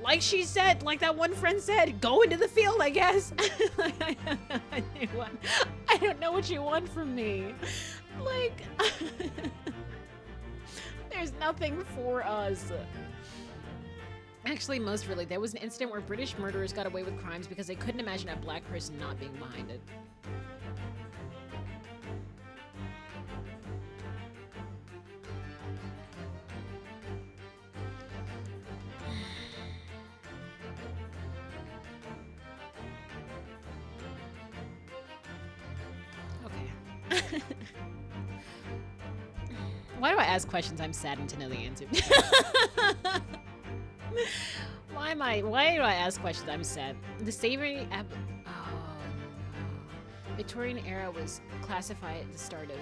like she said, like that one friend said, go into the field, I guess. I don't know what you want from me. Like, there's nothing for us. Actually, most really, there was an incident where British murderers got away with crimes because they couldn't imagine a black person not being behind it. Okay. Why do I ask questions I'm saddened to know the answer? Why do I ask questions I'm sad? The savory oh no. Victorian era was classified at the start of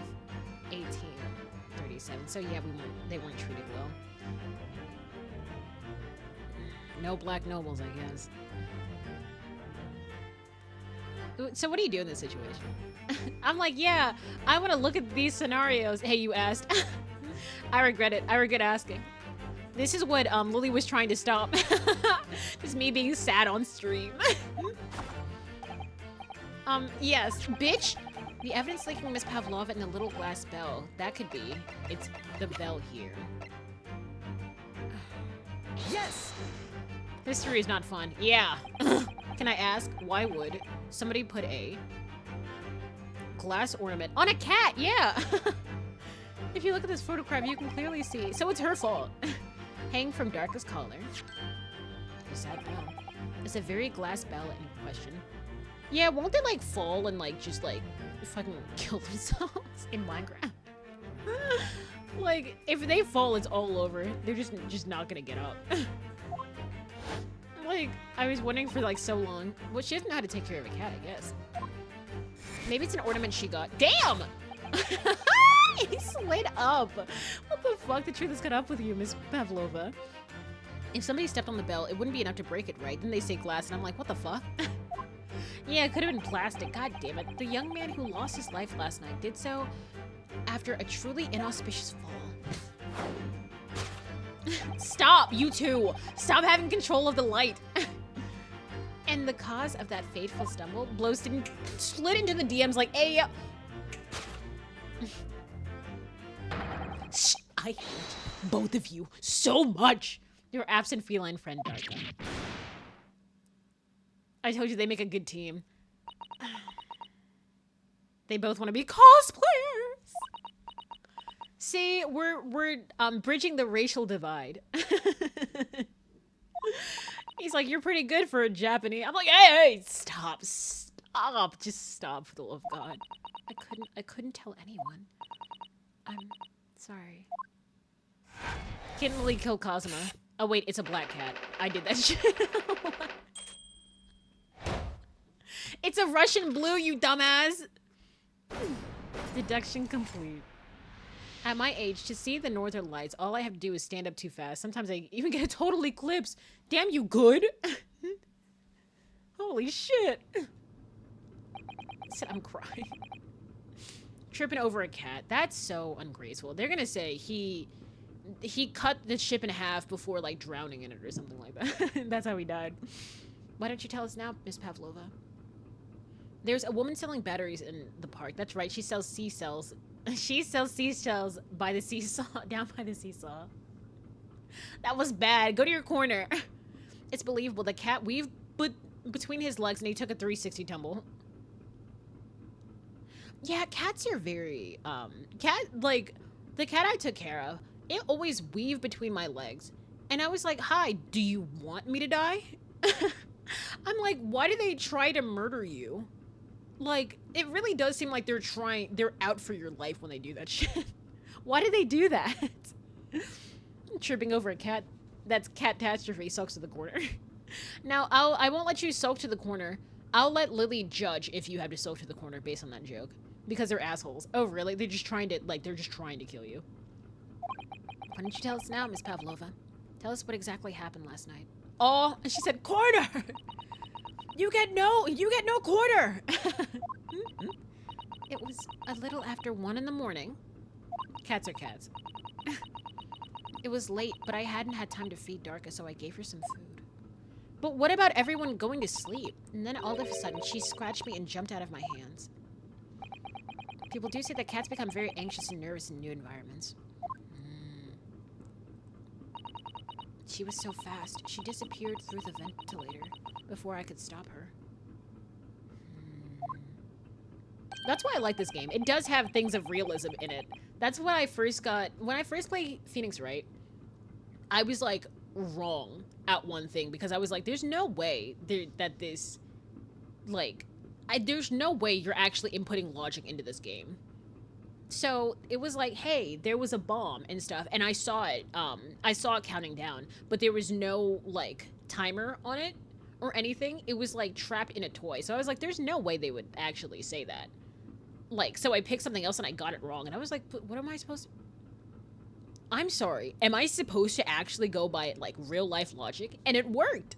1837. So yeah, they weren't treated well. No black nobles, I guess. So what do you do in this situation? I'm like, yeah, I want to look at these scenarios. Hey, you asked. I regret it. I regret asking. This is what Lily was trying to stop. Just me being sad on stream. Yes, bitch. The evidence linking Miss Pavlova and the little glass bell. That could be. It's the bell here. Yes! History is not fun. Yeah. Can I ask, why would somebody put a glass ornament on a cat? Yeah. If you look at this photograph, you can clearly see. So it's her fault. Hang from darkest collar. Sad bell. It's a very glass bell in question. Yeah, won't they like fall and like just like fucking kill themselves in Minecraft. Like, if they fall, it's all over. They're just not gonna get up. Like, I was wondering for like so long. Well, she doesn't know how to take care of a cat, I guess. Maybe it's an ornament she got. Damn! He slid up. What the fuck? The truth is cut up with you, Miss Pavlova. If somebody stepped on the bell, it wouldn't be enough to break it, right? Then they say glass, and I'm like, what the fuck? Yeah, it could have been plastic. God damn it. The young man who lost his life last night did so after a truly inauspicious fall. Stop, you two! Stop having control of the light! And the cause of that fateful stumble, Blowston slid into the DMs like, hey, I hate both of you so much. Your absent feline friend, Darka. I told you they make a good team. They both want to be cosplayers. See, we're bridging the racial divide. He's like, you're pretty good for a Japanese. I'm like, hey, stop, just stop for the love of God. I couldn't tell anyone. I'm sorry. Can't really kill Kazuma. Oh wait, it's a black cat. I did that shit. It's a Russian blue, you dumbass. Deduction complete. At my age, to see the northern lights, all I have to do is stand up too fast. Sometimes I even get a total eclipse. Damn, you good? Holy shit. I'm crying. Tripping over a cat. That's so ungraceful. They're gonna say he cut the ship in half before, like, drowning in it or something like that. That's how he died. Why don't you tell us now, Miss Pavlova? There's a woman selling batteries in the park. That's right, she sells seashells. She sells seashells by the seesaw, down by the seesaw. That was bad. Go to your corner. It's believable. The cat weaved between his legs and he took a 360 tumble. Yeah, cats are very, like, the cat I took care of, it always weaved between my legs. And I was like, hi, do you want me to die? I'm like, why do they try to murder you? Like, it really does seem like they're out for your life when they do that shit. Why do they do that? Tripping over a cat. That's catastrophe. Sulks to the corner. Now, I won't let you sulk to the corner. I'll let Lily judge if you have to sulk to the corner based on that joke. Because they're assholes. Oh, really? They're just trying to kill you. Why don't you tell us now, Miss Pavlova? Tell us what exactly happened last night. Oh, and she said, quarter! You get no quarter! It was a little after 1 in the morning. Cats are cats. It was late, but I hadn't had time to feed Darka, so I gave her some food. But what about everyone going to sleep? And then all of a sudden, she scratched me and jumped out of my hands. People do say that cats become very anxious and nervous in new environments. She was so fast, she disappeared through the ventilator before I could stop her. That's why I like this game. It does have things of realism in it. That's what I first got. When I first played Phoenix Wright, I was like wrong at one thing because I was like, there's no way that this, like, there's no way you're actually inputting logic into this game. So it was like, hey, there was a bomb and stuff, and I saw it counting down, but there was no, like, timer on it or anything. It was, like, trapped in a toy. So I was like, there's no way they would actually say that. Like, so I picked something else and I got it wrong, and I was like, what am I supposed to... I'm sorry. Am I supposed to actually go by, like, real-life logic? And it worked!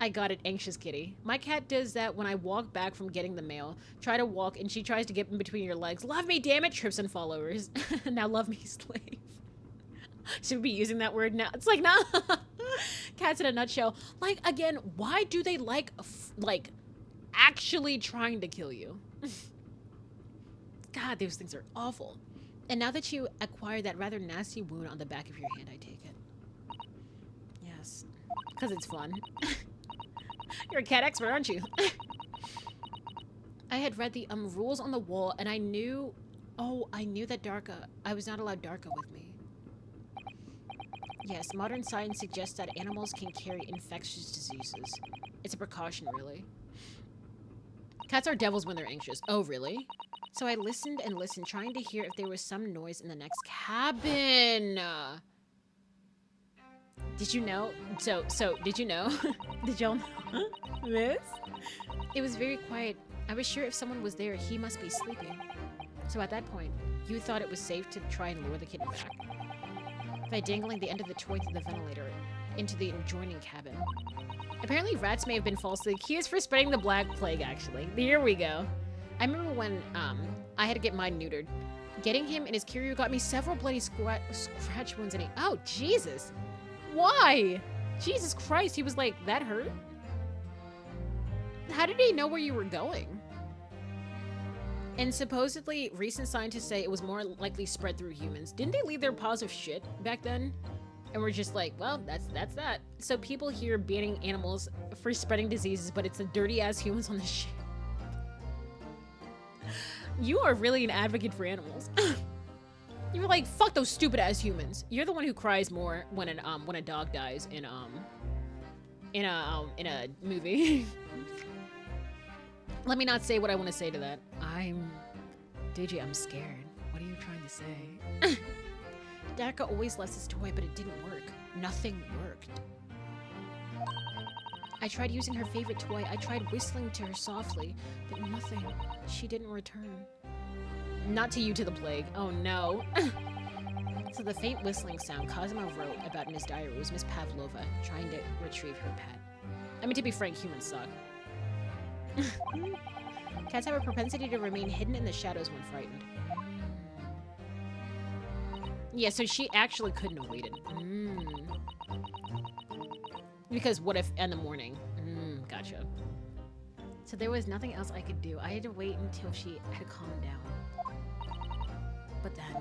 I got it, anxious kitty. My cat does that when I walk back from getting the mail. Try to walk, and she tries to get in between your legs. Love me, damn it, trips and followers. Now love me, slave. Should we be using that word now? It's like, nah. Cats in a nutshell. Like, again, why do they like actually trying to kill you? God, those things are awful. And now that you acquired that rather nasty wound on the back of your hand, I take it. Yes, because it's fun. You're a cat expert, aren't you? I had read the rules on the wall, and I knew that Darka, I was not allowed Darka with me. Yes, modern science suggests that animals can carry infectious diseases. It's a precaution, really. Cats are devils when they're anxious. Oh, really? So I listened and listened, trying to hear if there was some noise in the next cabin. Did you know? Did you know? Did y'all know this? It was very quiet. I was sure if someone was there, he must be sleeping. So at that point, you thought it was safe to try and lure the kitten back by dangling the end of the toy through the ventilator into the adjoining cabin. Apparently, rats may have been falsely accused for spreading the Black Plague, actually. Here we go. I remember when I had to get mine neutered. Getting him and his carrier got me several bloody scratch wounds and oh, Jesus. Why? Jesus Christ, he was like, that hurt? How did he know where you were going? And supposedly, recent scientists say it was more likely spread through humans. Didn't they leave their paws of shit back then? And we're just like, well, that's that. So people here banning animals for spreading diseases, but it's the dirty-ass humans on the shit. You are really an advocate for animals. You were like, fuck those stupid-ass humans. You're the one who cries more when a dog dies in a movie. Let me not say what I want to say to that. DJ, I'm scared. What are you trying to say? Danica always loves his toy, but it didn't work. Nothing worked. I tried using her favorite toy. I tried whistling to her softly, but nothing. She didn't return. Not to you, to the plague. Oh no. So the faint whistling sound Cosimo wrote about in his diary was Miss Pavlova trying to retrieve her pet. I mean, to be frank, humans suck. Cats have a propensity to remain hidden in the shadows when frightened. Yeah, so she actually couldn't have waited. Because what if in the morning? Gotcha. So there was nothing else I could do. I had to wait until she had calmed down. But then...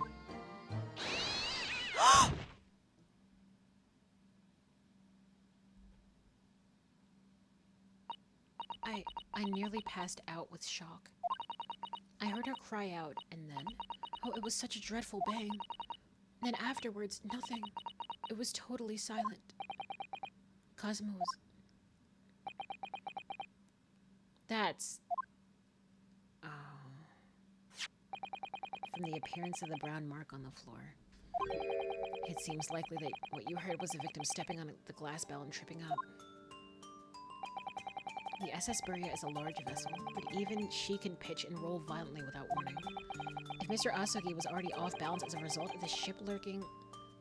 I nearly passed out with shock. I heard her cry out, and then... Oh, it was such a dreadful bang. Then afterwards, nothing. It was totally silent. Cosmo was... That's... Oh. From the appearance of the brown mark on the floor. It seems likely that what you heard was the victim stepping on the glass bell and tripping up. The SS Buria is a large vessel, but even she can pitch and roll violently without warning. If Mr. Asogi was already off balance as a result of the ship lurking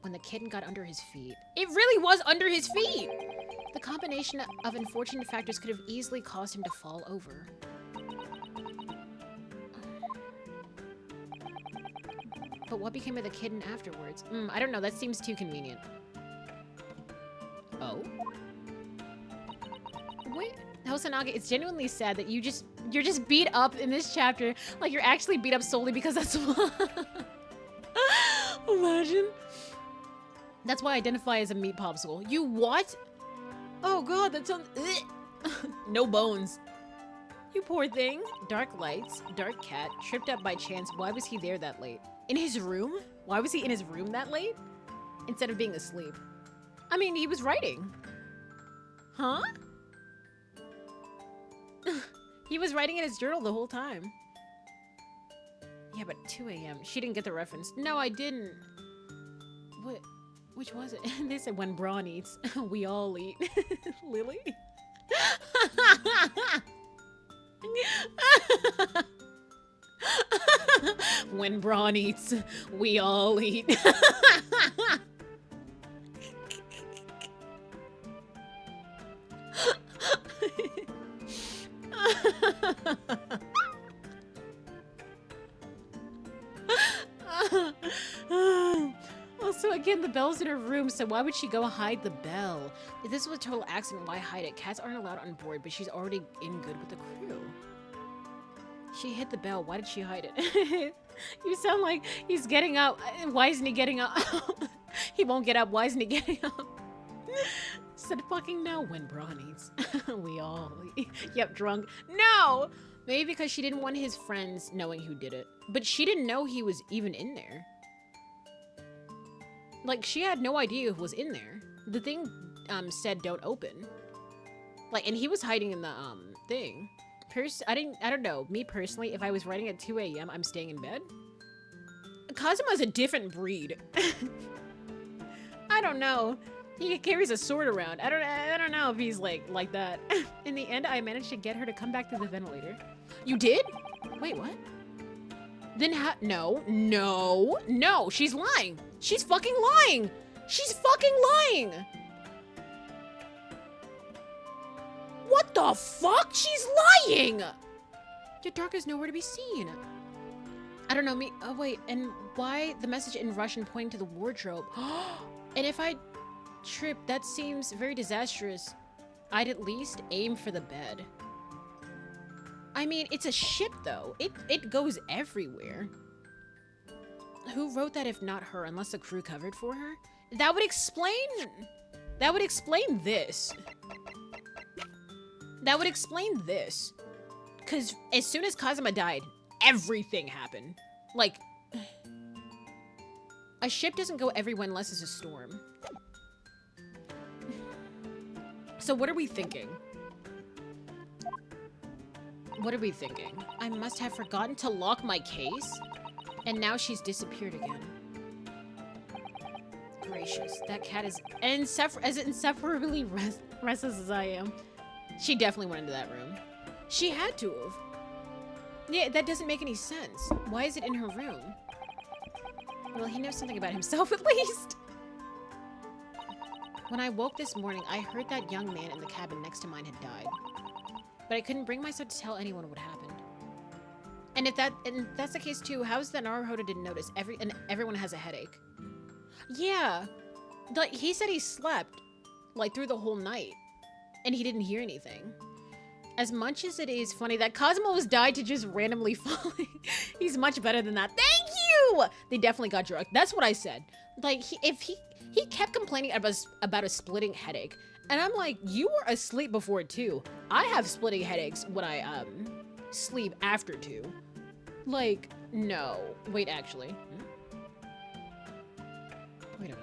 when the kitten got under his feet. It really was under his feet! The combination of unfortunate factors could have easily caused him to fall over. But what became of the kitten afterwards? I don't know, that seems too convenient. Oh? Wait, Hosonaga, it's genuinely sad that you're just beat up in this chapter. Like you're actually beat up solely because that's why. Imagine. That's why I identify as a meat popsicle. You what? Oh god, that sounds... No bones. You poor thing. Dark lights, dark cat, tripped up by chance. Why was he there that late? In his room? Why was he in his room that late? Instead of being asleep. I mean, he was writing. Huh? He was writing in his journal the whole time. Yeah, but 2 a.m. She didn't get the reference. No, I didn't. What? Which was it? They said when Braun eats, we all eat. Lily? When Braun eats, we all eat. Also, again, the bell's in her room, so why would she go hide the bell? If this was a total accident, why hide it? Cats aren't allowed on board, but she's already in good with the crew. She hit the bell. Why did she hide it? You sound like he's getting up. Why isn't he getting up? He won't get up. Why isn't he getting up? Said fucking no. When Braun eats, we all eat. Yep, drunk. No! Maybe because she didn't want his friends knowing who did it. But she didn't know he was even in there. Like, she had no idea who was in there. The thing said don't open. Like, and he was hiding in the thing. I don't know. Me personally, if I was writing at 2 a.m., I'm staying in bed. Kazuma's a different breed. I don't know. He carries a sword around. I don't know if he's like that. In the end, I managed to get her to come back to the ventilator. You did? Wait, what? Then how? No, she's lying. She's fucking lying. She's fucking lying. What the fuck? She's lying. Yadarka's nowhere to be seen. I don't know, me. Oh, wait. And why the message in Russian pointing to the wardrobe? And if I trip, that seems very disastrous. I'd at least aim for the bed. I mean, it's a ship, though. It goes everywhere. Who wrote that if not her, unless the crew covered for her? That would explain this. That would explain this. Because as soon as Kazuma died, everything happened. Like, a ship doesn't go everywhere unless it's a storm. So what are we thinking? What are we thinking? I must have forgotten to lock my case, and now she's disappeared again. Gracious, that cat is as insufferably restless as I am. She definitely went into that room. She had to have. Yeah, that doesn't make any sense. Why is it in her room? Well, he knows something about himself at least. When I woke this morning, I heard that young man in the cabin next to mine had died. But I couldn't bring myself to tell anyone what happened. And if that's the case too, how's that Naruhodo didn't notice? Everyone has a headache. Yeah. Like, he said he slept, like, through the whole night. And he didn't hear anything. As much as it is funny that Cosmo died to just randomly falling, he's much better than that. Thank you! They definitely got drugged. That's what I said. Like, he kept complaining about a splitting headache. And I'm like, you were asleep before 2. I have splitting headaches when I, sleep after 2. Like, no. Wait, actually. Wait a minute.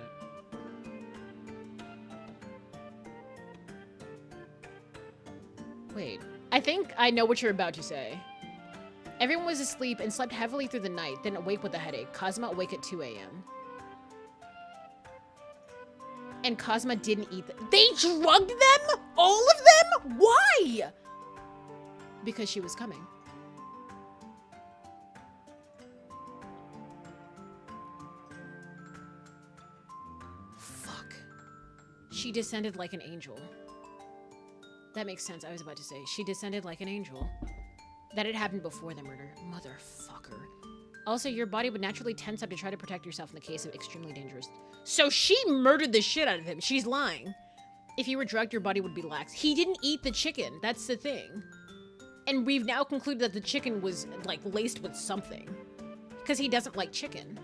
Wait, I think I know what you're about to say. Everyone was asleep and slept heavily through the night, then awake with a headache. Cosma awake at 2 a.m. And Cosma didn't eat them. They drugged them? All of them? Why? Because she was coming. Fuck. She descended like an angel. That makes sense. I was about to say, she descended like an angel. That had happened before the murder. Motherfucker. Also, your body would naturally tense up to try to protect yourself in the case of extremely dangerous. So she murdered the shit out of him. She's lying. If you were drugged, your body would be lax. He didn't eat the chicken. That's the thing. And we've now concluded that the chicken was, like, laced with something. Because he doesn't like chicken.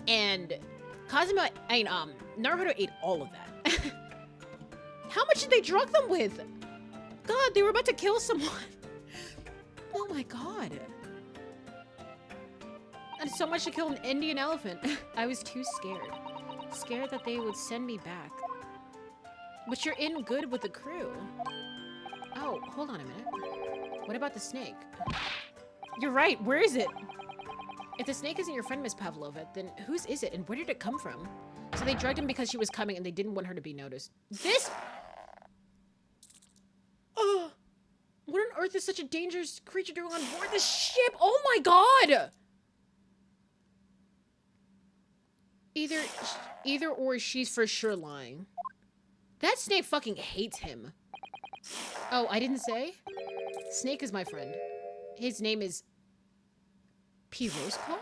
And Naruhodo ate all of that. How much did they drug them with? God, they were about to kill someone. Oh my god. And so much to kill an Indian elephant. I was too scared. Scared that they would send me back. But you're in good with the crew. Oh, hold on a minute. What about the snake? You're right, where is it? If the snake isn't your friend, Miss Pavlova, then whose is it and where did it come from? So they drugged him because she was coming and they didn't want her to be noticed. This... Oh, what on earth is such a dangerous creature doing on board the ship? Oh my god! Either or she's for sure lying. That snake fucking hates him. Oh, I didn't say? Snake is my friend. His name is... Pirosko?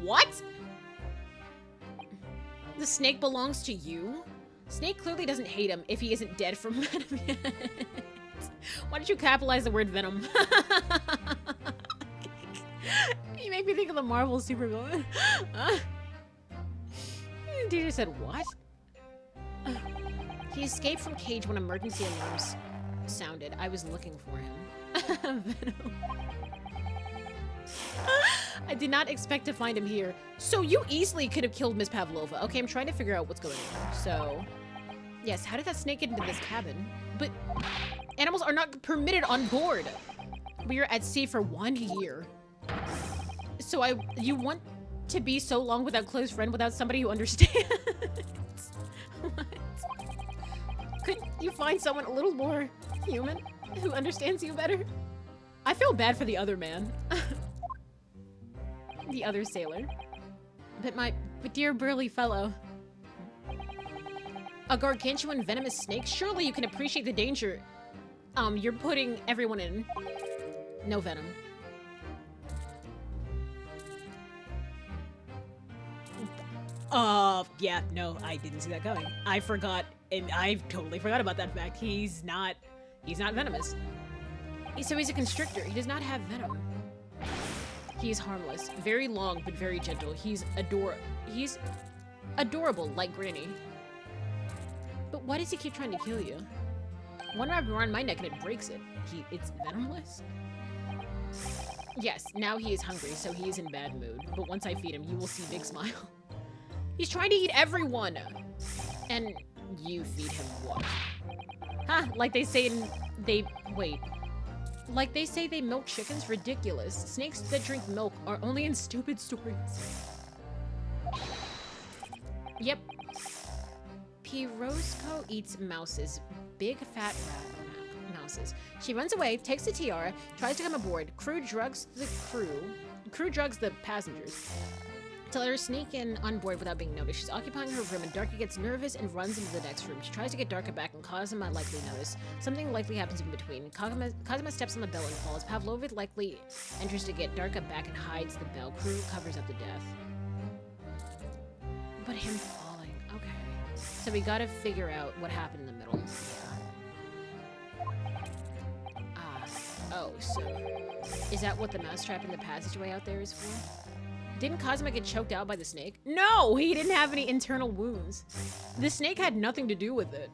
What? The snake belongs to you? Snake clearly doesn't hate him if he isn't dead from venom yet. Why did you capitalize the word venom? You make me think of the Marvel supervillain. Teacher said, what? He escaped from cage when emergency alarms sounded. I was looking for him. Venom. I did not expect to find him here. So you easily could have killed Miss Pavlova. Okay, I'm trying to figure out what's going on. So, Yes, how did that snake get into this cabin? But animals are not permitted on board. We are at sea for 1 year. So you want to be so long without close friend, without somebody who understands? What? Couldn't you find someone a little more human who understands you better? I feel bad for the other man. The other sailor. But dear burly fellow. A gargantuan venomous snake? Surely you can appreciate the danger. You're putting everyone in. No venom. Yeah, no, I didn't see that coming. I forgot, and I totally forgot about that fact. He's not venomous. So he's a constrictor. He does not have venom. He is harmless. Very long, but very gentle. He's adorable, like Granny. But why does he keep trying to kill you? One wrap around my neck and it breaks it. It's venomless? Yes, now he is hungry, so he is in bad mood. But once I feed him, you will see big smile. He's trying to eat everyone. And you feed him what? Huh, like they say like they say they milk chickens? Ridiculous. Snakes that drink milk are only in stupid stories. Yep. Pirosco eats mouses. Big fat rat mouses. She runs away, takes the tiara, tries to come aboard. Crew drugs the passengers. To let her sneak in on board without being noticed. She's occupying her room and Darka gets nervous and runs into the next room. She tries to get Darka back and Kazuma likely notice. Something likely happens in between. Kazuma steps on the bell and falls. Pavlovich likely enters to get Darka back and hides the bell. Crew covers up the death. But him falling, okay. So we gotta figure out what happened in the middle. Yeah. Oh, so is that what the mousetrap in the passageway out there is for? Didn't Kazuma get choked out by the snake? No, he didn't have any internal wounds. The snake had nothing to do with it.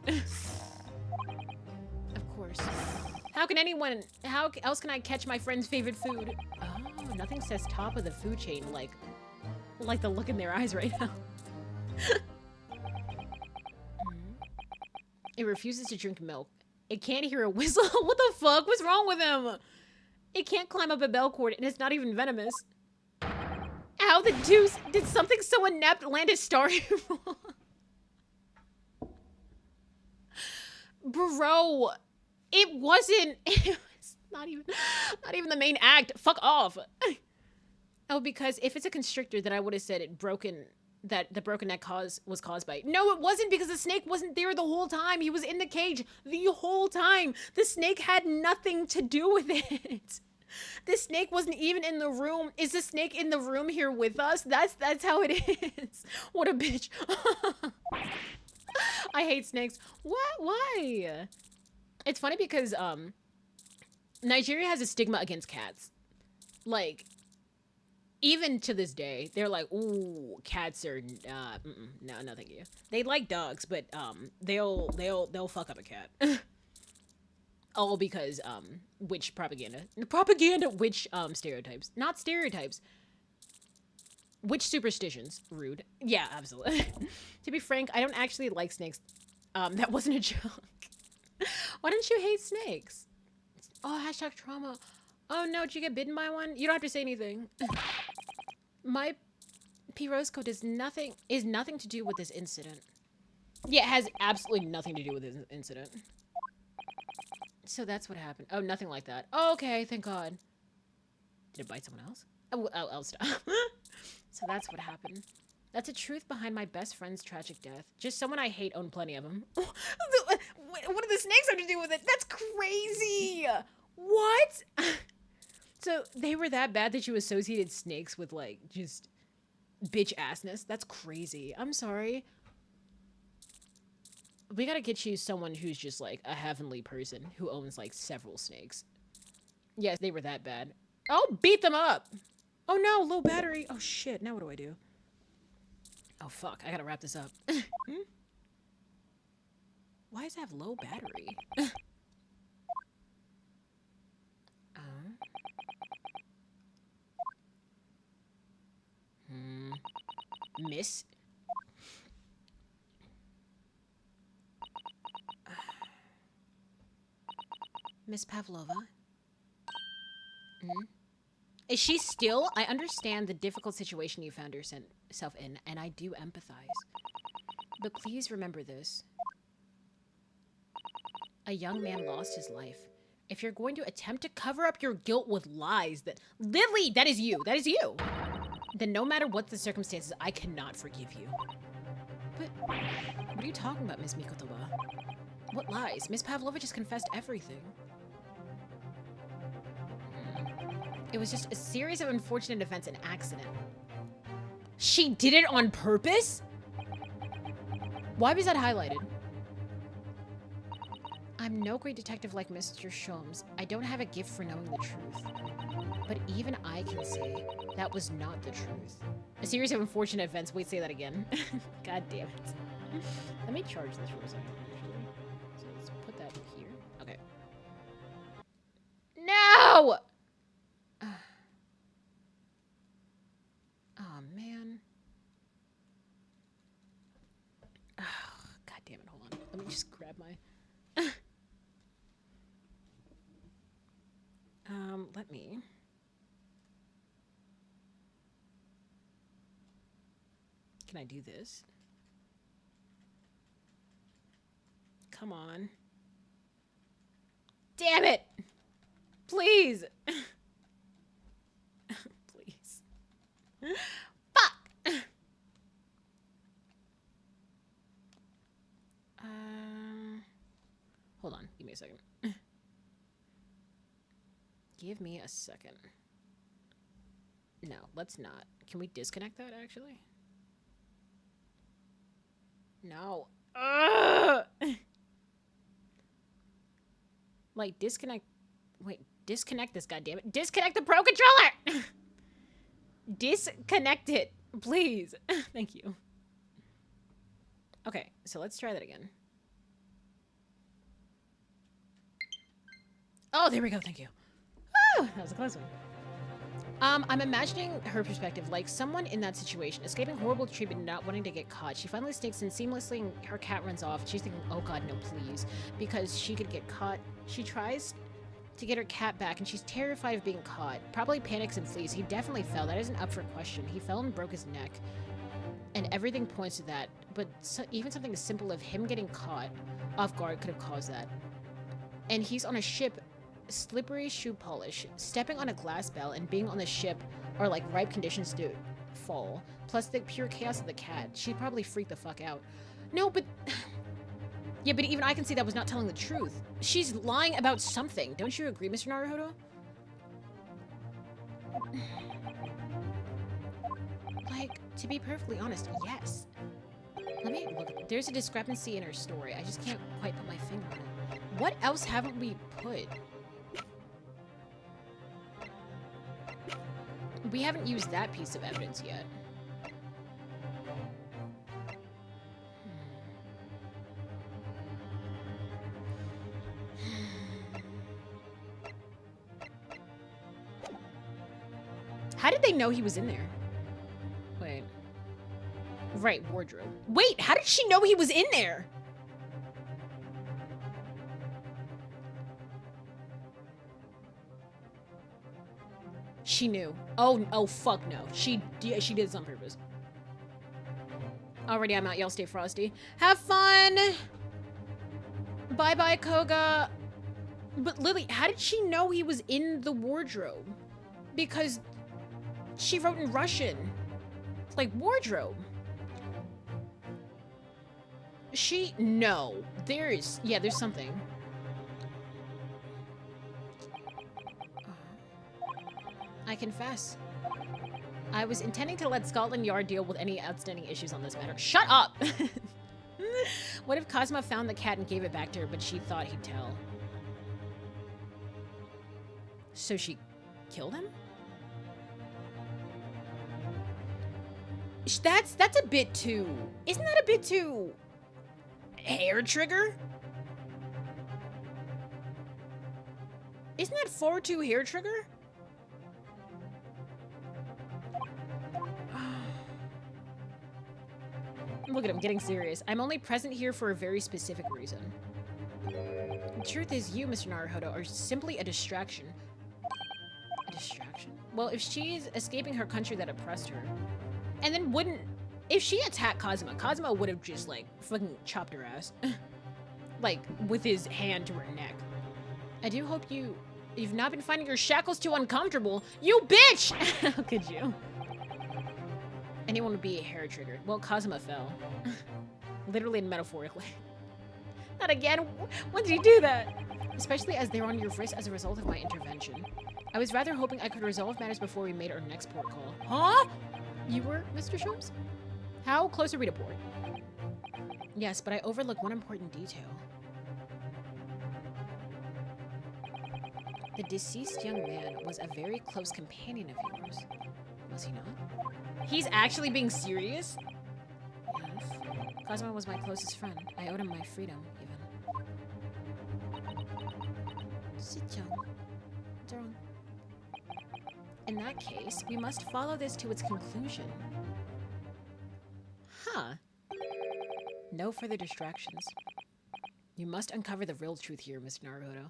Of course. How else can I catch my friend's favorite food? Oh, nothing says top of the food chain like the look in their eyes right now. It refuses to drink milk. It can't hear a whistle. What the fuck? What's wrong with him? It can't climb up a bell cord and it's not even venomous. How the deuce did something so inept land a star? Bro, it was not even the main act. Fuck off. Oh, because if it's a constrictor, then I would have said that the broken neck was caused by. No, it wasn't, because the snake wasn't there the whole time. He was in the cage the whole time. The snake had nothing to do with it. The snake wasn't even in the room. Is the snake in the room here with us? That's how it is. What a bitch. I hate snakes. What? Why? It's funny because Nigeria has a stigma against cats. Like, even to this day, they're like, ooh, cats are no thank you. They like dogs, but they'll fuck up a cat. All because witch propaganda, witch stereotypes, not stereotypes, witch superstitions. Rude. Yeah, absolutely. To be frank, I don't actually like snakes. That wasn't a joke. Why don't you hate snakes? Oh, hashtag trauma. Oh no, did you get bitten by one? You don't have to say anything. My Pirosco is nothing to do with this incident. Yeah, it has absolutely nothing to do with this incident. So that's what happened. Oh, nothing like that. Oh, okay, thank God. Did it bite someone else? Oh, I'll stop. So that's what happened. That's the truth behind my best friend's tragic death. Just someone I hate owned plenty of them. What do the snakes have to do with it? That's crazy! What? So they were that bad that you associated snakes with, like, just bitch assness? That's crazy. I'm sorry. We gotta get you someone who's just, like, a heavenly person who owns, like, several snakes. Yes, they were that bad. Oh, beat them up! Oh no, low battery. Oh shit, now what do I do? Oh fuck, I gotta wrap this up. Why does it have low battery? Miss? Miss Pavlova? Is she still? I understand the difficult situation you found yourself in, and I do empathize. But please remember this. A young man lost his life. If you're going to attempt to cover up your guilt with lies that... Lily, that is you. That is you. Then no matter what the circumstances, I cannot forgive you. But what are you talking about, Miss Mikotova? What lies? Miss Pavlova just confessed everything. It was just a series of unfortunate events and accident. She did it on purpose? Why was that highlighted? I'm no great detective like Mr. Sholmes. I don't have a gift for knowing the truth. But even I can say that was not the truth. A series of unfortunate events. Wait, say that again. God damn it. Let me charge this for a second, actually. So let's put that here. Okay. No! Oh, man. Oh, God damn it. Hold on. Let me just grab my... let me... Can I do this? Come on. Damn it! Please! Please. Fuck! Hold on. Give me a second. Give me a second. No, let's not. Can we disconnect that, actually? No. Like, disconnect... Wait, disconnect this, goddammit. Disconnect the Pro Controller! Disconnect it, please. Thank you. Okay, so let's try that again. Oh, there we go, thank you. Woo! That was a close one. I'm imagining her perspective, like someone in that situation, escaping horrible treatment and not wanting to get caught. She finally sneaks in seamlessly and her cat runs off. She's thinking, oh god, no, please. Because she could get caught. She tries to get her cat back and she's terrified of being caught. Probably panics and flees. He definitely fell. That isn't up for question. He fell and broke his neck. And everything points to that. But even something as simple as him getting caught off guard could have caused that. And he's on a ship. Slippery shoe polish, stepping on a glass bell, and being on the ship are like ripe conditions to fall. Plus the pure chaos of the cat. She'd probably freak the fuck out. No, but... Yeah, but even I can see that was not telling the truth. She's lying about something. Don't you agree, Mr. Naruhodo? Like, to be perfectly honest, yes. Let me look. There's a discrepancy in her story. I just can't quite put my finger on it. What else haven't we put? We haven't used that piece of evidence yet. How did they know he was in there? Wait. Right, wardrobe. Wait, how did she know he was in there? She knew. Oh, fuck no. She did this on purpose. Alrighty, I'm out. Y'all stay frosty. Have fun! Bye-bye, Koga. But Lily, how did she know he was in the wardrobe? Because she wrote in Russian. Like, wardrobe. No. There's something. I confess. I was intending to let Scotland Yard deal with any outstanding issues on this matter. Shut up! What if Cosmo found the cat and gave it back to her, but she thought he'd tell? So she killed him? That's a bit too... Isn't that a bit too... hair trigger? Isn't that far too hair trigger? Look at him getting serious. I'm only present here for a very specific reason. The truth is you, Mr. Naruhodo, are simply a distraction. A distraction? Well, if she's escaping her country that oppressed her, and then wouldn't... If she attacked Kazuma, Kazuma would have just, like, fucking chopped her ass. Like, with his hand to her neck. I do hope you've not been finding your shackles too uncomfortable. You bitch! How could you? Anyone would be hair triggered. Well, Kazuma fell. Literally and metaphorically. Not again. When did he do that? Especially as they're on your wrist as a result of my intervention. I was rather hoping I could resolve matters before we made our next port call. Huh? You were, Mr. Shelby? How close are we to port? Yes, but I overlooked one important detail. The deceased young man was a very close companion of yours. Was he not? He's actually being serious? Yes. Kazuma was my closest friend. I owed him my freedom, even. Sit-young. What's wrong? In that case, we must follow this to its conclusion. Huh. No further distractions. You must uncover the real truth here, Mr. Naruhodo.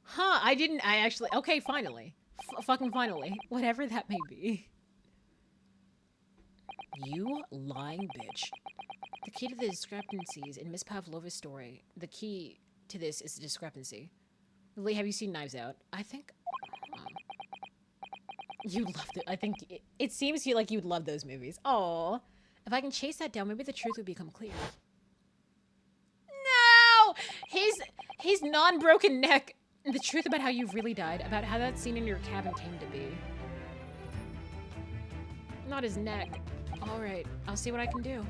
Huh, I actually, okay, finally. Fucking finally. Whatever that may be. You lying bitch. The key to the discrepancies in Miss Pavlova's story, the key to this is the discrepancy. Lily, have you seen Knives Out? I think, you loved it. I think, it seems like you'd love those movies. Aww. If I can chase that down, maybe the truth would become clear. No! His non-broken neck. The truth about how you really died, about how that scene in your cabin came to be. Not his neck. Alright, I'll see what I can do.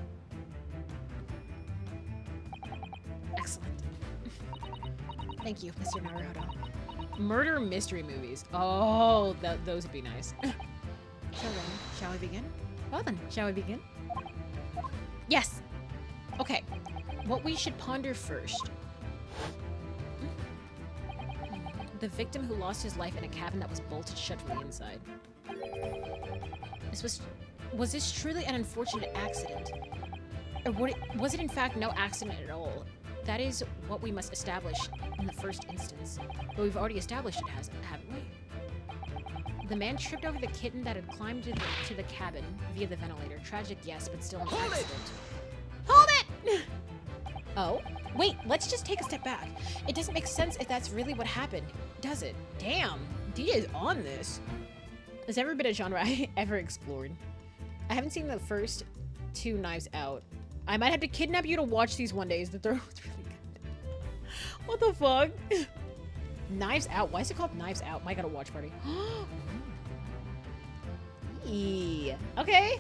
Excellent. Thank you, Mr. Naruhodo. Murder mystery movies. Oh, those would be nice. Shall we begin? Well then, shall we begin? Yes! Okay, what we should ponder first. The victim who lost his life in a cabin that was bolted shut from the inside. Was this truly an unfortunate accident? Or was it in fact no accident at all? That is what we must establish in the first instance. But we've already established it, haven't we? The man tripped over the kitten that had climbed to the cabin via the ventilator. Tragic, yes, but still an accident. Hold it! Oh, wait, let's just take a step back. It doesn't make sense if that's really what happened, does it? Damn, D is on this. Has ever been a genre I ever explored? I haven't seen the first two Knives Out. I might have to kidnap you to watch these one day. They're really good. What the fuck? Knives Out. Why is it called Knives Out? My God, a watch party. Eee. Okay.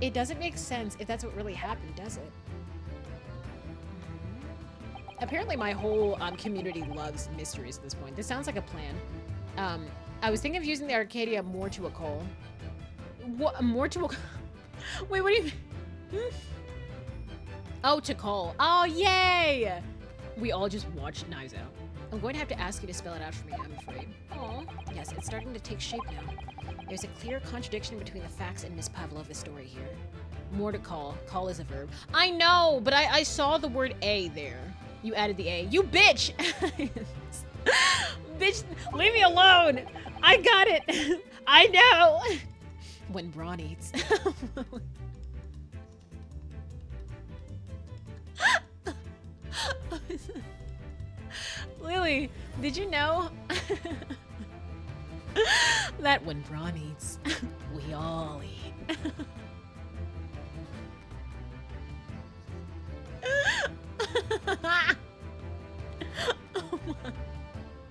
It doesn't make sense if that's what really happened, does it? Apparently my whole community loves mysteries at this point. This sounds like a plan. I was thinking of using the Arcadia more to a call. What? More to a... Wait, what do you mean? Oh, to call. Oh, yay! We all just watched Knives Out. I'm going to have to ask you to spell it out for me, I'm afraid. Aw. Yes, it's starting to take shape now. There's a clear contradiction between the facts and Miss Pavlova's story here. More to call. Call is a verb. I know, but I saw the word A there. You added the A. You bitch! Bitch, leave me alone! I got it! I know! When Braun eats. Lily, did you know that when Braun eats, we all eat?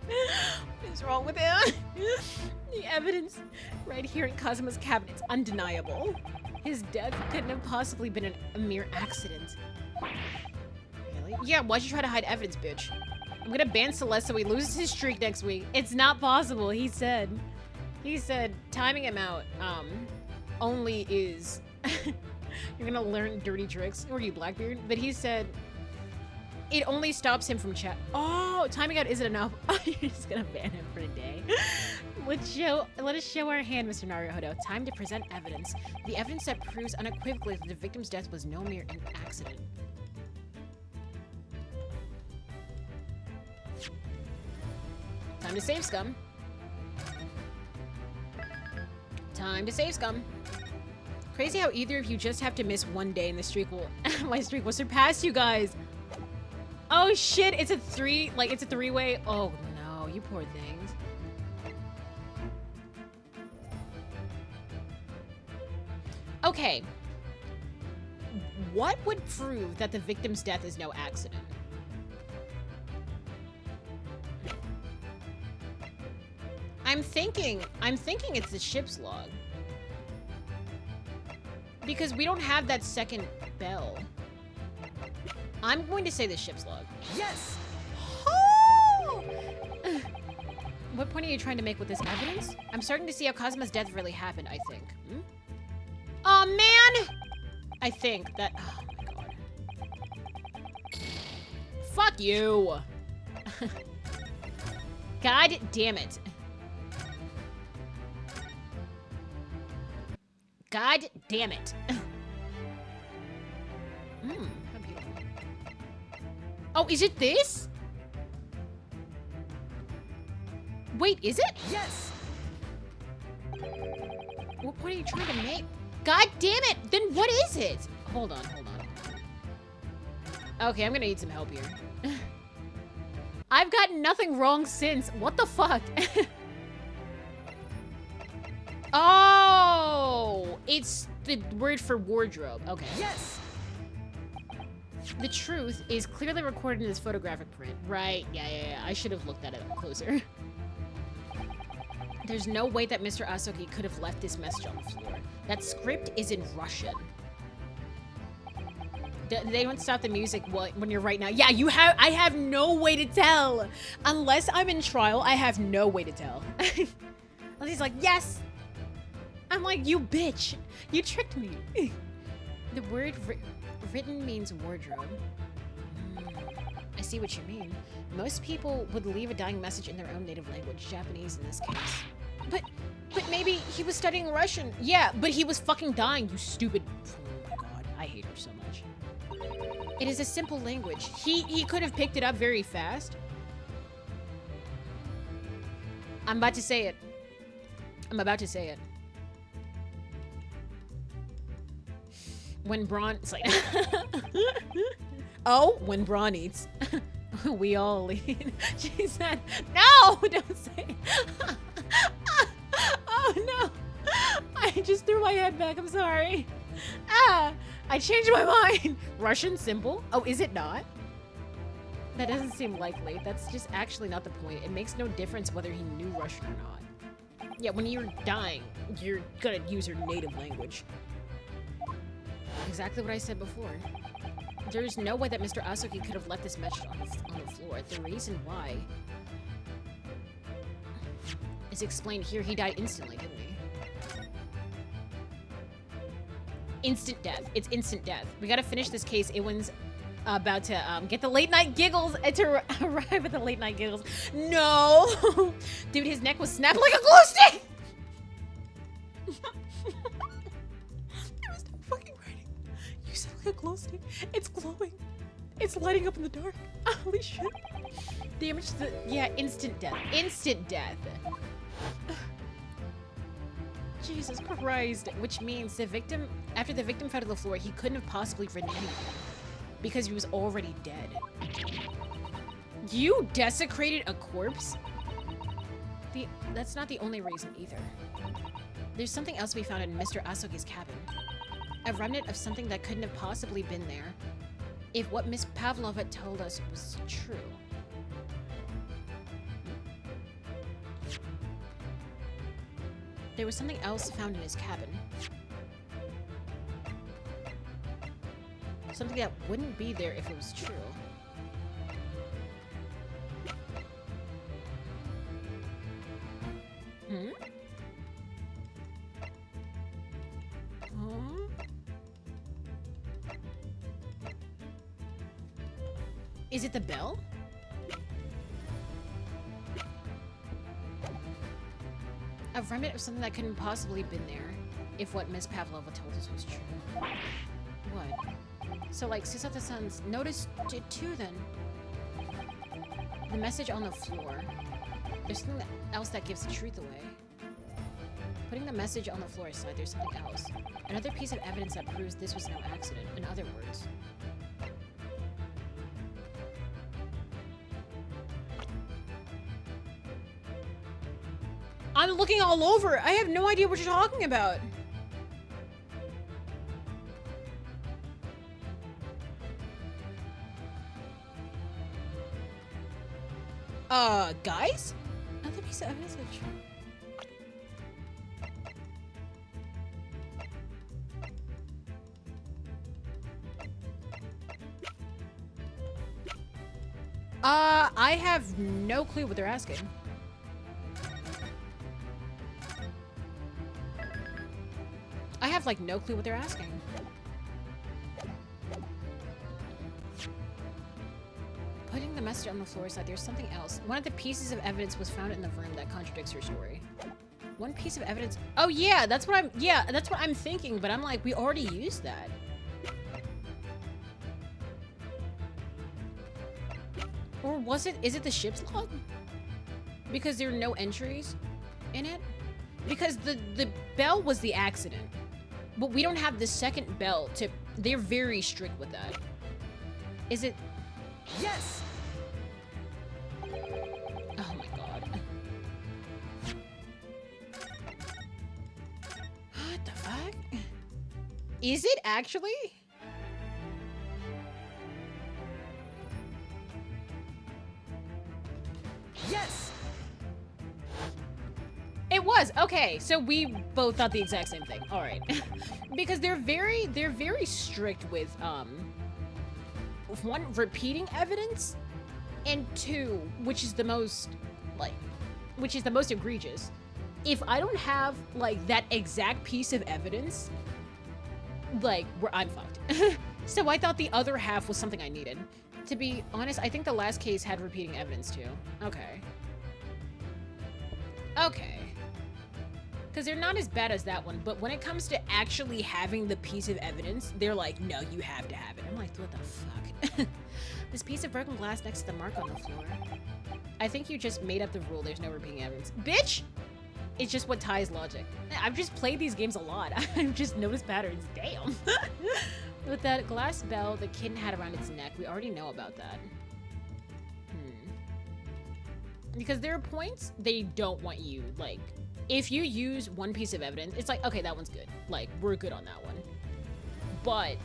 What is wrong with him? The evidence right here in Kazuma's cabin is undeniable. His death couldn't have possibly been a mere accident. Really? Yeah, why'd you try to hide evidence, bitch? I'm gonna ban Celeste so he loses his streak next week. It's not possible, he said. He said timing him out, only is... You're gonna learn dirty tricks. Or you, Blackbeard? But he said it only stops him from chat. Oh, timing out isn't enough. You're just gonna ban him for a day. Let us show our hand, Mr. Naruhodo. Time to present evidence. The evidence that proves unequivocally that the victim's death was no mere accident. Time to save scum. Time to save scum. Crazy how either of you just have to miss one day and the streak will my streak will surpass you guys. Oh shit, it's a three-way. Oh no, you poor things. Okay. What would prove that the victim's death is no accident? I'm thinking it's the ship's log. Because we don't have that second bell. I'm going to say the ship's log. Yes! Oh! What point are you trying to make with this evidence? I'm starting to see how Cosmo's death really happened, I think. Hmm? Oh man! I think that, oh my god. Fuck you! God damn it. God damn it. How beautiful. Oh, is it this? Wait, is it? Yes! What point are you trying to make? God damn it! Then what is it? Hold on. Okay, I'm gonna need some help here. I've gotten nothing wrong since. What the fuck? Oh! It's the word for wardrobe. Okay. Yes! The truth is clearly recorded in this photographic print. Right, yeah. I should have looked at it up closer. There's no way that Mr. Asoki could have left this message on the floor. That script is in Russian. They don't stop the music when you're right now. Yeah, I have no way to tell. Unless I'm in trial, I have no way to tell. Unless he's like, yes! I'm like, you bitch! You tricked me! The word written means wardrobe. I see what you mean. Most people would leave a dying message in their own native language, Japanese in this case. But maybe he was studying Russian. Yeah, but he was fucking dying, you stupid... Oh my god, I hate her so much. It is a simple language. He could have picked it up very fast. I'm about to say it. When Braun... It's like... Oh, when Braun eats. We all eat. She said, no! Don't say it. Oh, no. I just threw my head back. I'm sorry. I changed my mind. Russian simple? Oh, is it not? That doesn't seem likely. That's just actually not the point. It makes no difference whether he knew Russian or not. Yeah, when you're dying, you're gonna use your native language. Exactly what I said before. There's no way that Mr. Asoki could have left this message on the floor. The reason why is explained here. He died instantly, didn't he? Instant death. It's instant death. We gotta finish this case. Iwan's about to get the late night giggles to arrive at the late night giggles. No! Dude, his neck was snapped like a glow stick! There was no fucking writing. You said like a glow stick. It's glowing. It's lighting up in the dark. Holy shit. Damage to the... Yeah, instant death. Instant death. Jesus Christ. Which means the victim... After the victim fell to the floor, he couldn't have possibly written anything. Because he was already dead. You desecrated a corpse? That's not the only reason either. There's something else we found in Mr. Asoki's cabin. A remnant of something that couldn't have possibly been there if what Miss Pavlova told us was true. There was something else found in his cabin. Something that wouldn't be there if it was true. Hmm? Is it the bell? A remnant of something that couldn't possibly have been there if what Miss Pavlova told us was true. What? So, like, Susata-san's noticed it too, then. The message on the floor. There's something else that gives the truth away. Putting the message on the floor aside, there's something else. Another piece of evidence that proves this was no accident. In other words. I'm looking all over. I have no idea what you're talking about. Guys? Another piece of evidence that I have no clue what they're asking. I have, like, no clue what they're asking. Putting the message on the floor aside, there's something else. One of the pieces of evidence was found in the room that contradicts her story. One piece of evidence. Oh, yeah, that's what I'm thinking, but I'm like, we already used that. Or is it the ship's log? Because there are no entries in it? Because the bell was the accident. But we don't have the second bell to... They're very strict with that. Is it... Yes! Oh my god. What the fuck? Is it actually? Yes! It was. Okay, so we both thought the exact same thing. All right. Because they're very strict with one, repeating evidence, and two, which is the most egregious. If I don't have like that exact piece of evidence, like I'm fucked. So I thought the other half was something I needed. To be honest, I think the last case had repeating evidence too. Okay. Okay. Because they're not as bad as that one, but when it comes to actually having the piece of evidence, they're like, no, you have to have it. I'm like, what the fuck? This piece of broken glass next to the mark on the floor. I think you just made up the rule, there's no repeating evidence. Bitch! It's just what ties logic. I've just played these games a lot. I've just noticed patterns. Damn. With that glass bell the kitten had around its neck, we already know about that. Because there are points they don't want you, like, if you use one piece of evidence, it's like, okay, that one's good. Like, we're good on that one. But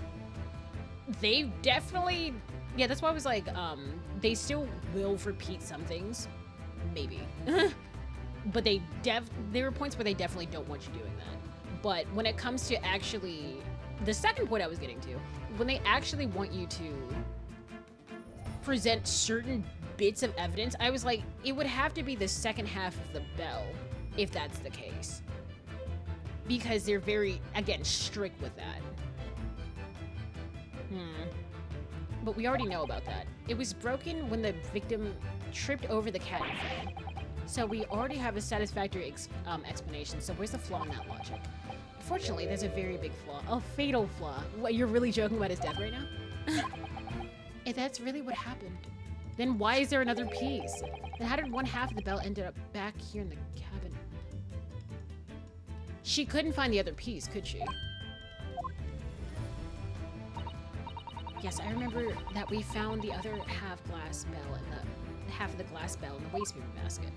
they definitely, yeah, that's why I was like, they still will repeat some things. Maybe. But there are points where they definitely don't want you doing that. But when it comes to actually, the second point I was getting to, when they actually want you to present certain bits of evidence, I was like, it would have to be the second half of the bell, if that's the case. Because they're very, again, strict with that. But we already know about that. It was broken when the victim tripped over the cat in frame. So we already have a satisfactory explanation, so where's the flaw in that logic? Unfortunately, there's a very big flaw. A fatal flaw. What, you're really joking about his death right now? If that's really what happened, then why is there another piece? Then how did one half of the bell end up back here in the cabin? She couldn't find the other piece, could she? Yes, I remember that we found the other half glass bell and the half of the glass bell in the waste paper basket.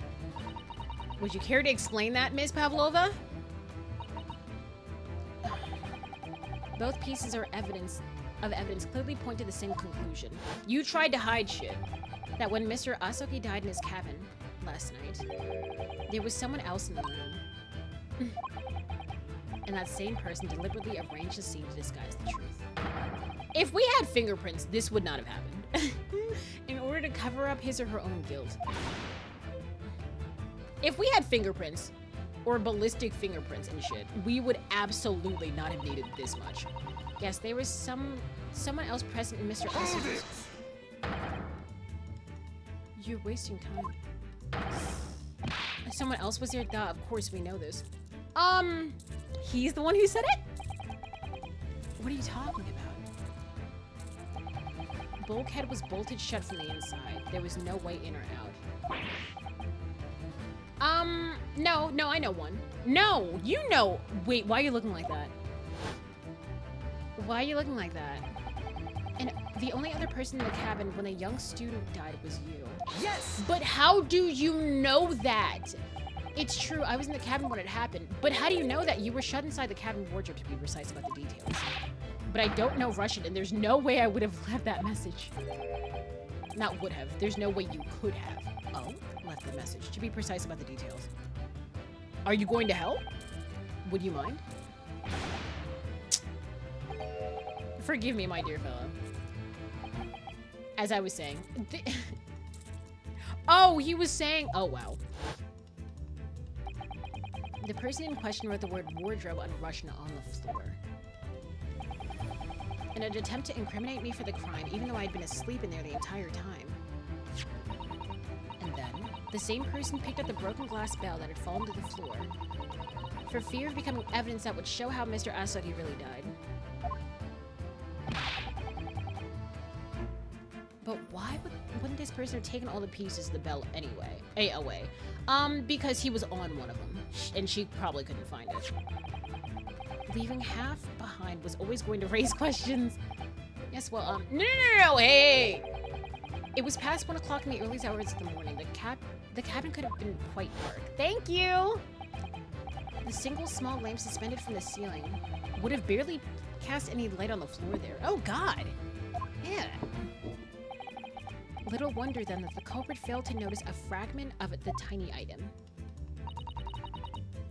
Would you care to explain that, Ms. Pavlova? Both pieces of evidence clearly point to the same conclusion. You tried to hide shit. That when Mr. Asoki died in his cabin last night, there was someone else in the room. And that same person deliberately arranged the scene to disguise the truth. If we had fingerprints, this would not have happened. In order to cover up his or her own guilt. If we had fingerprints, or ballistic fingerprints and shit, we would absolutely not have needed this much. Yes, there was someone else present in Mr. Asoki's. You're wasting time. Someone else was there? Duh, of course we know this. He's the one who said it? What are you talking about? Bulkhead was bolted shut from the inside. There was no way in or out. No, I know one. No, you know. Wait, why are you looking like that? Why are you looking like that? And the only other person in the cabin when a young student died was you. Yes! But how do you know that? It's true, I was in the cabin when it happened, but how do you know that? You were shut inside the cabin wardrobe, to be precise about the details. But I don't know Russian, and there's no way I would have left that message. Not would have, there's no way you could have. Oh, left the message, to be precise about the details. Are you going to help? Would you mind? Forgive me, my dear fellow. As I was saying. Oh, he was saying, oh wow. The person in question wrote the word wardrobe on Russian on the floor. In an attempt to incriminate me for the crime, even though I'd been asleep in there the entire time. And then, the same person picked up the broken glass bell that had fallen to the floor, for fear of becoming evidence that would show how Mr. Asagi really died. But why wouldn't this person have taken all the pieces of the bell anyway? Away. Because he was on one of them, and she probably couldn't find it. Leaving half behind was always going to raise questions. Yes, well, no, hey! It was past 1 o'clock in the early hours of the morning. The cabin could have been quite dark. Thank you! The single small lamp suspended from the ceiling would have barely cast any light on the floor there. Oh, God! Yeah. Little wonder then that the culprit failed to notice a fragment of the tiny item.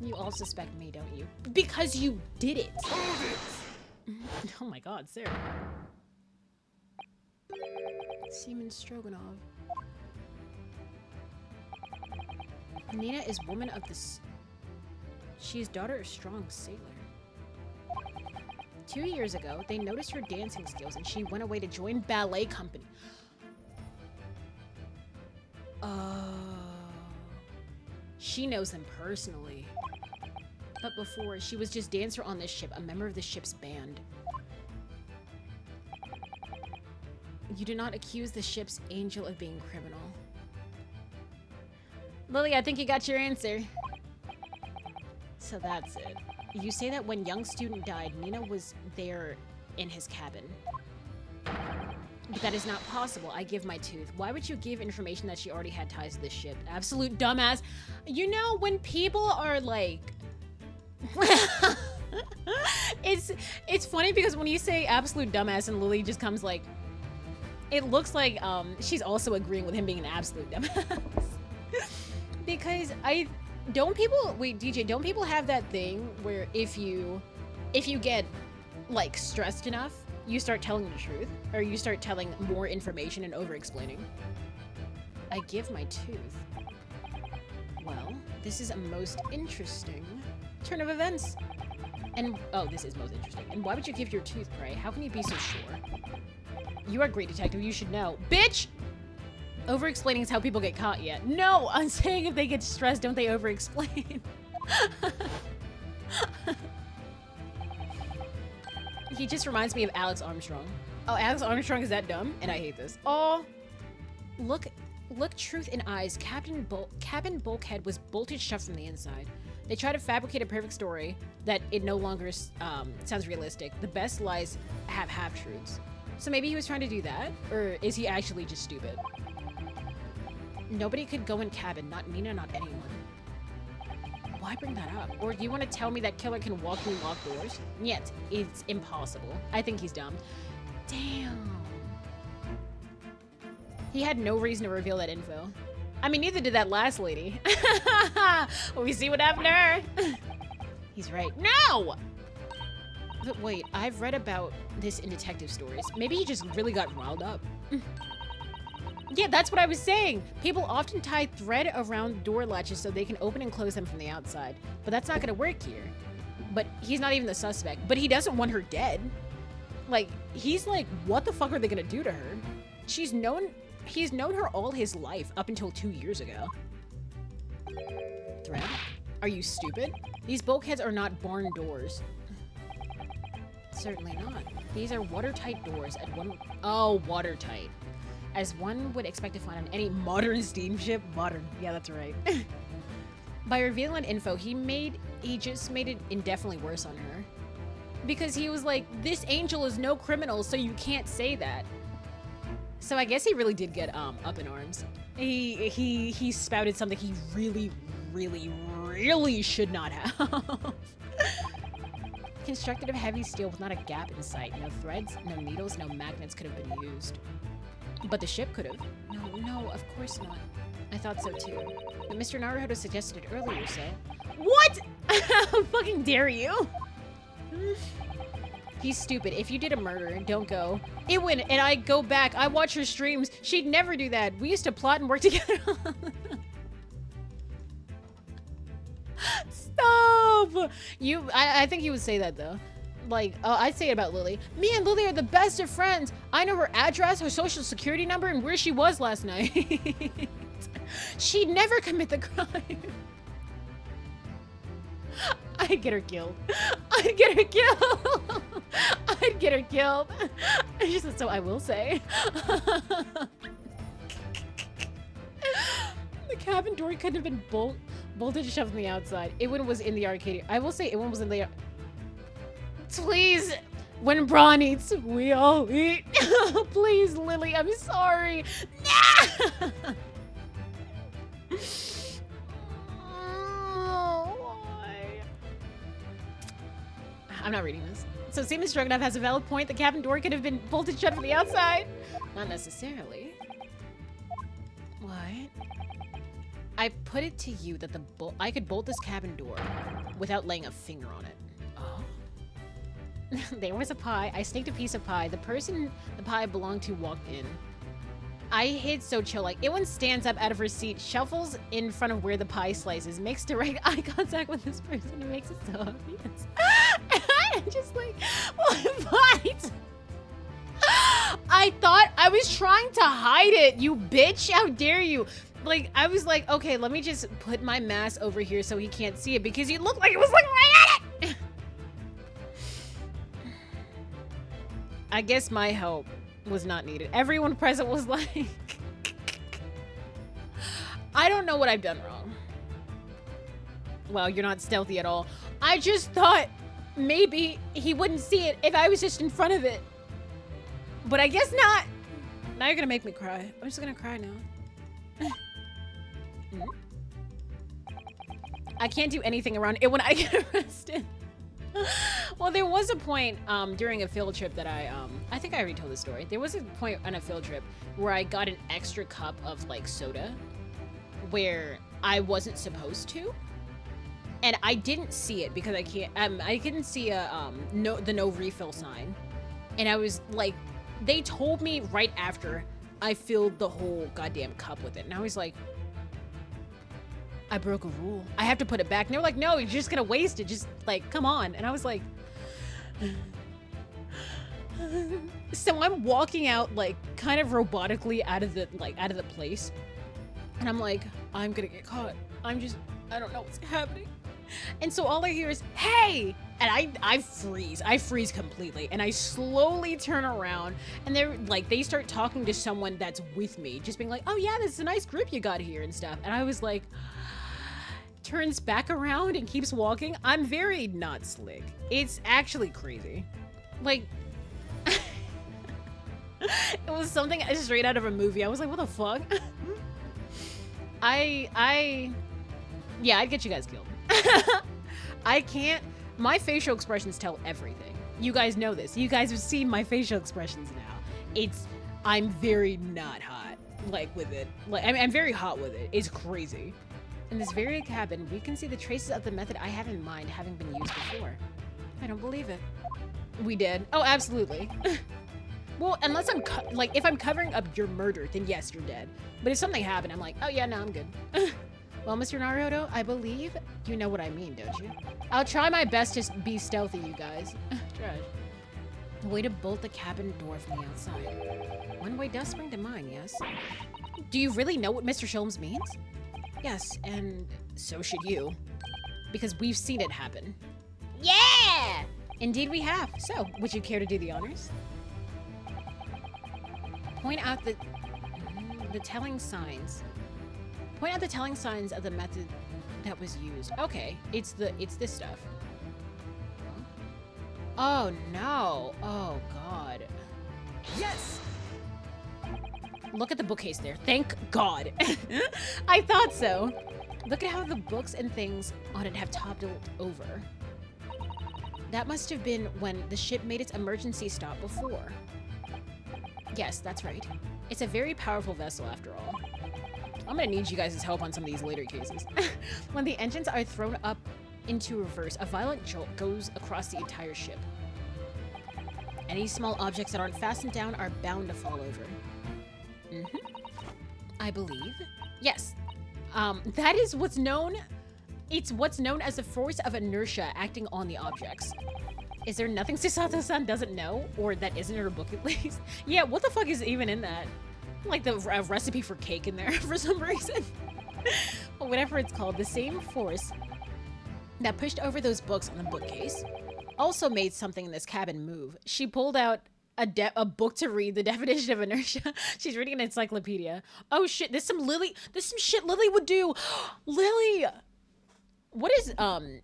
You all suspect me, don't you? Because you did it! Oh my god, sir. Seaman Stroganoff. Nina is woman of the... She is daughter of strong sailor. 2 years ago, they noticed her dancing skills and she went away to join ballet company. She knows them personally. But before, she was just dancer on this ship, a member of the ship's band. You do not accuse the ship's angel of being criminal. Lily, I think you got your answer. So that's it. You say that when young student died, Nina was there in his cabin. But that is not possible. I give my tooth. Why would you give information that she already had ties to this ship? Absolute dumbass. You know, when people are like... it's funny because when you say absolute dumbass and Lily just comes like... It looks like she's also agreeing with him being an absolute dumbass. Because don't people have that thing where if you get like stressed enough, you start telling the truth, or you start telling more information and over-explaining? I give my tooth. Well, this is a most interesting turn of events. And, oh, this is most interesting. And why would you give your tooth, pray? How can you be so sure? You are a great detective, you should know. Bitch! Over-explaining is how people get caught yet. No, I'm saying if they get stressed, don't they over-explain? He just reminds me of Alex Armstrong. Oh, Alex Armstrong is that dumb? And I hate this. Oh, look truth in eyes. cabin bulkhead was bolted shut from the inside. They try to fabricate a perfect story that it no longer sounds realistic. The best lies have half-truths. So maybe he was trying to do that? Or is he actually just stupid? Nobody could go in cabin, not Nina, not anyone. Why bring that up? Or do you want to tell me that killer can walk through locked doors? Yet, it's impossible. I think he's dumb. Damn. He had no reason to reveal that info. I mean, neither did that last lady. Well, we see what happened to her. He's right. No! But wait, I've read about this in detective stories. Maybe he just really got riled up. Yeah, that's what I was saying. People often tie thread around door latches so they can open and close them from the outside. But that's not gonna work here. But he's not even the suspect. But he doesn't want her dead. Like, he's like, what the fuck are they gonna do to her? He's known her all his life up until 2 years ago. Thread? Are you stupid? These bulkheads are not barn doors. Certainly not. These are watertight doors at one... Oh, watertight. As one would expect to find on any modern steamship. Modern. Yeah, that's right. By revealing info, he just made it indefinitely worse on her. Because he was like, this angel is no criminal, so you can't say that. So I guess he really did get up in arms. He spouted something he really should not have. Constructed of heavy steel with not a gap in sight. No threads, no needles, no magnets could have been used. But the ship could have. No, of course not. I thought so too. But Mr. Naruhodo suggested it earlier, so. What? How fucking dare you? He's stupid. If you did a murder, don't go. It went, and I go back. I watch her streams. She'd never do that. We used to plot and work together. Stop! I think he would say that though. Like, I'd say it about Lily. Me and Lily are the best of friends. I know her address, her social security number, and where she was last night. She'd never commit the crime. I'd get her killed. I'd get her killed. I'd get her killed. So I will say. The cabin door couldn't have been bolted shoved on the outside. Iwan was in the arcade. I will say Iwan was in the... Please, when Braun eats, we all eat. Please, Lily, I'm sorry. I'm not reading this. So Seaman Stroganoff has a valid point. The cabin door could have been bolted shut from the outside. Not necessarily. What? I put it to you that I could bolt this cabin door without laying a finger on it. Oh. There was a pie. I sneaked a piece of pie. The person the pie belonged to walked in. I hid so chill. Like, Iwan stands up out of her seat, shuffles in front of where the pie slices, makes direct eye contact with this person, and makes it so obvious. I'm just like, what? I thought I was trying to hide it, you bitch. How dare you? Like, I was like, okay, let me just put my mask over here so he can't see it, because he looked like it was looking right at it. I guess my help was not needed. Everyone present was like, I don't know what I've done wrong. Well, you're not stealthy at all. I just thought maybe he wouldn't see it if I was just in front of it. But I guess not. Now you're gonna make me cry. I'm just gonna cry now. I can't do anything around it when I get arrested. Well, there was a point during a field trip that I think I already told this story. There was a point on a field trip where I got an extra cup of like soda where I wasn't supposed to, and I didn't see it because I couldn't see the no refill sign, and I was like, they told me right after I filled the whole goddamn cup with it, and I was like, I broke a rule. I have to put it back. And they were like, no, you're just gonna waste it. Just like, come on. And I was like, so I'm walking out like kind of robotically out of the place. And I'm like, I'm gonna get caught. I don't know what's happening. And so all I hear is, hey! And I freeze. I freeze completely. And I slowly turn around and they start talking to someone that's with me, just being like, oh yeah, this is a nice group you got here and stuff. And I was like, turns back around and keeps walking. I'm very not slick. It's actually crazy. Like, it was something straight out of a movie. I was like, what the fuck? Yeah, I'd get you guys killed. I can't. My facial expressions tell everything. You guys know this. You guys have seen my facial expressions now. I'm very not hot, like, with it. Like, I'm very hot with it. It's crazy. In this very cabin, we can see the traces of the method I have in mind having been used before. I don't believe it. We did. Oh, absolutely. Well, unless if I'm covering up your murder, then yes, you're dead. But if something happened, I'm like, oh yeah, no, I'm good. Well, Mr. Naruhodo, I believe you know what I mean, don't you? I'll try my best to be stealthy, you guys. Trash. Way to bolt the cabin door from the outside. One way does spring to mind, yes? Do you really know what Mr. Sholmes means? Yes, and so should you. Because we've seen it happen. Yeah! Indeed we have. So, would you care to do the honors? Point out the telling signs. Point out the telling signs of the method that was used. Okay, it's this stuff. Oh no. Oh god. Yes! Look at the bookcase there. Thank God. I thought so. Look at how the books and things on it have toppled over. That must have been when the ship made its emergency stop before. Yes, that's right. It's a very powerful vessel after all. I'm gonna need you guys' help on some of these later cases. When the engines are thrown up into reverse, a violent jolt goes across the entire ship. Any small objects that aren't fastened down are bound to fall over. I believe. Yes. That is what's known. It's what's known as the force of inertia acting on the objects. Is there nothing Susato-san doesn't know, or that isn't in her book at least? Yeah, what the fuck is even in that? Like the recipe for cake in there for some reason. Or whatever it's called, the same force that pushed over those books on the bookcase also made something in this cabin move. She pulled out a book to read the definition of inertia. She's reading an encyclopedia. Oh shit, there's some shit Lily would do. Lily! What does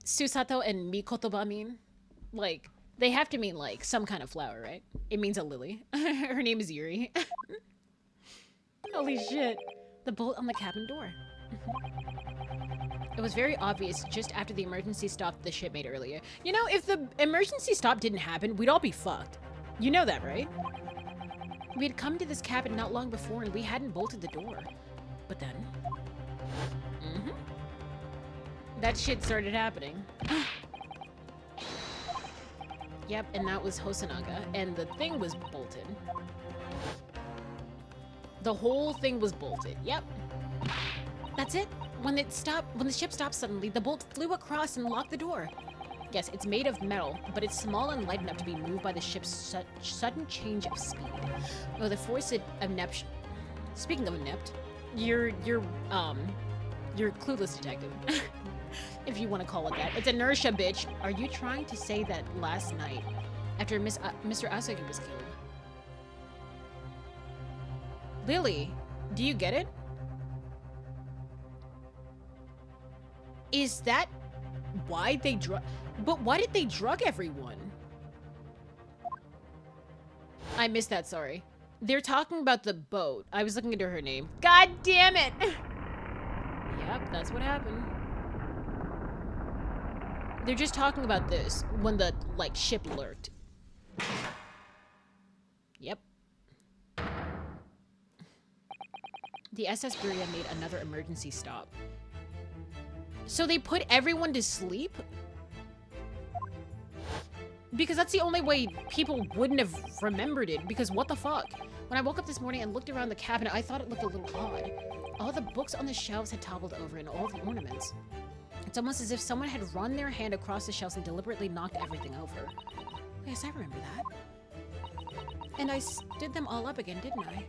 Susato and Mikotoba mean? Like, they have to mean like some kind of flower, right? It means a lily. Her name is Yuri. Holy shit. The bolt on the cabin door. It was very obvious just after the emergency stop the ship made earlier. You know, if the emergency stop didn't happen, we'd all be fucked. You know that, right? We had come to this cabin not long before and we hadn't bolted the door. But then... that shit started happening. Yep, and that was Hosonaga, and the thing was bolted. The whole thing was bolted, yep. That's it. When the ship stopped suddenly, the bolt flew across and locked the door. Yes, it's made of metal, but it's small and light enough to be moved by the ship's sudden change of speed. Oh, the force of inept. Speaking of inept, you're clueless detective, if you want to call it that. It's inertia, bitch. Are you trying to say that last night, after Mr. Asagi was killed? Lily, do you get it? Is that why they But why did they drug everyone? I missed that, sorry. They're talking about the boat. I was looking into her name. God damn it! Yep, that's what happened. They're just talking about this when the, like, ship lurked. Yep. The SS Buria made another emergency stop. So they put everyone to sleep? Because that's the only way people wouldn't have remembered it, because what the fuck? When I woke up this morning and looked around the cabinet, I thought it looked a little odd. All the books on the shelves had toppled over and all the ornaments. It's almost as if someone had run their hand across the shelves and deliberately knocked everything over. Yes, I remember that. And I stood them all up again, didn't I?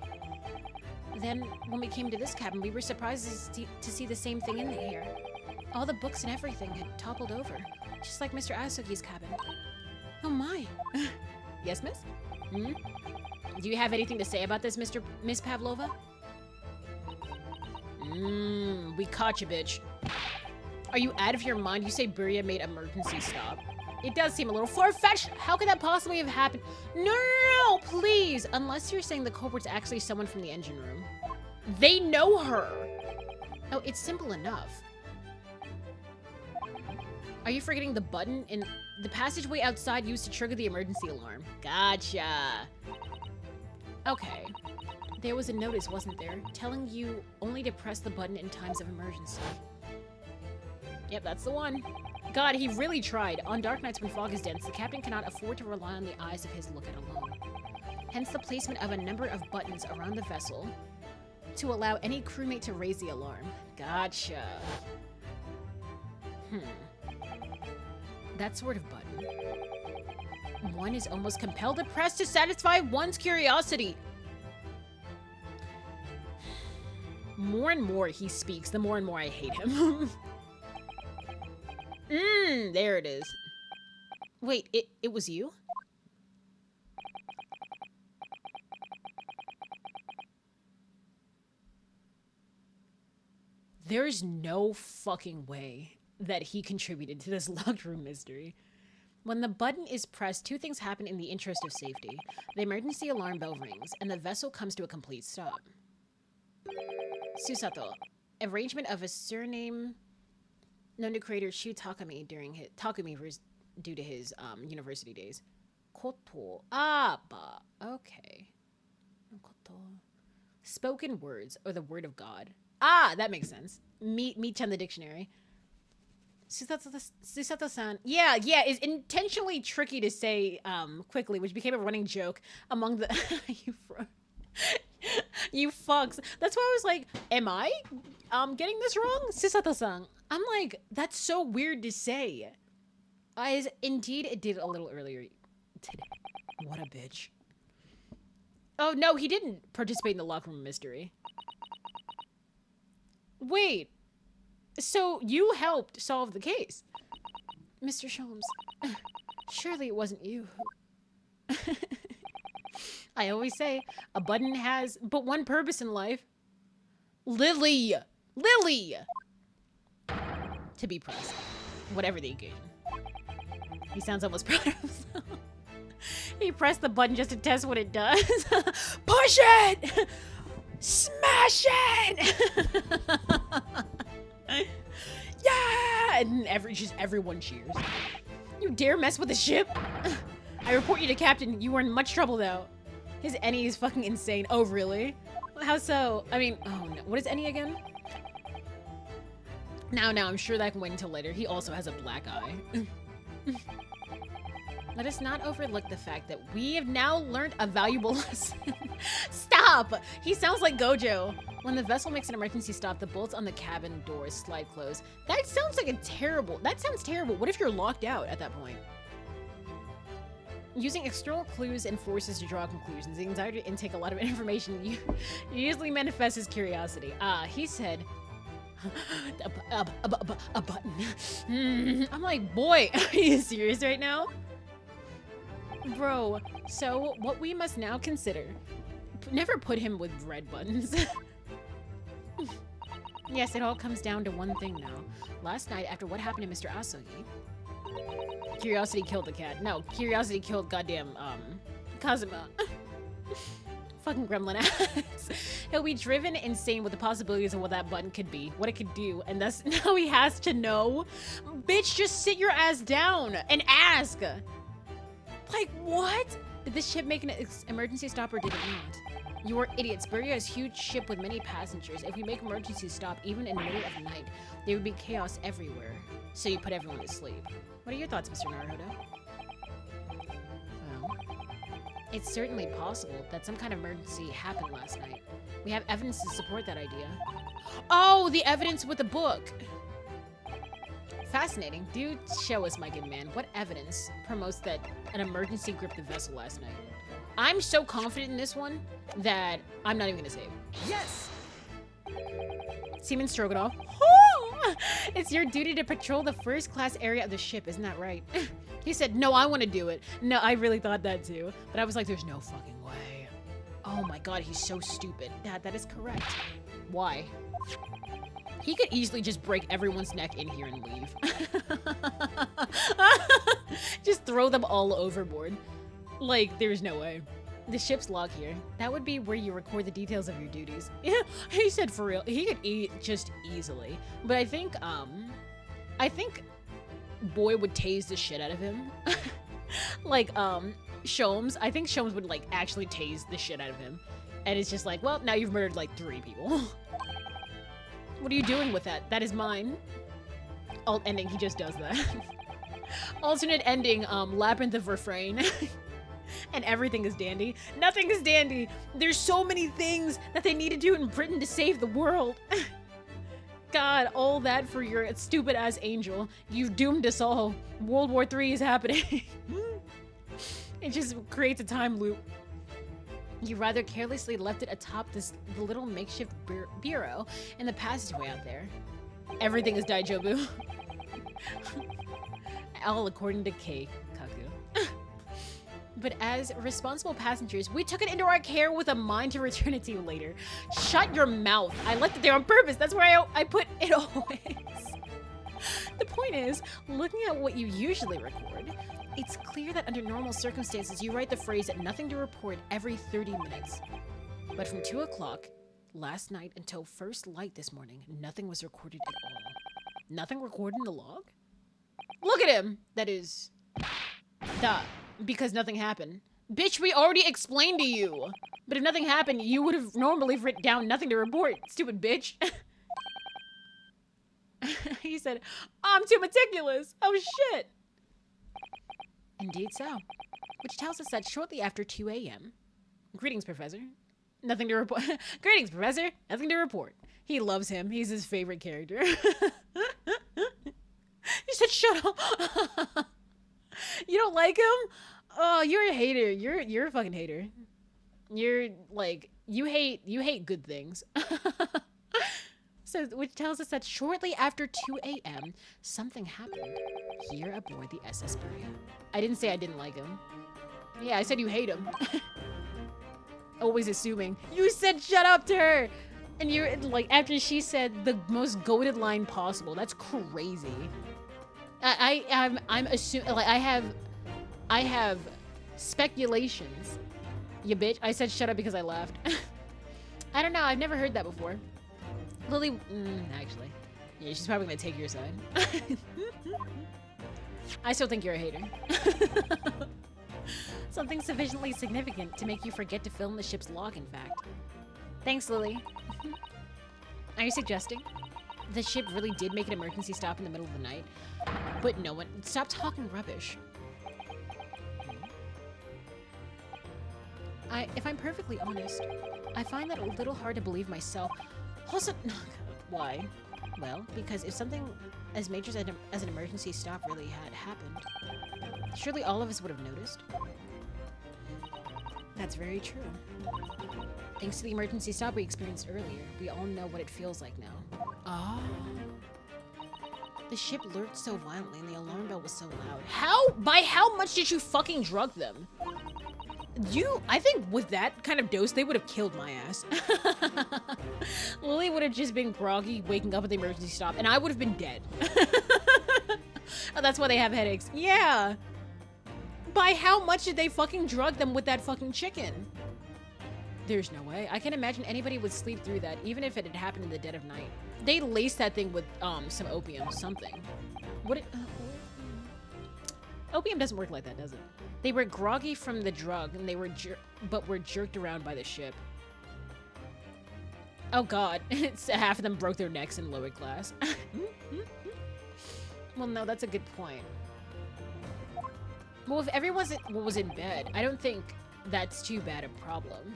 Then, when we came to this cabin, we were surprised to see the same thing in here. All the books and everything had toppled over, just like Mr. Asugi's cabin. Oh my. Yes, miss? Hmm? Do you have anything to say about this, Miss Pavlova? We caught you, bitch. Are you out of your mind? You say Buria made emergency stop. It does seem a little far-fetched. How could that possibly have happened? No, please. Unless you're saying the culprit's actually someone from the engine room. They know her. Oh, it's simple enough. Are you forgetting the button in the passageway outside used to trigger the emergency alarm? Gotcha. Okay. There was a notice, wasn't there, telling you only to press the button in times of emergency. Yep, that's the one. God, he really tried. On dark nights when fog is dense, the captain cannot afford to rely on the eyes of his lookout alone. Hence the placement of a number of buttons around the vessel to allow any crewmate to raise the alarm. Gotcha. That sort of button. One is almost compelled to press to satisfy one's curiosity. More and more he speaks, the more and more I hate him. There it is. Wait, it was you? there is no fucking way that he contributed to this locked room mystery. When the button is pressed, two things happen in the interest of safety. The emergency alarm bell rings, and the vessel comes to a complete stop. Susato, arrangement of a surname known to creator Shu Takumi during his due to his university days. Koto. Okay. Koto. Spoken words, or the word of God. That makes sense. Meet-chan the dictionary. Susato-san. Yeah, is intentionally tricky to say quickly, which became a running joke among the... you fucks. That's why I was like, am I getting this wrong? Susato-san. I'm like, that's so weird to say. Indeed, it did a little earlier today. What a bitch. Oh, no, he didn't participate in the locker room mystery. Wait. So you helped solve the case. Mr. Sholmes, surely it wasn't you. I always say, a button has but one purpose in life. Lily! To be pressed. Whatever the occasion. He sounds almost proud of himself. He pressed the button just to test what it does. Push it! Smash it! Yeah! And everyone cheers. You dare mess with the ship? I report you to Captain. You were in much trouble, though. His Eni is fucking insane. Oh, really? How so? I mean, oh no. What is Eni again? Now, I'm sure that can wait until later. He also has a black eye. Let us not overlook the fact that we have now learned a valuable lesson. Stop! He sounds like Gojo. When the vessel makes an emergency stop, the bolts on the cabin doors slide closed. That sounds terrible. What if you're locked out at that point? Using external clues and forces to draw conclusions, the desire to intake a lot of information usually manifests as curiosity. He said, a button. I'm like, boy, are you serious right now? Bro, so what we must now consider, never put him with red buttons. Yes, it all comes down to one thing now. Last night, after what happened to Mr. Asogi, curiosity killed the cat. No, curiosity killed goddamn, Kazuma. Fucking gremlin ass. He'll be driven insane with the possibilities of what that button could be, what it could do, and thus now he has to know. Bitch, just sit your ass down and ask. Like, what? Did this ship make an emergency stop or did it not? You are idiots. Buria is a huge ship with many passengers. If we make emergency stop, even in the middle of the night, there would be chaos everywhere. So you put everyone to sleep. What are your thoughts, Mr. Naruhodo? Well, it's certainly possible that some kind of emergency happened last night. We have evidence to support that idea. Oh, the evidence with the book! Fascinating. Do show us, my good man. What evidence promotes that an emergency gripped the vessel last night? I'm so confident in this one that I'm not even gonna save. Yes! Seaman Stroganoff. It's your duty to patrol the first class area of the ship, isn't that right? He said, no, I want to do it. No, I really thought that too. But I was like, there's no fucking way. Oh my god, he's so stupid. Dad, that is correct. Why? He could easily just break everyone's neck in here and leave. Just throw them all overboard. Like, there's no way. The ship's log here. That would be where you record the details of your duties. Yeah, he said for real. He could eat just easily. But I think Boy would tase the shit out of him. Like, Sholmes. I think Sholmes would, like, actually tase the shit out of him. And it's just like, well, now you've murdered, like, 3 people. What are you doing with that? That is mine. Alt ending, he just does that. Alternate ending, labyrinth of refrain. And everything is dandy. Nothing is dandy. There's so many things that they need to do in Britain to save the world. God, all that for your stupid ass angel. You've doomed us all. World War III is happening. It just creates a time loop. You rather carelessly left it atop the little makeshift bureau in the passageway out there. Everything is Daijobu. All according to Kaku. But as responsible passengers, we took it into our care with a mind to return it to you later. Shut your mouth. I left it there on purpose. That's where I put it always. The point is, looking at what you usually record, it's clear that under normal circumstances, you write the phrase nothing to report every 30 minutes. But from 2 o'clock last night until first light this morning, nothing was recorded at all. Nothing recorded in the log? Look at him! That is... Duh. Because nothing happened. Bitch, we already explained to you! But if nothing happened, you would have normally written down nothing to report, stupid bitch. He said, I'm too meticulous! Oh shit! Indeed so. Which tells us that shortly after 2 a.m. Greetings, Professor. Nothing to report. Greetings, Professor. Nothing to report. He loves him. He's his favorite character. He said, shut up. You don't like him? Oh, you're a hater. You're a fucking hater. You're like, you hate good things. So, which tells us that shortly after 2 a.m., something happened here aboard the SS Berea. I didn't say I didn't like him. Yeah, I said you hate him. Always assuming. You said shut up to her! And you're like, after she said the most goated line possible. That's crazy. I'm assuming, like, I have speculations. You bitch. I said shut up because I laughed. I don't know. I've never heard that before. Lily, actually. Yeah, she's probably gonna take your side. I still think you're a hater. Something sufficiently significant to make you forget to film the ship's log, in fact. Thanks, Lily. Are you suggesting the ship really did make an emergency stop in the middle of the night? But no one... Stop talking rubbish. If I'm perfectly honest, I find that a little hard to believe myself. Also, why? Well, because if something as major as an emergency stop really had happened, surely all of us would have noticed. That's very true. Thanks to the emergency stop we experienced earlier, we all know what it feels like now. Oh. The ship lurched so violently and the alarm bell was so loud. By how much did you fucking drug them? I think with that kind of dose, they would have killed my ass. Lily would have just been groggy, waking up at the emergency stop, and I would have been dead. Oh, that's why they have headaches. Yeah. By how much did they fucking drug them with that fucking chicken? There's no way. I can't imagine anybody would sleep through that, even if it had happened in the dead of night. They laced that thing with, some opium, something. Opium doesn't work like that, does it? They were groggy from the drug, and they were were jerked around by the ship. Oh god, half of them broke their necks in lower class. Well, no, that's a good point. Well, if everyone was in bed, I don't think that's too bad a problem.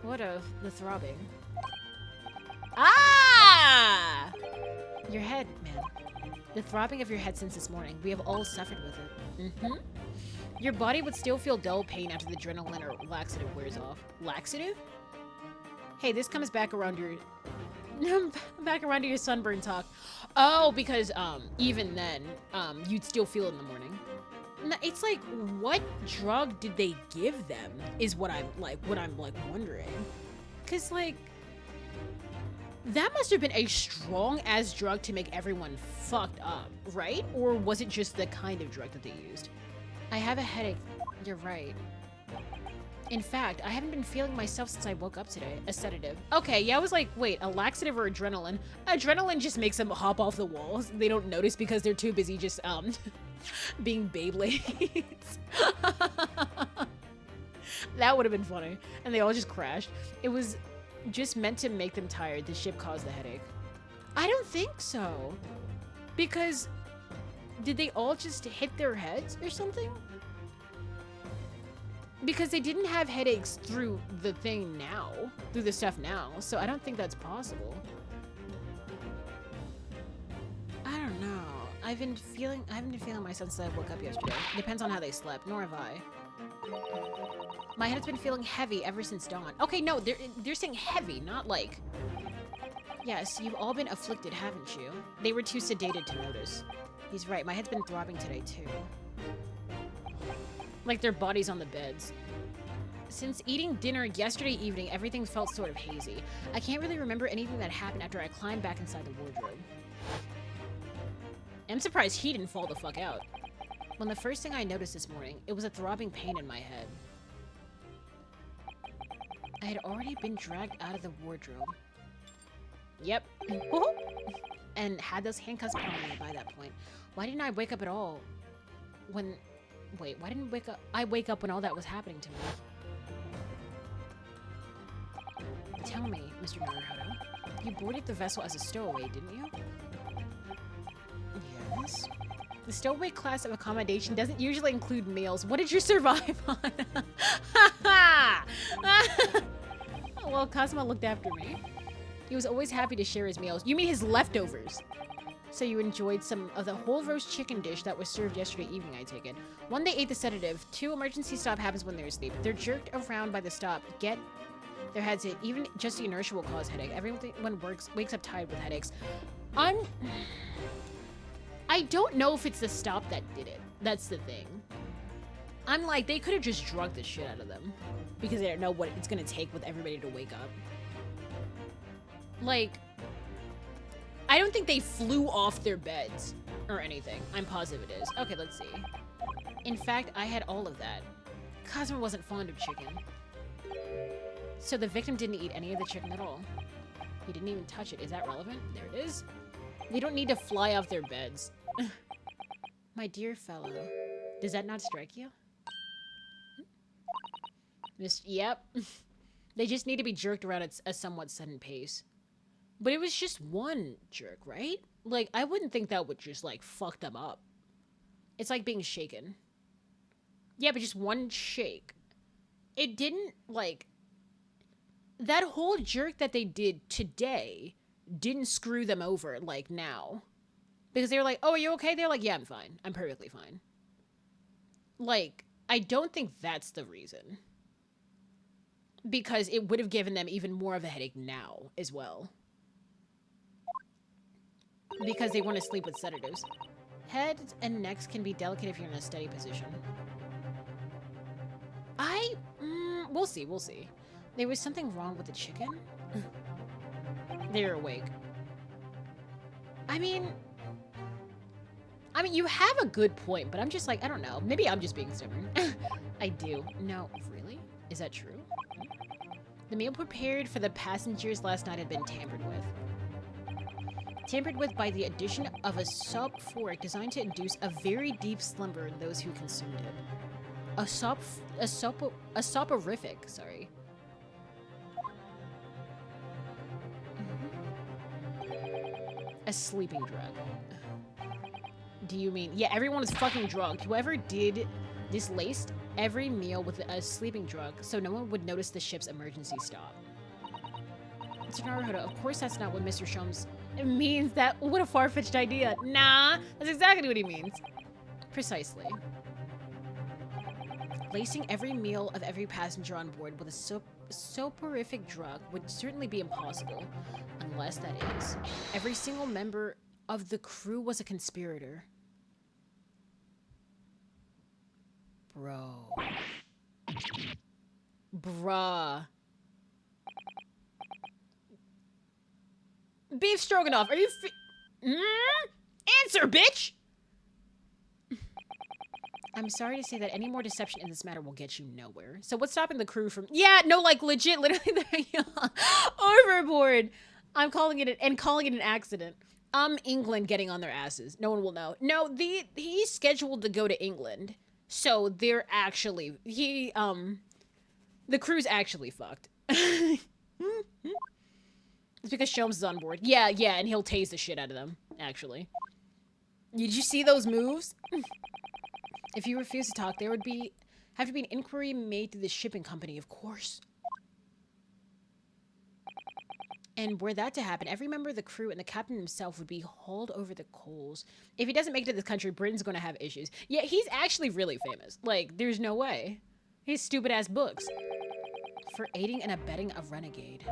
What of the throbbing? Ah! Your head, man. The throbbing of your head since this morning. We have all suffered with it. Mm-hmm. Your body would still feel dull pain after the adrenaline or laxative wears off. Laxative? Hey, this comes back around your... back around to your sunburn talk. Oh, because, even then, you'd still feel it in the morning. No, it's like, what drug did they give them is what I'm wondering. Cause like, that must have been a strong-ass drug to make everyone fucked up, right? Or was it just the kind of drug that they used? I have a headache. You're right. In fact, I haven't been feeling myself since I woke up today. A sedative. Okay, yeah, I was like, wait, a laxative or adrenaline? Adrenaline just makes them hop off the walls. They don't notice because they're too busy just, being Beyblades. That would have been funny. And they all just crashed. It was just meant to make them tired. The ship caused the headache. I don't think so. Because did they all just hit their heads or something? Because they didn't have headaches through the thing now, through the stuff now, so I don't think that's possible. I don't know. I haven't been feeling myself since I woke up yesterday. Depends on how they slept, nor have I. My head's been feeling heavy ever since dawn. Okay, no, they're saying heavy, not like... Yes, you've all been afflicted, haven't you? They were too sedated to notice. He's right, my head's been throbbing today, too. Like their bodies on the beds. Since eating dinner yesterday evening, everything felt sort of hazy. I can't really remember anything that happened after I climbed back inside the wardrobe. I'm surprised he didn't fall the fuck out. When the first thing I noticed this morning, it was a throbbing pain in my head. I had already been dragged out of the wardrobe. Yep. And had those handcuffs put on me by that point. Why didn't I wake up at all? Wait, why didn't I wake up when all that was happening to me? Tell me, Mr. Naruhodo, you boarded the vessel as a stowaway, didn't you? Yes. The stowaway class of accommodation doesn't usually include meals. What did you survive on? Well, Cosmo looked after me. He was always happy to share his meals. You mean his leftovers? So you enjoyed some of the whole roast chicken dish that was served yesterday evening, I take it. 1, they ate the sedative. 2, emergency stop happens when they're asleep. They're jerked around by the stop. Get their heads hit. Even just the inertia will cause headache. Everyone wakes up tired with headaches. I don't know if it's the stop that did it. That's the thing. I'm like, they could have just drugged the shit out of them. Because they don't know what it's gonna take with everybody to wake up. Like, I don't think they flew off their beds or anything. I'm positive it is. Okay, let's see. In fact, I had all of that. Cosmo wasn't fond of chicken. So the victim didn't eat any of the chicken at all. He didn't even touch it. Is that relevant? There it is. They don't need to fly off their beds. My dear fellow, does that not strike you? Yep. They just need to be jerked around at a somewhat sudden pace. But it was just one jerk, right? Like, I wouldn't think that would just, like, fuck them up. It's like being shaken. Yeah, but just one shake. It didn't, like... That whole jerk that they did today didn't screw them over, like, now. Because they were like, oh, are you okay? They're like, yeah, I'm fine. I'm perfectly fine. Like, I don't think that's the reason. Because it would have given them even more of a headache now, as well. Because they want to sleep with sedatives. Heads and necks can be delicate if you're in a steady position. We'll see, we'll see. There was something wrong with the chicken? They're awake. I mean, you have a good point, but I'm just like, I don't know. Maybe I'm just being stubborn. I do. No, really? Is that true? The meal prepared for the passengers last night had been tampered with. Tampered with by the addition of a soporific designed to induce a very deep slumber in those who consumed it. A soporific, sorry. A sleeping drug. Do you mean... Yeah, everyone is fucking drugged. Whoever did this laced every meal with a sleeping drug so no one would notice the ship's emergency stop. Mr. Naruhodo, of course that's not what Mr. Shums... It means that... What a far-fetched idea. Nah, that's exactly what he means. Precisely. Lacing every meal of every passenger on board with a soporific drug would certainly be impossible. Unless, that is, every single member of the crew was a conspirator. Bro. Bruh. Beef stroganoff, are you Answer, bitch! I'm sorry to say that any more deception in this matter will get you nowhere. So what's stopping the crew from... Yeah, no, like, legit, literally, overboard. I'm calling it an accident. England getting on their asses. No one will know. No, he's scheduled to go to England. So they're actually... the crew's actually fucked. It's because Shelms is on board. Yeah, and he'll tase the shit out of them, actually. Did you see those moves? If you refuse to talk, there would have to be an inquiry made to the shipping company, of course. And were that to happen, every member of the crew and the captain himself would be hauled over the coals. If he doesn't make it to this country, Britain's going to have issues. Yeah, he's actually really famous. Like, there's no way. His stupid-ass books. For aiding and abetting a renegade.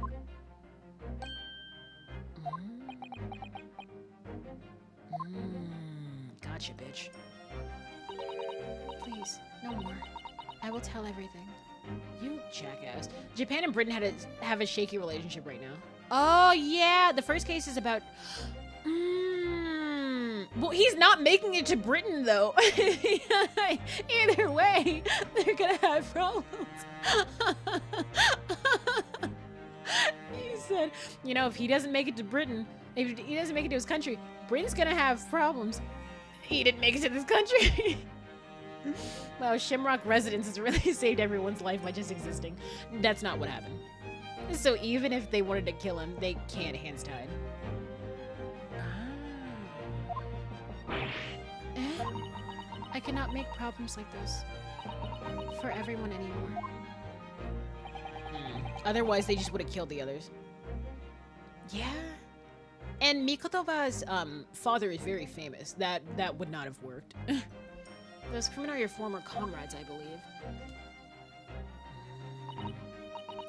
Gotcha, bitch. Please, no more. I will tell everything. You jackass. Japan and Britain have a shaky relationship right now. Oh, yeah. The first case is about... Well, he's not making it to Britain, though. Either way, they're gonna have problems. He said, you know, if he doesn't make it to Britain, if he doesn't make it to his country, Britain's gonna have problems. He didn't make it to this country. Wow, Shimrock residence has really saved everyone's life by just existing. That's not what happened. So even if they wanted to kill him, they can't, hands tied. I cannot make problems like this for everyone anymore. Otherwise, they just would have killed the others. Yeah. And Mikotoba's father is very famous. That would not have worked. Those criminals are your former comrades, I believe.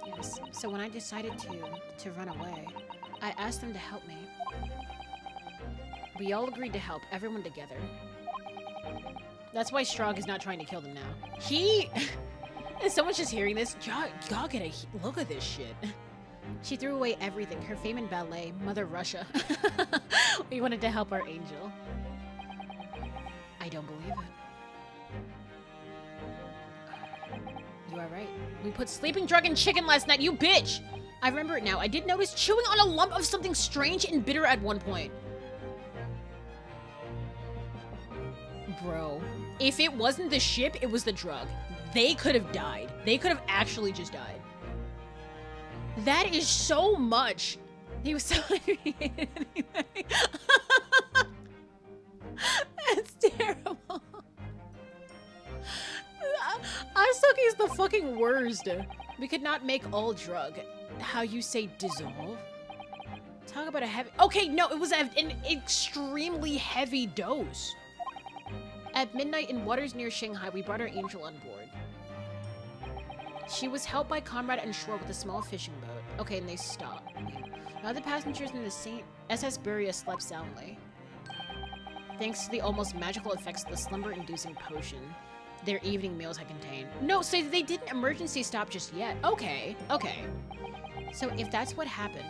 Yes. So when I decided to run away, I asked them to help me. We all agreed to help everyone together. That's why Strog is not trying to kill them now. He... Someone's just hearing this. Y'all get a look at this shit. She threw away everything. Her fame in ballet, Mother Russia. We wanted to help our angel. I don't believe it. You are right. We put sleeping drug in chicken last night, you bitch! I remember it now. I did notice chewing on a lump of something strange and bitter at one point. Bro, if it wasn't the ship, it was the drug. They could have died. They could have actually just died. That is so much. He was so anyway. That's terrible. Asuki is the fucking worst. We could not make all drug. How you say dissolve? Talk about a heavy... Okay, no, it was an extremely heavy dose. At midnight in waters near Shanghai, we brought our angel on board. She was helped by comrade on shore with a small fishing boat. Okay, and they stopped. Now the passengers in the St. SS Buria slept soundly. Thanks to the almost magical effects of the slumber-inducing potion their evening meals had contained. No, so they didn't emergency stop just yet. Okay, okay. So if that's what happened,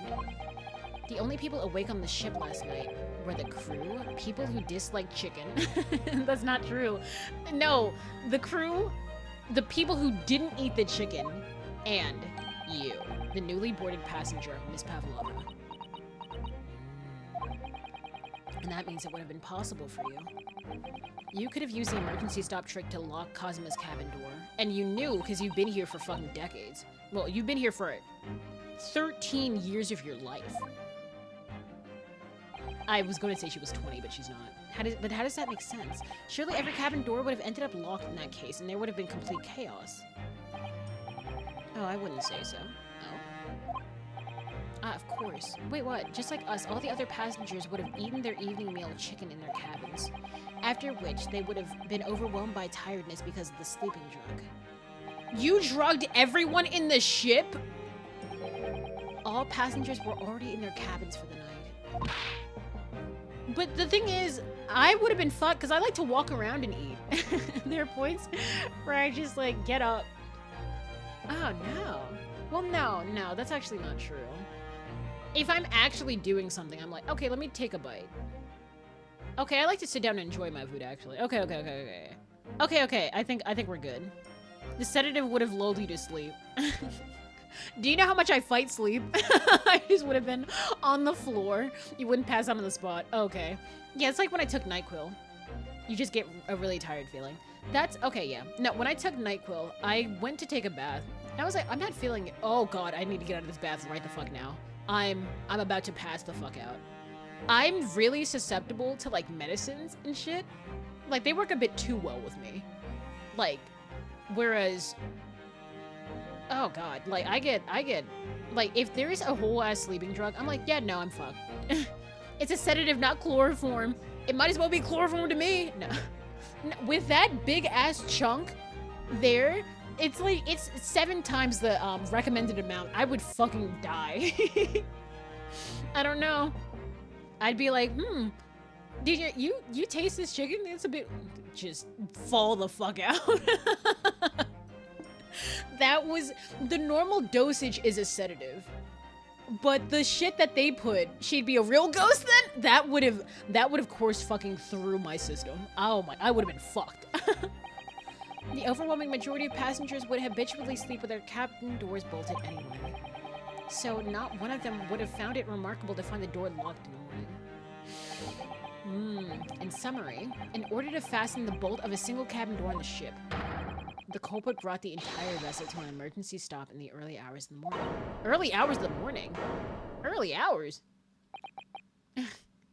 the only people awake on the ship last night were the crew, people who dislike chicken. That's not true. No, the crew, the people who didn't eat the chicken, and you, the newly boarded passenger, Miss Pavlova. And that means it would have been possible for you. You could have used the emergency stop trick to lock Kazuma's cabin door. And you knew, because you've been here for fucking decades. Well, you've been here for 13 years of your life. I was going to say she was 20, but she's not. But how does that make sense? Surely every cabin door would have ended up locked in that case, and there would have been complete chaos. Oh, I wouldn't say so. Oh. Ah, of course. Wait, what? Just like us, all the other passengers would have eaten their evening meal of chicken in their cabins. After which, they would have been overwhelmed by tiredness because of the sleeping drug. You drugged everyone in the ship? All passengers were already in their cabins for the night. But the thing is, I would have been fucked because I like to walk around and eat. There are points where I just like get up. Oh no. Well, no, that's actually not true. If I'm actually doing something, I'm like, okay, let me take a bite. Okay, I like to sit down and enjoy my food actually. Okay. Okay, I think we're good. The sedative would have lulled you to sleep. Do you know how much I fight sleep? I just would have been on the floor. You wouldn't pass out on the spot. Okay. Yeah, it's like when I took NyQuil. You just get a really tired feeling. That's, okay, yeah. No, when I took NyQuil, I went to take a bath. I was like, I'm not feeling it. Oh God, I need to get out of this bath right the fuck now. I'm about to pass the fuck out. I'm really susceptible to like medicines and shit. Like they work a bit too well with me. Like, whereas... Oh God, like I get, like if there is a whole ass sleeping drug, I'm like, yeah, no, I'm fucked. It's a sedative, not chloroform. It might as well be chloroform to me. No. With that big ass chunk there, it's like, it's 7 times the recommended amount. I would fucking die. I don't know. I'd be like, did you taste this chicken? It's a bit, just fall the fuck out. That was, the normal dosage is a sedative. But the shit that they put, she'd be a real ghost then? That would have coursed fucking through my system. Oh my, I would have been fucked. The overwhelming majority of passengers would habitually sleep with their cabin doors bolted anyway. So not one of them would have found it remarkable to find the door locked in the morning. In summary, in order to fasten the bolt of a single cabin door on the ship, the culprit brought the entire vessel to an emergency stop in the early hours of the morning. Early hours of the morning? Early hours?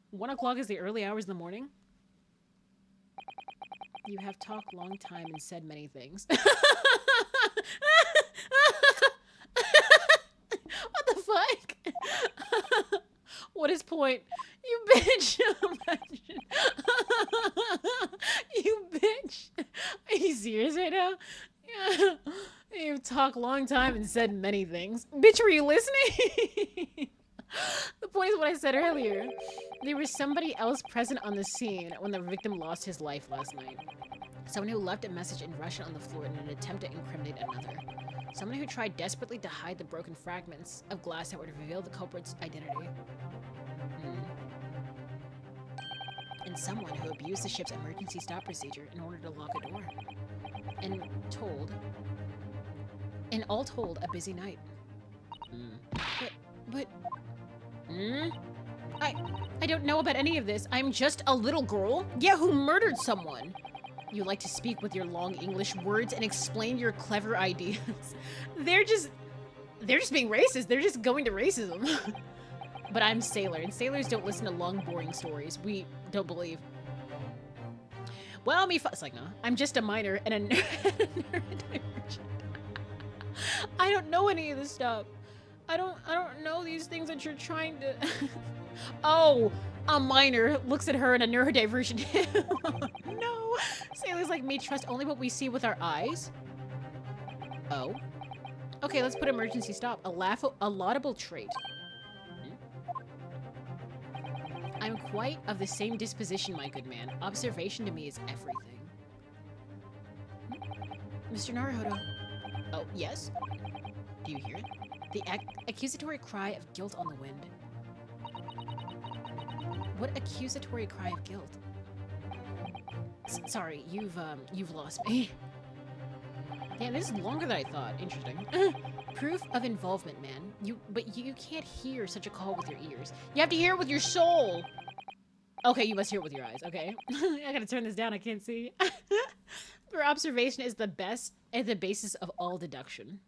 1 o'clock is the early hours of the morning? You have talked long time and said many things. What the fuck? What is point? You bitch. You bitch. Are you serious right now? Yeah. You've talked long time and said many things. Bitch, were you listening? The point is what I said earlier. There was somebody else present on the scene when the victim lost his life last night. Someone who left a message in Russian on the floor in an attempt to incriminate another. Someone who tried desperately to hide the broken fragments of glass that would reveal the culprit's identity. And someone who abused the ship's emergency stop procedure in order to lock a door. And all told, a busy night. But... I don't know about any of this. I'm just a little girl? Yeah, who murdered someone? You like to speak with your long English words and explain your clever ideas. They're just being racist. They're just going to racism. But I'm sailor, and sailors don't listen to long, boring stories. We don't believe. Well, it's like, no. I'm just a minor and a neurodivergent. I don't know any of this stuff. I don't know these things that you're trying to... Oh, a minor looks at her in a neurodivergent. No. Sailors like me trust only what we see with our eyes. Oh. Okay, let's put emergency stop. A laudable trait. I'm quite of the same disposition, my good man. Observation to me is everything. Mr. Naruhodo. Oh, yes? Do you hear it? The accusatory cry of guilt on the wind. What accusatory cry of guilt? Sorry, you've lost me. Yeah, this is longer than I thought. Interesting. Proof of involvement, man. But you can't hear such a call with your ears. You have to hear it with your soul. Okay, you must hear it with your eyes. Okay. I gotta turn this down. I can't see. For observation is the best and the basis of all deduction.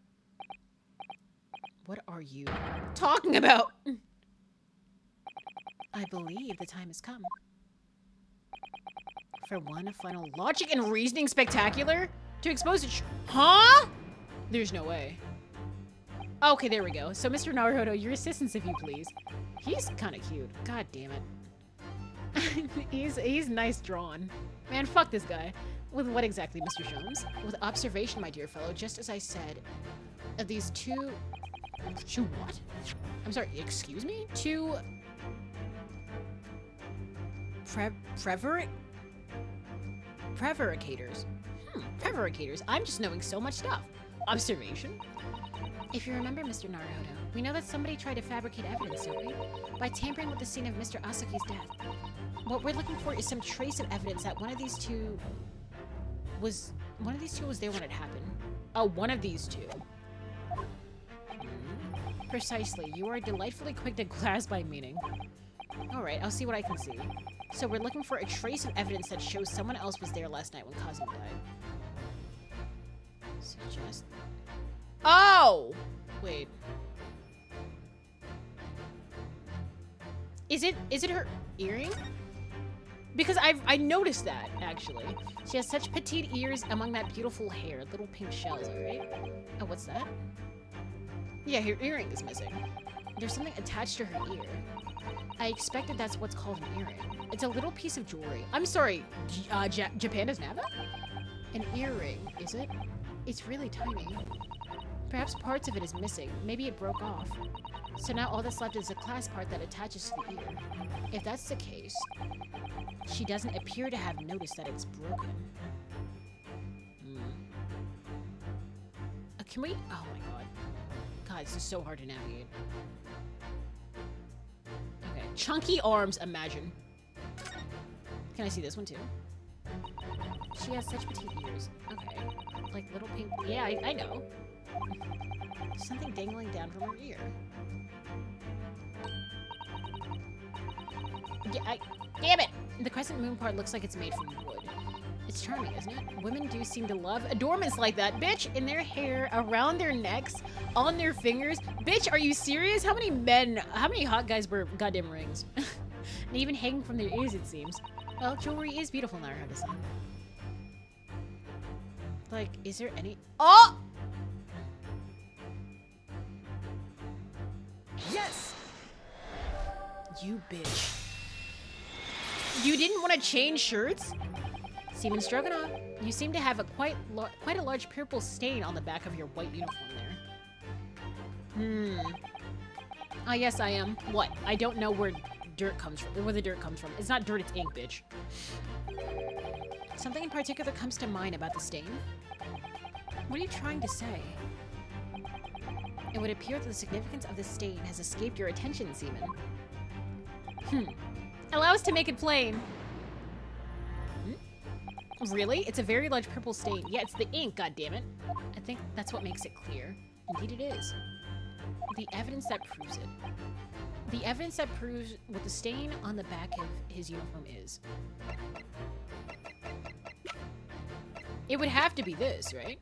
What are you talking about? I believe the time has come. For one final logic and reasoning spectacular to expose it. Huh? There's no way. Okay, there we go. So, Mr. Naruhodo, your assistance, if you please. He's kind of cute. God damn it. he's nice drawn. Man, fuck this guy. With what exactly, Mr. Jones? With observation, my dear fellow, just as I said, of these two what? I'm sorry, excuse me? Two... Prevaricators. Prevaricators. I'm just knowing so much stuff. Observation? If you remember, Mr. Naruhodo, we know that somebody tried to fabricate evidence, don't we? By tampering with the scene of Mr. Asaki's death. What we're looking for is some trace of evidence that one of these two was there when it happened. Oh, one of these two. Precisely. You are delightfully quick to grasp my meaning. Alright, I'll see what I can see. So we're looking for a trace of evidence that shows someone else was there last night when Cosmo died. Suggest... Oh! Wait. Is it her earring? Because I noticed that, actually. She has such petite ears among that beautiful hair. Little pink shells, alright? Oh, what's that? Yeah, her earring is missing. There's something attached to her ear. I expected that's what's called an earring. It's a little piece of jewelry. I'm sorry, Japan doesn't have that? An earring, is it? It's really tiny. Perhaps parts of it is missing. Maybe it broke off. So now all that's left is the clasp part that attaches to the ear. If that's the case, she doesn't appear to have noticed that it's broken. Can we? Oh my god. God, this is so hard to navigate. Okay. Chunky arms, imagine. Can I see this one too? She has such petite ears. Okay. Like little pink. Yeah, I know. Something dangling down from her ear. Yeah, damn it! The crescent moon part looks like it's made from wood. It's charming, isn't it? Women do seem to love adornments like that. Bitch, in their hair, around their necks, on their fingers. Bitch, are you serious? How many hot guys wear goddamn rings? And even hanging from their ears, it seems. Well, jewelry is beautiful now, I say. Like, is there any... Oh! Yes! You bitch. You didn't want to change shirts? Seaman Stroganoff, you seem to have a quite a large purple stain on the back of your white uniform there. Ah, yes, I am. What? I don't know where dirt comes from. Where the dirt comes from. It's not dirt, it's ink, bitch. Something in particular comes to mind about the stain? What are you trying to say? It would appear that the significance of the stain has escaped your attention, Seaman. Allow us to make it plain. Really? It's a very large purple stain. Yeah, it's the ink, goddammit. I think that's what makes it clear. Indeed it is. The evidence that proves it. The evidence that proves what the stain on the back of his uniform is. It would have to be this, right?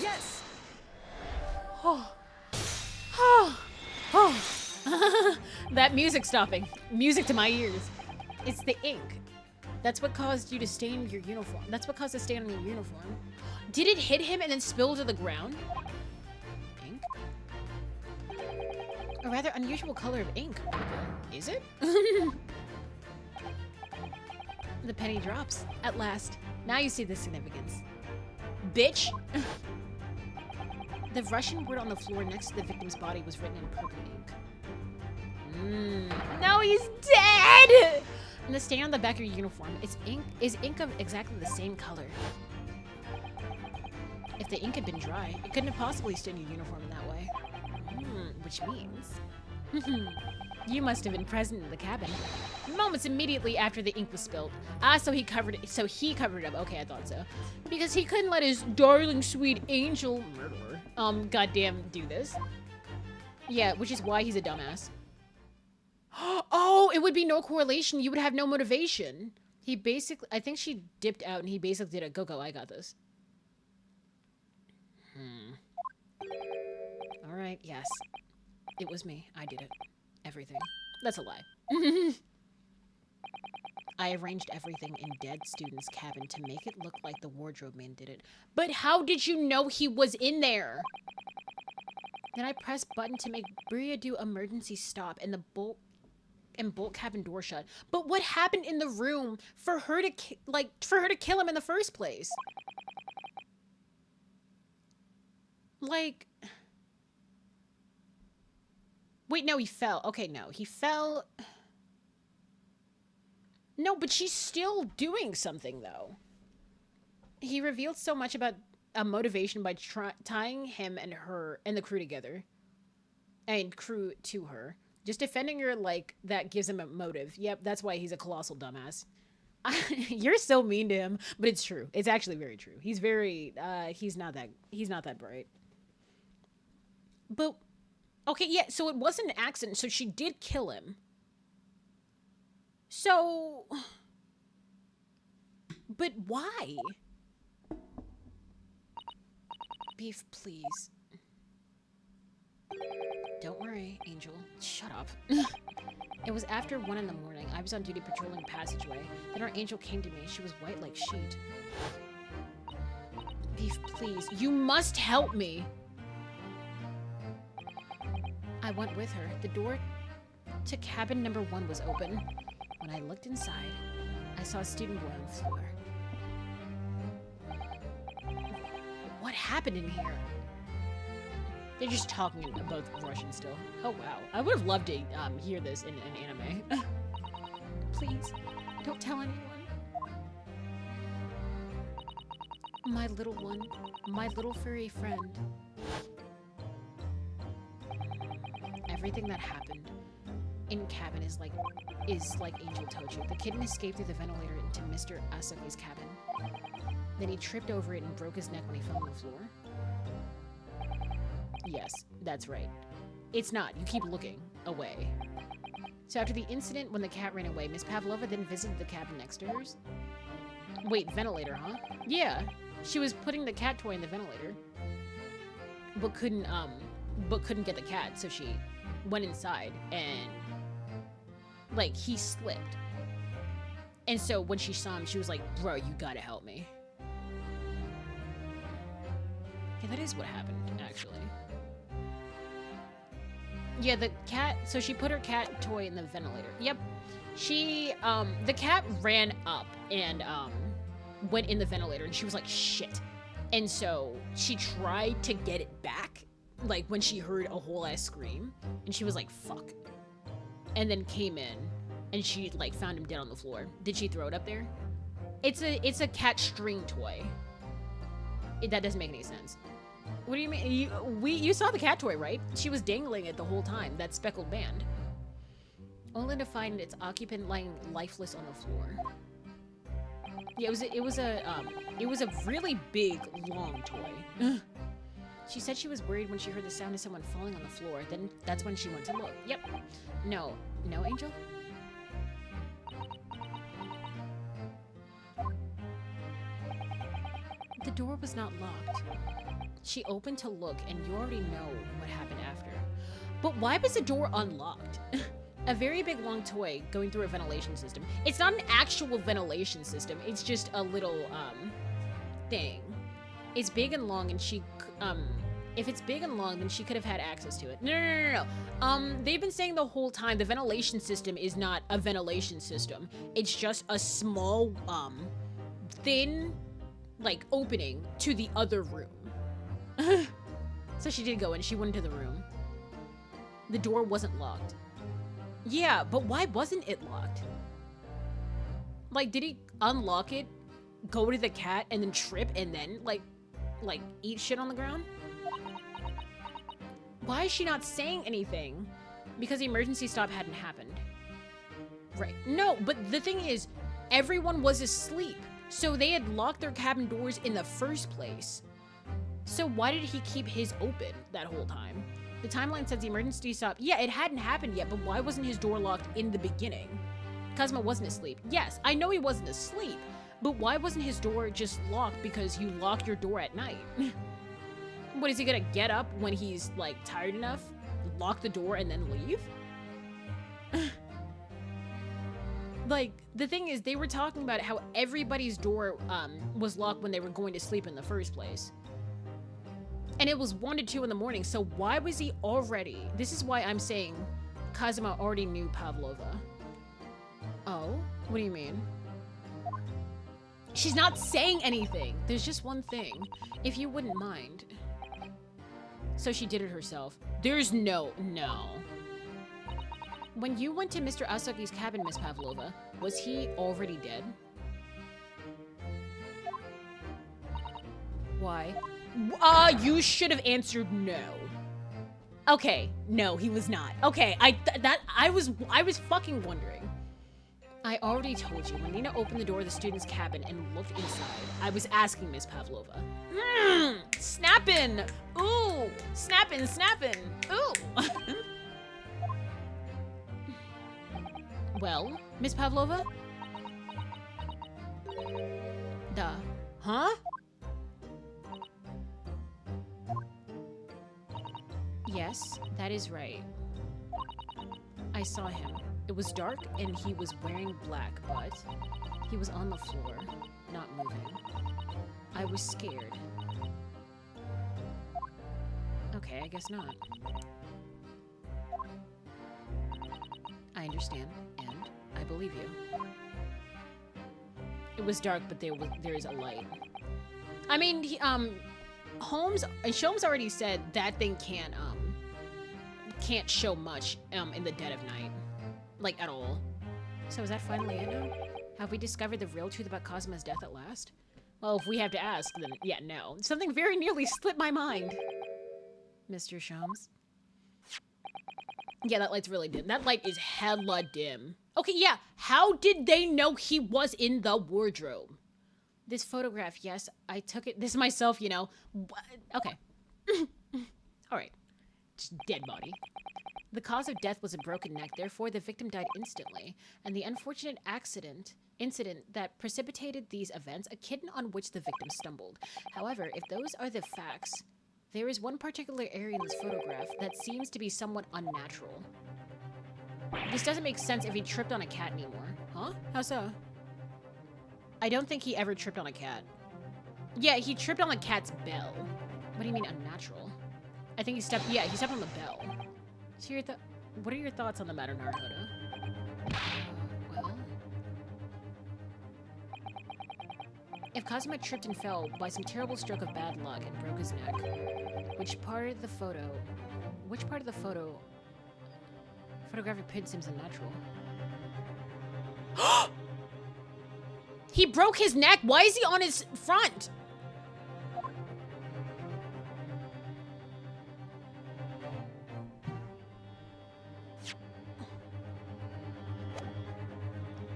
Yes! Oh. Oh. Oh. That music stopping. Music to my ears. It's the ink. That's what caused you to stain your uniform. That's what caused the stain on your uniform. Did it hit him and then spill to the ground? Ink? A rather unusual color of ink. Is it? The penny drops. At last. Now you see the significance. Bitch! The Russian word on the floor next to the victim's body was written in purple ink. No, he's dead! And the stain on the back of your uniform is ink of exactly the same color. If the ink had been dry, it couldn't have possibly stained your uniform in that way. Which means... You must have been present in the cabin. Moments immediately after the ink was spilled. Ah, so he covered it up. Okay, I thought so. Because he couldn't let his darling sweet angel murderer, goddamn do this. Yeah, which is why he's a dumbass. Oh, it would be no correlation. You would have no motivation. He basically, I think she dipped out and he basically did a go, I got this. All right, yes. It was me. I did it. Everything. That's a lie. I arranged everything in dead student's cabin to make it look like the wardrobe man did it. But how did you know he was in there? Then I pressed button to make Bria do emergency stop and the bolt cabin door shut. But what happened in the room for her to kill him in the first place? Like, wait, no, he fell. Okay, no, he fell. No, but she's still doing something though. He revealed so much about a motivation by tying him and her and the crew together. And crew to her. Just defending her like that gives him a motive. Yep, that's why he's a colossal dumbass. You're so mean to him, but it's true. It's actually very true. He's very he's not that bright. But okay, yeah, so it wasn't an accident, so she did kill him. So but why? Beef, please. Don't worry, Angel. Shut up. It was after 1 in the morning. I was on duty patrolling the passageway. Then our Angel came to me. She was white like sheet. Beef, please. You must help me. I went with her. The door to cabin number 1 was open. When I looked inside, I saw a student boy on the floor. What happened in here? They're just talking about Russian still. Oh wow. I would have loved to hear this in an anime. Please, don't tell anyone. My little one. My little furry friend. Everything that happened in cabin is like Angel told you. The kitten escaped through the ventilator into Mr. Asaki's cabin. Then he tripped over it and broke his neck when he fell on the floor. Yes, that's right. It's not. You keep looking away. So after the incident when the cat ran away, Miss Pavlova then visited the cabin next to hers. Wait, ventilator, huh? Yeah. She was putting the cat toy in the ventilator. But couldn't get the cat, so she went inside and like he slipped. And so when she saw him, she was like, "Bro, you gotta help me." Yeah, that is what happened, actually. Yeah, the cat, so she put her cat toy in the ventilator. Yep. She, the cat ran up and, went in the ventilator and she was like, shit. And so she tried to get it back, like when she heard a whole ass scream and she was like, fuck. And then came in and she like found him dead on the floor. Did she throw it up there? It's a cat string toy. That doesn't make any sense. What do you mean? You saw the cat toy, right? She was dangling it the whole time, that speckled band. Only to find its occupant lying lifeless on the floor. Yeah, it was a really big, long toy. She said she was worried when she heard the sound of someone falling on the floor. Then that's when she went to look. Yep. No, Angel? The door was not locked. She opened to look, and you already know what happened after. But why was the door unlocked? A very big long toy going through a ventilation system. It's not an actual ventilation system. It's just a little, thing. It's big and long, and if it's big and long, then she could have had access to it. No. They've been saying the whole time the ventilation system is not a ventilation system. It's just a small, thin, like, opening to the other room. So she did go in. She went into the room. The door wasn't locked. Yeah, but why wasn't it locked? Like, did he unlock it, go to the cat, and then trip, and then, like eat shit on the ground? Why is she not saying anything? Because the emergency stop hadn't happened. Right. No, but the thing is, everyone was asleep. So they had locked their cabin doors in the first place. So why did he keep his open that whole time? The timeline says the emergency stop. Yeah, it hadn't happened yet, but why wasn't his door locked in the beginning? Cosmo wasn't asleep. Yes, I know he wasn't asleep, but why wasn't his door just locked because you lock your door at night? What, is he gonna get up when he's, like, tired enough, lock the door, and then leave? Like, the thing is, they were talking about how everybody's door was locked when they were going to sleep in the first place. And it was 1 to 2 in the morning, so why was he already... This is why I'm saying Kazuma already knew Pavlova. Oh? What do you mean? She's not saying anything. There's just one thing. If you wouldn't mind. So she did it herself. There's no. When you went to Mr. Asaki's cabin, Miss Pavlova, was he already dead? Why? You should have answered no. Okay, no, he was not. Okay, I was fucking wondering. I already told you, when Nina opened the door of the student's cabin and looked inside, I was asking Miss Pavlova. Snappin'! Ooh! Snappin'! Ooh! Well, Miss Pavlova? Huh? Yes, that is right. I saw him. It was dark and he was wearing black, but he was on the floor, not moving. I was scared. Okay, I guess not. I understand, and I believe you. It was dark, but there is a light. I mean, Sholmes already said that thing can't show much in the dead of night, like, at all. So is that finally it now? Have we discovered the real truth about Kazuma's death at last? Well, if we have to ask, then yeah, no. Something very nearly slipped my mind. Mr. Shums. Yeah, that light's really dim. That light is hella dim. Okay, yeah. How did they know he was in the wardrobe? This photograph, yes, I took it. This is myself, you know. Okay. All right. Just dead body. The cause of death was a broken neck, therefore the victim died instantly. And the unfortunate incident that precipitated these events, a kitten on which the victim stumbled. However, if those are the facts, there is one particular area in this photograph that seems to be somewhat unnatural. This doesn't make sense if he tripped on a cat anymore. Huh? How so? I don't think he ever tripped on a cat. Yeah, he tripped on the cat's bell. What do you mean unnatural? I think he stepped on the bell. So what are your thoughts on the matter, Naruhodo? Well... If Kazuma tripped and fell by some terrible stroke of bad luck and broke his neck, which part of the photographic pin seems unnatural? He broke his neck? Why is he on his front?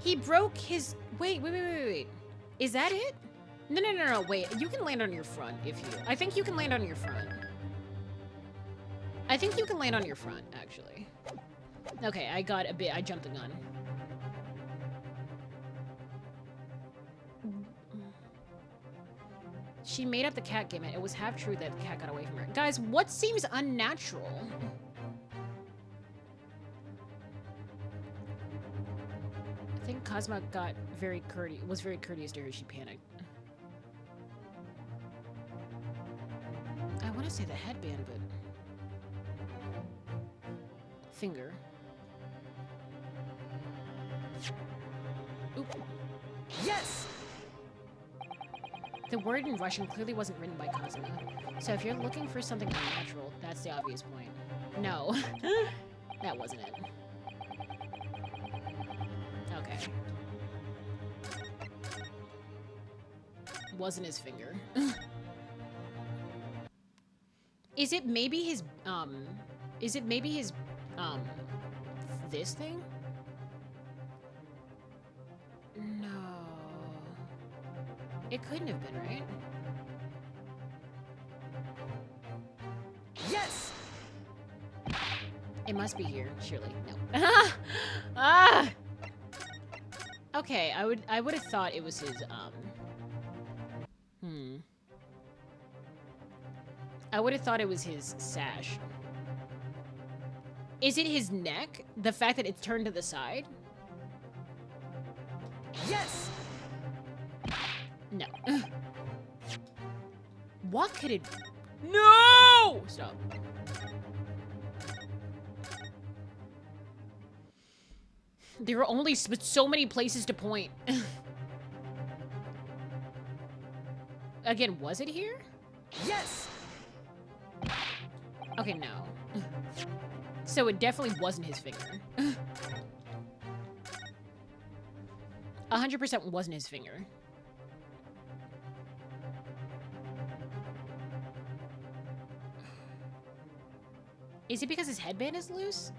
He broke his... Wait. Is that it? No, wait. You can land on your front if you... I think you can land on your front. I think you can land on your front, actually. Okay, I jumped the gun. She made up the cat gimmick. It was half true that the cat got away from her. Guys, what seems unnatural? I think Cosmo was very courteous to her. She panicked. I want to say the headband, but... Finger. Oop. Yes! The word in Russian clearly wasn't written by Kazuma. So if you're looking for something unnatural, that's the obvious point. No. That wasn't it. Okay. Wasn't his finger. Is it maybe his, this thing? No. It couldn't have been, right? Yes! It must be here, surely. No. Ah! Okay, I would have thought it was his, I would have thought it was his sash. Is it his neck? The fact that it's turned to the side? Yes! No. What could it... No! Stop. There are only so many places to point. Again, was it here? Yes! Okay, no. So it definitely wasn't his finger. 100% wasn't his finger. Is it because his headband is loose?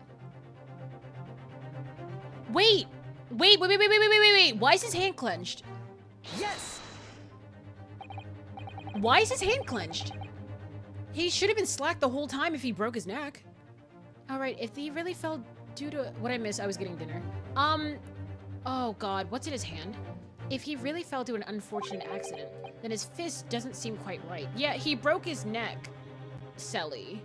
Wait! Wait! Why is his hand clenched? Yes! Why is his hand clenched? He should have been slack the whole time if he broke his neck. Alright, if he really fell due to... What I missed? I was getting dinner. Oh god, what's in his hand? If he really fell to an unfortunate accident, then his fist doesn't seem quite right. Yeah, he broke his neck, Selly.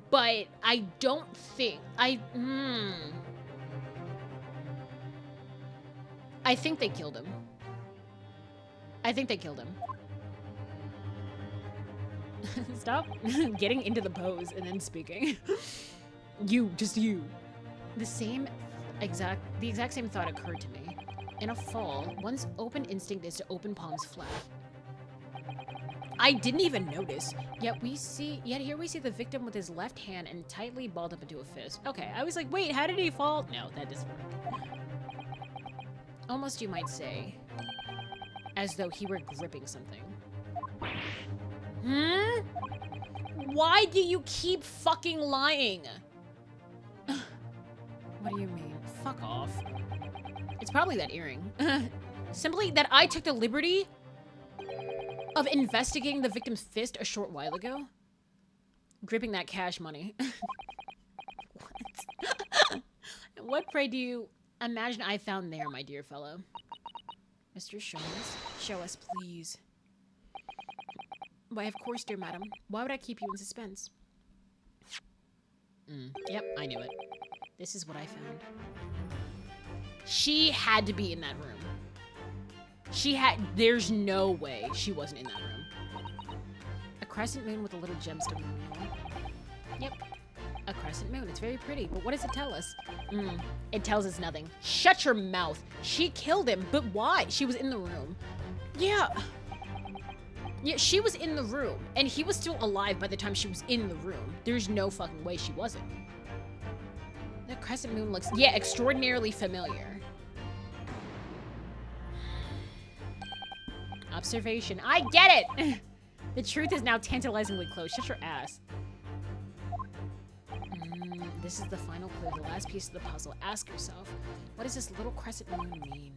But I don't think... I think they killed him. I think they killed him. Stop getting into the pose and then speaking. Just you. The exact same thought occurred to me. In a fall, one's open instinct is to open palms flat. I didn't even notice. Yet here we see the victim with his left hand and tightly balled up into a fist. Okay, I was like, wait, how did he fall? No, that doesn't work. Almost, you might say. as though he were gripping something. Hmm? Why do you keep fucking lying? What do you mean? Fuck off. It's probably that earring. Simply that I took the liberty of investigating the victim's fist a short while ago. Gripping that cash money. What? What, pray, do you imagine I found there, my dear fellow? Mr. Shows, show us, please. Why, of course, dear madam. Why would I keep you in suspense? Yep, I knew it. This is what I found. She had to be in that room. There's no way she wasn't in that room. A crescent moon with a little gemstone. Yep, a crescent moon. It's very pretty, but what does it tell us? It tells us nothing. Shut your mouth. She killed him, but why? She was in the room. Yeah, she was in the room, and he was still alive by the time she was in the room. There's no fucking way she wasn't. That crescent moon looks, yeah, extraordinarily familiar. Observation. I get it! The truth is now tantalizingly close. Shut your ass. This is the final clue, the last piece of the puzzle. Ask yourself, what does this little crescent moon mean?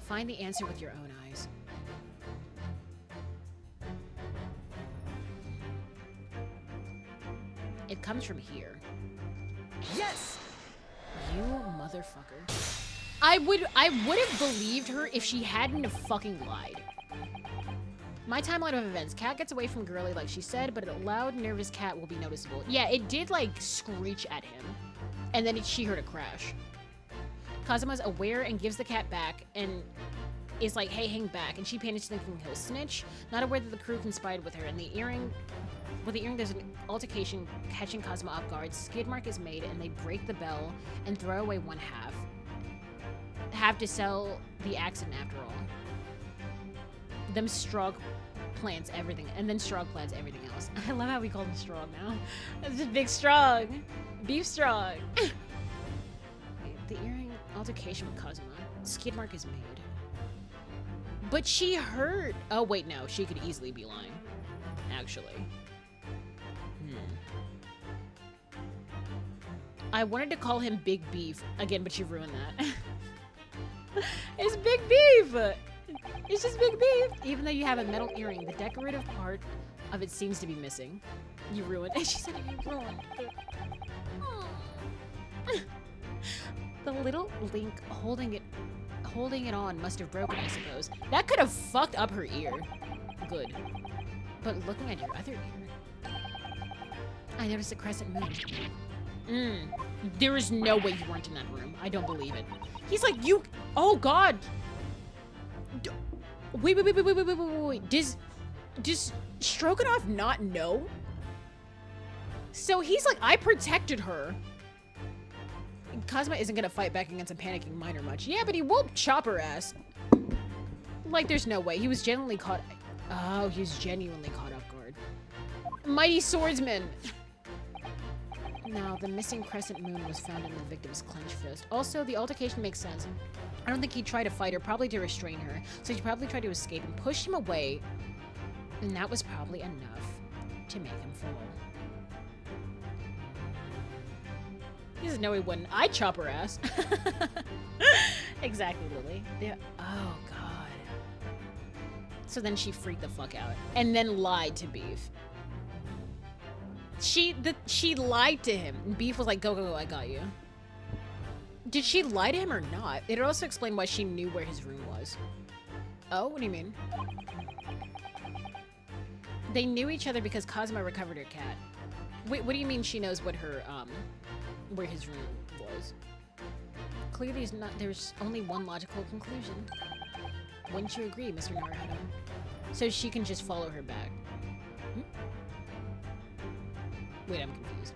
Find the answer with your own eyes. It comes from here. Yes! You motherfucker. I would have believed her if she hadn't have fucking lied. My timeline of events. Cat gets away from Girly like she said, but a loud, nervous cat will be noticeable. Yeah, it did like screech at him. And then she heard a crash. Kazuma's aware and gives the cat back and is like, hey, hang back. And she panics thinking he'll snitch, not aware that the crew conspired with her. And the earring, with the earring, there's an altercation catching Kazuma off guard. Skid mark is made and they break the bell and throw away one half. Have to sell the accident after all. Them Strog plants everything, and then Strog plants everything else. I love how we call them Strog now. That's just big Strog. Beef Strog. Wait, the earring altercation with Kazuma. Skid mark is made. But she heard. Oh, wait, no. She could easily be lying. Actually. I wanted to call him Big Beef again, but you ruined that. It's Big Beef! It's just Big Beef! Even though you have a metal earring, the decorative part of it seems to be missing. You ruined it. She said you ruined it. The little link holding it on must have broken, I suppose. That could have fucked up her ear. Good. But looking at your other ear, I noticed a crescent moon. There is no way you weren't in that room. I don't believe it. He's like, you. Oh God. Wait. Does Stroganoff not know? So he's like, I protected her. Kazuma isn't gonna fight back against a panicking miner much. Yeah, but he will chop her ass. Like, there's no way. He was genuinely caught. Oh, he was genuinely caught off guard. Mighty swordsman. Now, the missing crescent moon was found in the victim's clenched fist. Also, the altercation makes sense. I don't think he tried to fight her, probably to restrain her. So he probably tried to escape and pushed him away. And that was probably enough to make him fall. He doesn't know he wouldn't. I'd chop her ass. Exactly, Lily. Yeah. Oh, God. So then she freaked the fuck out. And then lied to Beef. She lied to him. And Beef was like, go, I got you. Did she lie to him or not? It also explained why she knew where his room was. Oh, what do you mean? They knew each other because Kazuma recovered her cat. Wait, what do you mean she knows what her, where his room was? Clearly there's only one logical conclusion. Wouldn't you agree, Mr. Naruto? So she can just follow her back. Wait, I'm confused.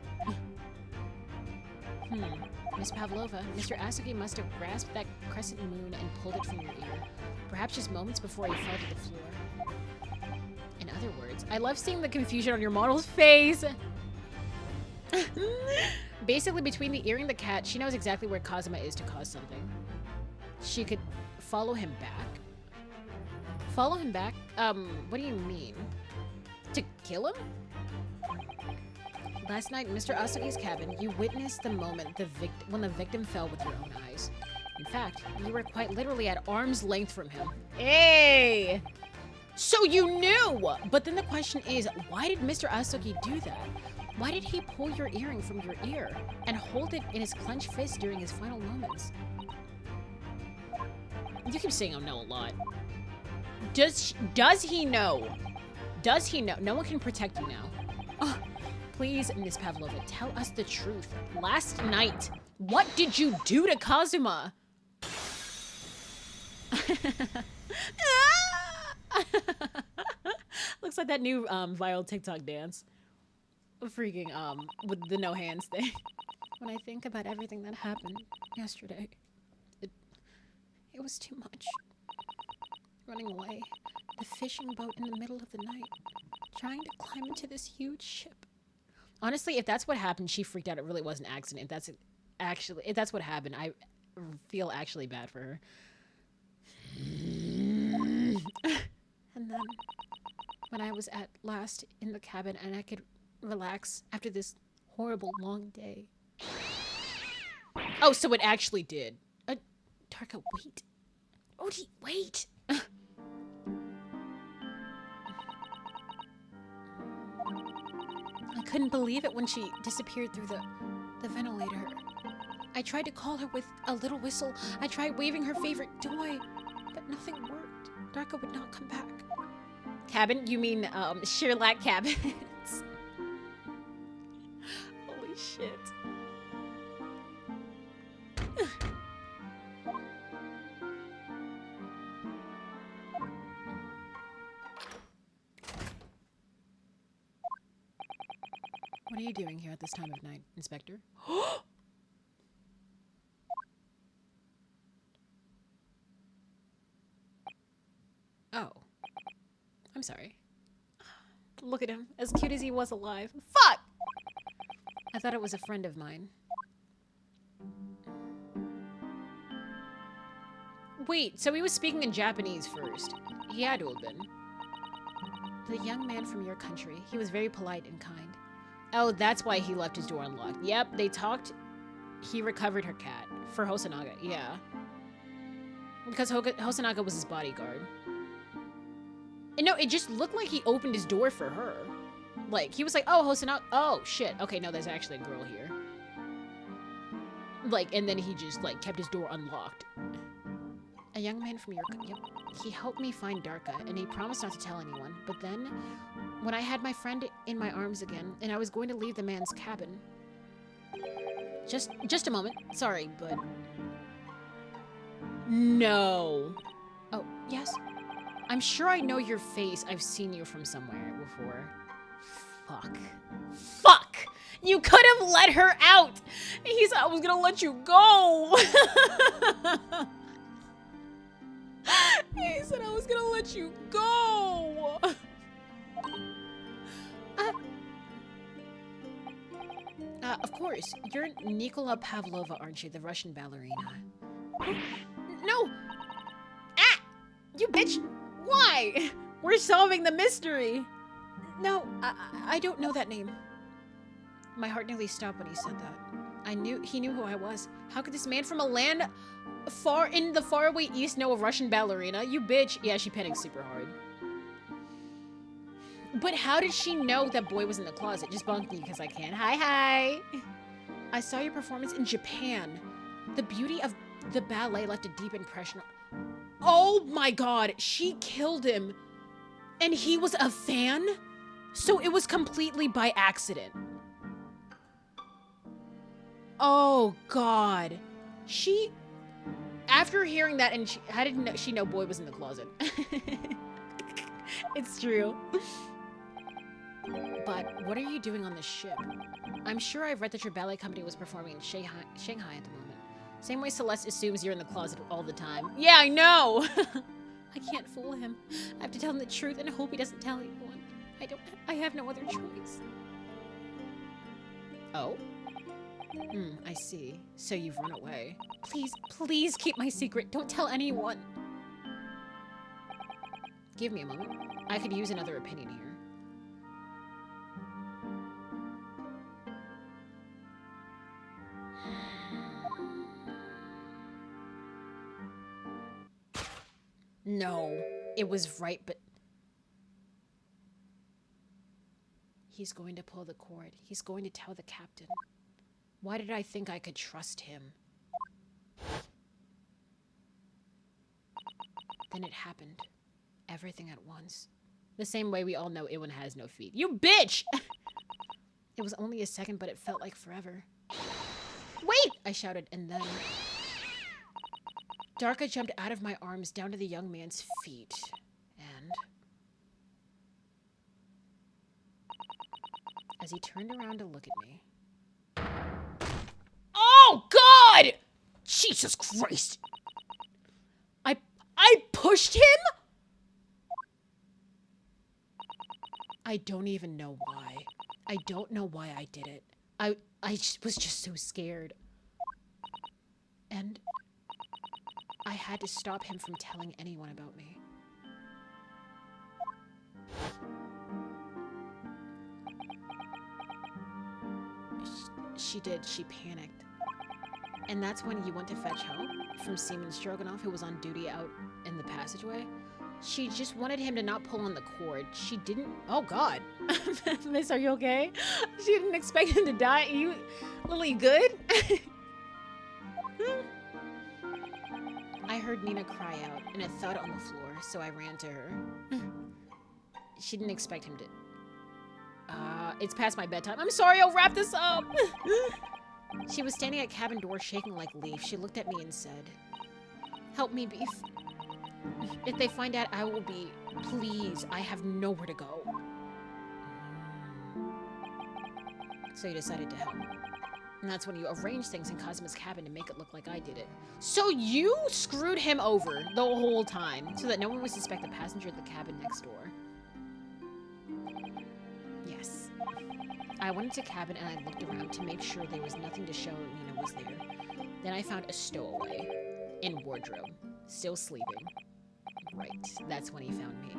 Miss Pavlova, Mr. Asuki must have grasped that crescent moon and pulled it from your ear. Perhaps just moments before he fell to the floor. In other words, I love seeing the confusion on your model's face. Basically, between the earring and the cat, she knows exactly where Kazuma is to cause something. She could follow him back. Follow him back? What do you mean? To kill him? Last night, in Mr. Asaki's cabin, you witnessed the moment when the victim fell with your own eyes. In fact, you were quite literally at arm's length from him. Hey! So you knew! But then the question is, why did Mr. Asoki do that? Why did he pull your earring from your ear and hold it in his clenched fist during his final moments? You keep saying I know a lot. Does he know? Does he know? No one can protect you now. Oh, please, Miss Pavlova, tell us the truth. Last night, what did you do to Kazuma? Looks like that new viral TikTok dance. Freaking with the no hands thing. When I think about everything that happened yesterday, it was too much. Running away, the fishing boat in the middle of the night, trying to climb into this huge ship. Honestly, if that's what happened, she freaked out. It really was an accident. If that's what happened, I feel actually bad for her. And then, when I was at last in the cabin and I could relax after this horrible long day. Oh, so it actually did. Tarka, wait. Odie, wait. I couldn't believe it when she disappeared through the ventilator. I tried to call her with a little whistle. I tried waving her favorite toy, but nothing worked. Darka would not come back. Cabin? You mean, Sherlock cabins? Holy shit. What are you doing here at this time of night, Inspector? Oh. I'm sorry. Look at him, as cute as he was alive. Fuck! I thought it was a friend of mine. Wait, so he was speaking in Japanese first. He had to have been. The young man from your country. He was very polite and kind. Oh, that's why he left his door unlocked. Yep, they talked. He recovered her cat. For Hosonaga, yeah. Because Hosonaga was his bodyguard. And no, it just looked like he opened his door for her. Like, he was like, oh, Hosonaga. Oh, shit. Okay, no, there's actually a girl here. Like, and then he just, like, kept his door unlocked. A young man from your... Yep. He helped me find Darka, and he promised not to tell anyone. But then, when I had my friend in my arms again, and I was going to leave the man's cabin... Just a moment. Sorry, but... No. Oh, yes? I'm sure I know your face. I've seen you from somewhere before. Fuck. Fuck! You could have let her out! He said I was gonna let you go! He said I was gonna let you go! Of course. You're Nikola Pavlova, aren't you? The Russian ballerina. No! Ah! You bitch! Why? We're solving the mystery! No, I don't know that name. My heart nearly stopped when he said that. He knew who I was. How could this man from a land far in the faraway east know a Russian ballerina? You bitch. Yeah, she panicked super hard. But how did she know that boy was in the closet? Just bonked me because I can. Hi. I saw your performance in Japan. The beauty of the ballet left a deep impression. Oh my god, she killed him. And he was a fan? So it was completely by accident. Oh god. After hearing that, and how did she know boy was in the closet? It's true. But what are you doing on this ship? I'm sure I've read that your ballet company was performing in Shanghai at the moment. Same way Celeste assumes you're in the closet all the time. Yeah, I know! I can't fool him. I have to tell him the truth and hope he doesn't tell anyone. I have no other choice. Oh? I see. So you've run away. Please keep my secret. Don't tell anyone. Give me a moment. I could use another opinion here. No, it was right, but... He's going to pull the cord. He's going to tell the captain. Why did I think I could trust him? Then it happened. Everything at once. The same way we all know Iwan has no feet. You bitch! It was only a second, but it felt like forever. Wait! I shouted, and then... Darka jumped out of my arms down to the young man's feet. And... as he turned around to look at me... Oh, God! Jesus Christ! I pushed him? I don't even know why. I don't know why I did it. I was just so scared. And I had to stop him from telling anyone about me. She did. She panicked. And that's when you went to fetch help from Seaman Stroganoff, who was on duty out in the passageway. She just wanted him to not pull on the cord. She didn't... Oh, God. Miss, are you okay? She didn't expect him to die. You... Lily, good? I heard Nina cry out, and a thud on the floor, so I ran to her. She didn't expect him to... it's past my bedtime. I'm sorry, I'll wrap this up. She was standing at cabin door shaking like a leaf. She looked at me and said, "Help me, Beef. If they find out, I will be... Please, I have nowhere to go." So you decided to help. And that's when you arranged things in Cosmo's cabin to make it look like I did it. So you screwed him over the whole time so that no one would suspect the passenger at the cabin next door. Yes. I went into cabin and I looked around to make sure there was nothing to show Nina was there. Then I found a stowaway in wardrobe, still sleeping. Right, that's when he found me.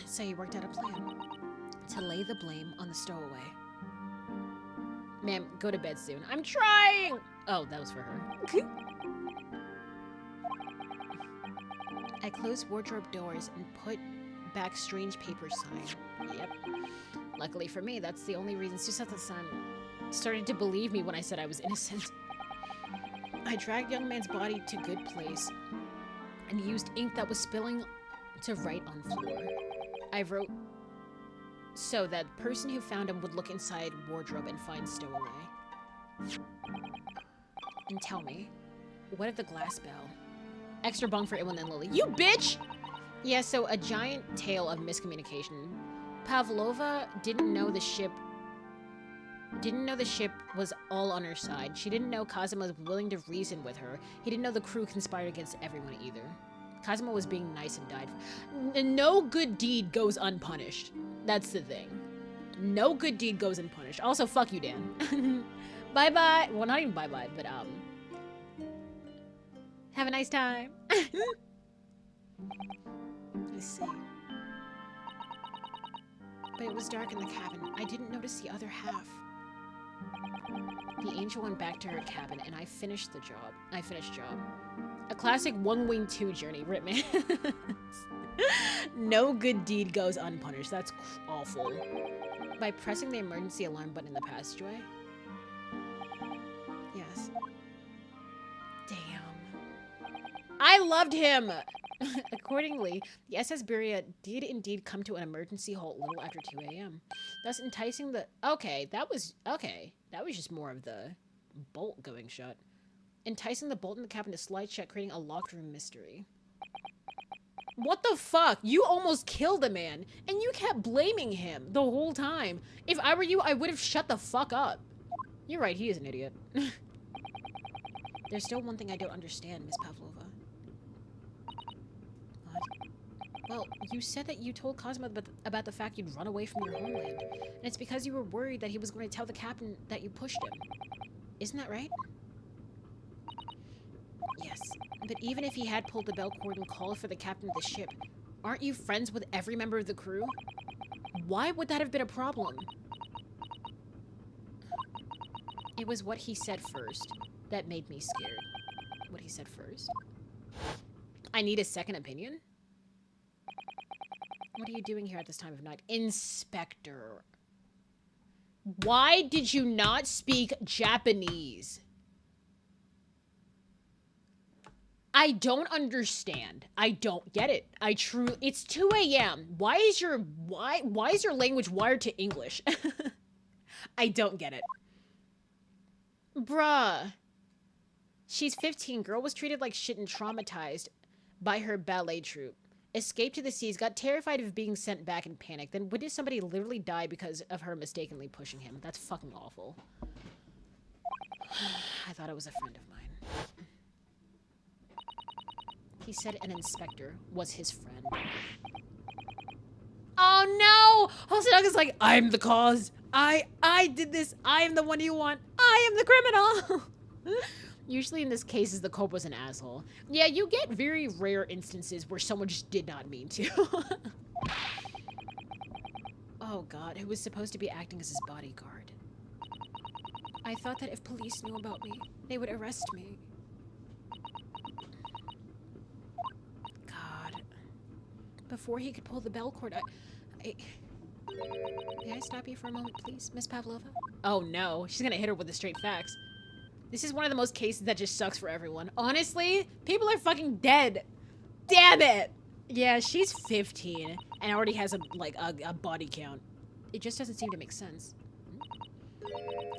So you worked out a plan to lay the blame on the stowaway. Ma'am, go to bed soon. I'm trying! Oh, that was for her. I closed wardrobe doors and put back strange paper sign. Yep. Luckily for me, that's the only reason Susata-san started to believe me when I said I was innocent. I dragged young man's body to good place and used ink that was spilling to write on floor. I wrote so that person who found him would look inside wardrobe and find stowaway. And tell me, what if the glass bell? Extra bunk for Iwan and Lily. You bitch! Yeah, so a giant tale of miscommunication. Pavlova didn't know the ship was all on her side. She didn't know Kazuma was willing to reason with her. He didn't know the crew conspired against everyone either. Kazuma was being nice and died. No good deed goes unpunished. That's the thing. No good deed goes unpunished. Also, fuck you, Dan. Bye-bye. Well, not even bye-bye, but, have a nice time. Let's see. But it was dark in the cabin. I didn't notice the other half. The angel went back to her cabin, and I finished job. A classic One Wing 2 journey, Ritman. No good deed goes unpunished. That's awful. By pressing the emergency alarm button in the passageway? Yes. Damn. I loved him! Accordingly, the SS Beria did indeed come to an emergency halt a little after 2 a.m. Thus enticing the... Okay, that was just more of the bolt going shut. Enticing the bolt in the cabin to slide shut, creating a locked room mystery. What the fuck? You almost killed a man, and you kept blaming him the whole time. If I were you, I would have shut the fuck up. You're right, he is an idiot. There's still one thing I don't understand, Miss Pavlova. What? Well, you said that you told Cosmo about the fact you'd run away from your homeland. And it's because you were worried that he was going to tell the captain that you pushed him. Isn't that right? Yes. But even if he had pulled the bell cord and called for the captain of the ship, aren't you friends with every member of the crew? Why would that have been a problem? It was what he said first that made me scared. What he said first? I need a second opinion? What are you doing here at this time of night? Inspector. Why did you not speak Japanese? I don't understand. I don't get it. It's 2 a.m. Why is your language wired to English? I don't get it. Bruh. She's 15. Girl was treated like shit and traumatized by her ballet troupe. Escaped to the seas, got terrified of being sent back in panic, then witnessed somebody literally die because of her mistakenly pushing him. That's fucking awful. I thought it was a friend of mine. He said an inspector was his friend. Oh no! Hosanaga's like, I'm the cause. I did this. I am the one you want. I am the criminal. Usually in this case, the Cope was an asshole. Yeah, you get very rare instances where someone just did not mean to. Oh god, who was supposed to be acting as his bodyguard? I thought that if police knew about me, they would arrest me. God. Before he could pull the bell cord, May I stop you for a moment, please, Miss Pavlova? Oh no, she's gonna hit her with the straight facts. This is one of the most cases that just sucks for everyone. Honestly, people are fucking dead. Damn it! Yeah, she's 15 and already has a body count. It just doesn't seem to make sense.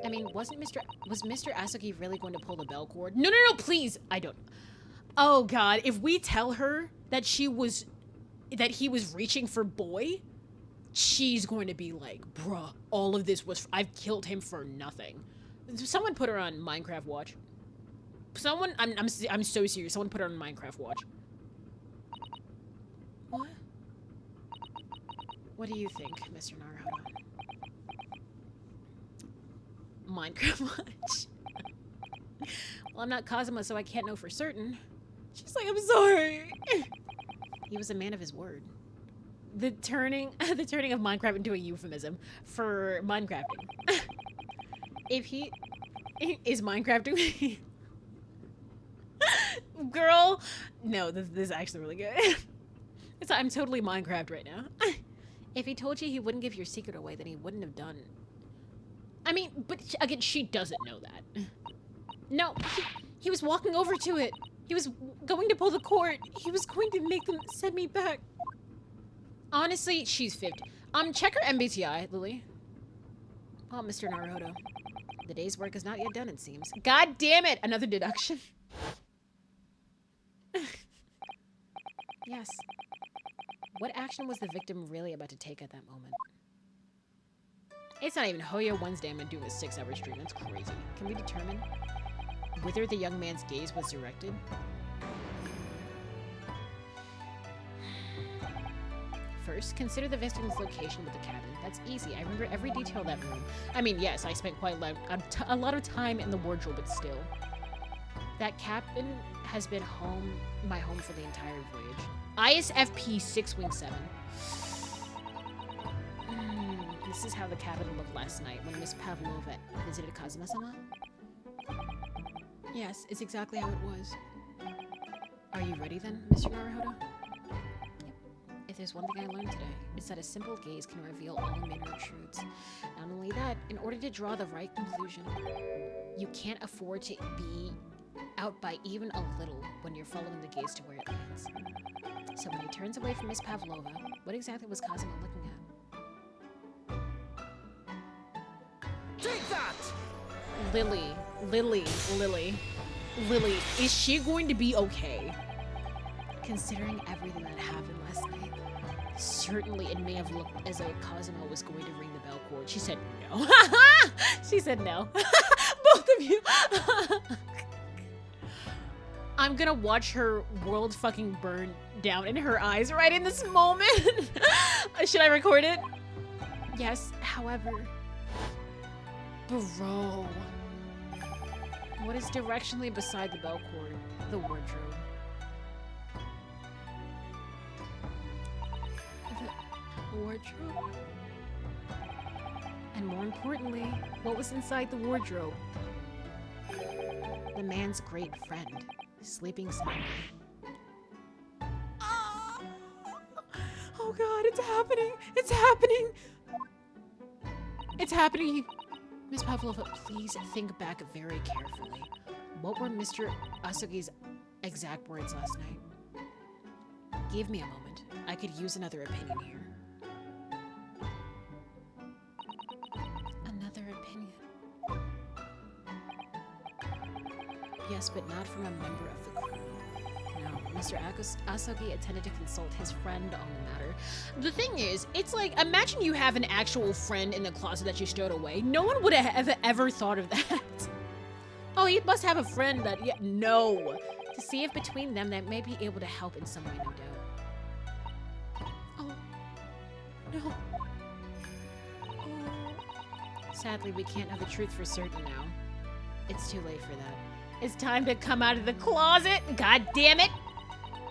I mean, was Mr. Asuki really going to pull the bell cord? No, please! I don't. Oh god, if we tell her that he was reaching for boy, she's going to be like, bruh, all of this was, I've killed him for nothing. Someone put her on Minecraft Watch. Someone, I'm so serious. Someone put her on Minecraft Watch. What? What do you think, Mr. Naruhodo? Minecraft Watch. Well, I'm not Kazuma, so I can't know for certain. She's like, I'm sorry. He was a man of his word. The turning of Minecraft into a euphemism for Minecrafting. If he is Minecrafting me. Girl, no, this is actually really good. I'm totally Minecraft right now. If he told you he wouldn't give your secret away, then he wouldn't have done. I mean, but again, she doesn't know that. No, he was walking over to it. He was going to pull the cord. He was going to make them send me back. Honestly, she's 50. Check her MBTI, Lily. Oh, Mr. Naruhodo. The day's work is not yet done, it seems. God damn it! Another deduction. Yes. What action was the victim really about to take at that moment? It's not even Hoyo Wednesday. I'm gonna do a 6-hour stream. That's crazy. Can we determine whither the young man's gaze was directed? First, consider the victim's location with the cabin. That's easy. I remember every detail of that room. I mean, yes, I spent quite a lot of time in the wardrobe, but still. That cabin has been my home for the entire voyage. ISFP 6-7. This is how the cabin looked last night when Miss Pavlova visited Kazuma-sama. Yes, it's exactly how it was. Are you ready then, Mr. Naruhodo? If there's one thing I learned today, it's that a simple gaze can reveal all manner of truths. Not only that, in order to draw the right conclusion, you can't afford to be out by even a little when you're following the gaze to where it leads. So when he turns away from Miss Pavlova, what exactly was Kazuma looking at? Take that! Lily, is she going to be okay? Considering everything that happened last night, certainly it may have looked as though Kazuma was going to ring the bell cord. She said no. She said no. Both of you. I'm gonna watch her world fucking burn down in her eyes right in this moment. Should I record it? Yes, however. Bro. What is directionally beside the bell cord? The wardrobe. Wardrobe? And more importantly, what was inside the wardrobe? The man's great friend, sleeping soundly. Oh god, it's happening! It's happening! It's happening! Miss Pavlova, please think back very carefully. What were Mr. Asugi's exact words last night? Give me a moment. I could use another opinion here. Another opinion? Yes, but not from a member of the crew. No, Mr. Asugi attended to consult his friend on the matter. The thing is, it's like, imagine you have an actual friend in the closet that you stowed away. No one would have ever thought of that. Oh, you must have a friend that, yeah, no. To see if between them they may be able to help in some way, no doubt. Oh, no. Oh. Sadly, we can't know the truth for certain now. It's too late for that. It's time to come out of the closet. God damn it.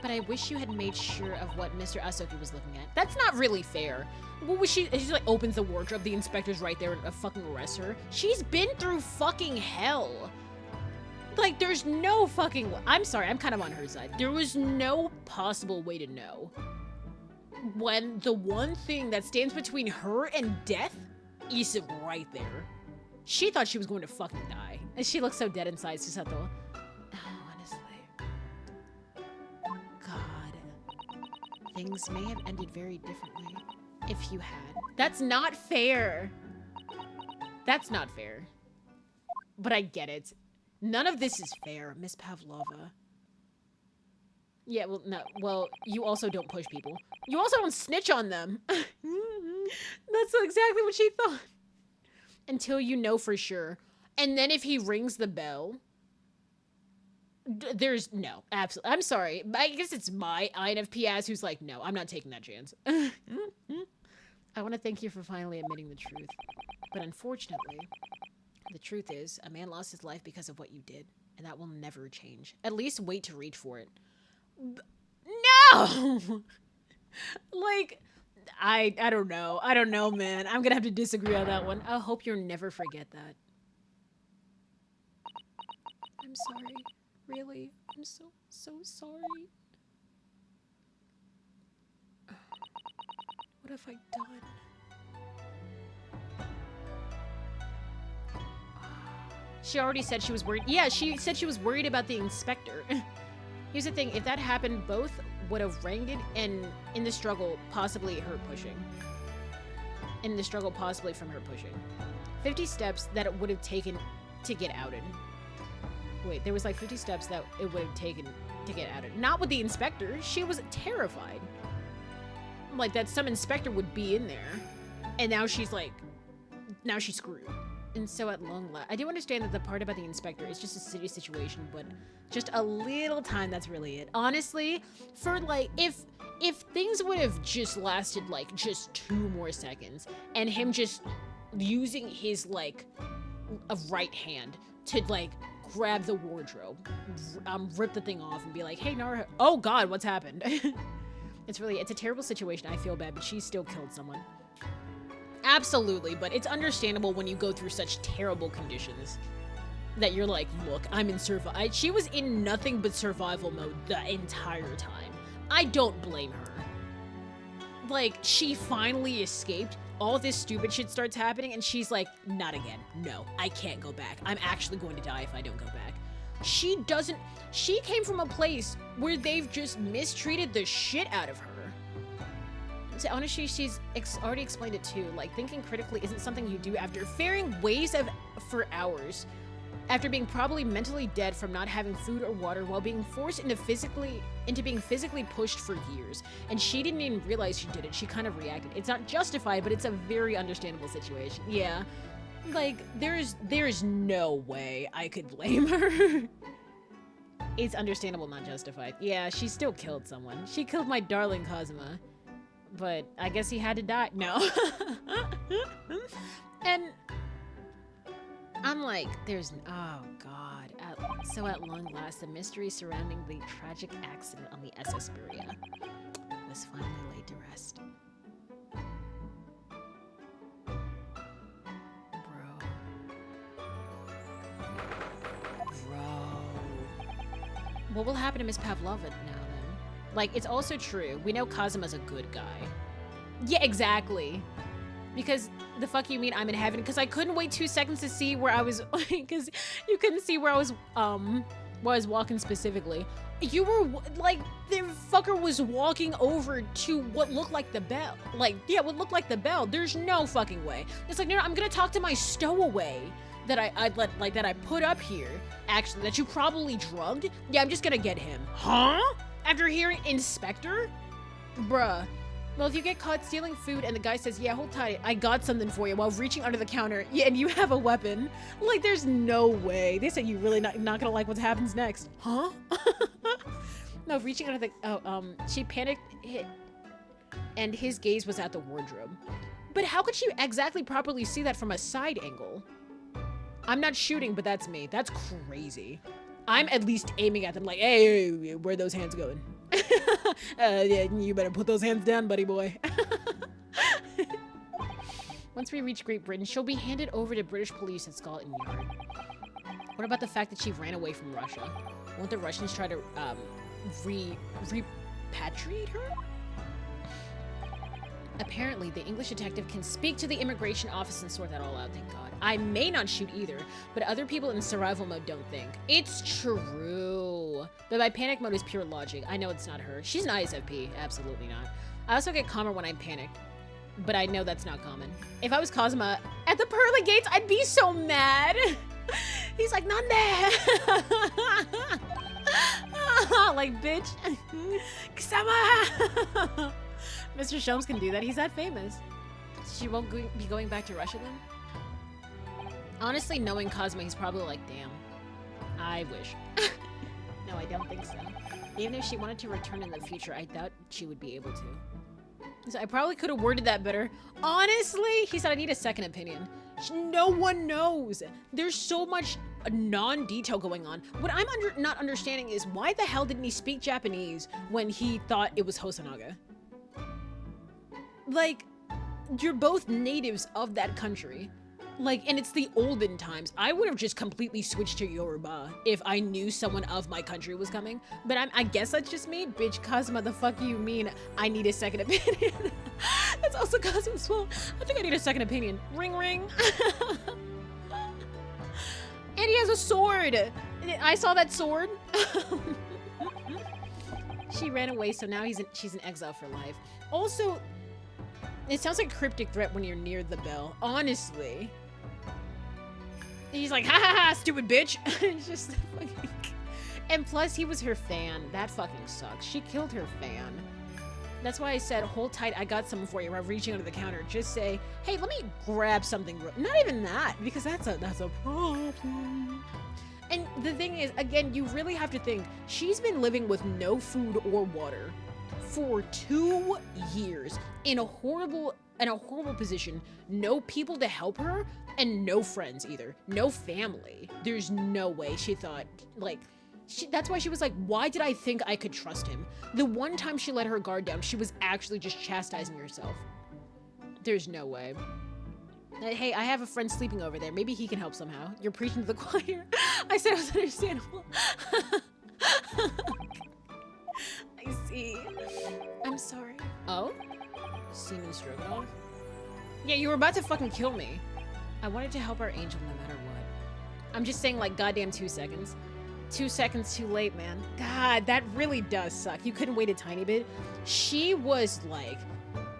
But I wish you had made sure of what Mr. Asugi was looking at. That's not really fair. What was she like opens the wardrobe, the inspector's right there and fucking arrests her. She's been through fucking hell. Like, there's no fucking, I'm sorry, I'm kind of on her side. There was no possible way to know when the one thing that stands between her and death is right there. She thought she was going to fucking die. And she looks so dead inside, Susato. Honestly. God. Things may have ended very differently if you had. That's not fair. That's not fair. But I get it. None of this is fair, Miss Pavlova. Yeah, well, no. Well, you also don't push people. You also don't snitch on them. That's exactly what she thought. Until you know for sure. And then if he rings the bell, there's no, absolutely. I'm sorry. I guess it's my INFP who's like, no, I'm not taking that chance. I want to thank you for finally admitting the truth. But unfortunately, the truth is, a man lost his life because of what you did. And that will never change. At least wait to reach for it. No! Like, I don't know. I don't know, man. I'm gonna have to disagree on that one. I hope you'll never forget that. I'm sorry. Really. I'm so sorry. What have I done? She already said she was worried. Yeah, she said she was worried about the inspector. Here's the thing. If that happened, both would have ranged and in the struggle, possibly her pushing. In the struggle, possibly from her pushing. 50 steps that it would have taken to get outed. Wait, there was like 50 steps that it would have taken to get outed. Not with the inspector. She was terrified. Like that some inspector would be in there. And now she's like, now she's screwed. And so at long last, I do understand that the part about the inspector is just a city situation, but just a little time, that's really it. Honestly, for like, if things would have just lasted like just 2 more seconds and him just using his like a right hand to like grab the wardrobe, rip the thing off and be like, hey, Nara, oh God, what's happened? It's a terrible situation. I feel bad, but she still killed someone. Absolutely, but it's understandable when you go through such terrible conditions that you're like, look, I'm in survival. She was in nothing but survival mode the entire time. I don't blame her. Like, she finally escaped. All this stupid shit starts happening, and she's like, not again. No, I can't go back. I'm actually going to die if I don't go back. She came from a place where they've just mistreated the shit out of her. So honestly, she's already explained it too. Like, thinking critically isn't something you do after faring ways for hours, after being probably mentally dead from not having food or water, while being forced into being physically pushed for years. And she didn't even realize she did it. She kind of reacted. It's not justified, but it's a very understandable situation. Yeah, like there's no way I could blame her. It's understandable, not justified. Yeah, she still killed someone. She killed my darling Kazuma. But I guess he had to die. No. And I'm like, oh God. So at long last, the mystery surrounding the tragic accident on the SS Berea was finally laid to rest. What will happen to Miss Pavlova now then? Like, it's also true. We know Kazuma's a good guy. Yeah, exactly. Because the fuck you mean I'm in heaven? Because I couldn't wait 2 seconds to see where I was, because you couldn't see where I was walking specifically. You were, like, the fucker was walking over to what looked like the bell. Like, yeah, what looked like the bell. There's no fucking way. It's like, no, I'm gonna talk to my stowaway that that I put up here, actually, that you probably drugged. Yeah, I'm just gonna get him. Huh? After hearing Inspector? Bruh. Well, if you get caught stealing food and the guy says, yeah, hold tight, I got something for you, while reaching under the counter, yeah, and you have a weapon, like, there's no way. They said you really not gonna like what happens next. Huh? No, reaching under the, she panicked, and his gaze was at the wardrobe. But how could she exactly properly see that from a side angle? I'm not shooting, but that's me. That's crazy. I'm at least aiming at them like, hey, where are those hands going? Yeah, you better put those hands down, buddy boy. Once we reach Great Britain, she'll be handed over to British police at Scotland Yard. What about the fact that she ran away from Russia? Won't the Russians try to repatriate her? Apparently, the English detective can speak to the immigration office and sort that all out, thank God. I may not shoot either, but other people in survival mode don't think. It's true. But my panic mode is pure logic. I know it's not her. She's an ISFP. Absolutely not. I also get calmer when I'm panicked, but I know that's not common. If I was Kazuma at the pearly gates, I'd be so mad. He's like, Nande! Like, bitch. Kusama! Mr. Shelms can do that. He's that famous. She won't be going back to Russia then? Honestly, knowing Kazuma, he's probably like, damn. I wish. No, I don't think so. Even if she wanted to return in the future, I doubt she would be able to. So I probably could have worded that better. Honestly, he said I need a second opinion. No one knows. There's so much non-detail going on. What I'm not understanding is why the hell didn't he speak Japanese when he thought it was Hosonaga? Like, you're both natives of that country. Like, and it's the olden times. I would have just completely switched to Yoruba if I knew someone of my country was coming. But I guess that's just me. Bitch, Kazuma, the fuck you mean I need a second opinion? That's also Kazuma's fault. I think I need a second opinion. Ring, ring. And he has a sword. I saw that sword. She ran away, so now she's in exile for life. Also, it sounds like a cryptic threat when you're near the bell. Honestly. He's like, ha ha ha, stupid bitch. It's just fucking... And plus, he was her fan. That fucking sucks. She killed her fan. That's why I said, hold tight, I got something for you. While reaching under the counter. Just say, hey, let me grab something. Not even that, because that's a problem. And the thing is, again, you really have to think, she's been living with no food or water for 2 years in a horrible position. No people to help her, and no friends either. No family. There's no way she thought, like, that's why she was like, why did I think I could trust him? The one time she let her guard down, she was actually just chastising herself. There's no way. Hey, I have a friend sleeping over there. Maybe he can help somehow. You're preaching to the choir. I said it was understandable. I see. I'm sorry. Oh? Semen Stroganoff? Yeah, you were about to fucking kill me. I wanted to help our angel no matter what. I'm just saying, like, goddamn 2 seconds. 2 seconds too late, man. God, that really does suck. You couldn't wait a tiny bit. She was like,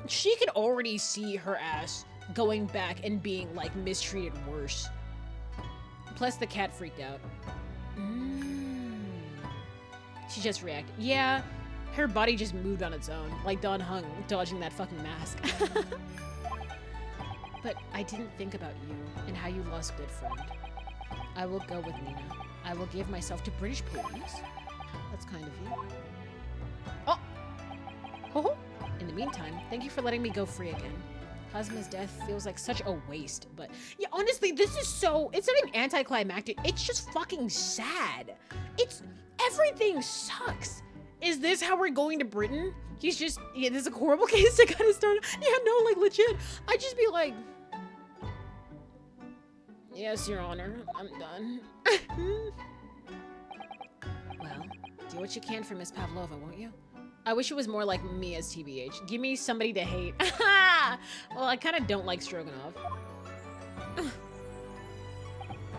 she could already see her ass going back and being, like, mistreated worse. Plus, the cat freaked out. She just reacted. Yeah, her body just moved on its own, like Don Hung dodging that fucking mask. But I didn't think about you and how you lost good friend. I will go with Nina. I will give myself to British police. That's kind of you. Oh! Oh! In the meantime, thank you for letting me go free again. Kazuma's death feels like such a waste, but yeah, honestly, this is so, it's not even anticlimactic, it's just fucking sad. Everything sucks. Is this how we're going to Britain? He's just, yeah, this is a horrible case to kind of start. Yeah, no, like legit. I'd just be like, yes, Your Honor, I'm done. Well, Do what you can for Miss Pavlova, won't you? I wish it was more like me as TBH. Give me somebody to hate. Well, I kind of don't like Stroganoff.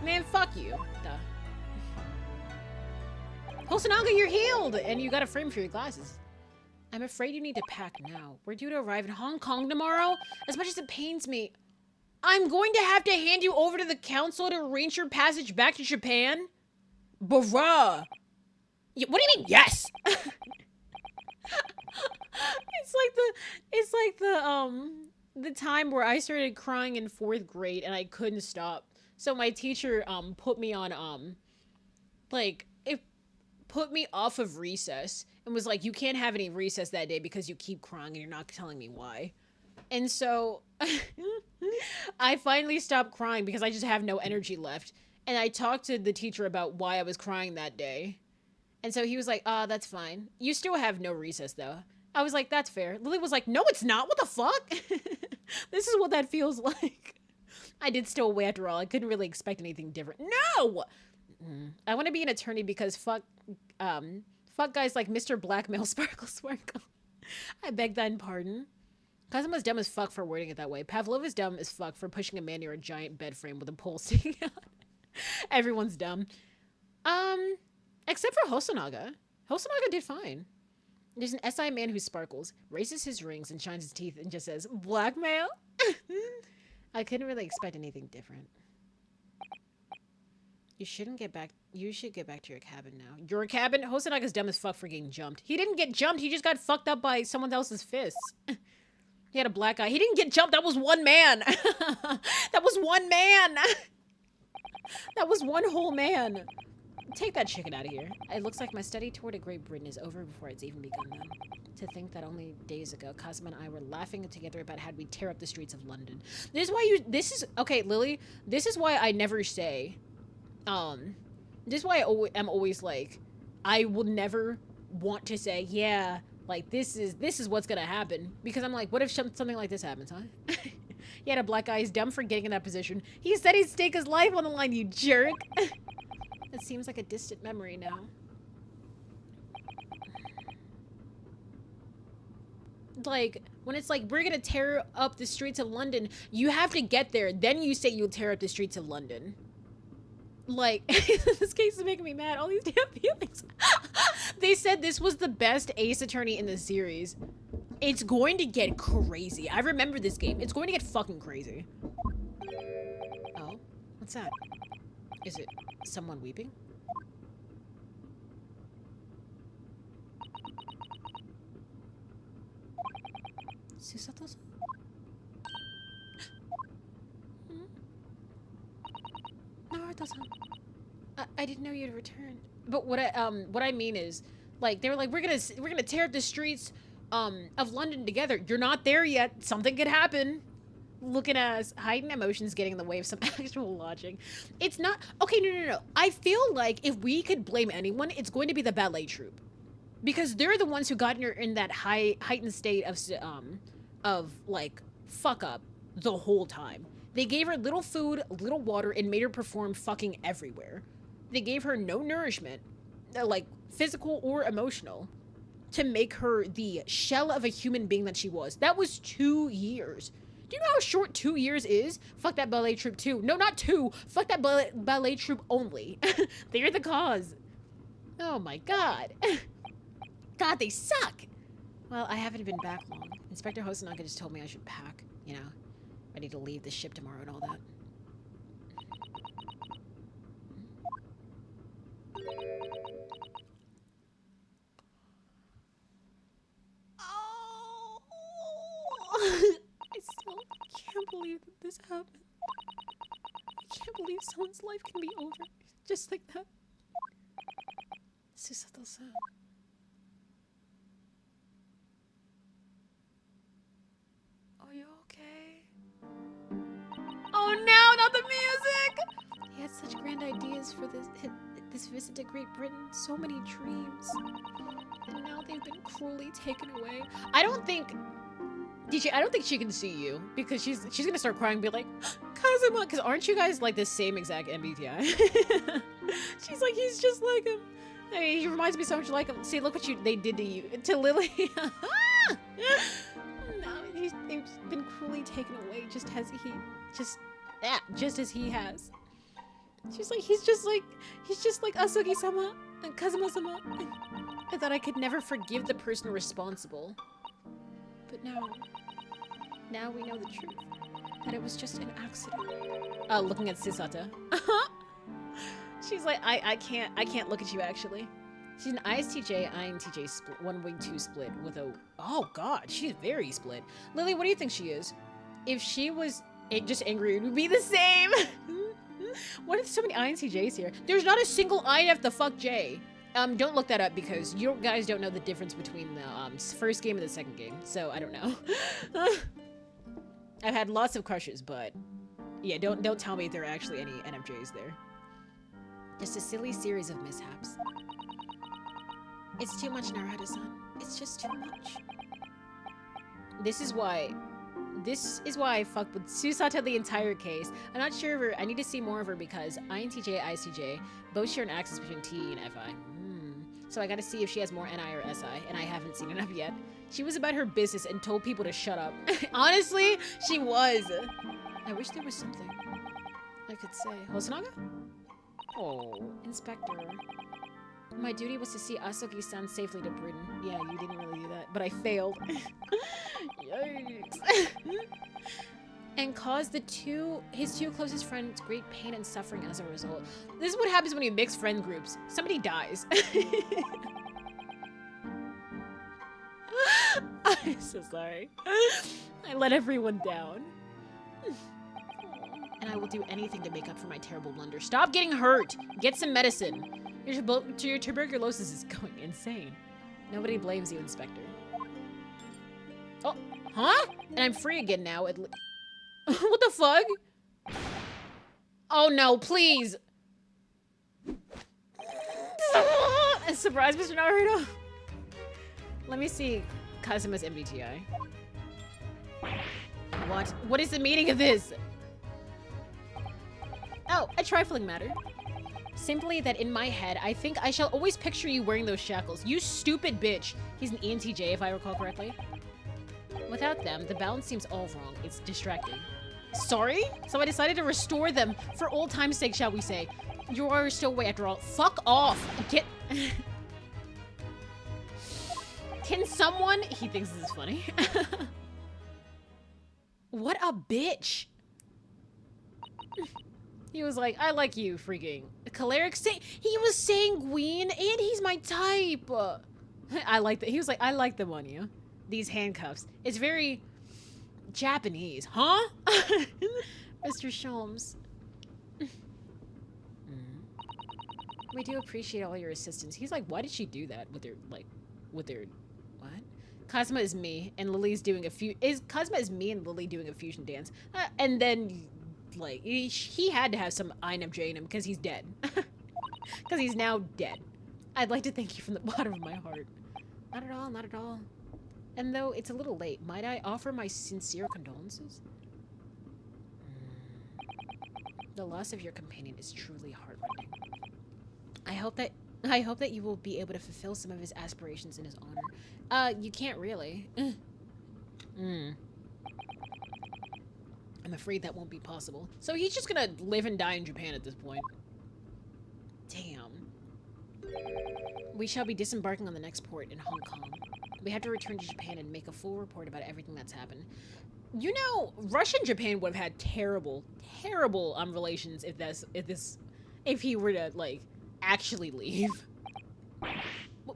Man, fuck you. Duh. Hosonaga, you're healed! And you got a frame for your glasses. I'm afraid you need to pack now. We're due to arrive in Hong Kong tomorrow. As much as it pains me, I'm going to have to hand you over to the council to arrange your passage back to Japan? Bruh. Yeah, what do you mean, yes? It's like the time where I started crying in 4th grade and I couldn't stop. So my teacher put me on it put me off of recess and was like, you can't have any recess that day because you keep crying and you're not telling me why. And so I finally stopped crying because I just have no energy left. And I talked to the teacher about why I was crying that day. And so he was like, that's fine. You still have no recess though. I was like, that's fair. Lily was like, no, it's not. What the fuck? This is what that feels like. I did still away after all. I couldn't really expect anything different. No! I want to be an attorney because fuck guys like Mr. Blackmail Sparkle Sparkle. I beg thine pardon. Kazuma's dumb as fuck for wording it that way. Pavlova's dumb as fuck for pushing a man near a giant bed frame with a pole sticking out. Everyone's dumb. Except for Hosonaga. Hosonaga did fine. There's an SI man who sparkles, raises his rings and shines his teeth and just says, blackmail? I couldn't really expect anything different. You should get back to your cabin now. Your cabin? Hosanaga's dumb as fuck for getting jumped. He didn't get jumped, he just got fucked up by someone else's fists. He had a black eye. He didn't get jumped, that was one man. That was one man. That was one whole man. Take that chicken out of here. It looks like my study tour to Great Britain is over before it's even begun then. To think that only days ago, Cosmo and I were laughing together about how we'd tear up the streets of London. Okay, Lily, this is why I never say, this is why I'm always like, I will never want to say, yeah, like, this is what's gonna happen. Because I'm like, what if something like this happens, huh? He had a black eye, he's dumb for getting in that position. He said he'd stake his life on the line, you jerk. It seems like a distant memory now. Like, when it's like, we're gonna tear up the streets of London, you have to get there, then you say you'll tear up the streets of London. Like, this case is making me mad, all these damn feelings. They said this was the best Ace Attorney in the series. It's going to get crazy. I remember this game. It's going to get fucking crazy. Oh, what's that? Is it someone weeping? Susato-san? Naruto-san. I didn't know you'd returned. But what I mean is, like, they were like, we're gonna tear up the streets of London together. You're not there yet. Something could happen. Looking at us, hiding emotions getting in the way of some actual logic. It's not, okay, no. I feel like if we could blame anyone, it's going to be the ballet troupe. Because they're the ones who got her in that heightened state of like, fuck up the whole time. They gave her little food, little water, and made her perform fucking everywhere. They gave her no nourishment, like physical or emotional, to make her the shell of a human being that she was. That was 2 years. Do you know how short 2 years is? Fuck that ballet troupe too. No, not 2. Fuck that ballet troupe only. They're the cause. Oh my god. God, they suck. Well, I haven't been back long. Inspector Hosonaga just told me I should pack, you know, ready to leave the ship tomorrow and all that. Oh. I still can't believe that this happened. I can't believe someone's life can be over just like that. Susato-san. Are you okay? Oh no, not the music! He had such grand ideas for this visit to Great Britain. So many dreams. And now they've been cruelly taken away. I don't think she can see you because she's gonna start crying and be like, Kazuma, because aren't you guys like the same exact MBTI? She's like, he's just like him. Hey, he reminds me so much like him. See, look what they did to you, to Lily. No, they've been cruelly taken away, just as he has. He's just like Asugi-sama and Kazuma-sama. I thought I could never forgive the person responsible, but now we know the truth. That it was just an accident. Looking at Sisata. She's like, I can't look at you actually. She's an ISTJ, INTJ split, 1-2 split with a, oh god, she's very split. Lily, what do you think she is? If she was just angry, it would be the same. What are so many INTJs here? There's not a single INF the fuck J. Don't look that up because you guys don't know the difference between the first game and the second game, so I don't know. I've had lots of crushes, but yeah, don't tell me if there are actually any NFJs there. Just a silly series of mishaps. It's too much, Naruto-san. It's just too much. This is why I fucked with Susata the entire case. I'm not sure of her. I need to see more of her because INTJ, ICJ both share an axis between T and FI. So I gotta see if she has more NI or SI, and I haven't seen enough yet. She was about her business and told people to shut up. Honestly, she was. I wish there was something I could say. Hosonaga? Oh, Inspector. My duty was to see Asogi-san safely to Britain. Yeah, you didn't really do that, but I failed. Yikes. And caused his two closest friends great pain and suffering as a result. This is what happens when you mix friend groups. Somebody dies. I'm so sorry. I let everyone down. And I will do anything to make up for my terrible blunder. Stop getting hurt. Get some medicine. Your tuberculosis is going insane. Nobody blames you, Inspector. Oh, huh? And I'm free again now. What the fuck? Oh no, please. Surprise, Mr. Naruto. Let me see Kazuma's MBTI. What? What is the meaning of this? Oh, a trifling matter. Simply that in my head, I think I shall always picture you wearing those shackles. You stupid bitch. He's an ENTJ, if I recall correctly. Without them, the balance seems all wrong. It's distracting. Sorry? So I decided to restore them for old time's sake, shall we say. You are still away after all. Fuck off. Get... Can someone... He thinks this is funny. What a bitch. He was like, I like you, freaking. Choleric he was sanguine and he's my type. I like that. He was like, I like them on you. These handcuffs. It's very Japanese. Huh? Mr. Sholmes. We do appreciate all your assistance. He's like, why did she do that with their, what? Kazuma is me and Lily's doing Kazuma is me and Lily doing a fusion dance. And then... Like, he had to have some INFJ in him because he's dead. Because he's now dead. I'd like to thank you from the bottom of my heart. Not at all, not at all. And though it's a little late, might I offer my sincere condolences? The loss of your companion is truly heartrending. I hope that you will be able to fulfill some of his aspirations in his honor. You can't really. I'm afraid that won't be possible. So he's just gonna live and die in Japan at this point. Damn. We shall be disembarking on the next port in Hong Kong. We have to return to Japan and make a full report about everything that's happened. You know, Russia and Japan would have had terrible relations if he were to, like, actually leave.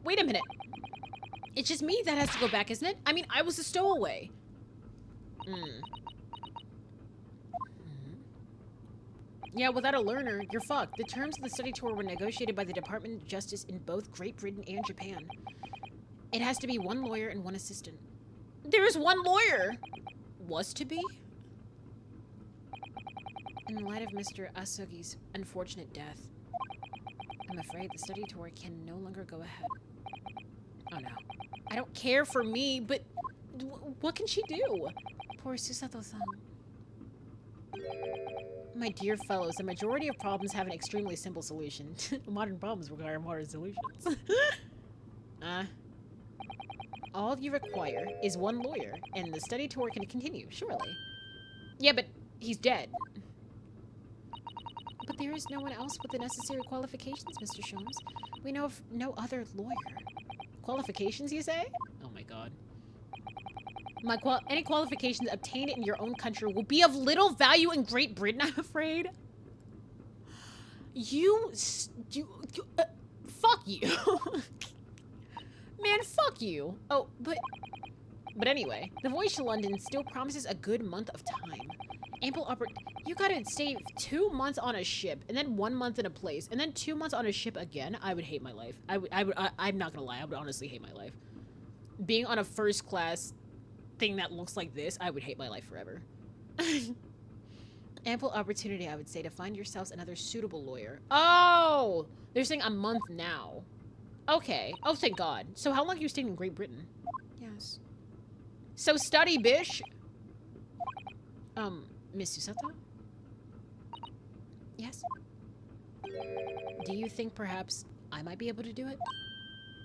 Wait a minute. It's just me that has to go back, isn't it? I mean, I was a stowaway. Yeah, without a learner, you're fucked. The terms of the study tour were negotiated by the Department of Justice in both Great Britain and Japan. It has to be one lawyer and one assistant. There's one lawyer! Was to be? In light of Mr. Asogi's unfortunate death, I'm afraid the study tour can no longer go ahead. Oh no. I don't care for me, but what can she do? Poor Susato-san. My dear fellows, the majority of problems have an extremely simple solution. Modern problems require modern solutions. All you require is one lawyer, and the study tour can continue, surely. Yeah, but he's dead. But there is no one else with the necessary qualifications, Mr. Sholmes. We know of no other lawyer. Qualifications, you say? Oh my god. Any qualifications obtained in your own country will be of little value in Great Britain, I'm afraid. Fuck you. Man, fuck you. Oh, but anyway, the voyage to London still promises a good month of time. You gotta stay 2 months on a ship, and then 1 month in a place, and then 2 months on a ship again. I would hate my life. I'm not gonna lie, I would honestly hate my life. Being on a first class thing that looks like this, I would hate my life forever. Ample opportunity, I would say, to find yourselves another suitable lawyer. Oh! They're saying a month now. Okay. Oh, thank God. So how long are you staying in Great Britain? Yes. So study, bish! Miss Susato? Yes? Do you think perhaps I might be able to do it?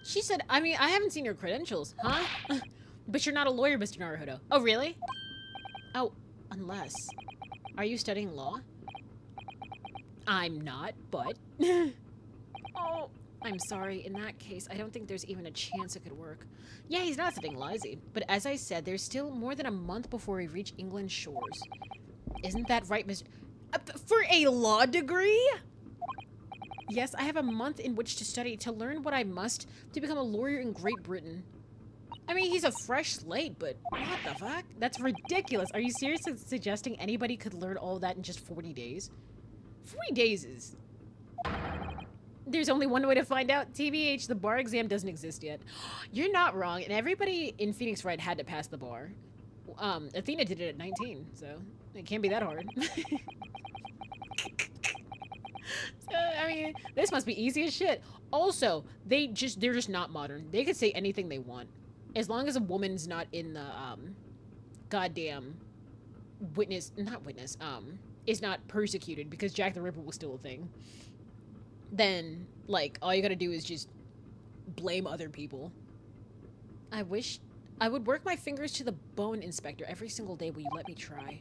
She said, I mean, I haven't seen your credentials, huh? But you're not a lawyer, Mr. Naruhodo. Oh, really? Oh, unless. Are you studying law? I'm not, but... Oh, I'm sorry. In that case, I don't think there's even a chance it could work. Yeah, he's not studying law, is he? But as I said, there's still more than a month before we reach England's shores. Isn't that right, Mr. For a law degree? Yes, I have a month in which to study to learn what I must to become a lawyer in Great Britain. I mean, he's a fresh slate, but what the fuck? That's ridiculous. Are you seriously suggesting anybody could learn all that in just 40 days? 40 days is... There's only one way to find out. TBH, the bar exam doesn't exist yet. You're not wrong, and everybody in Phoenix Wright had to pass the bar. Athena did it at 19, so it can't be that hard. So, I mean, this must be easy as shit. Also, they're just not modern. They could say anything they want. As long as a woman's not in the, goddamn is not persecuted, because Jack the Ripper was still a thing. Then, like, all you gotta do is just blame other people. I wish I would work my fingers to the bone, Inspector, every single day. Will you let me try?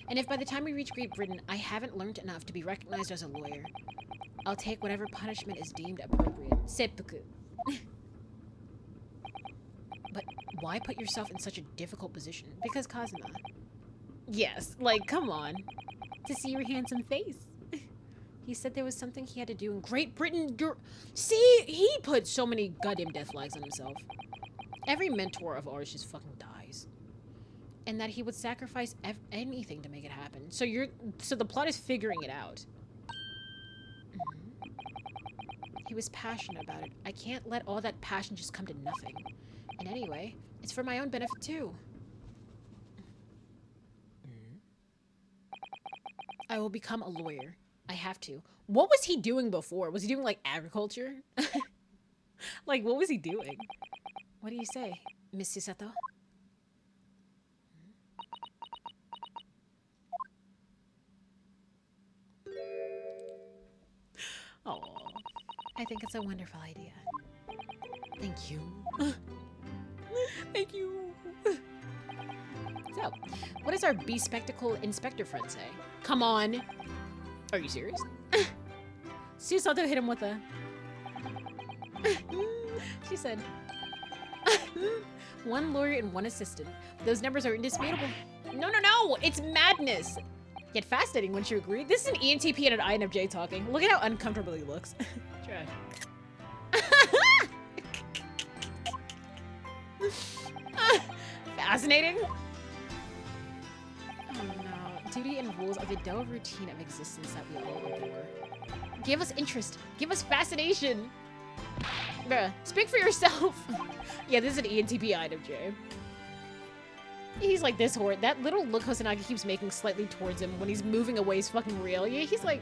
And if by the time we reach Great Britain, I haven't learned enough to be recognized as a lawyer, I'll take whatever punishment is deemed appropriate. Seppuku. But why put yourself in such a difficult position? Because Kazuma. Yes, like, come on. To see your handsome face. He said there was something he had to do in Great Britain. See, he put so many goddamn death flags on himself. Every mentor of ours just fucking dies. And that he would sacrifice anything to make it happen. So the plot is figuring it out. He was passionate about it. I can't let all that passion just come to nothing. And anyway, it's for my own benefit too. I will become a lawyer. I have to. What was he doing before? Was he doing, like, agriculture? Like, what was he doing? What do you say, Miss Susato? Oh, I think it's a wonderful idea. Thank you. Thank you. So, what does our bespectacled inspector friend say? Come on. Are you serious? Susato hit him with a... She said... One lawyer and one assistant. Those numbers are indisputable. No, no, no! It's madness! Yet fascinating, wouldn't you agree? This is an ENTP and an INFJ talking. Look at how uncomfortable he looks. Trash. Fascinating? Oh no. Duty and rules are the dull routine of existence that we all adore. Give us interest. Give us fascination. Bruh, speak for yourself. Yeah, this is an ENTP INFJ. He's like this horrid. That little look Hosanagi keeps making slightly towards him when he's moving away is fucking real. Yeah, he's like...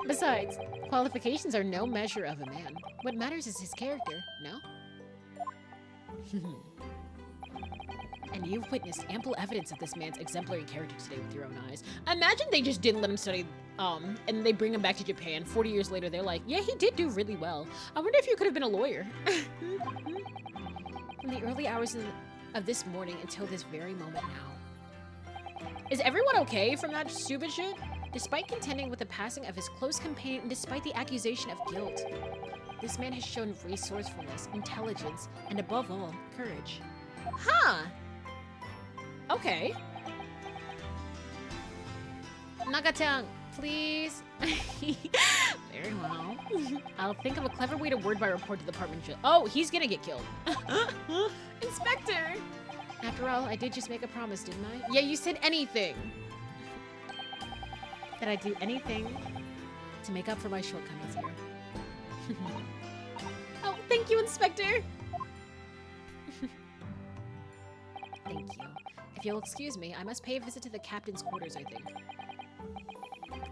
Besides, qualifications are no measure of a man. What matters is his character, no? And and you've witnessed ample evidence of this man's exemplary character today with your own eyes. Imagine they just didn't let him study, and they bring him back to Japan. 40 years later, they're like, yeah, he did do really well. I wonder if you could have been a lawyer. From the early hours of this morning until this very moment now. Is everyone okay from that stupid shit? Despite contending with the passing of his close companion and despite the accusation of guilt, this man has shown resourcefulness, intelligence, and above all, courage. Huh. Okay. Nagatang, please. Very well. I'll think of a clever way to word my report to the department. Oh, he's gonna get killed. Inspector! After all, I did just make a promise, didn't I? Yeah, you said anything. That I'd do anything to make up for my shortcomings here. Oh, thank you, Inspector! Thank you. If you'll excuse me, I must pay a visit to the captain's quarters, I think.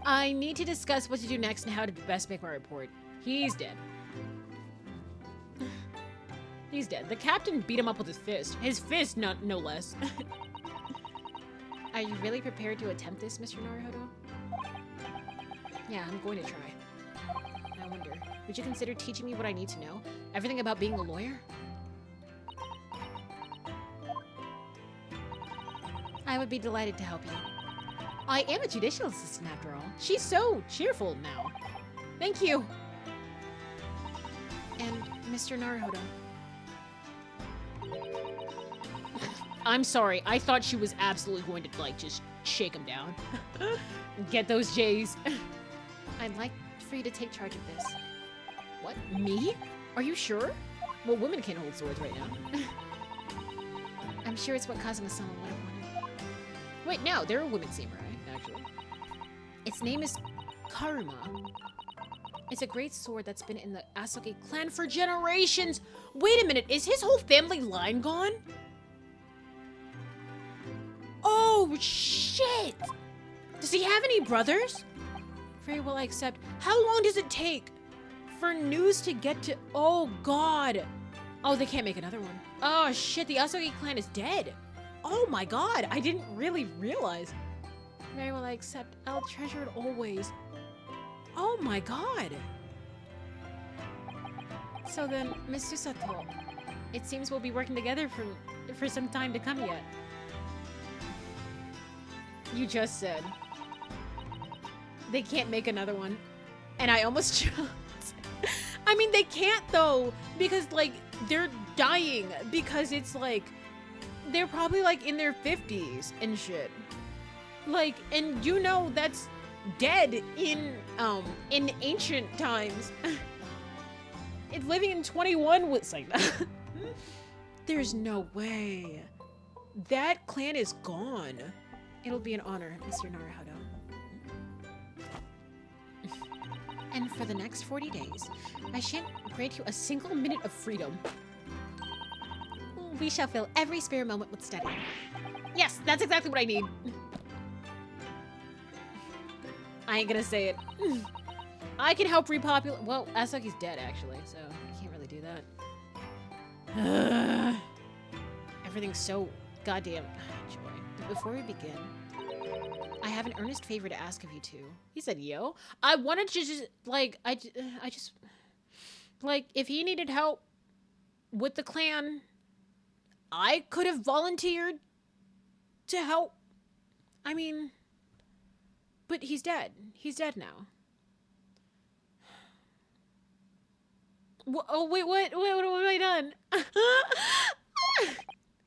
I need to discuss what to do next and how to best make my report. He's dead. He's dead. The captain beat him up with his fist. His fist, no less. Are you really prepared to attempt this, Mr. Naruhodo? Yeah, I'm going to try. I wonder, would you consider teaching me what I need to know? Everything about being a lawyer? I would be delighted to help you. I am a judicial assistant after all. She's so cheerful now. Thank you. And Mr. Naruhodo. I'm sorry, I thought she was absolutely going to, like, just shake him down. Get those J's. I'd like for you to take charge of this. What? Me? Are you sure? Well, women can't hold swords right now. I'm sure it's what Kazuma-sama would have wanted. Wait, no, there are women samurai, actually. Its name is Karuma. It's a great sword that's been in the Asoke clan for generations. Wait a minute, is his whole family line gone? Oh, shit! Does he have any brothers? Very well, I accept. How long does it take for news to get to... Oh, God. Oh, they can't make another one. Oh, shit, the Asoke clan is dead. Oh, my God, I didn't really realize. Very well, I accept. I'll treasure it always. Oh, my God. So then, Mr. Sato, it seems we'll be working together for some time to come yet. You just said they can't make another one. And I almost jumped. I mean, they can't though, because like they're dying because it's like they're probably like in their 50s and shit. Like, and you know that's dead in ancient times. It's living in 21 was like that. There's no way. That clan is gone. It'll be an honor, Mr. Naruhodo. And for the next 40 days, I shan't grant you a single minute of freedom. We shall fill every spare moment with study. Yes, that's exactly what I need. I ain't gonna say it. I can help repopulate. Well, Asaki's dead, actually, so I can't really do that. Everything's so goddamn joy. But before we begin, I have an earnest favor to ask of you two. He said, yo. I wanted to just, like, I just, like, if he needed help with the clan, I could have volunteered to help. I mean, but he's dead. He's dead now. Oh, wait, what have I done?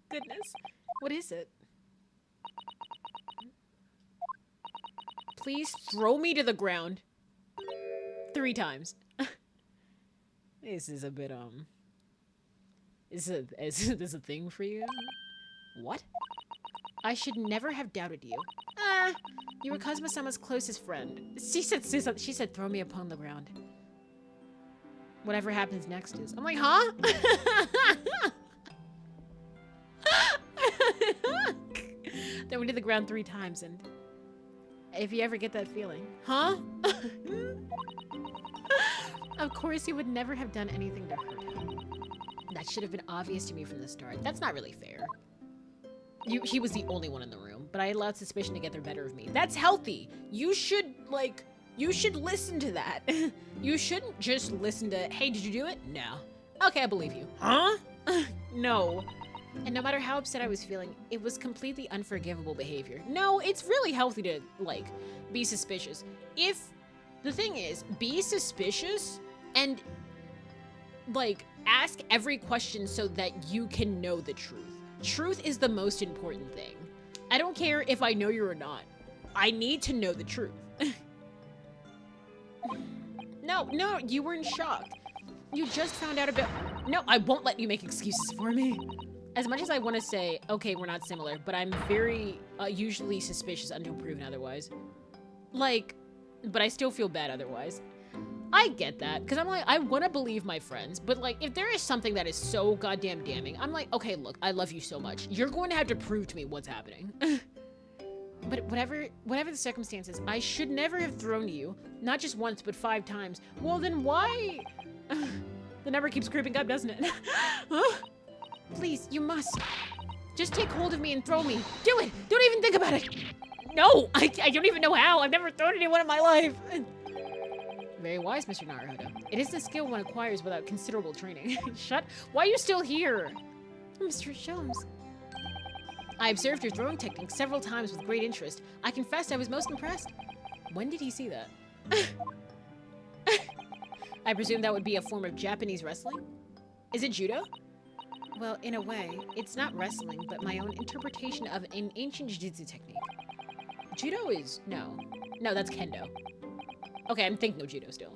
Goodness. What is it? Please throw me to the ground. 3 times. This is a bit, is this a thing for you? What? I should never have doubted you. You were Kazuma-sama's closest friend. She said throw me upon the ground. Whatever happens next is. I'm like, huh? Throw me to the ground 3 times and if you ever get that feeling. Huh? Of course, he would never have done anything to hurt him. That should have been obvious to me from the start. That's not really fair. He was the only one in the room, but I allowed suspicion to get the better of me. That's healthy. You should listen to that. You shouldn't just listen to, hey, did you do it? No. Okay, I believe you. Huh? No. And no matter how upset I was feeling, it was completely unforgivable behavior. No, it's really healthy to, like, be suspicious. The thing is, be suspicious and, like, ask every question so that you can know the truth. Truth is the most important thing. I don't care if I know you or not. I need to know the truth. No, you were in shock. You just found out about... No, I won't let you make excuses for me. As much as I want to say, okay, we're not similar, but I'm very usually suspicious until proven otherwise. Like, but I still feel bad otherwise. I get that, because I'm like, I want to believe my friends, but like, if there is something that is so goddamn damning, I'm like, okay, look, I love you so much. You're going to have to prove to me what's happening. But whatever the circumstances, I should never have thrown you, not just once, but 5 times. Well, then why? The number keeps creeping up, doesn't it? Huh? Please, you must. Just take hold of me and throw me. Do it! Don't even think about it! No! I don't even know how. I've never thrown anyone in my life. Very wise, Mr. Naruhodo. It is a skill one acquires without considerable training. Why are you still here? Mr. Sholmes. I observed your throwing technique several times with great interest. I confess I was most impressed. When did he see that? I presume that would be a form of Japanese wrestling? Is it judo? Well, in a way, it's not wrestling, but my own interpretation of an ancient jiu-jitsu technique. Judo is... No, that's kendo. Okay, I'm thinking of judo still.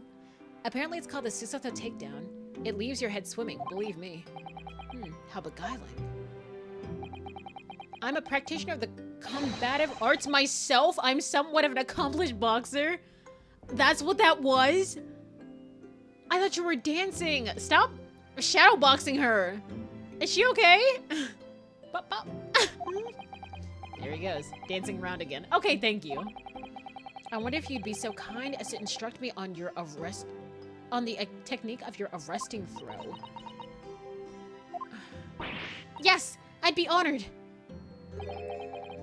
Apparently it's called the Susato takedown. It leaves your head swimming, believe me. How beguiling. I'm a practitioner of the combative arts myself. I'm somewhat of an accomplished boxer. That's what that was? I thought you were dancing. Stop shadowboxing her. Is she okay? Bop, bop. There he goes, dancing around again. Okay, thank you. I wonder if you'd be so kind as to instruct me on your the technique of your arresting throw. Yes, I'd be honored.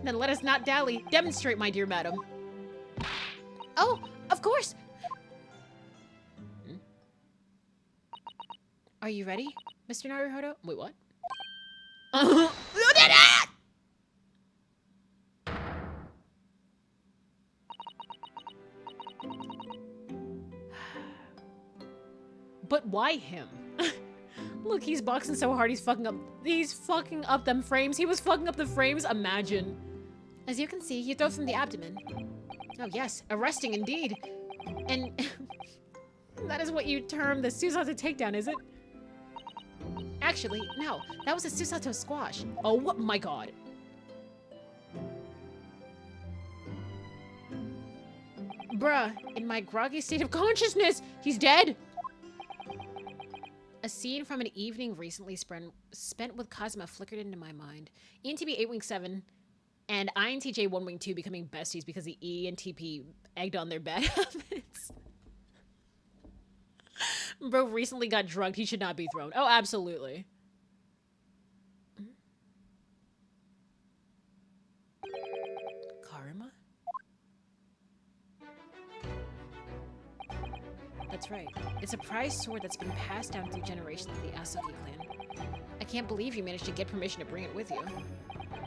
Then let us not dally. Demonstrate, my dear madam. Oh, of course. Are you ready, Mr. Naruhodo? Wait, what? But why him? Look, he's boxing so hard, he's fucking up them frames. He was fucking up the frames, imagine. As you can see, you throw from the abdomen. Oh yes, arresting indeed. And that is what you term the Susato takedown, is it? Actually, no, that was a Susato squash. Oh my god. Bruh, in my groggy state of consciousness, he's dead. A scene from an evening recently spent with Kazuma flickered into my mind. ENTP 8 Wing 7 and INTJ 1 Wing 2 becoming besties because the ENTP egged on their bad habits. Bro recently got drugged. He should not be thrown. Oh, absolutely. Karma? That's right. It's a prized sword that's been passed down through generations of the Asogi clan. I can't believe you managed to get permission to bring it with you.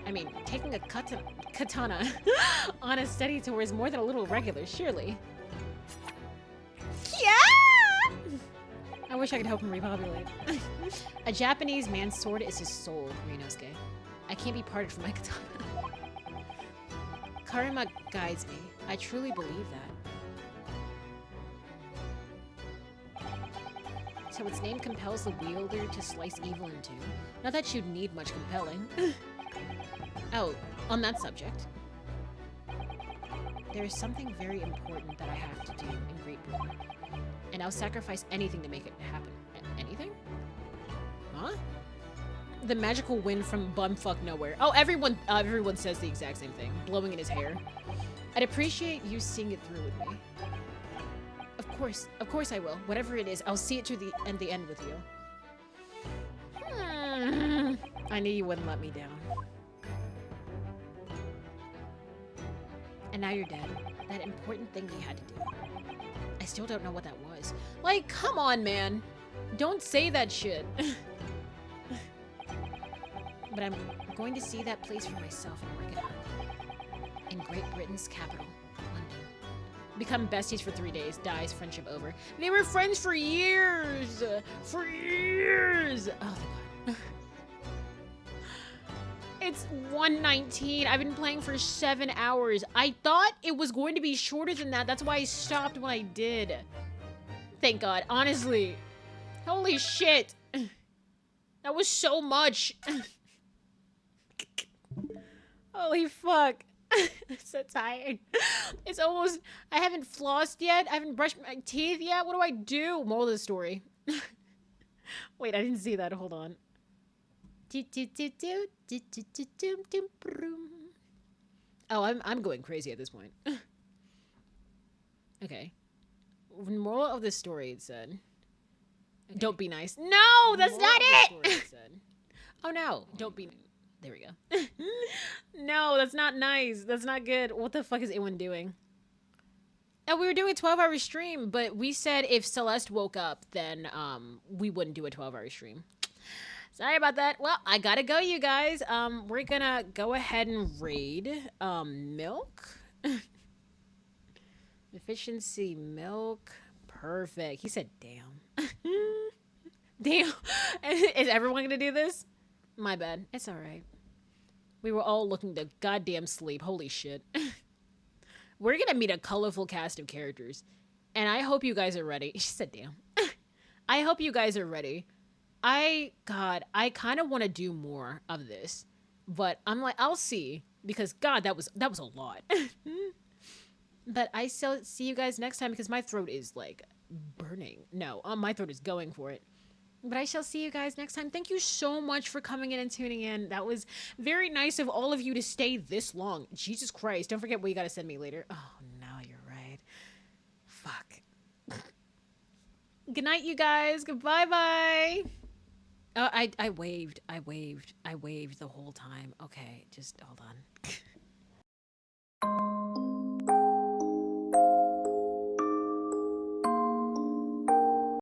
I mean, taking a katana on a steady tour is more than a little irregular, surely. Yeah! I wish I could help him repopulate. A Japanese man's sword is his soul, Ryunosuke. I can't be parted from my katana. Karma guides me. I truly believe that. So its name compels the wielder to slice evil in two. Not that you'd need much compelling. Oh, on that subject. There is something very important that I have to do in Great Britain. And I'll sacrifice anything to make it happen. Anything? Huh? The magical wind from bumfuck nowhere. Oh, everyone says the exact same thing. Blowing in his hair. I'd appreciate you seeing it through with me. Of course I will. Whatever it is, I'll see it to the end with you. I knew you wouldn't let me down. And now you're dead. That important thing we had to do. I still don't know what that was. Like, come on, man. Don't say that shit. But I'm going to see that place for myself and work it out. In Great Britain's capital, London. Become besties for 3 days. Dies. Friendship over. They were friends for years. For years. Oh, thank God. It's 1:19. I've been playing for 7 hours. I thought it was going to be shorter than that. That's why I stopped when I did. Thank God. Honestly. Holy shit. That was so much. Holy fuck. I'm so tired. It's almost... I haven't flossed yet. I haven't brushed my teeth yet. What do I do? Moral of the story. Wait, I didn't see that. Hold on. Oh, I'm going crazy at this point. Okay. Moral of the story, it said. Okay. Don't be nice. No, that's not it! Story, it said. Oh no, don't be... There we go. No, that's not nice. That's not good. What the fuck is anyone doing? Oh, we were doing a 12-hour stream, but we said if Celeste woke up, then we wouldn't do a 12-hour stream. Sorry about that. Well, I gotta go, you guys. We're gonna go ahead and raid milk. Efficiency milk. Perfect. He said, damn. Damn. Is everyone gonna do this? My bad. It's all right. We were all looking to goddamn sleep. Holy shit. We're gonna meet a colorful cast of characters. And I hope you guys are ready. She said, damn. I hope you guys are ready. I kind of want to do more of this. But I'm like, I'll see. Because, God, that was a lot. But I still see you guys next time because my throat is, like, burning. No, my throat is going for it. But I shall see you guys next time. Thank you so much for coming in and tuning in. That was very nice of all of you to stay this long. Jesus Christ. Don't forget what you got to send me later. Oh, no, you're right. Fuck. Good night, you guys. Goodbye, bye. Oh, I waved the whole time. Okay, just hold on.